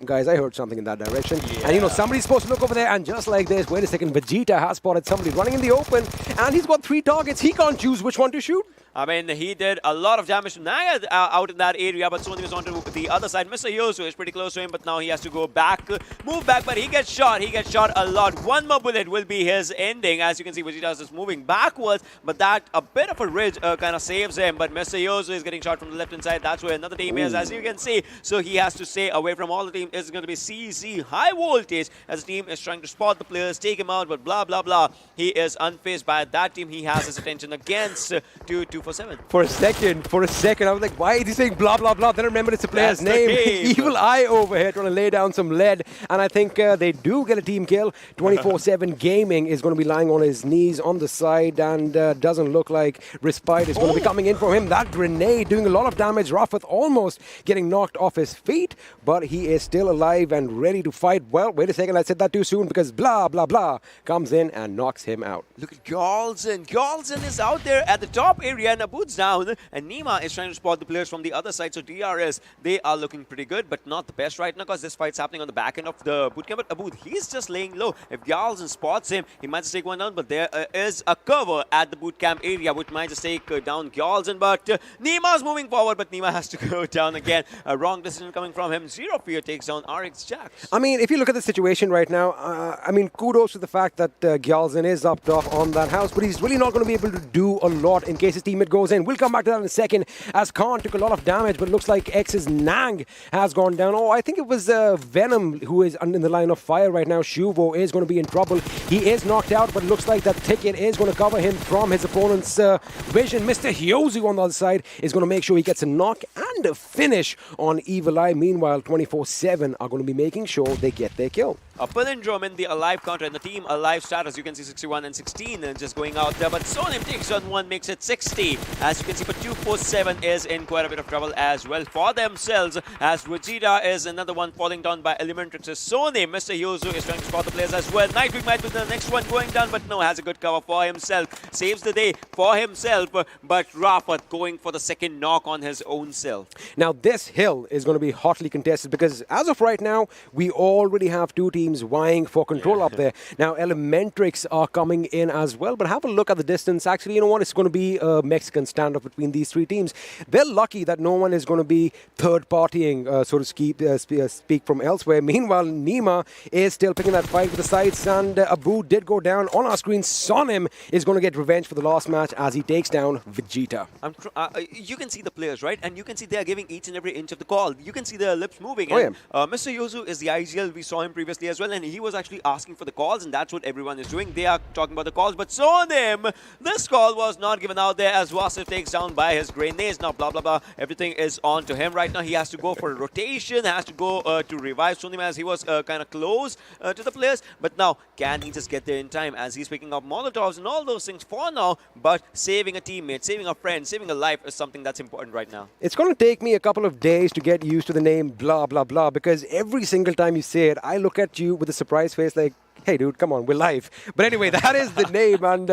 guys, I heard something in that direction. Yeah. And you know, somebody's supposed to look over there, and just like this, wait a second, Vegeta has spotted somebody running in the open, and he's got 3 targets. He can't choose which one to shoot. I mean, he did a lot of damage to Naya out in that area, but Sony was on to the other side. Mr. Yosu is pretty close to him, but now he has to go back, move back, but he gets shot. He gets shot a lot. One more bullet will be his ending. As you can see, Vegeta is just moving backwards, but that a bit of a ridge kind of saves him. But Mr. Yosu is getting shot from the left-hand side. That's where another team is, as you can see. So he has to stay away from all the team. It's going to be CZxHIGHVOLTAGE as the team is trying to spot the players, take him out, but blah, blah, blah. He is unfazed by that team. He has his attention against 247. For a second, I was like, why is he saying blah, blah, blah? Then I remembered it's the player's name. Evil Eye over here trying to lay down some lead. And I think they do get a team kill. 24/7 Gaming is going to be lying on his knees on the side, and doesn't look like respite is going to be coming in for him. That grenade doing a lot of damage. Rafat almost getting knocked off his feet, but he is still alive and ready to fight. Well, wait a second, I said that too soon because blah, blah, blah comes in and knocks him out. Look at Galzen. Galzen is out there at the top area, and Abud's down, and Nima is trying to spot the players from the other side. So DRS, they are looking pretty good, but not the best right now because this fight's happening on the back end of the bootcamp. But Abud, he's just laying low. If Galzen spots him, he might just take one down, but there is a cover at the bootcamp area, which might just take down Galzen. But Nima's moving forward, but Nima has to go down again. A wrong decision coming from him. Zero Fear takes down RXJax. I mean, if you look at the situation right now, I mean, kudos to the fact that Galzen is up top on that house, but he's really not going to be able to do a lot in case his teammate goes in. We'll come back to that in a second, as Khan took a lot of damage, but it looks like X's Nang has gone down. Oh, I think it was Venom who is in the line of fire right now. Shuvo is going to be in trouble. He is knocked out, but it looks like that ticket is going to cover him from his opponent's vision. Mr. Hyozu on the other side is going to make sure he gets a knock and a finish on Evil Eye. Meanwhile, 24/7 are going to be making sure they get their kill. A palindrome in the alive counter, and the team alive status, you can see 61 and 16 and just going out there, but Sonim takes on one, makes it 60. As you can see, but 247 is in quite a bit of trouble as well for themselves, as Vegeta is another one falling down by ElementriX. Sonim, Mr. Yozu is trying to spot the players as well. Nightwing might be the next one going down, but no, has a good cover for himself. Saves the day for himself, but Rafat going for the second knock on his own self. Now, this hill is going to be hotly contested because as of right now, we already have two teams vying for control up there. Now, ElementriX are coming in as well, but have a look at the distance. Actually, you know what? It's going to be a Mexican standoff between these three teams. They're lucky that no one is going to be third-partying, so to speak, from elsewhere. Meanwhile, Nima is still picking that fight with the sights, and Abu did go down on our screen. Sonim is going to get revenge for the last match as he takes down Vegeta. You can see the players, right? And you can see they are giving each and every inch of the call. You can see their lips moving. Oh, and, yeah. Mr. Yozu is the IGL. We saw him previously as well, and he was actually asking for the calls, and that's what everyone is doing. They are talking about the calls, but Sonim, this call was not given out there as Wasif takes down by his grenades. Now, blah, blah, blah. Everything is on to him right now. He has to go for a rotation, has to go to revive Sonim as he was kind of close to the players. But now, can he just get there in time as he's picking up Molotovs and all those things for now? But saving a teammate, saving a friend, saving a life is something that's important right now. It's going to take me a couple of days to get used to the name blah, blah, blah, because every single time you say it, I look at you with a surprised face like, hey, dude, come on, we're live. But anyway, that is the name, and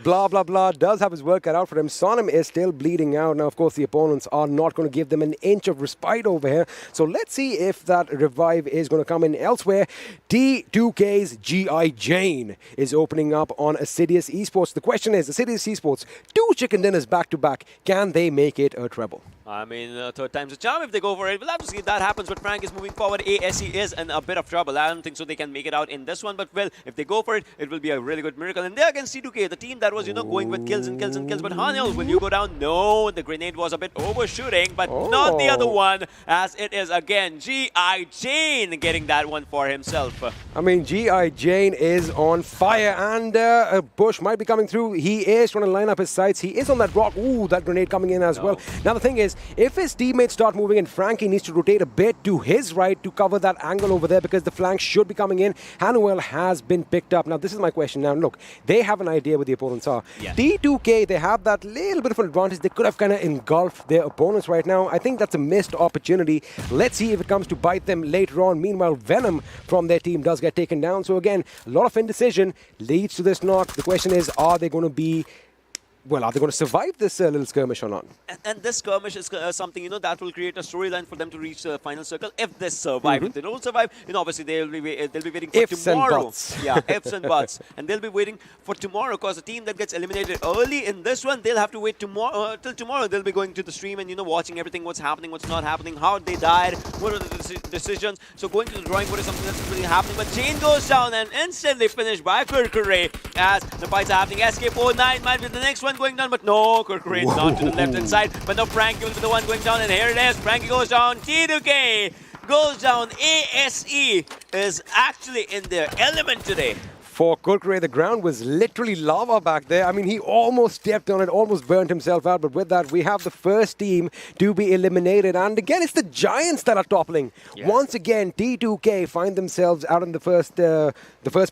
blah, blah, blah does have his work cut out for him. Sonim is still bleeding out. Now, of course, the opponents are not going to give them an inch of respite over here. So let's see if that revive is going to come in elsewhere. T2K's G.I. Jane is opening up on Assiduous Esports. The question is, Assiduous Esports, 2 chicken dinners back-to-back. Can they make it a treble? I mean, third time's a charm if they go for it. We'll have to see if that happens, but Frank is moving forward. ASE is in a bit of trouble. I don't think so they can make it out in this one, but well, if they go for it, it will be a really good miracle. And there against C2K, the team that was, going with kills and kills and kills. But Hanel, will you go down? No, the grenade was a bit overshooting, but not the other one, as it is again G.I. Jane getting that one for himself. I mean, G.I. Jane is on fire, and a Bush might be coming through. He is trying to line up his sights. He is on that rock. Ooh, that grenade coming in as well. Now, the thing is, because if his teammates start moving in, Frankie needs to rotate a bit to his right to cover that angle over there because the flank should be coming in. Hanuel has been picked up. Now, this is my question. Now, look, they have an idea what the opponents are. Yeah. T2K, they have that little bit of an advantage. They could have kind of engulfed their opponents right now. I think that's a missed opportunity. Let's see if it comes to bite them later on. Meanwhile, Venom from their team does get taken down. So again, a lot of indecision leads to this knock. The question is, are they going to be... Well, are they going to survive this little skirmish or not? And this skirmish is something, you know, that will create a storyline for them to reach the final circle if they survive. If they don't survive, you know, obviously they'll be waiting for Ifs tomorrow. and buts. Yeah, ifs and buts. And they'll be waiting for tomorrow because the team that gets eliminated early in this one, they'll have to wait tomorrow till tomorrow. They'll be going to the stream and, you know, watching everything, what's happening, what's not happening, how they died, what are the decisions. So going to the drawing board is something that's really happening. But Chain goes down and instantly finished by Kurkure as the fights are happening. SK49 might be the next one going down, but no. Kurkure is not to the left-hand side, but now Frankie will be the one going down, and here it is. Frankie goes down, T2K goes down, ASE is actually in their element today. For Kurkure, the ground was literally lava back there. I mean, he almost stepped on it, almost burnt himself out. But with that, we have the first team to be eliminated. And again, it's the Giants that are toppling. Yeah. Once again, T2K find themselves out in the first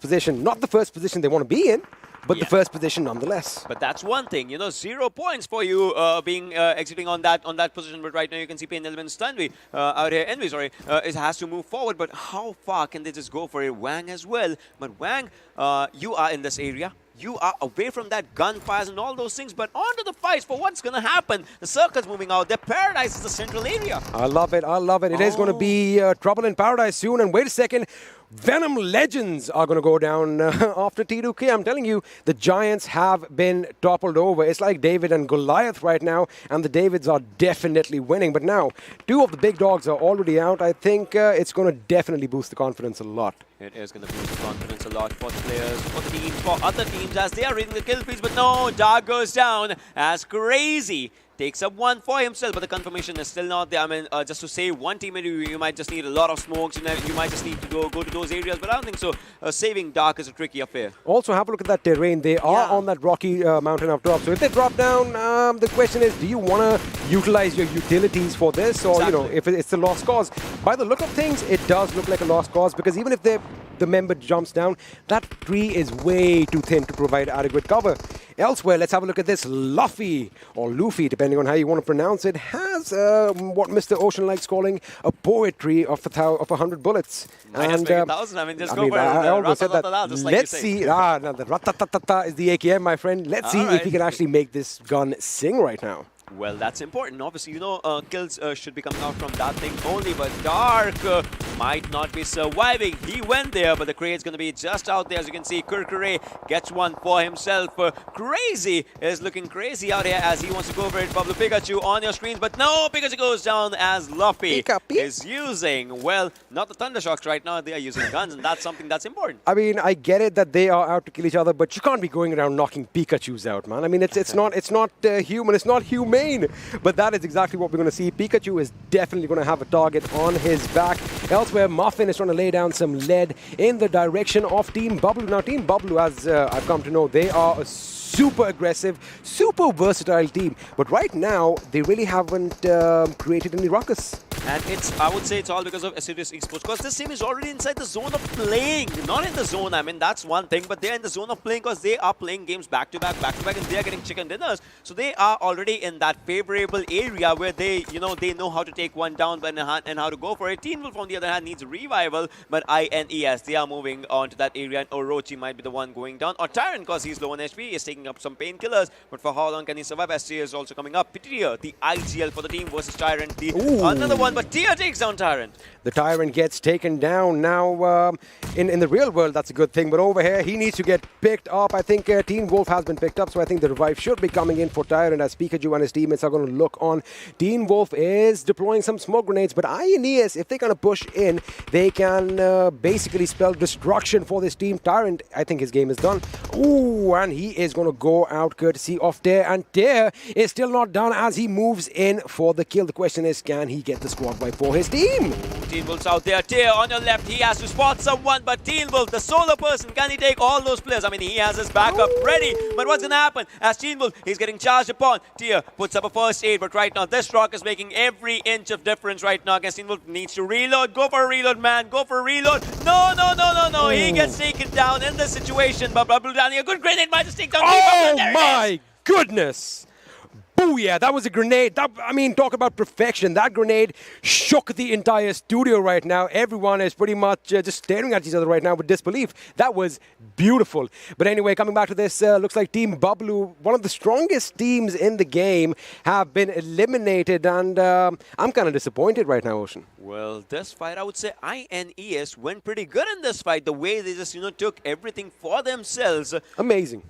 position. Not the first position they want to be in, but the first position nonetheless. But that's one thing, you know, 0 points for you being exiting on that position. But right now you can see PAINxELMT Stanley out here. Envy, sorry, it has to move forward. But how far can they just go for it? Wang as well. But Wang, you are in this area. You are away from that gunfires and all those things, but onto the fights for what's going to happen. The circle's moving out. Their paradise is the central area. I love it. I love it. It is going to be trouble in paradise soon. And wait a second. Venom Legends are going to go down after T2K. I'm telling you, the Giants have been toppled over. It's like David and Goliath right now, and the Davids are definitely winning. But now, two of the big dogs are already out. I think it's going to definitely boost the confidence a lot. It is going to boost the confidence a lot for the players, for the teams, for other teams as they are reading the kill feeds. But no, Dark goes down as Crazy takes up one for himself, but the confirmation is still not there. I mean, just to save one teammate, you might just need a lot of smokes, you might just need to go to those areas, but I don't think so. Saving Dark is a tricky affair. Also, have a look at that terrain. They are on that rocky mountain up top. So if they drop down, the question is, do you want to utilize your utilities for this? Or, you know, if it's a lost cause? By the look of things, it does look like a lost cause, because even if the member jumps down, that tree is way too thin to provide adequate cover. Elsewhere, let's have a look at this. Luffy, or Luffy, depending on how you want to pronounce it, has what Mr. Ocean likes calling a poetry of 100 bullets. Minus 1,000. I mean, just go for it. I almost said that. Just like Let's see. The ratatata is the AKM, my friend. Let's see if he can actually make this gun sing right now. Well, that's important. Obviously, you know, kills should be coming out from that thing only, but Dark might not be surviving. He went there, but the crate's going to be just out there. As you can see, Kurkure gets one for himself. Crazy is looking crazy out here as he wants to go for it. Bablu, Pikachu on your screens, but no, Pikachu goes down as Luffy is using, well, not the Thunder Shocks right now. They are using guns, and that's something that's important. I mean, I get it that they are out to kill each other, but you can't be going around knocking Pikachus out, man. I mean, it's not human. It's not humane. But that is exactly what we're going to see. Pikachu is definitely going to have a target on his back. Elsewhere, Muffin is trying to lay down some lead in the direction of Team Bablu. Now, Team Bablu, as I've come to know, they are a super aggressive, super versatile team. But right now, they really haven't created any ruckus. And I would say it's all because of Assiduous Esports, because this team is already inside the zone of playing. Not in the zone, I mean, that's one thing, but they're in the zone of playing because they are playing games back to back, and they are getting chicken dinners. So they are already in that favorable area where they know how to take one down and how to go for it. Teen Wolf, on the other hand, needs a revival, but INES, they are moving on to that area, and Orochi might be the one going down. Or Tyrant, because he's low on HP, is taking up some painkillers, but for how long can he survive? SC is also coming up. Pittier, the IGL for the team versus Tyrant. Another one, but Tia takes down Tyrant. The Tyrant gets taken down. Now, in the real world, that's a good thing. But over here, he needs to get picked up. I think Teen Wolf has been picked up, so I think the revive should be coming in for Tyrant as Pikachu and his teammates are going to look on. Teen Wolf is deploying some smoke grenades, but INES, if they're going to push in, they can basically spell destruction for this team. Tyrant, I think his game is done. Ooh, and he is going to go out courtesy of Tear, and Tear is still not done as he moves in for the kill. The question is, can he get the squad squad wipe for his team. Teen Wolf's out there. Tier on your left. He has to spot someone, but Teen Wolf, the solo person, can he take all those players? I mean, he has his backup ready. But what's going to happen? As Teen Wolf, he's getting charged upon. Tier puts up a first aid, but right now, this rock is making every inch of difference right now. Against Teen Wolf, needs to reload. Go for a reload, man. Go for a reload. No, no, no, no, no. He gets taken down in this situation. But Bablu landing a good grenade might just take down. Oh my goodness! Booyah, that was a grenade. Talk about perfection. That grenade shook the entire studio right now. Everyone is pretty much just staring at each other right now with disbelief. That was beautiful. But anyway, coming back to this, looks like Team Bablu, one of the strongest teams in the game, have been eliminated. And I'm kind of disappointed right now, Ocean. Well, this fight, I would say INES went pretty good in this fight. The way they just, took everything for themselves. Amazing.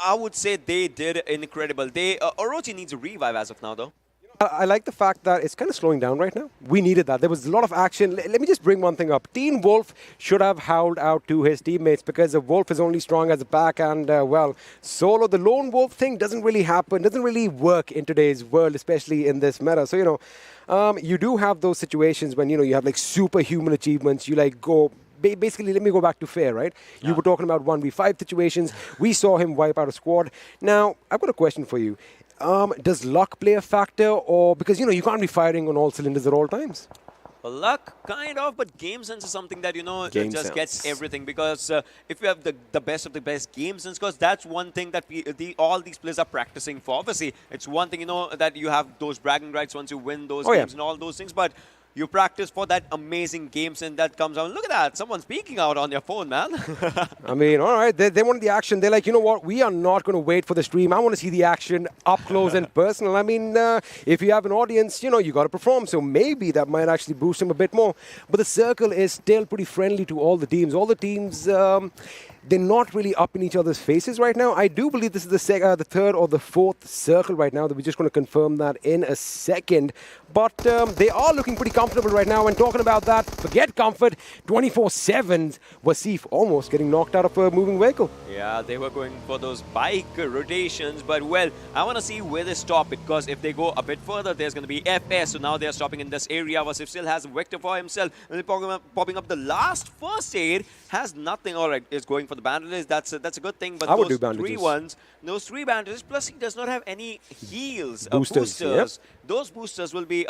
I would say they did incredible. Orochi needs a revive as of now, though. I like the fact that it's kind of slowing down right now. We needed that. There was a lot of action. Let me just bring one thing up. Teen Wolf should have howled out to his teammates because the Wolf is only strong as a pack and, solo. The lone wolf thing doesn't really happen, doesn't really work in today's world, especially in this meta. So, you do have those situations when, you have like superhuman achievements. You like go... Basically, let me go back to Fair, right? Yeah. You were talking about 1v5 situations. We saw him wipe out a squad. Now, I've got a question for you. Does luck play a factor? Or because, you can't be firing on all cylinders at all times. Well, luck, kind of, but game sense is something that, gets everything. Because if you have the best of the best game sense, because that's one thing that all these players are practicing for. Obviously, it's one thing, that you have those bragging rights once you win those games and all those things. But you practice for that amazing game sense that comes out. Look at that. Someone's peeking out on your phone, man. All right. They wanted the action. They're like, you know what? We are not going to wait for the stream. I want to see the action up close and personal. If you have an audience, you got to perform. So maybe that might actually boost him a bit more. But the circle is still pretty friendly to all the teams. All the teams... they're not really up in each other's faces right now. I do believe this is the third or the fourth circle right now. That we're just going to confirm that in a second. But they are looking pretty comfortable right now. And talking about that, forget comfort, 24/7. Wasif almost getting knocked out of a moving vehicle. Yeah, they were going for those bike rotations. But, I want to see where they stop it. Because if they go a bit further, there's going to be FS. So now they're stopping in this area. Wasif still has a vector for himself. And they're popping up the last first aid. Has nothing. All right, is going for the bandages. That's a good thing. But those three bandages, plus he does not have any heals, boosters. Yep. Those boosters will be,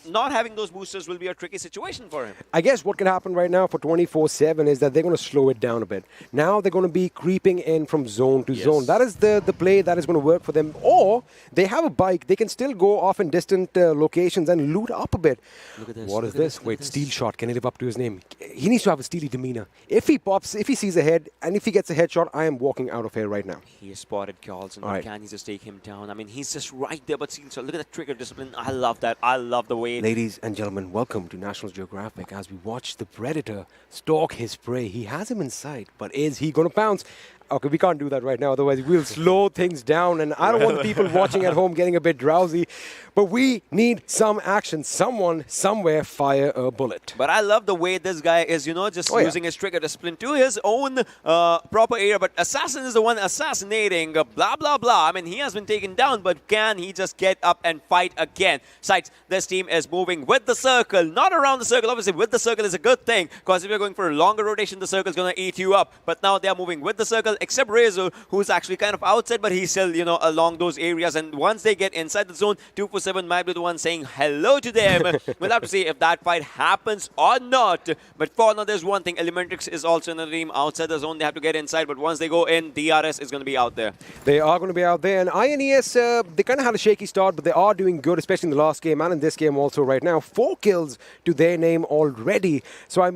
not having those boosters will be a tricky situation for him. I guess what can happen right now for 24/7 is that they're going to slow it down a bit. Now they're going to be creeping in from zone to zone. That is the play that is going to work for them. Or they have a bike. They can still go off in distant locations and loot up a bit. Look at this. What is this? Wait, Steel Shot. Can he live up to his name? He needs to have a steely demeanor. If he pops, if he sees a head, and if he gets a headshot, I am walking out of here right now. He is spotted, Carlson. Can he just take him down? He's just right there, but Steel Shot. Look at that trigger discipline. I love that. I love the way. Ladies and gentlemen, welcome to National Geographic as we watch the predator stalk his prey. He has him in sight, but is he going to pounce? Okay, we can't do that right now, otherwise we'll slow things down, and I don't want the people watching at home getting a bit drowsy. But we need some action. Someone, somewhere, fire a bullet. But I love the way this guy is, just using his trigger discipline to his own proper area. But Assassin is the one assassinating, blah, blah, blah. He has been taken down, but can he just get up and fight again? SCYTES, this team is moving with the circle, not around the circle. Obviously, with the circle is a good thing, because if you're going for a longer rotation, the circle is going to eat you up. But now they are moving with the circle, except Rezo, who's actually kind of outside, but he's still, along those areas. And once they get inside the zone, 247 might be the one saying hello to them. We'll have to see if that fight happens or not. But for now, there's one thing. ElementriX is also in the team outside the zone. They have to get inside, but once they go in, DRS is going to be out there. They are going to be out there. And INES, they kind of had a shaky start, but they are doing good, especially in the last game and in this game also right now. 4 kills to their name already. So,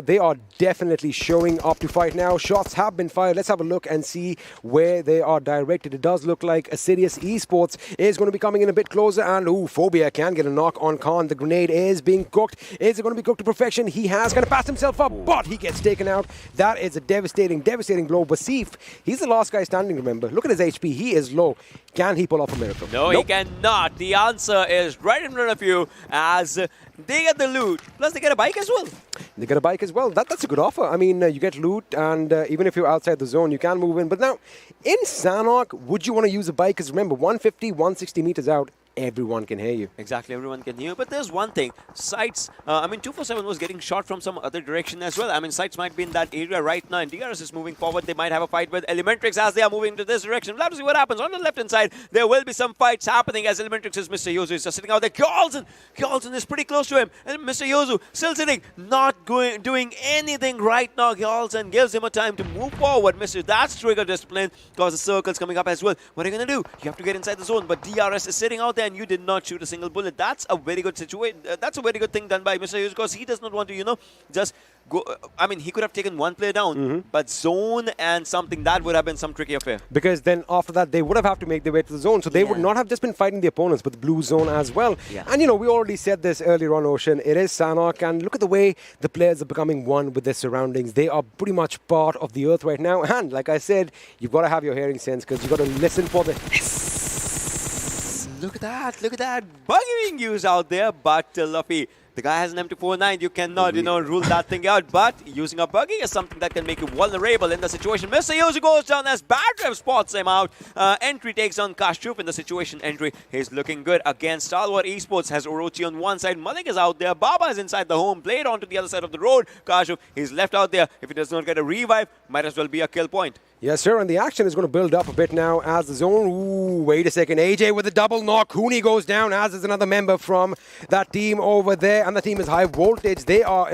they are definitely showing up to fight now. Shots have been fired. Let's have a look and see where they are directed. It does look like Assiduous Esports is going to be coming in a bit closer. And, Phobia can get a knock on Khan. The grenade is being cooked. Is it going to be cooked to perfection? He has kind of passed himself up, but he gets taken out. That is a devastating, devastating blow. Wasif, he's the last guy standing, remember. Look at his HP. He is low. Can he pull off a miracle? No, he cannot. The answer is right in front of you as they get the loot. Plus, they get a bike as well. They get a bike as well. That's a good offer. You get loot, and even if you're outside the zone, you can move in. But now, in Sanhok, would you want to use a bike? Because remember, 150, 160 meters out, everyone can hear you. Exactly, everyone can hear. But there's one thing. SCYTES, I mean, 247 was getting shot from some other direction as well. I mean, SCYTES might be in that area right now, and DRS is moving forward. They might have a fight with ElementriX as they are moving to this direction. We'll have to see what happens. On the left-hand side, there will be some fights happening as ElementriX's Mr. Yozu is just sitting out there. Gyaltsen is pretty close to him. And Mr. Yozu still sitting, not doing anything right now. Gyaltsen gives him a time to move forward. That's trigger discipline because the circle's coming up as well. What are you going to do? You have to get inside the zone, but DRS is sitting out there and you did not shoot a single bullet. That's a very good situation. That's a very good thing done by Mr. Yozu because he does not want to, you know, just go. I mean, he could have taken one player down, but zone and something, that would have been some tricky affair. Because then after that, they would have had to make their way to the zone. So they would not have just been fighting the opponents, but the blue zone as well. And, you know, we already said this earlier on, Ocean. It is Sanhok, and look at the way the players are becoming one with their surroundings. They are pretty much part of the earth right now. And like I said, you've got to have your hearing sense because you've got to listen for the hiss. Look at that. Buggy being used out there, but Luffy, the guy has an M249. You cannot, you know, rule that thing out. But using a buggy is something that can make you vulnerable in the situation. Mr. Yozu goes down as Badrev spots him out. Entry takes on Kashtuf in the situation. Entry is looking good against Stalwart Esports. Has Orochi on one side. Malik is out there. Baba is inside the home. Played onto the other side of the road. Kashtuf, he's left out there. If he does not get a revive, might as well be a kill point. Yes, sir, and the action is going to build up a bit now as the zone... Ooh, wait a second. AJ with a double knock. Cooney goes down, as is another member from that team over there. And the team is High Voltage. They are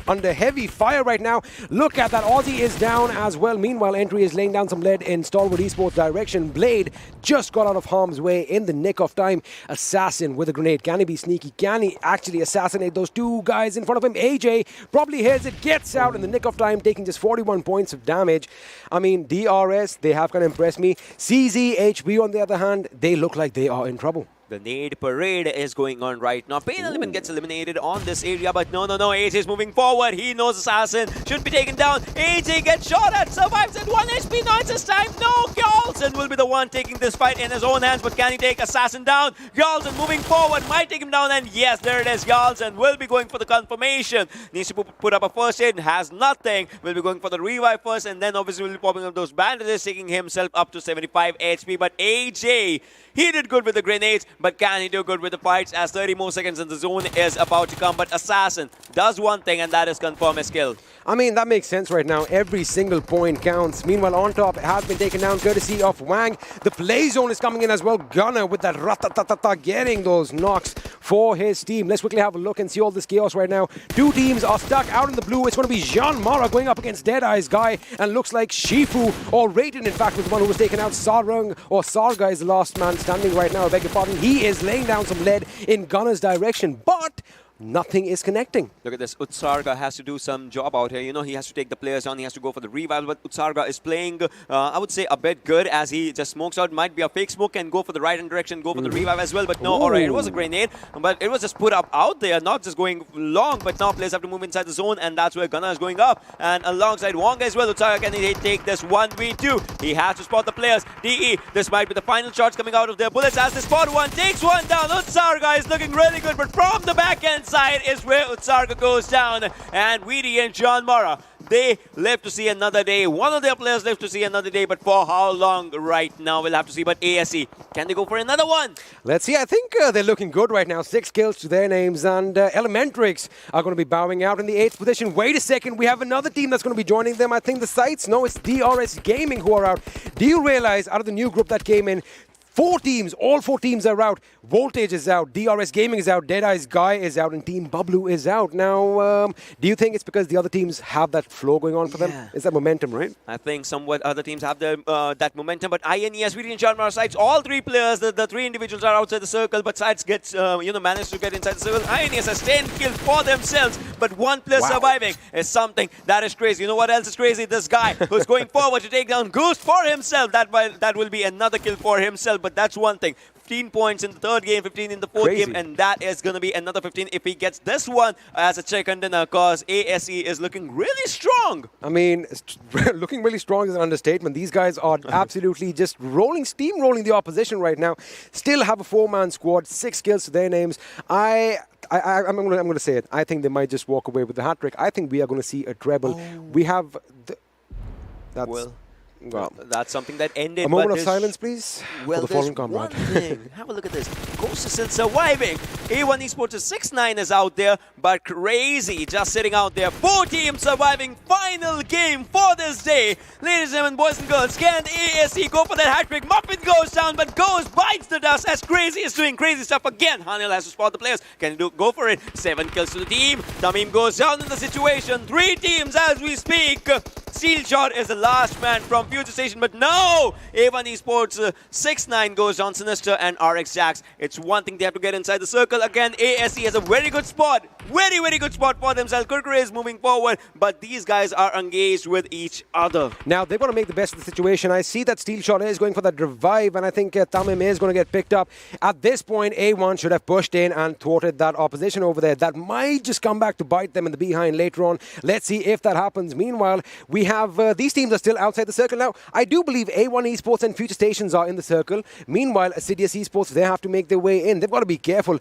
under heavy fire right now. Look at that. Aussie is down as well. Meanwhile, Entry is laying down some lead in Stalwart Esports direction. Blade just got out of harm's way in the nick of time. Assassin with a grenade. Can he be sneaky? Can he actually assassinate those two guys in front of him? AJ probably hears it, gets out in the nick of time, taking just 41 points of damage. I mean, DRS, they have kind of impressed me. CZHV, on the other hand, they look like they are in trouble. The nade parade is going on right now. PAINxELMT gets eliminated on this area, but no. AJ is moving forward. He knows Assassin should be taken down. AJ gets shot at, survives at 1 HP. Now it's his time. No, Gyaltsen will be the one taking this fight in his own hands, but can he take Assassin down? Gyaltsen moving forward, might take him down, and yes, there it is. Gyaltsen will be going for the confirmation. Needs to put up a first aid, has nothing. Will be going for the revive first, and then obviously will be popping up those bandages, taking himself up to 75 HP. But AJ, he did good with the grenades, but can he do good with the fights as 30 more seconds in the zone is about to come? But Assassin does one thing, and that is confirm his kill. I mean, that makes sense right now. Every single point counts. Meanwhile, on top has been taken down courtesy of Wang. The play zone is coming in as well. Gunner with that ratatatata getting those knocks for his team. Let's quickly have a look and see all this chaos right now. Two teams are stuck out in the blue. It's going to be JyanMaara going up against Deadeye's guy, and looks like Shifu, or Raiden, in fact, was the one who was taken out. Sarung, or Sarga, is the last man standing right now. I beg your pardon. He is laying down some lead in Gunner's direction, but nothing is connecting. Look at this. Utsarga has to do some job out here. You know, he has to take the players down. He has to go for the revival. But Utsarga is playing, I would say, a bit good as he just smokes out. Might be a fake smoke and go for the right-hand direction, go for the revive as well. But no, all right, it was a grenade. But it was just put up out there, not just going long. But now players have to move inside the zone, and that's where Gunnar is going up. And alongside Wong as well, Utsarga, can he take this 1v2? He has to spot the players. DE, this might be the final shots coming out of their bullets as they spot one, takes one down. Utsarga is looking really good, but from the back end side is where Utsarga goes down, and DEADEYES, they live to see another day. One of their players live to see another day, but for how long right now, we'll have to see. But ASE, can they go for another one? Let's see. I think they're looking good right now. 6 kills to their names, and ElementriX are going to be bowing out in the 8th position. Wait a second, we have another team that's going to be joining them. I think the SCYTES, no, it's DRS Gaming who are out. Do you realize, out of the new group that came in, 4 teams, all 4 teams are out. Voltage is out, DRS Gaming is out, Deadeye's guy is out, and Team Bablu is out. Now, do you think it's because the other teams have that flow going on for them? It's that momentum, right? I think somewhat other teams have that momentum, but INES, VTNxJyanMaara, SCYTES, all 3 players, the 3 individuals are outside the circle, but SCYTES gets, managed to get inside the circle. INES has 10 kills for themselves, but 1 player surviving is something that is crazy. You know what else is crazy? This guy who's going forward to take down Goose for himself. That will be another kill for himself, but that's one thing. 15 points in the 3rd game, 15 in the 4th game, and that is going to be another 15 if he gets this one as a check-in dinner, because ASE is looking really strong. I mean, looking really strong is an understatement. These guys are absolutely just steamrolling the opposition right now. Still have a 4-man squad, 6 kills to their names. I'm going to say it. I think they might just walk away with the hat-trick. I think we are going to see a treble. We have... Well, that's something that ended. a moment but of silence, please, well, for the there's fallen comrade. one thing. Have a look at this. Ghost is still surviving. A1 Esports is 6-9 is out there, but Crazy just sitting out there. 4 teams surviving. Final game for this day. Ladies and gentlemen, boys and girls, can ASE go for that hat-trick? Muffin goes down, but Ghost bites the dust as Crazy is doing crazy stuff again. Hanil has to spot the players. Can he go for it? 7 kills to the team. Tamim goes down in the situation. 3 teams as we speak. Steel Shot is the last man from FutureStation, but no! A1 Esports 6-9 goes down. Sinister and RX Jax. It's one thing they have to get inside the circle. Again, ASE has a very good spot. Very, very good spot for themselves. Kurkure is moving forward, but these guys are engaged with each other. Now, they're going to make the best of the situation. I see that Steel Shot is going for that revive, and I think Tamim is going to get picked up. At this point, A1 should have pushed in and thwarted that opposition over there. That might just come back to bite them in the behind later on. Let's see if that happens. Meanwhile, we have these teams are still outside the circle. Now, I do believe A1 Esports and FutureStations are in the circle. Meanwhile, Assiduous Esports, they have to make their way in. They've got to be careful.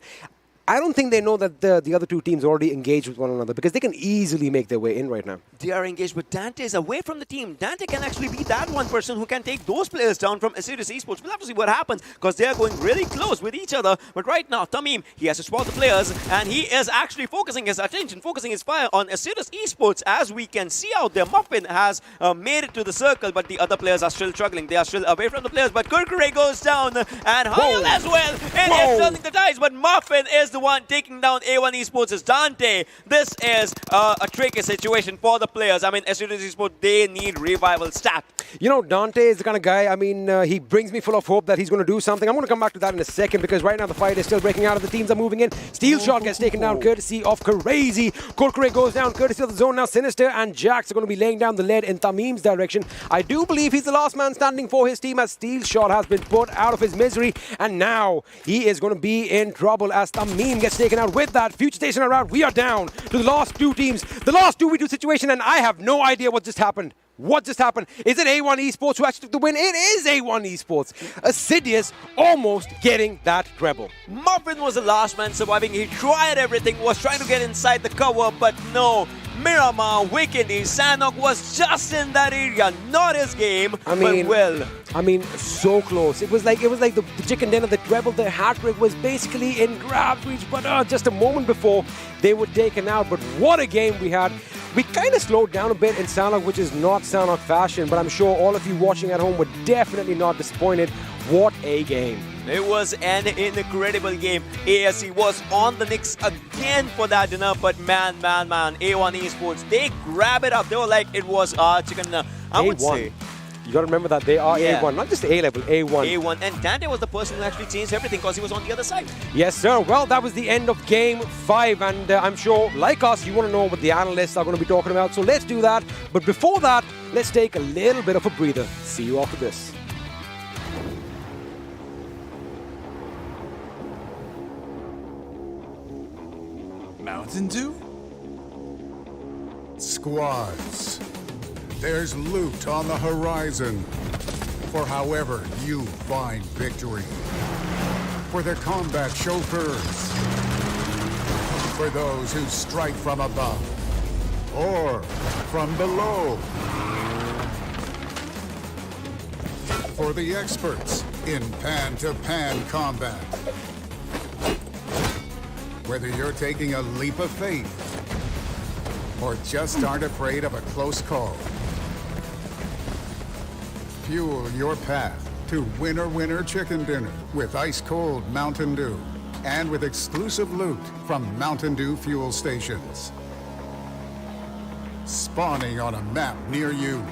I don't think they know that the other 2 teams already engaged with one another, because they can easily make their way in right now. They are engaged, but Dante is away from the team. Dante can actually be that one person who can take those players down from Assiduous Esports. We'll have to see what happens, because they are going really close with each other. But right now, Tamim, he has to spot the players, and he is actually focusing his attention, focusing his fire on Assiduous Esports. As we can see out there, Muffin has made it to the circle, but the other players are still struggling. They are still away from the players, but Kurkure goes down, and Hanil as well. And he's turning the tides, but Muffin is the one taking down A1 Esports is Dante. This is a tricky situation for the players. I mean, Assiduous Esports, they need revival stat. You know, Dante is the kind of guy, I mean, he brings me full of hope that he's going to do something. I'm going to come back to that in a second, because right now the fight is still breaking out and the teams are moving in. Steel Shot gets taken down courtesy of Crazy. Kurkure goes down courtesy of the zone. Now Sinister and Jax are going to be laying down the lead in Tamim's direction. I do believe he's the last man standing for his team, as Steel Shot has been put out of his misery, and now he is going to be in trouble as Tamim gets taken out. With that, FutureStation are out. We are down to the last 2 teams. The last 2v2 situation, and I have no idea what just happened. What just happened? Is it A1 Esports who actually took the win? It is A1 Esports. Assiduous almost getting that treble. Muffin was the last man surviving. He tried everything, was trying to get inside the cover, but no. Miramar, Vikendi, Sanhok was just in that area. Not his game, but well. I mean, so close. It was like the chicken dinner, the treble, the hat-trick was basically in grab reach, but just a moment before they were taken out. But what a game we had. We kind of slowed down a bit in Sanhok, which is not Sanhok fashion, but I'm sure all of you watching at home were definitely not disappointed. What a game. It was an incredible game. ASE was on the Knicks again for that dinner, but man, A1 Esports, they grab it up. They were like, it was our chicken dinner. I would say. You got to remember that they are A1, not just A-level, A1. A1, and Dante was the person who actually changed everything because he was on the other side. Yes, sir. Well, that was the end of Game 5, and I'm sure, like us, you want to know what the analysts are going to be talking about, so let's do that. But before that, let's take a little bit of a breather. See you after this. Mountain Dew? Squads. There's loot on the horizon for however you find victory. For the combat chauffeurs. For those who strike from above or from below. For the experts in pan-to-pan combat. Whether you're taking a leap of faith or just aren't afraid of a close call. Fuel your path to winner chicken dinner with ice-cold Mountain Dew and with exclusive loot from Mountain Dew fuel stations. Spawning on a map near you.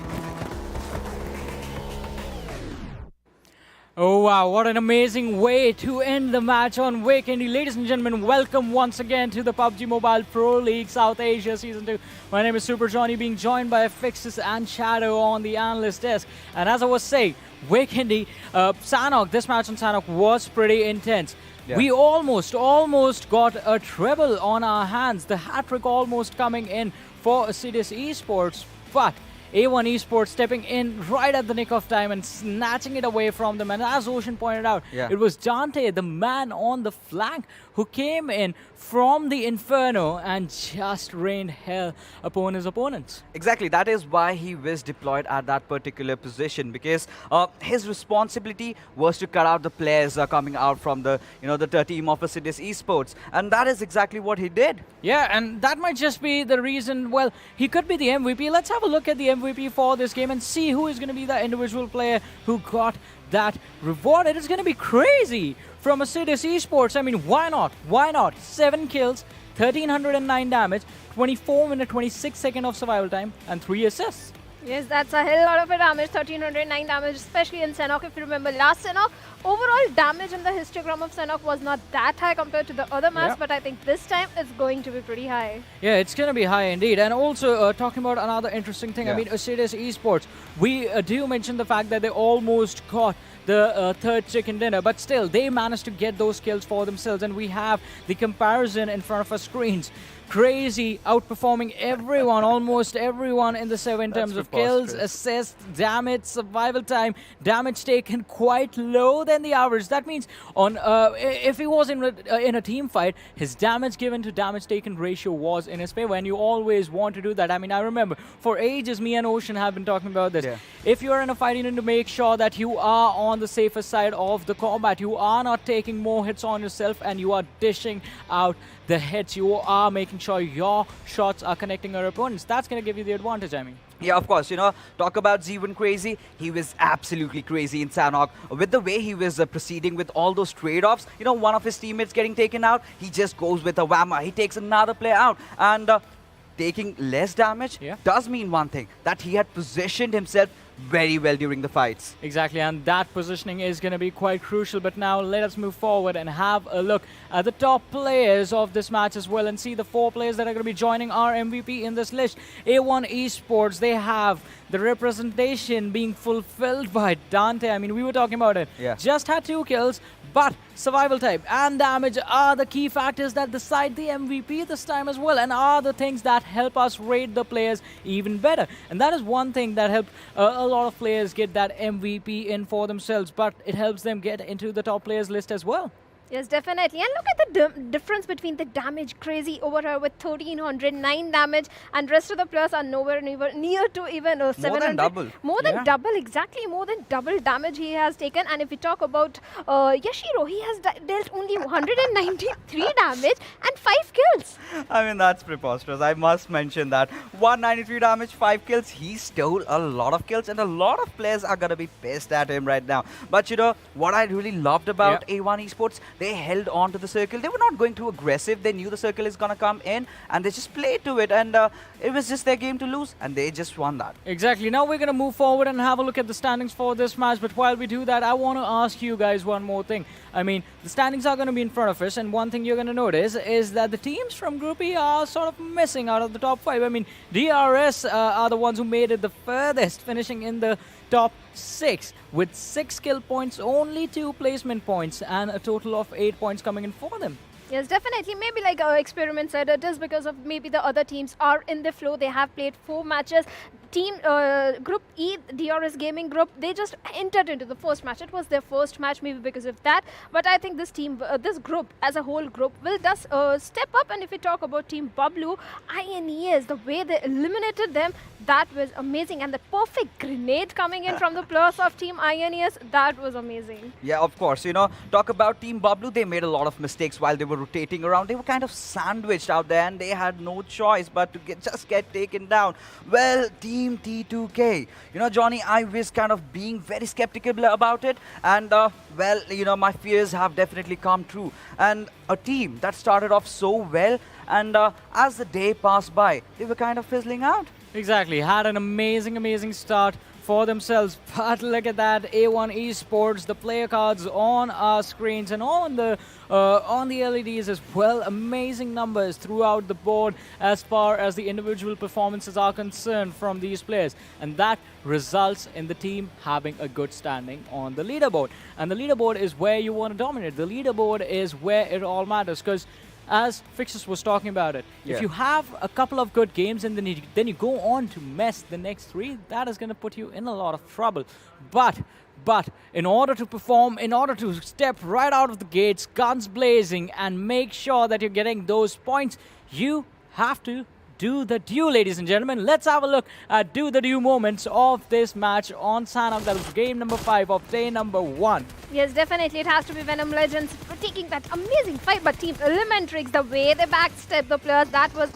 Oh wow, what an amazing way to end the match on Vikendi. Ladies and gentlemen, welcome once again to the PUBG Mobile Pro League South Asia Season 2. My name is Super Johnny, being joined by Fixes and Shadow on the analyst desk. And as I was saying, Vikendi, Sanhok, this match on Sanhok was pretty intense. Yeah. We almost got a treble on our hands. The hat-trick almost coming in for Assiduous Esports, but A1 Esports stepping in right at the nick of time and snatching it away from them. And as Ocean pointed out, it was Dante, the man on the flank, who came in from the Inferno and just rained hell upon his opponents. Exactly, that is why he was deployed at that particular position, because his responsibility was to cut out the players coming out from the team of Assiduous Esports, and that is exactly what he did. Yeah, and that might just be the reason. Well, he could be the MVP. Let's have a look at the MVP for this game and see who is going to be the individual player who got that reward. It is going to be crazy from Assiduous Esports. I mean, why not? Why not? 7 kills, 1309 damage, 24 minute 26 second of survival time, and 3 assists. Yes, that's a hell lot of a damage, 1309 damage, especially in Sanhok. If you remember last Sanhok, overall damage in the histogram of Sanhok was not that high compared to the other maps, but I think this time it's going to be pretty high. Yeah, it's going to be high indeed. And also, talking about another interesting thing, I mean, Assiduous Esports, we do mention the fact that they almost got the third chicken dinner, but still, they managed to get those kills for themselves, and we have the comparison in front of our screens. Crazy, outperforming everyone, almost everyone in the server in terms of kills, assists, damage, survival time, damage taken quite low than the average. That means on if he was in a team fight, his damage given to damage taken ratio was in his favor, and you always want to do that. I mean, I remember for ages, me and Ocean have been talking about this. If you are in a fight, you need to make sure that you are on the safer side of the combat. You are not taking more hits on yourself, and you are dishing out the hits. You are making sure your shots are connecting your opponents. That's going to give you the advantage, I mean. Yeah, of course. Talk about Z1 crazy. He was absolutely crazy in Sanhok. With the way he was proceeding with all those trade-offs, one of his teammates getting taken out, he just goes with a whammer. He takes another player out. And taking less damage does mean one thing, that he had positioned himself very well during the fights. Exactly, and that positioning is going to be quite crucial. But now let us move forward and have a look at the top players of this match as well and see the 4 players that are going to be joining our MVP in this list. A1 Esports, they have the representation being fulfilled by Dante. I mean, we were talking about it. Just had 2 kills, but survival type and damage are the key factors that decide the MVP this time as well, and are the things that help us rate the players even better. And that is one thing that helped a lot of players get that MVP in for themselves, but it helps them get into the top players list as well. Yes, definitely. And look at the difference between the damage crazy over here with 1309 damage, and rest of the players are nowhere near to even 700. More than double. More than double, exactly. More than double damage he has taken. And if we talk about Yashiro, he has dealt only 193 damage and 5 kills. I mean, that's preposterous. I must mention that. 193 damage, 5 kills. He stole a lot of kills, and a lot of players are going to be pissed at him right now. But what I really loved about A1 Esports, they held on to the circle. They were not going too aggressive. They knew the circle is going to come in, and they just played to it. And it was just their game to lose, and they just won that. Exactly. Now we're going to move forward and have a look at the standings for this match. But while we do that, I want to ask you guys one more thing. I mean, the standings are going to be in front of us, and one thing you're going to notice is that the teams from Group E are sort of missing out of the top 5. I mean, DRS are the ones who made it the furthest, finishing in the top 6 with 6 skill points, only 2 placement points, and a total of 8 points coming in for them. Yes, definitely. Maybe like our experiment said, it is because of maybe the other teams are in the flow. They have played 4 matches. Team Group E, DRS Gaming Group, they just entered into the first match. It was their first match, maybe because of that. But I think this team, this group as a whole group will just step up. And if we talk about Team Bablu, INES, the way they eliminated them, that was amazing. And the perfect grenade coming in from the players of Team INES, that was amazing. Yeah, of course. Talk about Team Bablu, they made a lot of mistakes while they were rotating around. They were kind of sandwiched out there, and they had no choice but to just get taken down. Well, Team T2K, Johnny, I was kind of being very skeptical about it, and well, my fears have definitely come true. And a team that started off so well, and as the day passed by, they were kind of fizzling out. Exactly. Had an amazing start for themselves, but look at that. A1 Esports, the player cards on our screens and on the LEDs as well. Amazing numbers throughout the board as far as the individual performances are concerned from these players, and that results in the team having a good standing on the leaderboard. And the leaderboard is where you want to dominate. The leaderboard is where it all matters, because as Fixus was talking about it, Yeah. if you have a couple of good games and then you go on to mess the next 3, that is going to put you in a lot of trouble. But in order to perform, in order to step right out of the gates, guns blazing, and make sure that you're getting those points, you have to do the due, ladies and gentlemen. Let's have a look at do the due moments of this match on Sanhok. That was game number 5 of day number 1. Yes, definitely. It has to be Venom Legends for taking that amazing fight. But Team ElementriX, the way they backstep the players, that was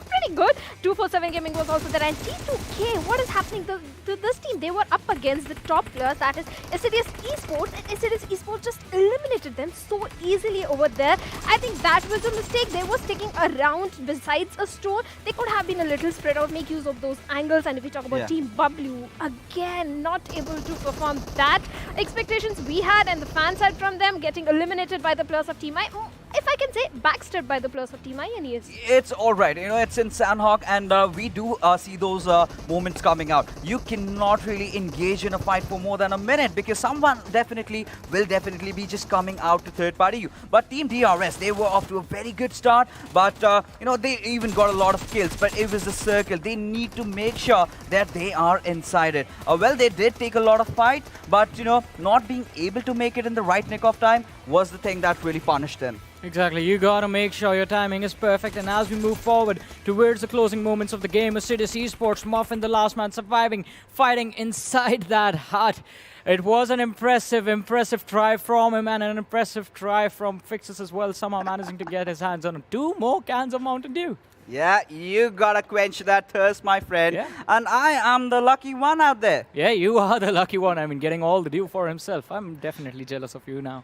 pretty good. 247 Gaming was also there. And T2K, what is happening to this team? They were up against the top players, that is Assiduous Esports. And Assiduous Esports just eliminated them so easily over there. I think that was a mistake. They were sticking around besides a store. They could have been a little spread out, make use of those angles. And if we talk about Team Bablu, again, not able to perform that expectations we had and the fans had from them, getting eliminated by the players of Team I. If I can say, backstabbed by the players of Team INES. It's alright, you know, it's in Sanhok, and we do see those moments coming out. You cannot really engage in a fight for more than a minute because someone will definitely be just coming out to third party you. But Team DRS, they were off to a very good start, but you know, they even got a lot of kills, but it was a circle. They need to make sure that they are inside it. Well, they did take a lot of fight, but you know, not being able to make it in the right nick of time was the thing that really punished them. Exactly, you gotta make sure your timing is perfect, and as we move forward towards the closing moments of the game, Assiduous Esports, Muffin the last man surviving, fighting inside that hut. It was an impressive try from him and an impressive try from Fixus as well, somehow managing to get his hands on 2 more cans of Mountain Dew. Yeah, you gotta quench that thirst, my friend. Yeah. And I am the lucky one out there. Yeah, you are the lucky one. I mean, getting all the dew for himself. I'm definitely jealous of you now.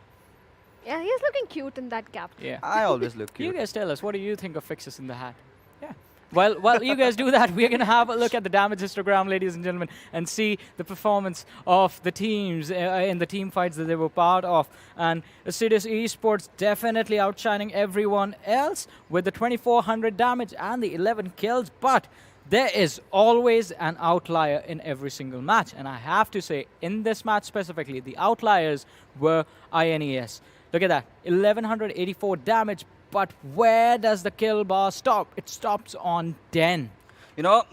Yeah, he's looking cute in that cap. Yeah. I always look cute. You guys tell us, what do you think of Fixus in the hat? Yeah. Well, while you guys do that, we're going to have a look at the damage histogram, ladies and gentlemen, and see the performance of the teams in the team fights that they were part of. And Assiduous Esports definitely outshining everyone else with the 2400 damage and the 11 kills. But there is always an outlier in every single match. And I have to say, in this match specifically, the outliers were INES. Look at that, 1184 damage, but where does the kill bar stop? It stops on 10. You know,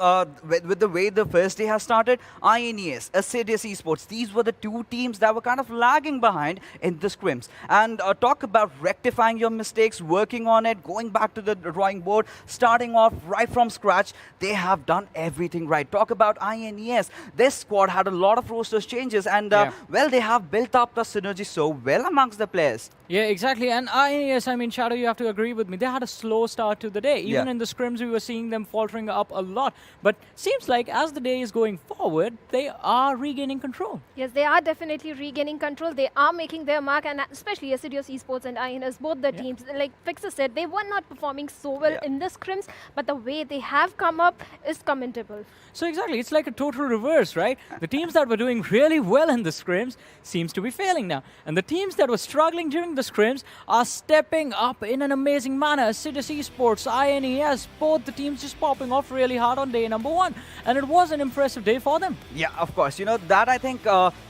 with the way the first day has started, INES, Assiduous Esports, these were the 2 teams that were kind of lagging behind in the scrims. And talk about rectifying your mistakes, working on it, going back to the drawing board, starting off right from scratch. They have done everything right. Talk about INES. This squad had a lot of rosters changes, and well, they have built up the synergy so well amongst the players. Yeah, exactly. And INES, I mean, Shadow, you have to agree with me. They had a slow start to the day. Even in the scrims, we were seeing them faltering up a lot. But seems like as the day is going forward, they are regaining control. Yes, they are definitely regaining control. They are making their mark, and especially Assiduous Esports and INES, both the teams. Like Fixer said, they were not performing so well in the scrims, but the way they have come up is commendable. So exactly, it's like a total reverse, right? The teams that were doing really well in the scrims seems to be failing now. And the teams that were struggling during the scrims are stepping up in an amazing manner. Assiduous Esports, INES, both the teams just popping off really hard on day number 1. And it was an impressive day for them. Yeah, of course. You know, that I think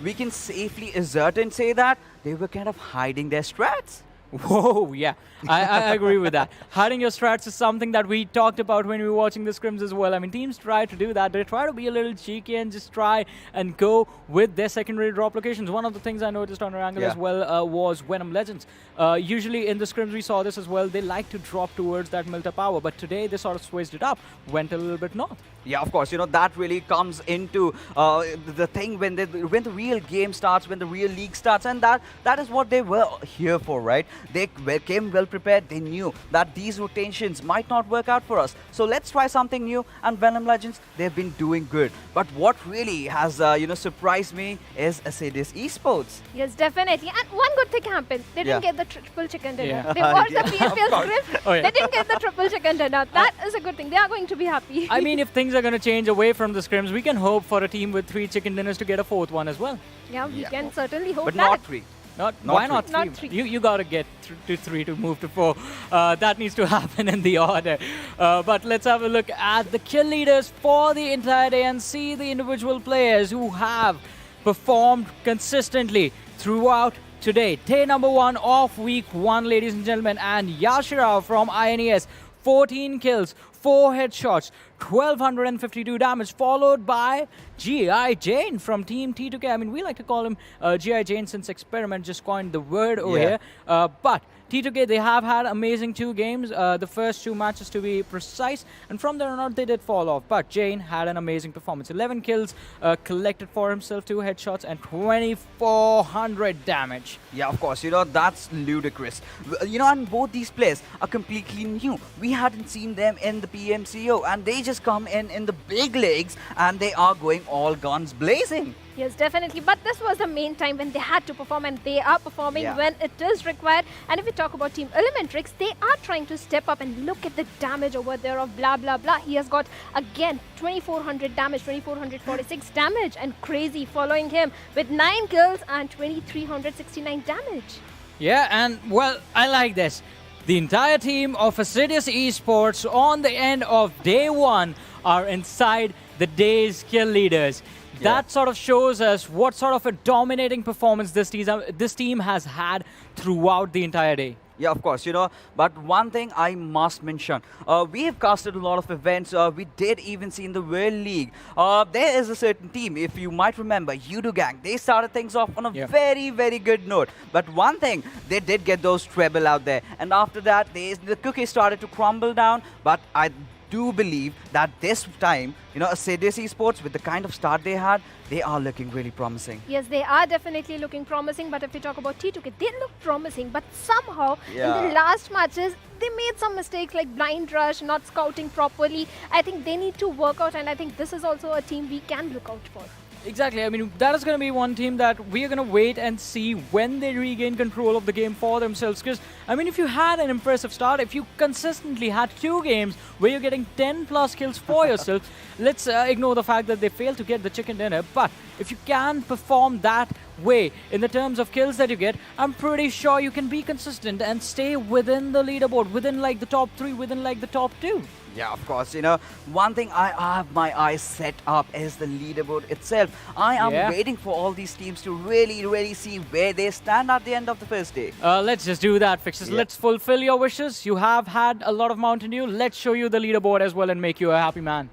we can safely assert and say that they were kind of hiding their strats. Whoa, yeah, I agree with that. Hiding your strats is something that we talked about when we were watching the scrims as well. I mean, teams try to do that. They try to be a little cheeky and just try and go with their secondary drop locations. One of the things I noticed on Erangel as well was Venom Legends. Usually in the scrims we saw this as well. They like to drop towards that Milta power, but today they sort of switched it up, went a little bit north. Yeah, of course. You know, that really comes into the thing when the real game starts, when the real league starts, and that is what they were here for, right? They came well prepared. They knew that these rotations might not work out for us. So let's try something new. And Venom Legends, they've been doing good. But what really has surprised me is Assiduous Esports. Yes, definitely. And one good thing happened. They didn't get the triple chicken dinner. They watched the PMPL script. They didn't get the triple chicken dinner. That is a good thing. They are going to be happy. I mean, if things are going to change away from the scrims, we can hope for a team with 3 chicken dinners to get a 4th one as well. Yeah, we can certainly hope but that. Not 3. Why not 3? Not 3. You got to get to 3 to move to 4. That needs to happen in the order. But let's have a look at the kill leaders for the entire day and see the individual players who have performed consistently throughout today. Day number 1 of week 1, ladies and gentlemen, and Yashirao from INES, 14 kills, 4 headshots, 1252 damage, followed by G.I. Jane from Team T2K. I mean, we like to call him G.I. Jane since Experiment just coined the word over here. But T2K, they have had amazing 2 games, the first 2 matches to be precise, and from there on out they did fall off. But Jane had an amazing performance. 11 kills collected for himself, 2 headshots, and 2400 damage. Yeah, of course, that's ludicrous. And both these players are completely new. We hadn't seen them in the PMCO, and they just come in the big leagues, and they are going all guns blazing. Yes, definitely. But this was the main time when they had to perform, and they are performing when it is required. And if we talk about Team ElementriX, they are trying to step up, and look at the damage over there of blah, blah, blah. He has got, again, 2400 damage, 2446 damage, and Crazy following him with 9 kills and 2369 damage. Yeah, and, well, I like this. The entire team of Assiduous Esports on the end of day 1 are inside the day's kill leaders. That sort of shows us what sort of a dominating performance this team has had throughout the entire day. Yeah, of course, but one thing I must mention, we have casted a lot of events, we did even see in the World League, there is a certain team, if you might remember, Yudu Gang, they started things off on a very, very good note, but one thing, they did get those treble out there, and after that, the cookie started to crumble down, but I do believe that this time, Assiduous Esports, with the kind of start they had, they are looking really promising. Yes, they are definitely looking promising, but if we talk about T2K, they look promising, but somehow in the last matches, they made some mistakes like blind rush, not scouting properly. I think they need to work out, and I think this is also a team we can look out for. Exactly. I mean, that is going to be one team that we are going to wait and see when they regain control of the game for themselves. Because, I mean, if you had an impressive start, if you consistently had 2 games where you're getting 10 plus kills for yourself, let's ignore the fact that they failed to get the chicken dinner. But if you can perform that way in the terms of kills that you get, I'm pretty sure you can be consistent and stay within the leaderboard, within like the top 3, within like the top 2. Yeah, of course, one thing I have my eyes set up is the leaderboard itself. I am waiting for all these teams to really, really see where they stand at the end of the first day. Let's just do that, Fixes. Let's fulfill your wishes. You have had a lot of Mountain Dew. Let's show you the leaderboard as well and make you a happy man.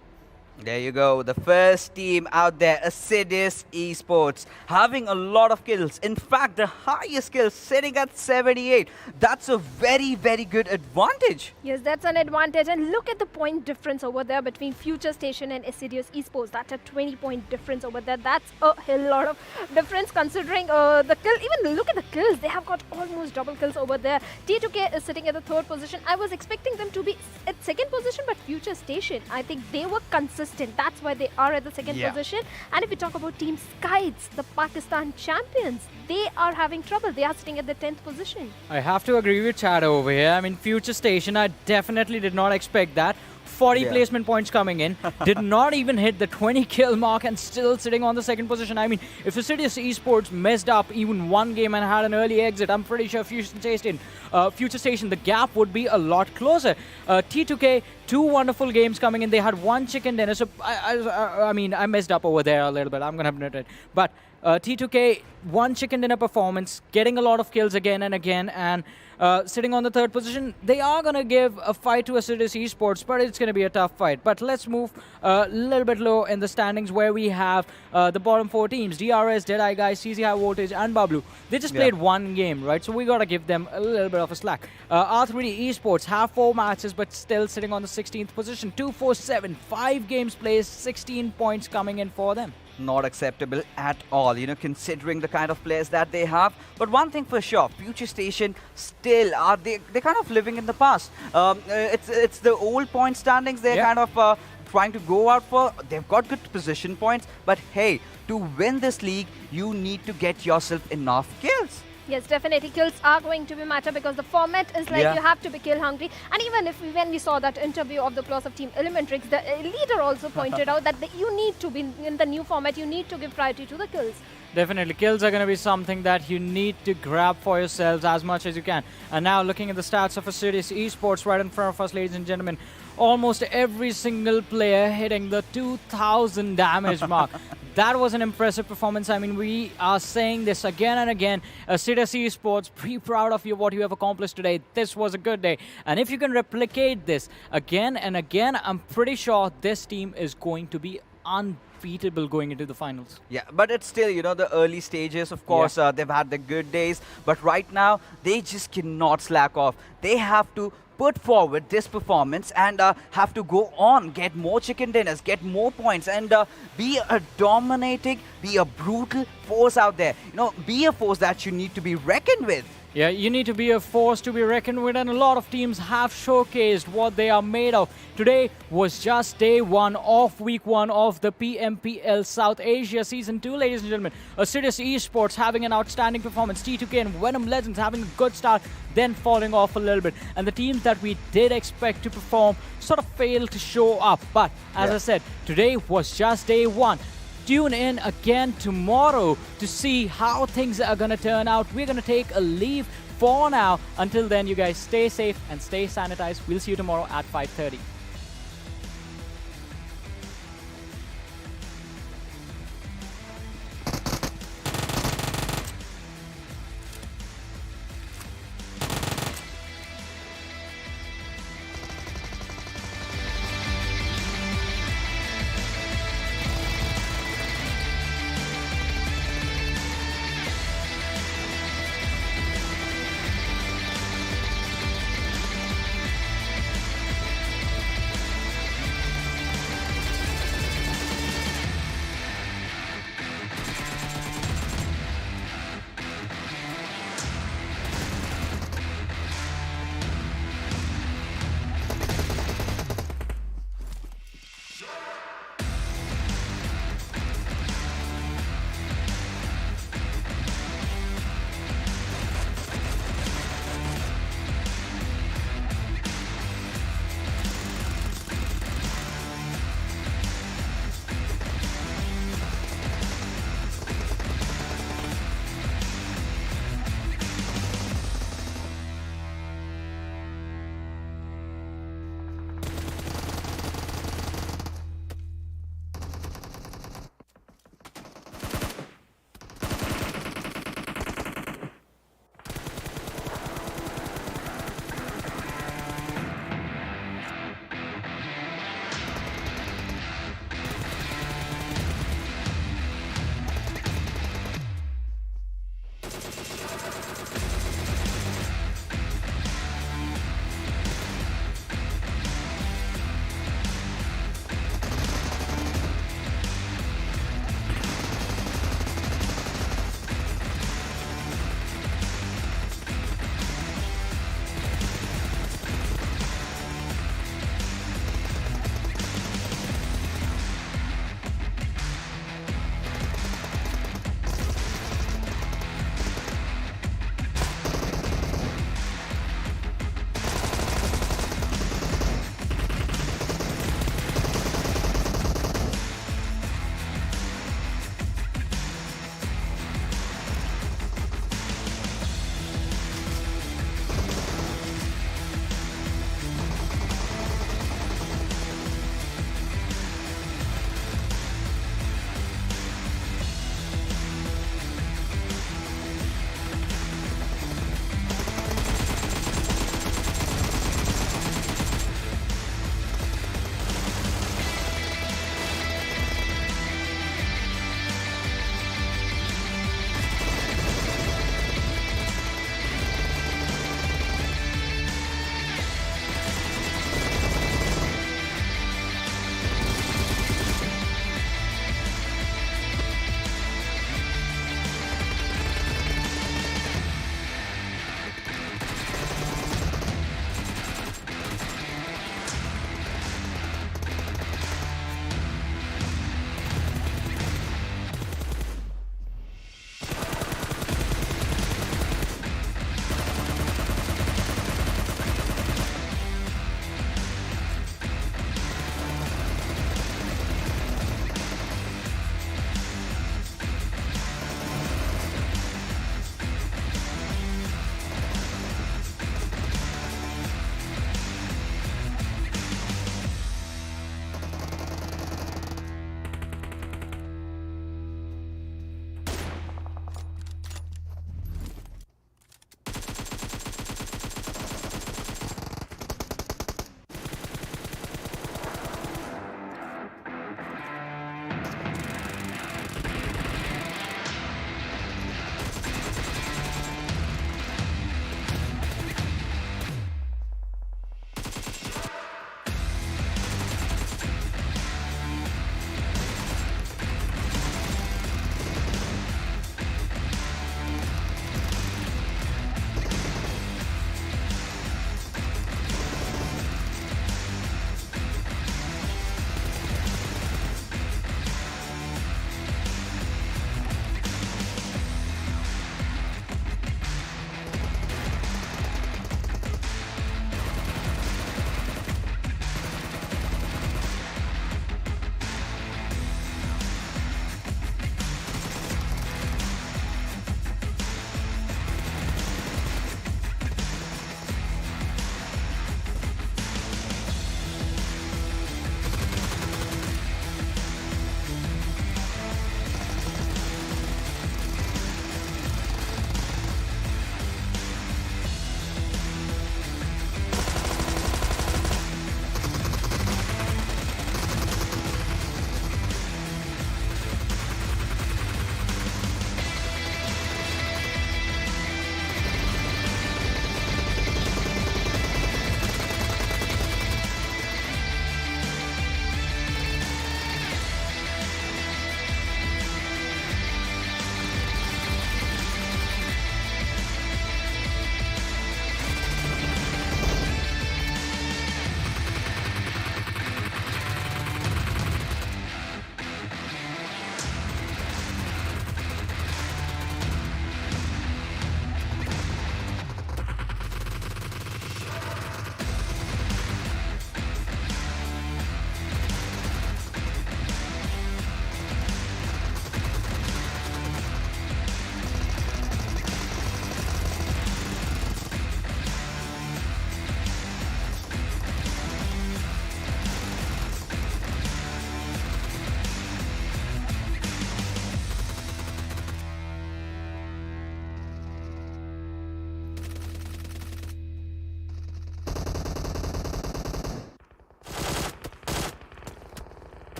There you go, the first team out there, Assiduous Esports, having a lot of kills. In fact, the highest kills sitting at 78. That's a very, very good advantage. Yes, that's an advantage. And look at the point difference over there between FutureStation and Assiduous Esports. That's a 20-point difference over there. That's a hell lot of difference considering the kill. Even look at the kills. They have got almost double kills over there. T2K is sitting at the 3rd position. I was expecting them to be at 2nd position, but FutureStation, I think they were consistent. That's why they are at the 2nd position. And if we talk about Team SCYTES, the Pakistan champions, they are having trouble. They are sitting at the 10th position. I have to agree with Chad over here. I mean, FutureStation, I definitely did not expect that. 40 placement points coming in, did not even hit the 20 kill mark and still sitting on the 2nd position. I mean, if Assiduous Esports messed up even one game and had an early exit, I'm pretty sure FutureStation, the gap would be a lot closer. T2K, 2 wonderful games coming in. They had 1 chicken dinner. So, I mean, I messed up over there a little bit. I'm going to admit it. But T2K, 1 chicken dinner performance, getting a lot of kills again and again, and sitting on the 3rd position. They are going to give a fight to Assiduous Esports, but it's going to be a tough fight. But let's move a little bit low in the standings where we have the bottom 4 teams, DRS, DEADEYES, CZxHIGHVOLTAGE, and Bablu. They just played 1 game, right? So we got to give them a little bit of a slack. R3D Esports have 4 matches, but still sitting on the 16th position. 2-4-7, 5 games played, 16 points coming in for them. Not acceptable at all, considering the kind of players that they have. But one thing for sure, FutureStation still are they're kind of living in the past. It's the old point standings they're kind of trying to go out for. They've got good position points, but hey, to win this league, you need to get yourself enough kills. Yes, definitely. Kills are going to be matter because the format is like you have to be kill hungry. And even when we saw that interview of the players of Team ElementriX, the leader also pointed out that you need to be in the new format, you need to give priority to the kills. Definitely. Kills are going to be something that you need to grab for yourselves as much as you can. And now looking at the stats of Assiduous Esports right in front of us, ladies and gentlemen, almost every single player hitting the 2,000 damage mark. That was an impressive performance. I mean, we are saying this again and again. Assiduous Esports, pretty proud of you, what you have accomplished today. This was a good day. And if you can replicate this again and again, I'm pretty sure this team is going to be unbeatable going into the finals. Yeah, but it's still, you know, the early stages. Of course, they've had the good days. But right now, they just cannot slack off. They have to put forward this performance and have to go on, get more chicken dinners, get more points, and be a dominating, be a brutal force out there. You know, be a force that you need to be reckoned with. Yeah, you need to be a force to be reckoned with, and a lot of teams have showcased what they are made of. Today was just day 1 of week 1 of the PMPL South Asia Season 2, ladies and gentlemen. Assiduous Esports having an outstanding performance, T2K and Venom Legends having a good start, then falling off a little bit. And the teams that we did expect to perform sort of failed to show up. But, as I said, today was just day 1. Tune in again tomorrow to see how things are going to turn out. We're going to take a leave for now. Until then, you guys stay safe and stay sanitized. We'll see you tomorrow at 5:30.